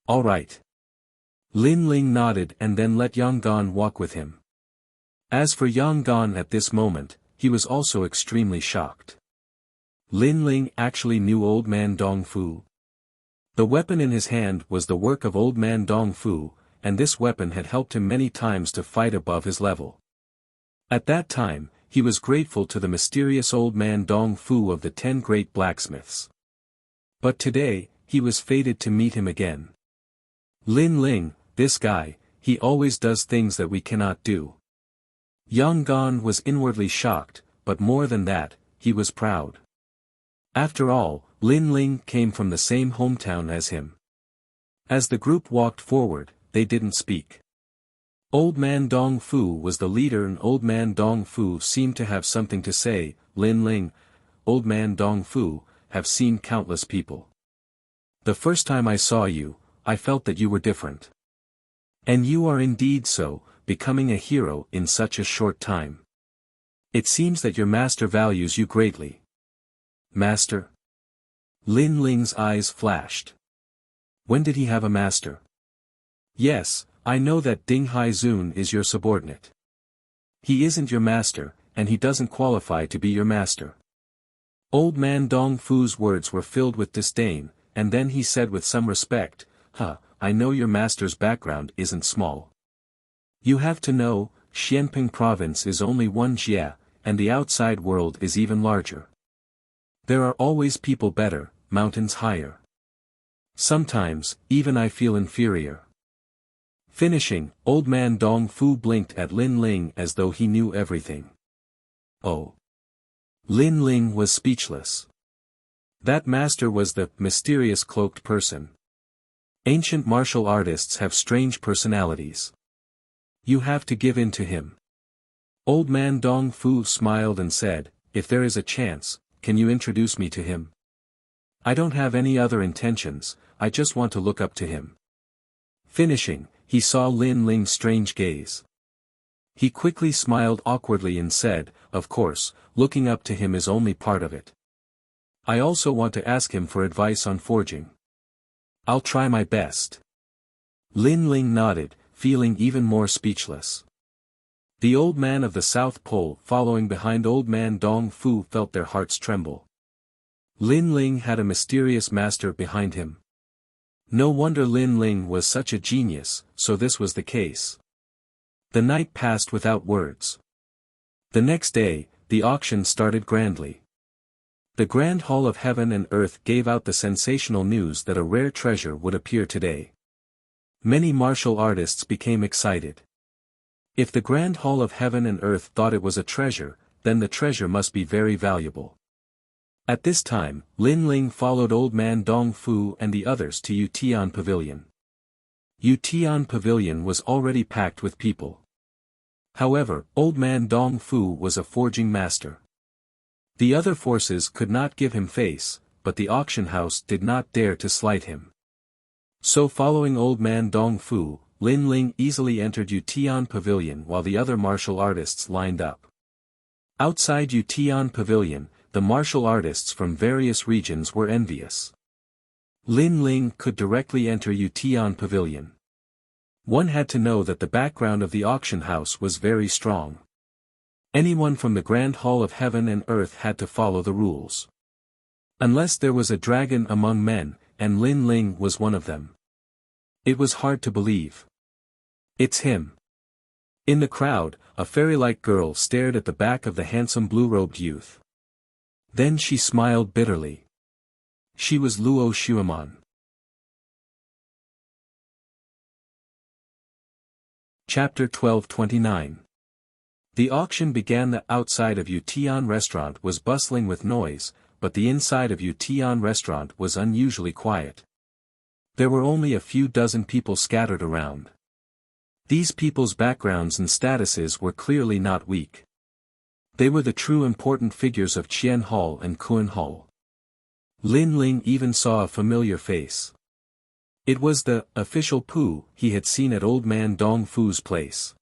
All right. Lin Ling nodded and then let Yang Gan walk with him. As for Yang Gan at this moment, he was also extremely shocked. Lin Ling actually knew old man Dong Fu. The weapon in his hand was the work of old man Dong Fu, and this weapon had helped him many times to fight above his level. At that time, he was grateful to the mysterious old man Dong Fu of the 10 great blacksmiths. But today, he was fated to meet him again. Lin Ling, this guy, he always does things that we cannot do. Yang Gan was inwardly shocked, but more than that, he was proud. After all, Lin Ling came from the same hometown as him. As the group walked forward, they didn't speak. Old man Dong Fu was the leader and old man Dong Fu seemed to have something to say. Lin Ling, old man Dong Fu, have seen countless people. The first time I saw you, I felt that you were different. And you are indeed so, becoming a hero in such a short time. It seems that your master values you greatly. Master? Lin Ling's eyes flashed. When did he have a master? Yes, I know that Ding Haizun is your subordinate. He isn't your master, and he doesn't qualify to be your master. Old man Dong Fu's words were filled with disdain, and then he said with some respect, I know your master's background isn't small. You have to know, Xianping province is only one jia, and the outside world is even larger. There are always people better, mountains higher. Sometimes, even I feel inferior. Finishing, old man Dong Fu blinked at Lin Ling as though he knew everything. Oh. Lin Ling was speechless. That master was the mysterious cloaked person. Ancient martial artists have strange personalities. You have to give in to him. Old man Dong Fu smiled and said, if there is a chance, can you introduce me to him? I don't have any other intentions, I just want to look up to him. Finishing, he saw Lin Ling's strange gaze. He quickly smiled awkwardly and said, of course, looking up to him is only part of it. I also want to ask him for advice on forging. I'll try my best. Lin Ling nodded, feeling even more speechless. The old man of the South Pole following behind old man Dong Fu felt their hearts tremble. Lin Ling had a mysterious master behind him. No wonder Lin Ling was such a genius, so this was the case. The night passed without words. The next day, the auction started grandly. The Grand Hall of Heaven and Earth gave out the sensational news that a rare treasure would appear today. Many martial artists became excited. If the Grand Hall of Heaven and Earth thought it was a treasure, then the treasure must be very valuable. At this time, Lin Ling followed old man Dong Fu and the others to Yutian Pavilion. Yutian Pavilion was already packed with people. However, old man Dong Fu was a forging master. The other forces could not give him face, but the auction house did not dare to slight him. So following old man Dong Fu, Lin Ling easily entered Yutian Pavilion while the other martial artists lined up. Outside Yutian Pavilion, the martial artists from various regions were envious. Lin Ling could directly enter Yutian Pavilion. One had to know that the background of the auction house was very strong. Anyone from the Grand Hall of Heaven and Earth had to follow the rules. Unless there was a dragon among men, and Lin Ling was one of them. It was hard to believe. It's him. In the crowd, a fairy-like girl stared at the back of the handsome blue-robed youth. Then she smiled bitterly. She was Luo Xuemon. Chapter 1229. The auction began. The outside of Yutian restaurant was bustling with noise, but the inside of Yutian restaurant was unusually quiet. There were only a few dozen people scattered around. These people's backgrounds and statuses were clearly not weak. They were the true important figures of Qian Hall and Kun Hall. Lin Ling even saw a familiar face. It was the official Pu he had seen at old man Dong Fu's place.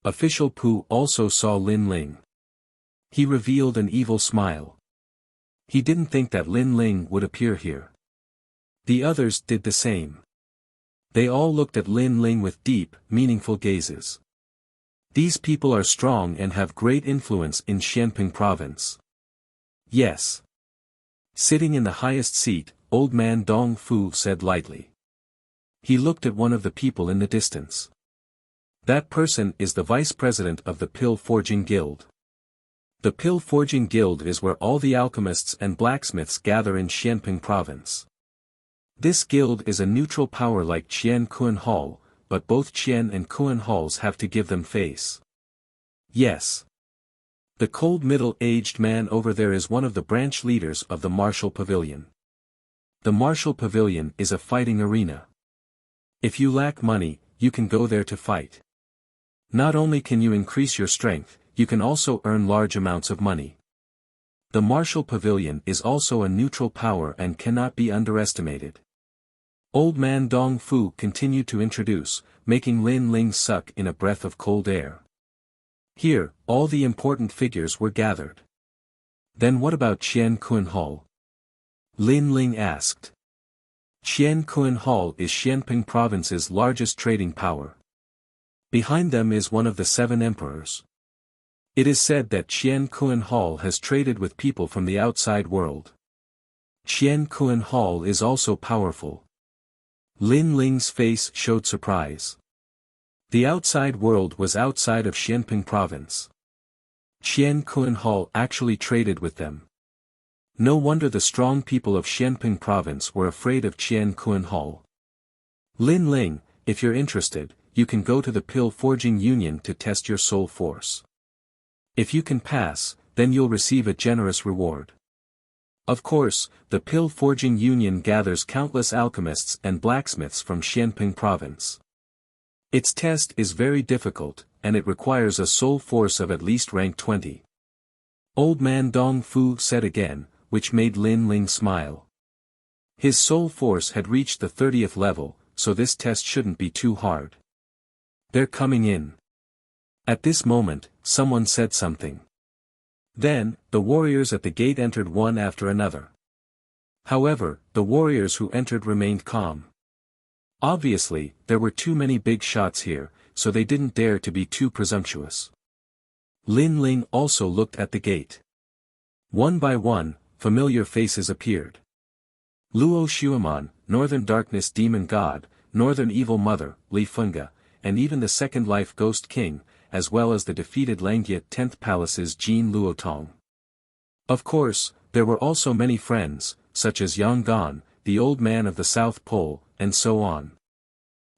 Official Pu also saw Lin Ling. He revealed an evil smile. He didn't think that Lin Ling would appear here. The others did the same. They all looked at Lin Ling with deep, meaningful gazes. These people are strong and have great influence in Xianping province. Yes. Sitting in the highest seat, old man Dong Fu said lightly. He looked at one of the people in the distance. That person is the vice president of the Pill Forging Guild. The Pill Forging Guild is where all the alchemists and blacksmiths gather in Xianping province. This guild is a neutral power like Qian Kun Hall, but both Qian and Kun Halls have to give them face. Yes. The cold middle-aged man over there is one of the branch leaders of the Martial Pavilion. The Martial Pavilion is a fighting arena. If you lack money, you can go there to fight. Not only can you increase your strength, you can also earn large amounts of money. The Martial Pavilion is also a neutral power and cannot be underestimated. Old man Dong Fu continued to introduce, making Lin Ling suck in a breath of cold air. Here, all the important figures were gathered. Then what about Qian Kun Hall? Lin Ling asked. Qian Kun Hall is Xianping province's largest trading power. Behind them is one of the 7 emperors. It is said that Qian Kun Hall has traded with people from the outside world. Qian Kun Hall is also powerful. Lin Ling's face showed surprise. The outside world was outside of Xianping province. Qian Kun Hall actually traded with them. No wonder the strong people of Xianping province were afraid of Qian Kun Hall. Lin Ling, if you're interested, you can go to the Pill Forging Union to test your soul force. If you can pass, then you'll receive a generous reward. Of course, the Pill Forging Union gathers countless alchemists and blacksmiths from Xianping province. Its test is very difficult, and it requires a soul force of at least rank 20. Old man Dong Fu said again, which made Lin Ling smile. His soul force had reached the 30th level, so this test shouldn't be too hard. They're coming in. At this moment, someone said something. Then, the warriors at the gate entered one after another. However, the warriors who entered remained calm. Obviously, there were too many big shots here, so they didn't dare to be too presumptuous. Lin Ling also looked at the gate. One by one, familiar faces appeared. Luo Xuemon, Northern Darkness Demon God, Northern Evil Mother, Li Fenga, and even the Second Life Ghost King, as well as the defeated Langyat 10th Palace's Jin Luotong. Of course, there were also many friends, such as Yang Gan, the old man of the South Pole, and so on.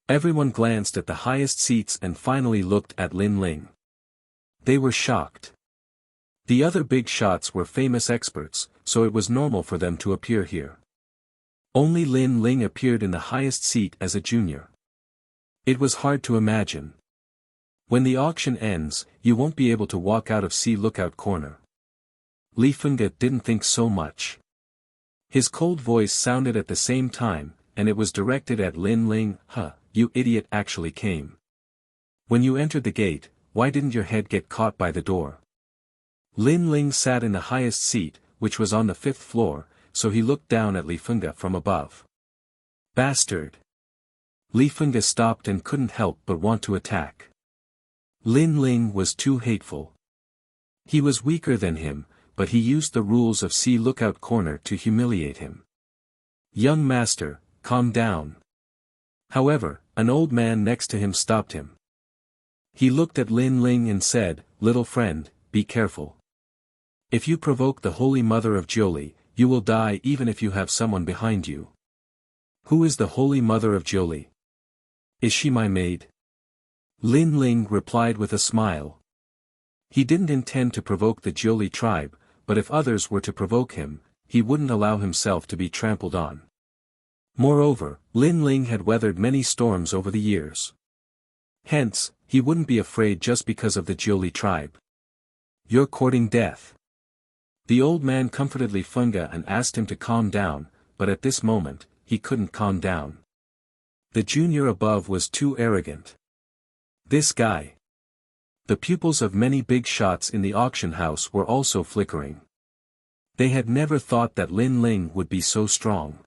Everyone glanced at the highest seats and finally looked at Lin Ling. They were shocked. The other big shots were famous experts, so it was normal for them to appear here. Only Lin Ling appeared in the highest seat as a junior. It was hard to imagine. When the auction ends, you won't be able to walk out of Sea Lookout Corner. Li Fenga didn't think so much. His cold voice sounded at the same time, and it was directed at Lin Ling. You idiot actually came. When you entered the gate, why didn't your head get caught by the door? Lin Ling sat in the highest seat, which was on the 5th floor, so he looked down at Li Fenga from above. Bastard! Li Fenga stopped and couldn't help but want to attack. Lin Ling was too hateful. He was weaker than him, but he used the rules of Sea Lookout Corner to humiliate him. Young master, calm down. However, an old man next to him stopped him. He looked at Lin Ling and said, "Little friend, be careful. If you provoke the Holy Mother of Jiuli, you will die even if you have someone behind you." "Who is the Holy Mother of Jiuli? Is she my maid?" Lin Ling replied with a smile. He didn't intend to provoke the Jiuli tribe, but if others were to provoke him, he wouldn't allow himself to be trampled on. Moreover, Lin Ling had weathered many storms over the years. Hence, he wouldn't be afraid just because of the Jiuli tribe. "You're courting death." The old man comforted Li Fenga and asked him to calm down, but at this moment, he couldn't calm down. The junior above was too arrogant. This guy. The pupils of many big shots in the auction house were also flickering. They had never thought that Lin Ling would be so strong.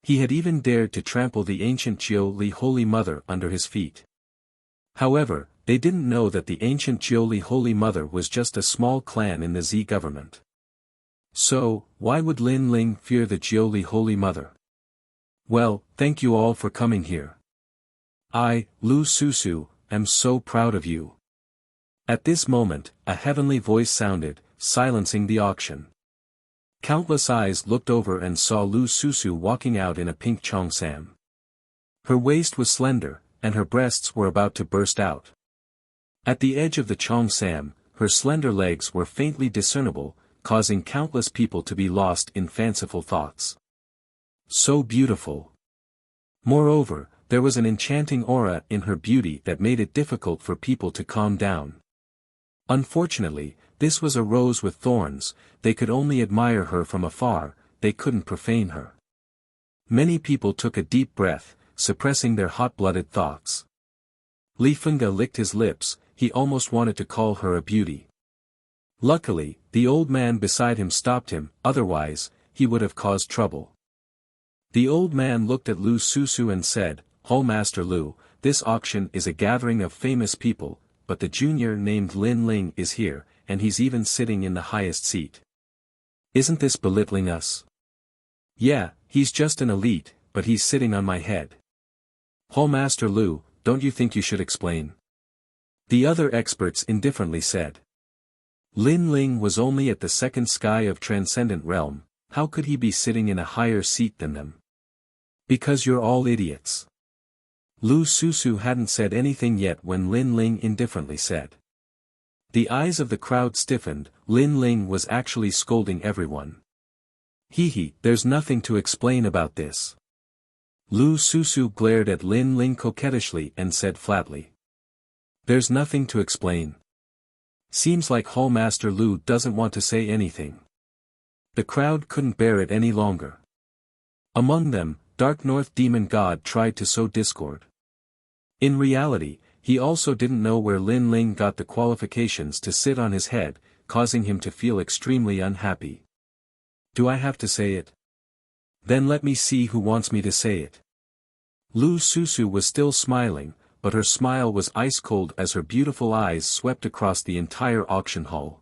He had even dared to trample the ancient Jiuli Holy Mother under his feet. However, they didn't know that the ancient Jiuli Holy Mother was just a small clan in the Z government. So, why would Lin Ling fear the Jiuli Holy Mother? "Well, thank you all for coming here. I, Lu Susu, am so proud of you." At this moment, a heavenly voice sounded, silencing the auction. Countless eyes looked over and saw Lu Susu walking out in a pink cheongsam. Her waist was slender, and her breasts were about to burst out. At the edge of the cheongsam, her slender legs were faintly discernible, causing countless people to be lost in fanciful thoughts. So beautiful. Moreover, there was an enchanting aura in her beauty that made it difficult for people to calm down. Unfortunately, this was a rose with thorns, they could only admire her from afar, they couldn't profane her. Many people took a deep breath, suppressing their hot-blooded thoughts. Li Fenga licked his lips, he almost wanted to call her a beauty. Luckily, the old man beside him stopped him, otherwise, he would have caused trouble. The old man looked at Lu Susu and said, "Hall Master Lu, this auction is a gathering of famous people, but the junior named Lin Ling is here, and he's even sitting in the highest seat. Isn't this belittling us?" "Yeah, he's just an elite, but he's sitting on my head." "Hall Master Lu, don't you think you should explain?" The other experts indifferently said. Lin Ling was only at the second sky of Transcendent Realm, how could he be sitting in a higher seat than them? "Because you're all idiots." Lu Susu hadn't said anything yet when Lin Ling indifferently said. The eyes of the crowd stiffened, Lin Ling was actually scolding everyone. There's nothing to explain about this." Lu Susu glared at Lin Ling coquettishly and said flatly. "There's nothing to explain. Seems like Hall Master Lu doesn't want to say anything." The crowd couldn't bear it any longer. Among them, Dark North Demon God tried to sow discord. In reality, he also didn't know where Lin Ling got the qualifications to sit on his head, causing him to feel extremely unhappy. "Do I have to say it? Then let me see who wants me to say it." Lu Susu was still smiling, but her smile was ice-cold as her beautiful eyes swept across the entire auction hall.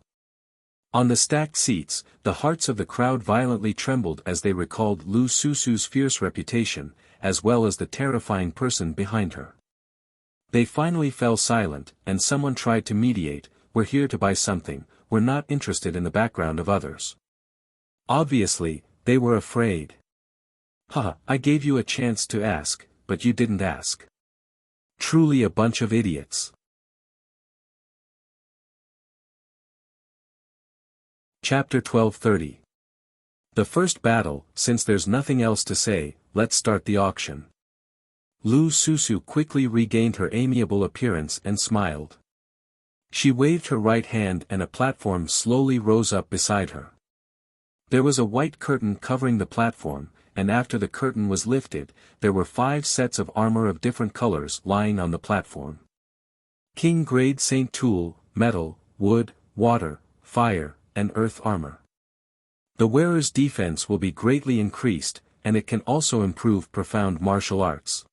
On the stacked seats, the hearts of the crowd violently trembled as they recalled Lu Susu's fierce reputation, as well as the terrifying person behind her. They finally fell silent, and someone tried to mediate, "We're here to buy something, we're not interested in the background of others." Obviously, they were afraid. I gave you a chance to ask, but you didn't ask. Truly a bunch of idiots. Chapter 1230. The first battle. Since there's nothing else to say, let's start the auction. Lu Susu quickly regained her amiable appearance and smiled. She waved her right hand and a platform slowly rose up beside her. There was a white curtain covering the platform, and after the curtain was lifted, there were 5 sets of armor of different colors lying on the platform. King Grade Saint Tool, Metal, Wood, Water, Fire, and Earth armor. The wearer's defense will be greatly increased, and it can also improve profound martial arts.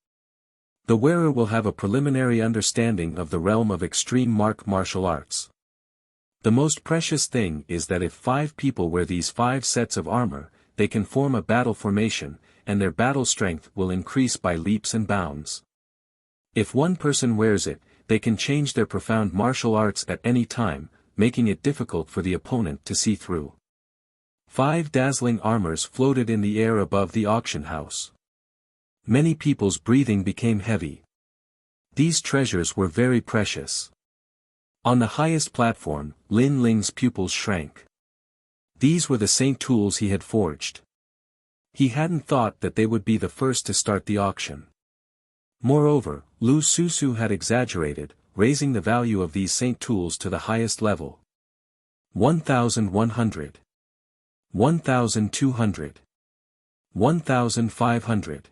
The wearer will have a preliminary understanding of the realm of extreme martial arts. The most precious thing is that if 5 people wear these 5 sets of armor, they can form a battle formation, and their battle strength will increase by leaps and bounds. If one person wears it, they can change their profound martial arts at any time, making it difficult for the opponent to see through. 5 dazzling armors floated in the air above the auction house. Many people's breathing became heavy. These treasures were very precious. On the highest platform, Lin Ling's pupils shrank. These were the saint tools he had forged. He hadn't thought that they would be the first to start the auction. Moreover, Lu Susu had exaggerated, raising the value of these saint tools to the highest level. 1,100. 1,200. 1,500.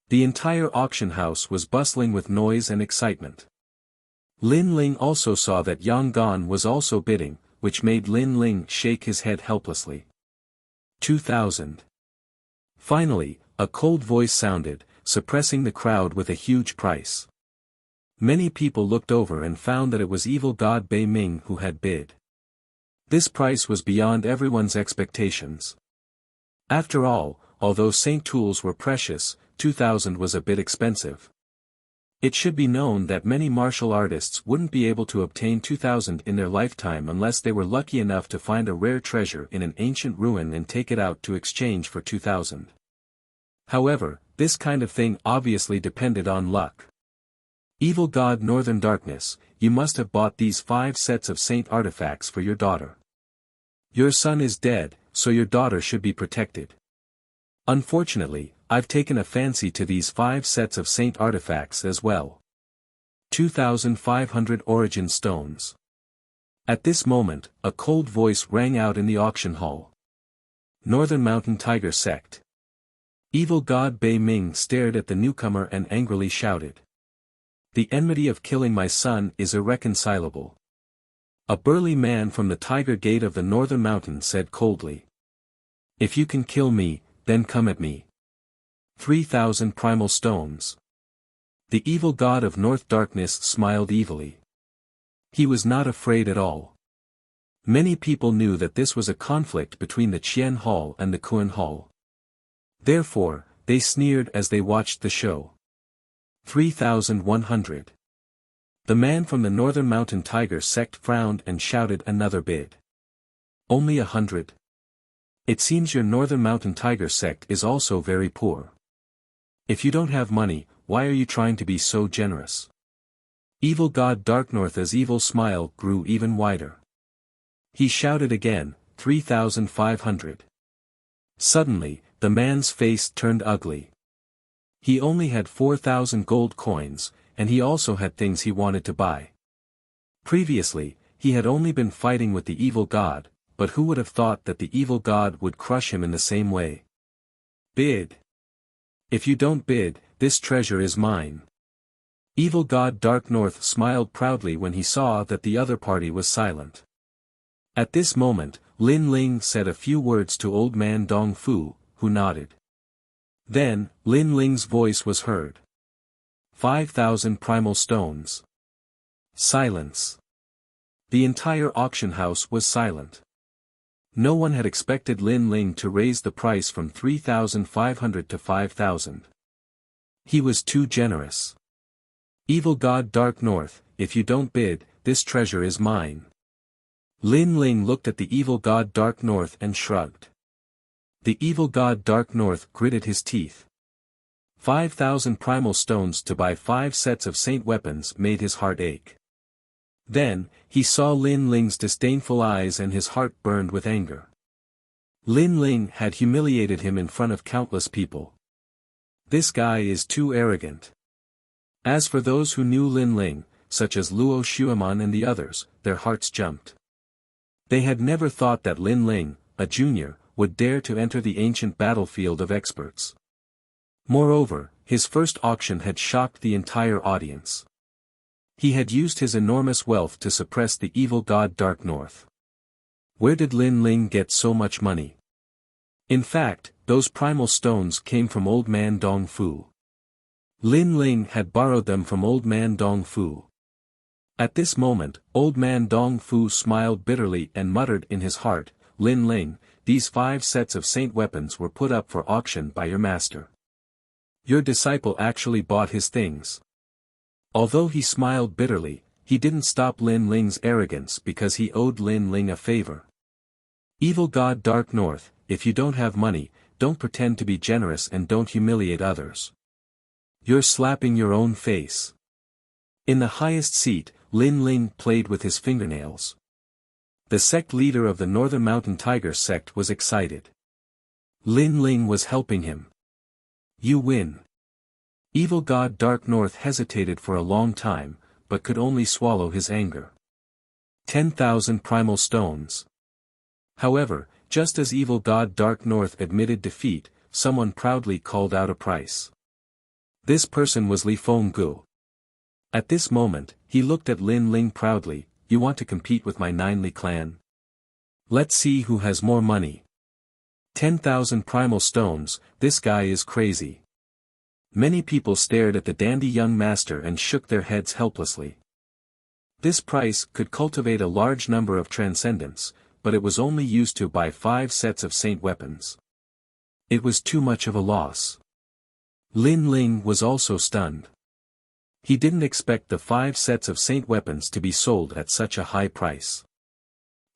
The entire auction house was bustling with noise and excitement. Lin Ling also saw that Yang Gan was also bidding, which made Lin Ling shake his head helplessly. 2,000. Finally, a cold voice sounded, suppressing the crowd with a huge price. Many people looked over and found that it was evil god Bei Ming who had bid. This price was beyond everyone's expectations. After all, although saint tools were precious, 2,000 was a bit expensive. It should be known that many martial artists wouldn't be able to obtain 2,000 in their lifetime unless they were lucky enough to find a rare treasure in an ancient ruin and take it out to exchange for 2,000. However, this kind of thing obviously depended on luck. Evil god Northern Darkness, you must have bought these 5 sets of saint artifacts for your daughter. Your son is dead, so your daughter should be protected. Unfortunately, I've taken a fancy to these 5 sets of saint artifacts as well. 2,500 origin stones. At this moment, a cold voice rang out in the auction hall. Northern Mountain Tiger Sect. Evil god Bei Ming stared at the newcomer and angrily shouted. The enmity of killing my son is irreconcilable. A burly man from the Tiger Gate of the Northern Mountain said coldly. If you can kill me, then come at me. 3,000 primal stones. The evil god of North Darkness smiled evilly. He was not afraid at all. Many people knew that this was a conflict between the Qian Hall and the Kuan Hall. Therefore, they sneered as they watched the show. 3,100. The man from the Northern Mountain Tiger Sect frowned and shouted another bid. Only 100. It seems your Northern Mountain Tiger Sect is also very poor. If you don't have money, why are you trying to be so generous? Evil god Dark North's evil smile grew even wider. He shouted again, 3,500. Suddenly, the man's face turned ugly. He only had 4,000 gold coins, and he also had things he wanted to buy. Previously, he had only been fighting with the evil god, but who would have thought that the evil god would crush him in the same way? Bid. If you don't bid, this treasure is mine. Evil god Dark North smiled proudly when he saw that the other party was silent. At this moment, Lin Ling said a few words to old man Dong Fu, who nodded. Then, Lin Ling's voice was heard. 5,000 primal stones. Silence. The entire auction house was silent. No one had expected Lin Ling to raise the price from 3,500 to 5,000. He was too generous. Evil god Dark North, if you don't bid, this treasure is mine. Lin Ling looked at the evil god Dark North and shrugged. The evil god Dark North gritted his teeth. 5,000 primal stones to buy 5 sets of saint weapons made his heart ache. Then, he saw Lin Ling's disdainful eyes and his heart burned with anger. Lin Ling had humiliated him in front of countless people. This guy is too arrogant. As for those who knew Lin Ling, such as Luo Xueman and the others, their hearts jumped. They had never thought that Lin Ling, a junior, would dare to enter the ancient battlefield of experts. Moreover, his first auction had shocked the entire audience. He had used his enormous wealth to suppress the evil god Dark North. Where did Lin Ling get so much money? In fact, those primal stones came from old man Dong Fu. Lin Ling had borrowed them from old man Dong Fu. At this moment, old man Dong Fu smiled bitterly and muttered in his heart, Lin Ling, these 5 sets of saint weapons were put up for auction by your master. Your disciple actually bought his things. Although he smiled bitterly, he didn't stop Lin Ling's arrogance because he owed Lin Ling a favor. Evil God Dark North, if you don't have money, don't pretend to be generous and don't humiliate others. You're slapping your own face. In the highest seat, Lin Ling played with his fingernails. The sect leader of the Northern Mountain Tiger sect was excited. Lin Ling was helping him. You win. Evil God Dark North hesitated for a long time, but could only swallow his anger. 10,000 primal stones. However, just as Evil God Dark North admitted defeat, someone proudly called out a price. This person was Li Fenggu. At this moment, he looked at Lin Ling proudly. You want to compete with my Nine Li clan? Let's see who has more money. 10,000 primal stones, this guy is crazy. Many people stared at the dandy young master and shook their heads helplessly. This price could cultivate a large number of transcendents, but it was only used to buy 5 sets of saint weapons. It was too much of a loss. Lin Ling was also stunned. He didn't expect the 5 sets of saint weapons to be sold at such a high price.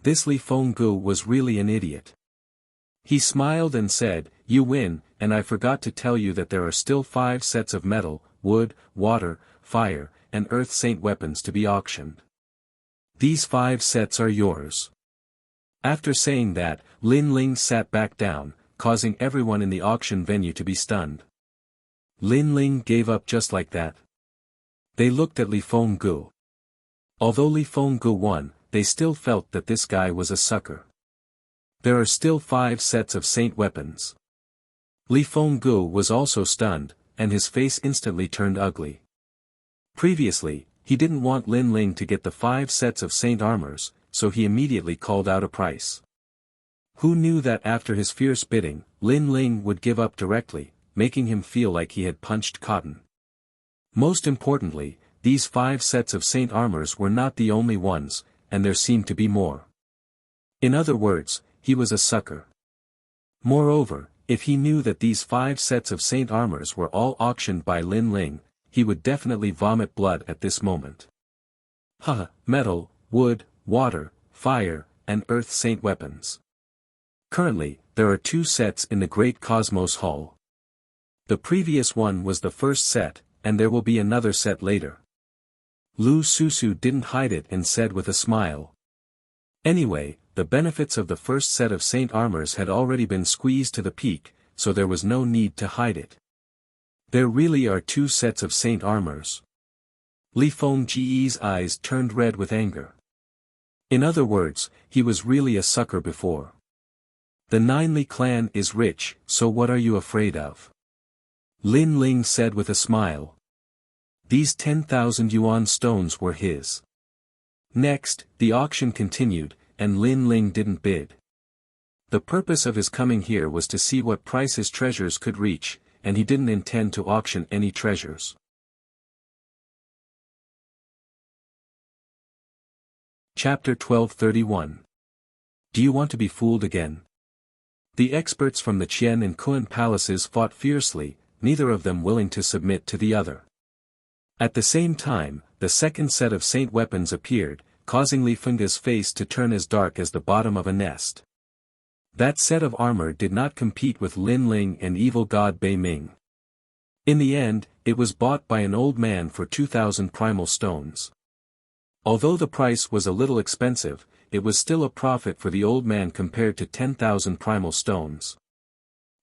This Li Fenggu was really an idiot. He smiled and said, you win, and I forgot to tell you that there are still 5 sets of metal, wood, water, fire, and earth saint weapons to be auctioned. These 5 sets are yours. After saying that, Lin Ling sat back down, causing everyone in the auction venue to be stunned. Lin Ling gave up just like that. They looked at Li Fenggu. Although Li Fenggu won, they still felt that this guy was a sucker. There are still 5 sets of saint weapons. Li Fenggu was also stunned, and his face instantly turned ugly. Previously, he didn't want Lin Ling to get the 5 sets of saint armors, so he immediately called out a price. Who knew that after his fierce bidding, Lin Ling would give up directly, making him feel like he had punched cotton. Most importantly, these 5 sets of saint armors were not the only ones, and there seemed to be more. In other words, he was a sucker. Moreover, if he knew that these 5 sets of saint armors were all auctioned by Lin Ling, he would definitely vomit blood at this moment. Haha, metal, wood, water, fire, and earth saint weapons. Currently, there are 2 sets in the Great Cosmos Hall. The previous one was the first set, and there will be another set later. Lu Susu didn't hide it and said with a smile. Anyway, the benefits of the first set of saint armors had already been squeezed to the peak, so there was no need to hide it. There really are 2 sets of saint armors. Li Fenggu's eyes turned red with anger. In other words, he was really a sucker before. The Nine Li clan is rich, so what are you afraid of? Lin Ling said with a smile. These 10,000 yuan stones were his. Next, the auction continued, and Lin Ling didn't bid. The purpose of his coming here was to see what price his treasures could reach, and he didn't intend to auction any treasures. Chapter 1231. Do you want to be fooled again? The experts from the Qian and Kun palaces fought fiercely, neither of them willing to submit to the other. At the same time, the second set of saint weapons appeared, causing Li Fenggu's face to turn as dark as the bottom of a nest. That set of armor did not compete with Lin Ling and evil god Bei Ming. In the end, it was bought by an old man for 2,000 primal stones. Although the price was a little expensive, it was still a profit for the old man compared to 10,000 primal stones.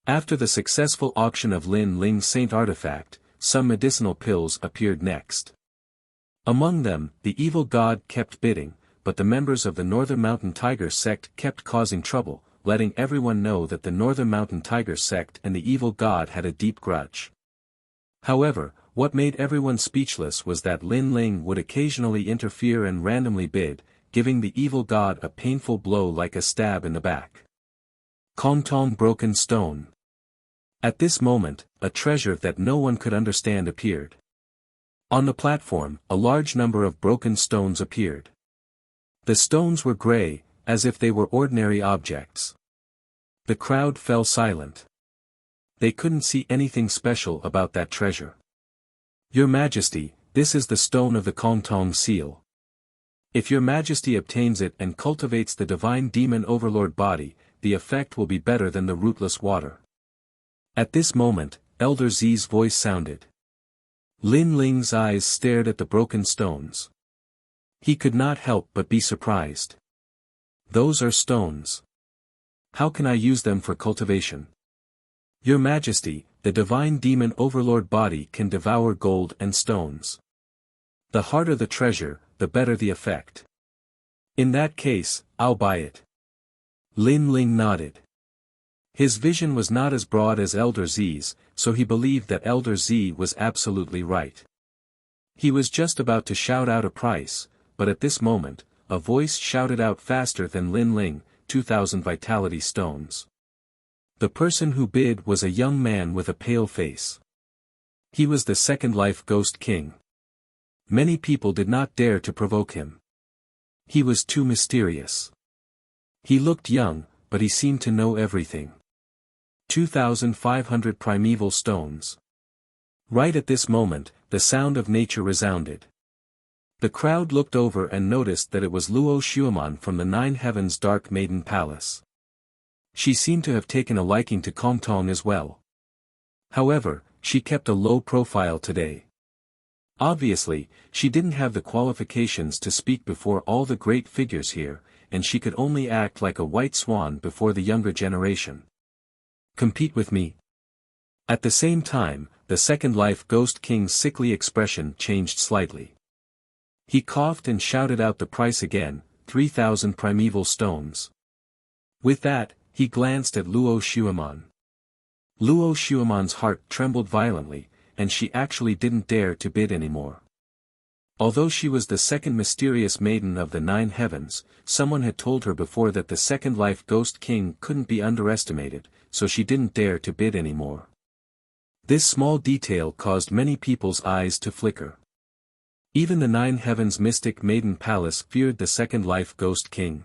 After the successful auction of Lin Ling's saint artifact, some medicinal pills appeared next. Among them, the evil god kept bidding, but the members of the Northern Mountain Tiger sect kept causing trouble, letting everyone know that the Northern Mountain Tiger sect and the evil god had a deep grudge. However, what made everyone speechless was that Lin Ling would occasionally interfere and randomly bid, giving the evil god a painful blow like a stab in the back. Kongtong Broken Stone. At this moment, a treasure that no one could understand appeared. On the platform, a large number of broken stones appeared. The stones were gray, as if they were ordinary objects. The crowd fell silent. They couldn't see anything special about that treasure. Your Majesty, This is the stone of the Kongtong seal. If your majesty obtains it and cultivates the divine demon overlord body, the effect will be better than the rootless water. At this moment, Elder Z's voice sounded. Lin Ling's eyes stared at the broken stones. He could not help but be surprised. Those are stones. How can I use them for cultivation? Your majesty, the divine demon overlord body can devour gold and stones. The harder the treasure, the better the effect. In that case, I'll buy it. Lin Ling nodded. His vision was not as broad as Elder Z's, so he believed that Elder Z was absolutely right. He was just about to shout out a price, but at this moment, a voice shouted out faster than Lin Ling, 2,000 vitality stones. The person who bid was a young man with a pale face. He was the Second Life Ghost King. Many people did not dare to provoke him. He was too mysterious. He looked young, but he seemed to know everything. 2,500 primeval stones. Right at this moment, the sound of nature resounded. The crowd looked over and noticed that it was Luo Xueman from the Nine Heavens Dark Maiden Palace. She seemed to have taken a liking to Kongtong as well. However, she kept a low profile today. Obviously, she didn't have the qualifications to speak before all the great figures here, and she could only act like a white swan before the younger generation. Compete with me. At the same time, the Second Life Ghost King's sickly expression changed slightly. He coughed and shouted out the price again, 3,000 primeval stones. With that, he glanced at Luo Xueman. Luo Xueman's heart trembled violently, and she actually didn't dare to bid anymore. Although she was the second mysterious maiden of the Nine Heavens, someone had told her before that the Second Life Ghost King couldn't be underestimated, so she didn't dare to bid anymore. This small detail caused many people's eyes to flicker. Even the Nine Heavens Mystic Maiden Palace feared the Second Life Ghost King.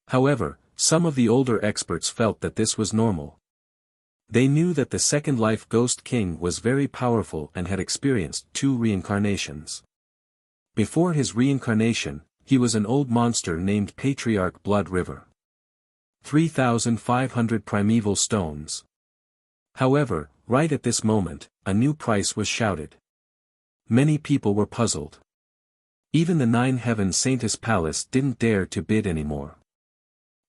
However, some of the older experts felt that this was normal. They knew that the Second Life Ghost King was very powerful and had experienced 2 reincarnations. Before his reincarnation, he was an old monster named Patriarch Blood River. 3,500 primeval stones. However, right at this moment, a new price was shouted. Many people were puzzled. Even the Nine Heavens Saintess Palace didn't dare to bid anymore.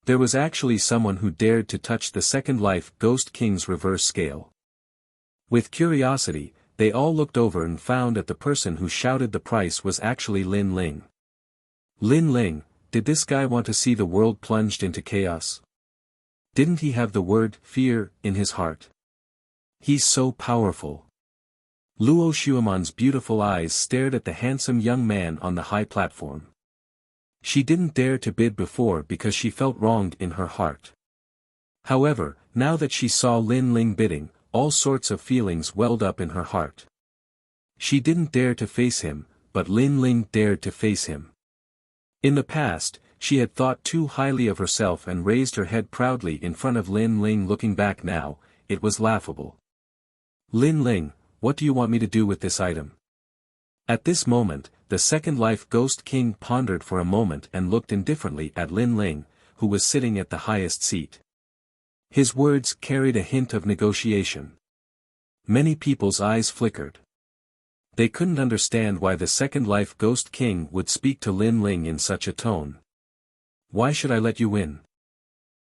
There was actually someone who dared to touch the Second Life Ghost King's reverse scale. With curiosity, they all looked over and found that the person who shouted the price was actually Lin Ling. Lin Ling, did this guy want to see the world plunged into chaos? Didn't he have the word fear in his heart? He's so powerful. Luo Xueman's beautiful eyes stared at the handsome young man on the high platform. She didn't dare to bid before because she felt wronged in her heart. However, now that she saw Lin Ling bidding, all sorts of feelings welled up in her heart. She didn't dare to face him, but Lin Ling dared to face him. In the past, she had thought too highly of herself and raised her head proudly in front of Lin Ling. Looking back now, it was laughable. Lin Ling, what do you want me to do with this item? At this moment, the Second Life Ghost King pondered for a moment and looked indifferently at Lin Ling, who was sitting at the highest seat. His words carried a hint of negotiation. Many people's eyes flickered. They couldn't understand why the Second Life Ghost King would speak to Lin Ling in such a tone. Why should I let you win?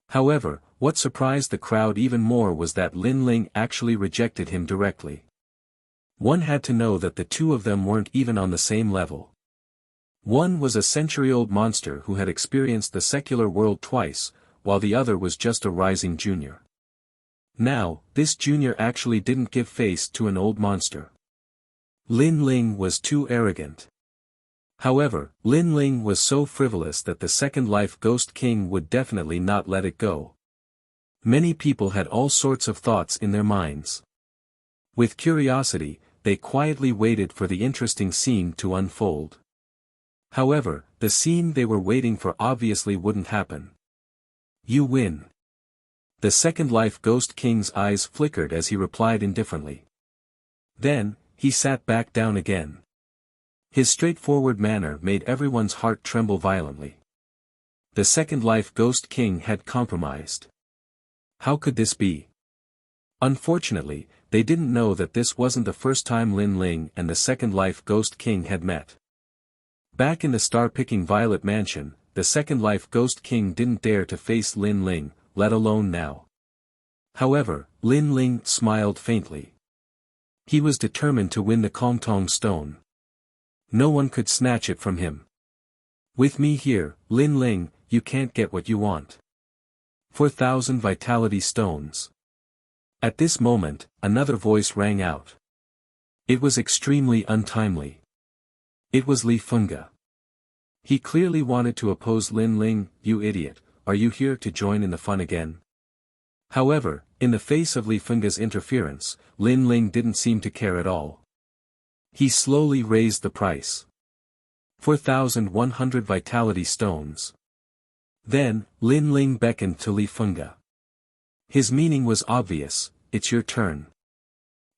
However, what surprised the crowd even more was that Lin Ling actually rejected him directly. One had to know that the two of them weren't even on the same level. One was a century-old monster who had experienced the secular world twice, while the other was just a rising junior. Now, this junior actually didn't give face to an old monster. Lin Ling was too arrogant. However, Lin Ling was so frivolous that the Second Life Ghost King would definitely not let it go. Many people had all sorts of thoughts in their minds. With curiosity, they quietly waited for the interesting scene to unfold. However, the scene they were waiting for obviously wouldn't happen. You win. The Second Life Ghost King's eyes flickered as he replied indifferently. Then, he sat back down again. His straightforward manner made everyone's heart tremble violently. The Second Life Ghost King had compromised. How could this be? Unfortunately, they didn't know that this wasn't the first time Lin Ling and the Second Life Ghost King had met. Back in the star-picking Violet Mansion, the Second Life Ghost King didn't dare to face Lin Ling, let alone now. However, Lin Ling smiled faintly. He was determined to win the Kongtong Stone. No one could snatch it from him. With me here, Lin Ling, you can't get what you want. 4,000 Vitality Stones. At this moment, another voice rang out. It was extremely untimely. It was Li Fengge. He clearly wanted to oppose Lin Ling. You idiot, are you here to join in the fun again? However, in the face of Li Fengge's interference, Lin Ling didn't seem to care at all. He slowly raised the price. 4,100 Vitality Stones. Then, Lin Ling beckoned to Li Fengge. His meaning was obvious, it's your turn.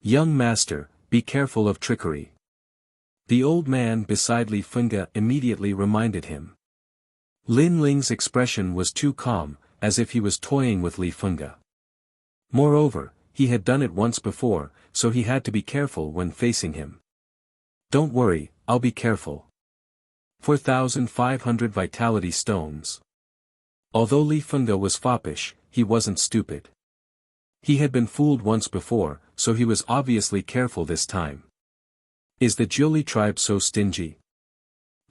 Young master, be careful of trickery. The old man beside Li Fengge immediately reminded him. Lin Ling's expression was too calm, as if he was toying with Li Fengge. Moreover, he had done it once before, so he had to be careful when facing him. Don't worry, I'll be careful. 4,500 Vitality Stones. Although Li Fengge was foppish, he wasn't stupid. He had been fooled once before, so he was obviously careful this time. Is the Jiuli tribe so stingy?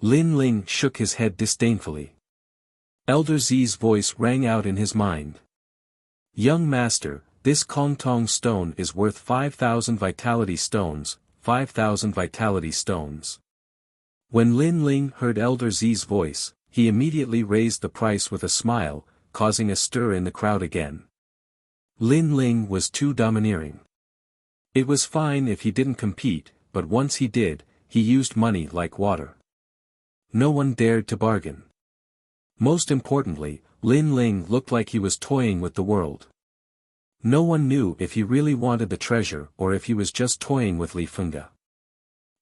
Lin Ling shook his head disdainfully. Elder Zi's voice rang out in his mind. Young master, this Kongtong stone is worth 5,000 Vitality Stones, 5,000 Vitality Stones. When Lin Ling heard Elder Zi's voice, he immediately raised the price with a smile, causing a stir in the crowd again. Lin Ling was too domineering. It was fine if he didn't compete, but once he did, he used money like water. No one dared to bargain. Most importantly, Lin Ling looked like he was toying with the world. No one knew if he really wanted the treasure or if he was just toying with Li Fengge.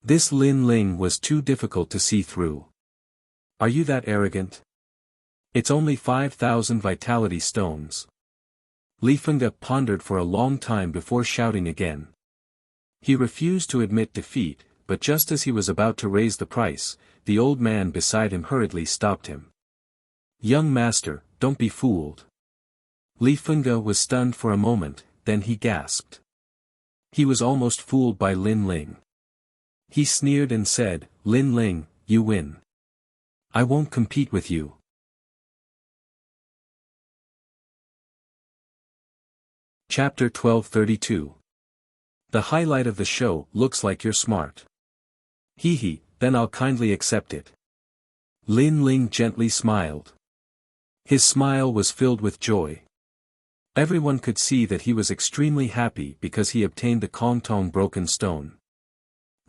This Lin Ling was too difficult to see through. Are you that arrogant? It's only 5,000 Vitality Stones. Li Fengge pondered for a long time before shouting again. He refused to admit defeat, but just as he was about to raise the price, the old man beside him hurriedly stopped him. Young master, don't be fooled. Li Fengge was stunned for a moment, then he gasped. He was almost fooled by Lin Ling. He sneered and said, Lin Ling, you win. I won't compete with you. Chapter 1232. The highlight of the show. Looks like you're smart. Hee hee, then I'll kindly accept it. Lin Ling gently smiled. His smile was filled with joy. Everyone could see that he was extremely happy because he obtained the Kongtong Broken Stone.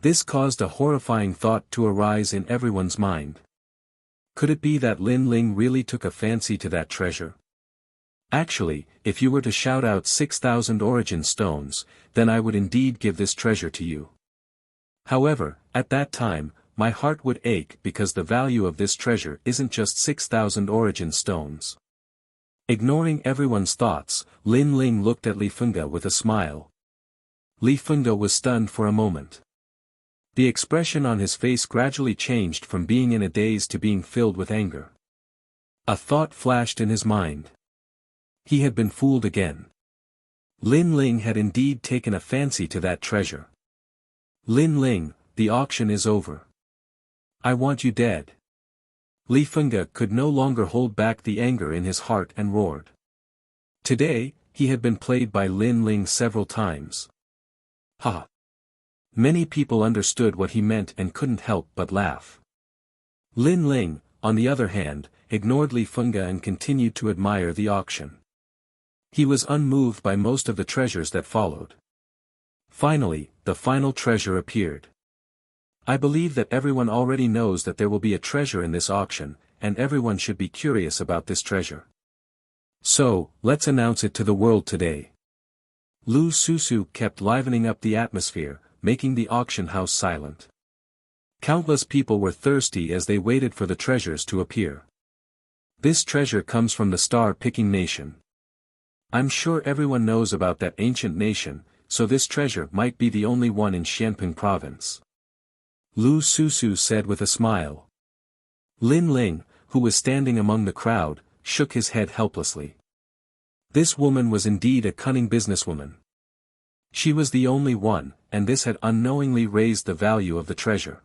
This caused a horrifying thought to arise in everyone's mind. Could it be that Lin Ling really took a fancy to that treasure? Actually, if you were to shout out 6,000 origin stones, then I would indeed give this treasure to you. However, at that time, my heart would ache because the value of this treasure isn't just 6,000 origin stones. Ignoring everyone's thoughts, Lin Ling looked at Li Fengge with a smile. Li Fengge was stunned for a moment. The expression on his face gradually changed from being in a daze to being filled with anger. A thought flashed in his mind. He had been fooled again. Lin Ling had indeed taken a fancy to that treasure. Lin Ling, the auction is over. I want you dead. Li Fengge could no longer hold back the anger in his heart and roared. Today, he had been played by Lin Ling several times. Ha! Many people understood what he meant and couldn't help but laugh. Lin Ling, on the other hand, ignored Li Fengge and continued to admire the auction. He was unmoved by most of the treasures that followed. Finally, the final treasure appeared. I believe that everyone already knows that there will be a treasure in this auction, and everyone should be curious about this treasure. So, let's announce it to the world today. Lu Susu kept livening up the atmosphere, making the auction house silent. Countless people were thirsty as they waited for the treasures to appear. This treasure comes from the star-picking nation. I'm sure everyone knows about that ancient nation, so this treasure might be the only one in Xianping province. Lu Susu said with a smile. Lin Ling, who was standing among the crowd, shook his head helplessly. This woman was indeed a cunning businesswoman. She was the only one, and this had unknowingly raised the value of the treasure.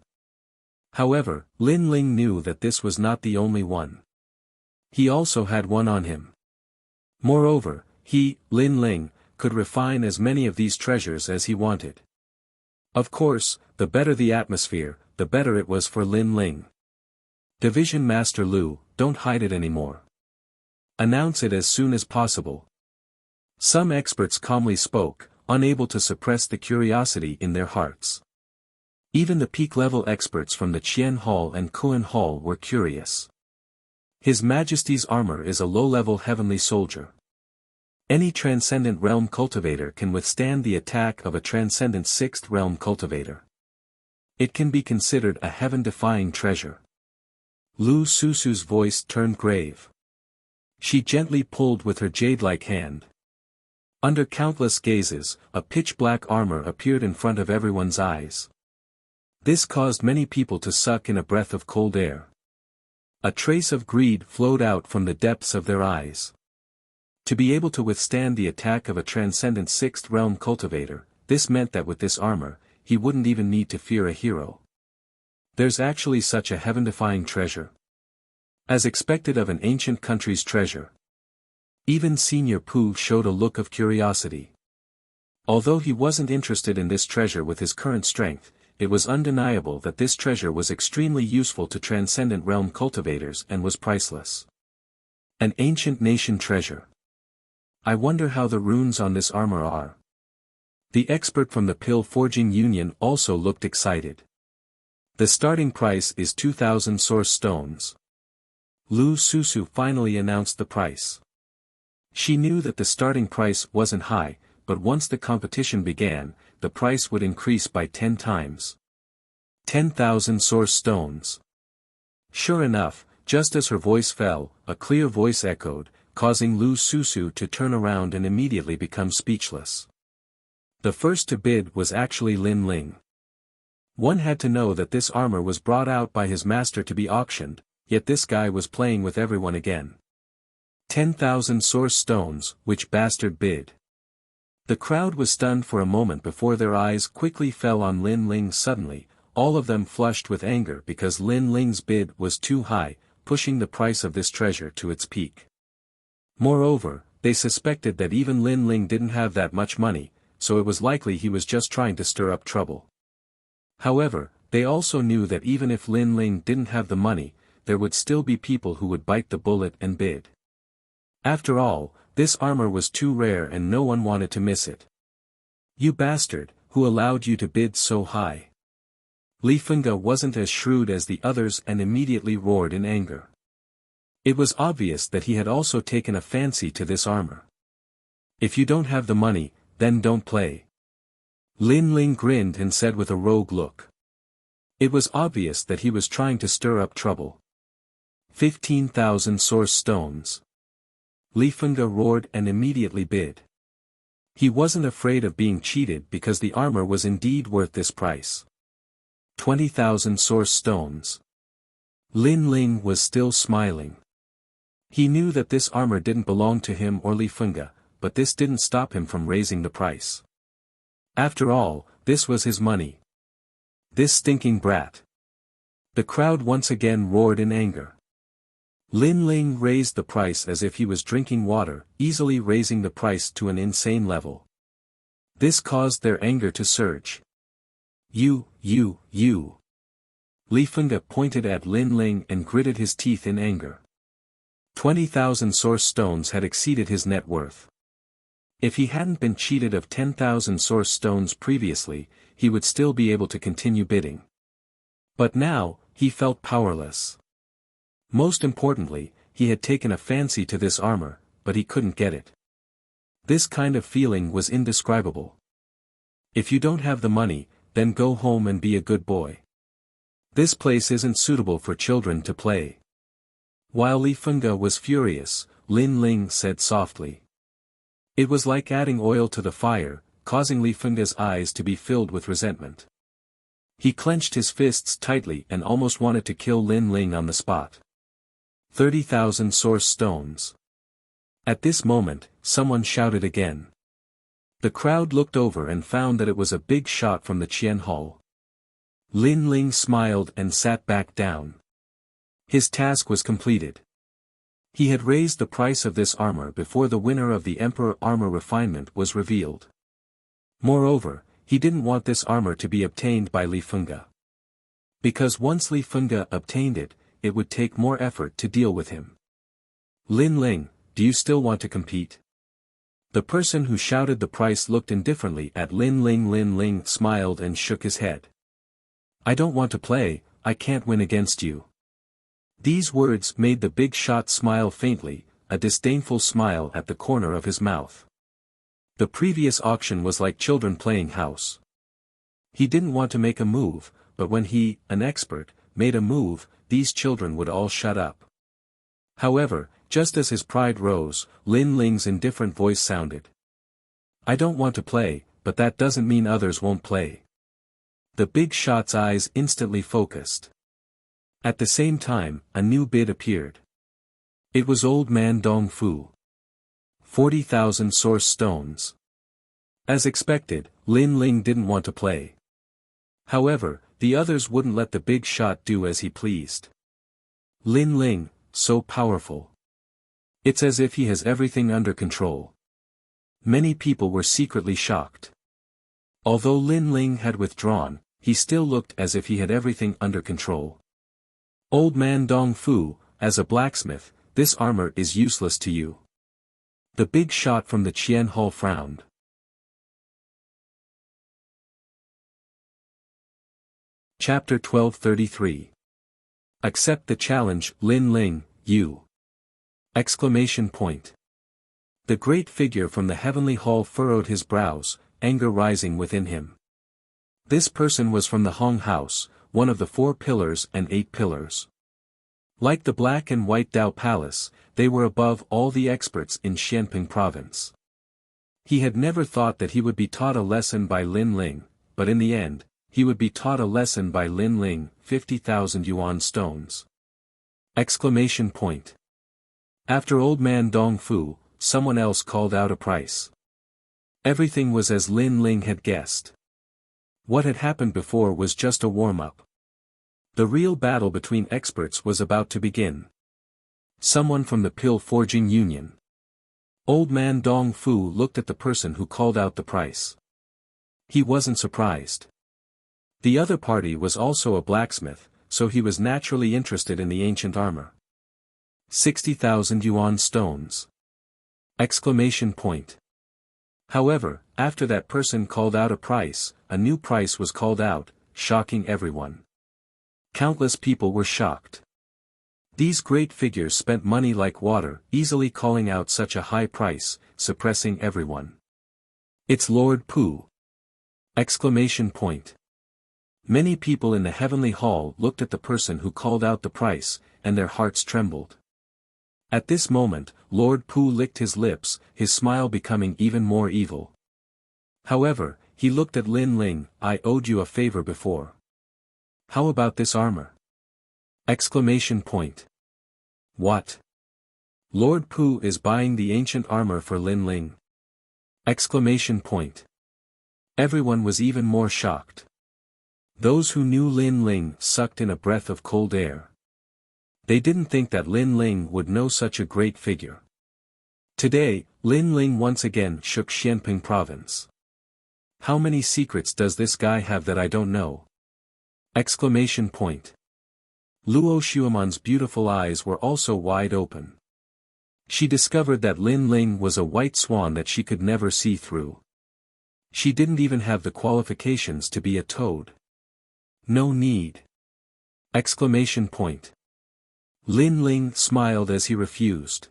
However, Lin Ling knew that this was not the only one. He also had one on him. Moreover, he, Lin Ling, could refine as many of these treasures as he wanted. Of course, the better the atmosphere, the better it was for Lin Ling. Division Master Lu, don't hide it anymore. Announce it as soon as possible. Some experts calmly spoke, unable to suppress the curiosity in their hearts. Even the peak-level experts from the Qian Hall and Kuan Hall were curious. His Majesty's armor is a low-level heavenly soldier. Any transcendent realm cultivator can withstand the attack of a transcendent sixth realm cultivator. It can be considered a heaven-defying treasure. Lu Susu's voice turned grave. She gently pulled with her jade-like hand. Under countless gazes, a pitch-black armor appeared in front of everyone's eyes. This caused many people to suck in a breath of cold air. A trace of greed flowed out from the depths of their eyes. To be able to withstand the attack of a transcendent sixth realm cultivator, this meant that with this armor, he wouldn't even need to fear a hero. There's actually such a heaven-defying treasure. As expected of an ancient country's treasure. Even Senior Pooh showed a look of curiosity. Although he wasn't interested in this treasure with his current strength, it was undeniable that this treasure was extremely useful to transcendent realm cultivators and was priceless. An ancient nation treasure. I wonder how the runes on this armor are. The expert from the Pill Forging Union also looked excited. The starting price is 2,000 source stones. Lu Susu finally announced the price. She knew that the starting price wasn't high, but once the competition began, the price would increase by 10 times. 10,000 source stones. Sure enough, just as her voice fell, a clear voice echoed, causing Lu Susu to turn around and immediately become speechless. The first to bid was actually Lin Ling. One had to know that this armor was brought out by his master to be auctioned, yet this guy was playing with everyone again. 10,000 source stones, which bastard bid. The crowd was stunned for a moment before their eyes quickly fell on Lin Ling suddenly, all of them flushed with anger because Lin Ling's bid was too high, pushing the price of this treasure to its peak. Moreover, they suspected that even Lin Ling didn't have that much money, so it was likely he was just trying to stir up trouble. However, they also knew that even if Lin Ling didn't have the money, there would still be people who would bite the bullet and bid. After all, this armor was too rare and no one wanted to miss it. You bastard, who allowed you to bid so high? Li Fenga wasn't as shrewd as the others and immediately roared in anger. It was obvious that he had also taken a fancy to this armor. If you don't have the money, then don't play. Lin Ling grinned and said with a rogue look. It was obvious that he was trying to stir up trouble. 15,000 source stones. Li Fenga roared and immediately bid. He wasn't afraid of being cheated because the armor was indeed worth this price. 20,000 source stones. Lin Ling was still smiling. He knew that this armor didn't belong to him or Li Fenga, but this didn't stop him from raising the price. After all, this was his money. This stinking brat. The crowd once again roared in anger. Lin Ling raised the price as if he was drinking water, easily raising the price to an insane level. This caused their anger to surge. You. Li Fenga pointed at Lin Ling and gritted his teeth in anger. 20,000 source stones had exceeded his net worth. If he hadn't been cheated of 10,000 source stones previously, he would still be able to continue bidding. But now, he felt powerless. Most importantly, he had taken a fancy to this armor, but he couldn't get it. This kind of feeling was indescribable. If you don't have the money, then go home and be a good boy. This place isn't suitable for children to play. While Li Fengge was furious, Lin Ling said softly. It was like adding oil to the fire, causing Li Fengge's eyes to be filled with resentment. He clenched his fists tightly and almost wanted to kill Lin Ling on the spot. 30,000 source stones. At this moment, someone shouted again. The crowd looked over and found that it was a big shot from the Qian Hall. Lin Ling smiled and sat back down. His task was completed. He had raised the price of this armor before the winner of the Emperor Armor Refinement was revealed. Moreover, he didn't want this armor to be obtained by Li Fengge. Because once Li Fengge obtained it, it would take more effort to deal with him. Lin Ling, do you still want to compete? The person who shouted the price looked indifferently at Lin Ling. Lin Ling smiled and shook his head. I don't want to play, I can't win against you. These words made the big shot smile faintly, a disdainful smile at the corner of his mouth. The previous auction was like children playing house. He didn't want to make a move, but when he, an expert, made a move, these children would all shut up. However, just as his pride rose, Lin Ling's indifferent voice sounded. I don't want to play, but that doesn't mean others won't play. The big shot's eyes instantly focused. At the same time, a new bid appeared. It was Old Man Dong Fu. 40,000 source stones. As expected, Lin Ling didn't want to play. However, the others wouldn't let the big shot do as he pleased. Lin Ling, so powerful. It's as if he has everything under control. Many people were secretly shocked. Although Lin Ling had withdrawn, he still looked as if he had everything under control. Old Man Dong Fu, as a blacksmith, this armor is useless to you. The big shot from the Qian Hall frowned. Chapter 1233. Accept the challenge, Lin Ling, you! Exclamation point. The great figure from the heavenly hall furrowed his brows, anger rising within him. This person was from the Hong House, one of the 4 pillars and 8 pillars. Like the Black and White Dao Palace, they were above all the experts in Xianping province. He had never thought that he would be taught a lesson by Lin Ling, but in the end, he would be taught a lesson by Lin Ling, 50,000 yuan stones. Exclamation point. After Old Man Dong Fu, someone else called out a price. Everything was as Lin Ling had guessed. What had happened before was just a warm-up. The real battle between experts was about to begin. Someone from the Pill Forging Union. Old Man Dong Fu looked at the person who called out the price. He wasn't surprised. The other party was also a blacksmith, so he was naturally interested in the ancient armor. 60,000 yuan stones. Exclamation point. However, after that person called out a price, a new price was called out, shocking everyone. Countless people were shocked. These great figures spent money like water, easily calling out such a high price, suppressing everyone. It's Lord Pu! Exclamation point. Many people in the heavenly hall looked at the person who called out the price, and their hearts trembled. At this moment, Lord Pu licked his lips, his smile becoming even more evil. However, he looked at Lin Ling. I owed you a favor before. How about this armor? Exclamation point. What? Lord Pu is buying the ancient armor for Lin Ling. Exclamation point. Everyone was even more shocked. Those who knew Lin Ling sucked in a breath of cold air. They didn't think that Lin Ling would know such a great figure. Today, Lin Ling once again shook Xianping province. How many secrets does this guy have that I don't know? Exclamation point. Luo Xueman's beautiful eyes were also wide open. She discovered that Lin Ling was a white swan that she could never see through. She didn't even have the qualifications to be a toad. No need. Exclamation point. Lin Ling smiled as he refused.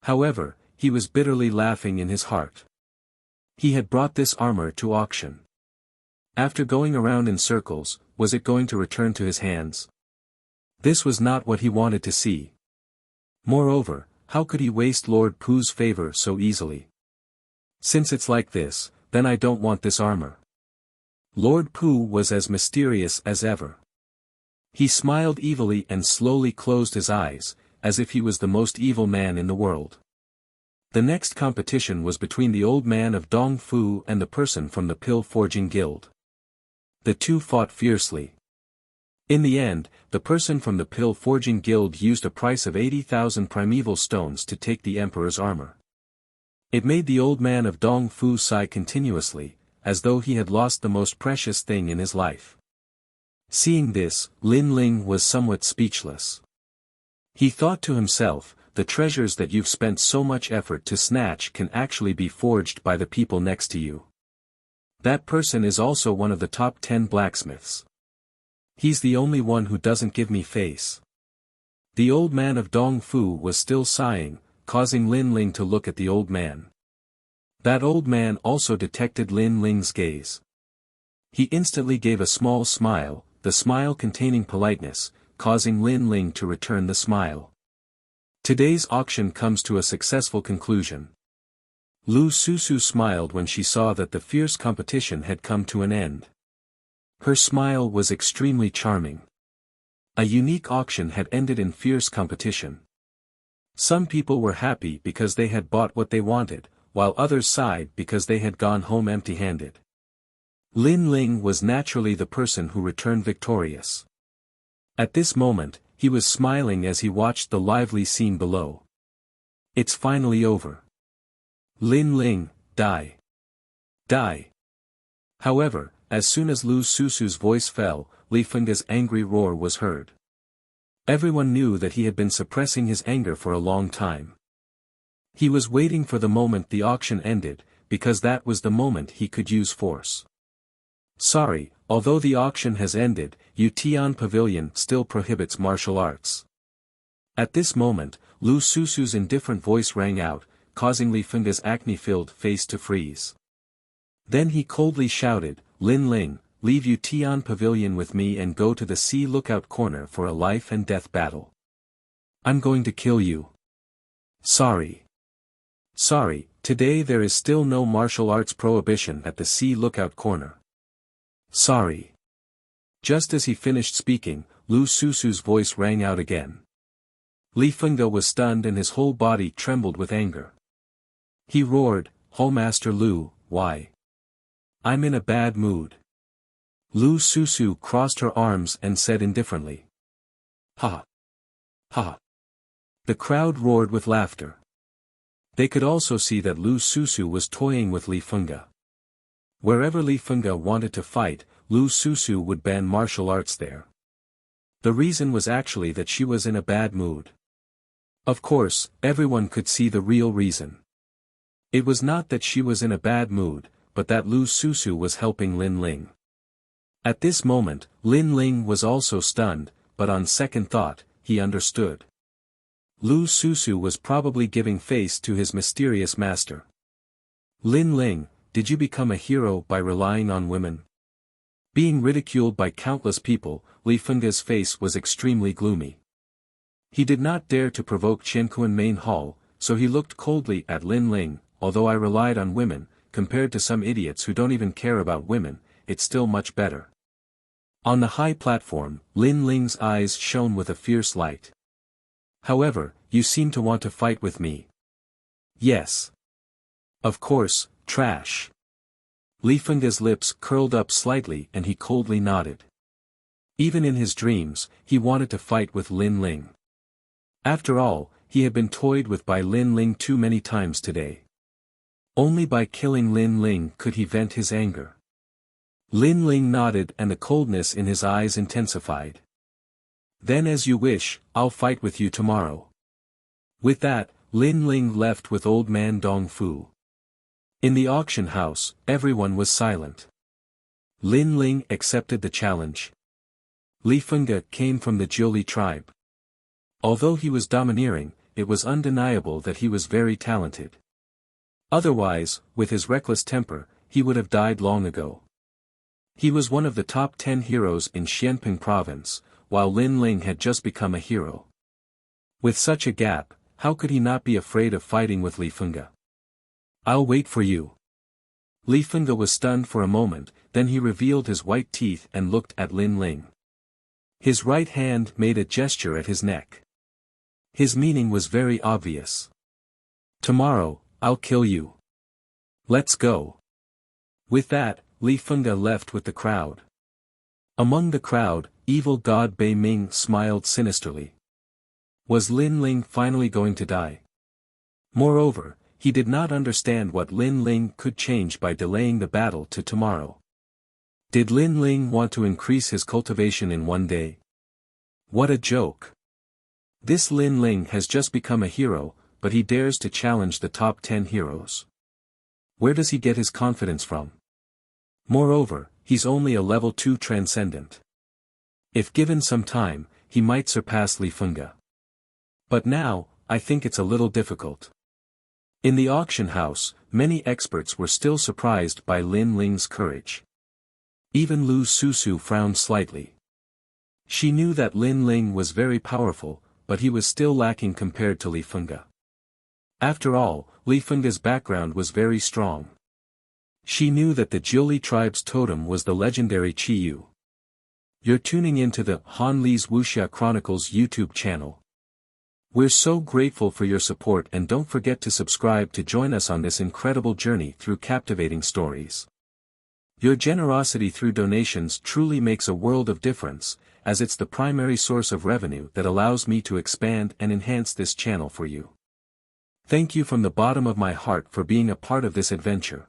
However, he was bitterly laughing in his heart. He had brought this armor to auction. After going around in circles, was it going to return to his hands? This was not what he wanted to see. Moreover, how could he waste Lord Pu's favor so easily? Since it's like this, then I don't want this armor. Lord Pu was as mysterious as ever. He smiled evilly and slowly closed his eyes, as if he was the most evil man in the world. The next competition was between the old man of Dong Fu and the person from the Pill Forging Guild. The two fought fiercely. In the end, the person from the Pill Forging Guild used a price of 80,000 primeval stones to take the Emperor's armor. It made the old man of Dong Fu sigh continuously, as though he had lost the most precious thing in his life. Seeing this, Lin Ling was somewhat speechless. He thought to himself, the treasures that you've spent so much effort to snatch can actually be forged by the people next to you. That person is also one of the top 10 blacksmiths. He's the only one who doesn't give me face. The old man of Dong Fu was still sighing, causing Lin Ling to look at the old man. That old man also detected Lin Ling's gaze. He instantly gave a small smile, the smile containing politeness, causing Lin Ling to return the smile. Today's auction comes to a successful conclusion. Lu Susu smiled when she saw that the fierce competition had come to an end. Her smile was extremely charming. A unique auction had ended in fierce competition. Some people were happy because they had bought what they wanted, while others sighed because they had gone home empty-handed. Lin Ling was naturally the person who returned victorious. At this moment, he was smiling as he watched the lively scene below. It's finally over. Lin Ling, die. Die. However, as soon as Lu Susu's voice fell, Li Fengge's angry roar was heard. Everyone knew that he had been suppressing his anger for a long time. He was waiting for the moment the auction ended, because that was the moment he could use force. Sorry, although the auction has ended, Yutian Pavilion still prohibits martial arts. At this moment, Lu Susu's indifferent voice rang out, causing Li Fengge's acne-filled face to freeze. Then he coldly shouted, Lin Ling, leave Yutian Pavilion with me and go to the Sea Lookout Corner for a life-and-death battle. I'm going to kill you. Sorry. Sorry, today there is still no martial arts prohibition at the Sea Lookout Corner. Sorry. Just as he finished speaking, Lu Susu's voice rang out again. Li Fengge was stunned and his whole body trembled with anger. He roared, Hallmaster Lu, why? I'm in a bad mood. Lu Susu crossed her arms and said indifferently. Ha! Ha! The crowd roared with laughter. They could also see that Lu Susu was toying with Li Fengge. Wherever Li Fengge wanted to fight, Lu Susu would ban martial arts there. The reason was actually that she was in a bad mood. Of course, everyone could see the real reason. It was not that she was in a bad mood, but that Lu Susu was helping Lin Ling. At this moment, Lin Ling was also stunned, but on second thought, he understood. Lu Susu was probably giving face to his mysterious master. Lin Ling, did you become a hero by relying on women? Being ridiculed by countless people, Li Fengge's face was extremely gloomy. He did not dare to provoke Qianquan Main Hall, so he looked coldly at Lin Ling. Although I relied on women, compared to some idiots who don't even care about women, it's still much better. On the high platform, Lin Ling's eyes shone with a fierce light. However, you seem to want to fight with me. Yes. Of course, trash. Li Fengge's lips curled up slightly and he coldly nodded. Even in his dreams, he wanted to fight with Lin Ling. After all, he had been toyed with by Lin Ling too many times today. Only by killing Lin Ling could he vent his anger. Lin Ling nodded and the coldness in his eyes intensified. Then as you wish, I'll fight with you tomorrow. With that, Lin Ling left with old man Dong Fu. In the auction house, everyone was silent. Lin Ling accepted the challenge. Li Fengge came from the Jiuli tribe. Although he was domineering, it was undeniable that he was very talented. Otherwise, with his reckless temper, he would have died long ago. He was one of the top 10 heroes in Xianping province, while Lin Ling had just become a hero. With such a gap, how could he not be afraid of fighting with Li Fengge? "I'll wait for you." Li Fengge was stunned for a moment, then he revealed his white teeth and looked at Lin Ling. His right hand made a gesture at his neck. His meaning was very obvious. "Tomorrow, I'll kill you. Let's go." With that, Li Fengge left with the crowd. Among the crowd, evil god Bei Ming smiled sinisterly. Was Lin Ling finally going to die? Moreover, he did not understand what Lin Ling could change by delaying the battle to tomorrow. Did Lin Ling want to increase his cultivation in one day? What a joke. This Lin Ling has just become a hero, but he dares to challenge the top 10 heroes. Where does he get his confidence from? Moreover, he's only a level 2 transcendent. If given some time, he might surpass Li Fengge. But now, I think it's a little difficult. In the auction house, many experts were still surprised by Lin Ling's courage. Even Lu Susu frowned slightly. She knew that Lin Ling was very powerful, but he was still lacking compared to Li Fengge. After all, Li Fengge's background was very strong. She knew that the Jiuli tribe's totem was the legendary Qiyu. You're tuning into the Han Li's Wuxia Chronicles YouTube channel. We're so grateful for your support, and don't forget to subscribe to join us on this incredible journey through captivating stories. Your generosity through donations truly makes a world of difference, as it's the primary source of revenue that allows me to expand and enhance this channel for you. Thank you from the bottom of my heart for being a part of this adventure.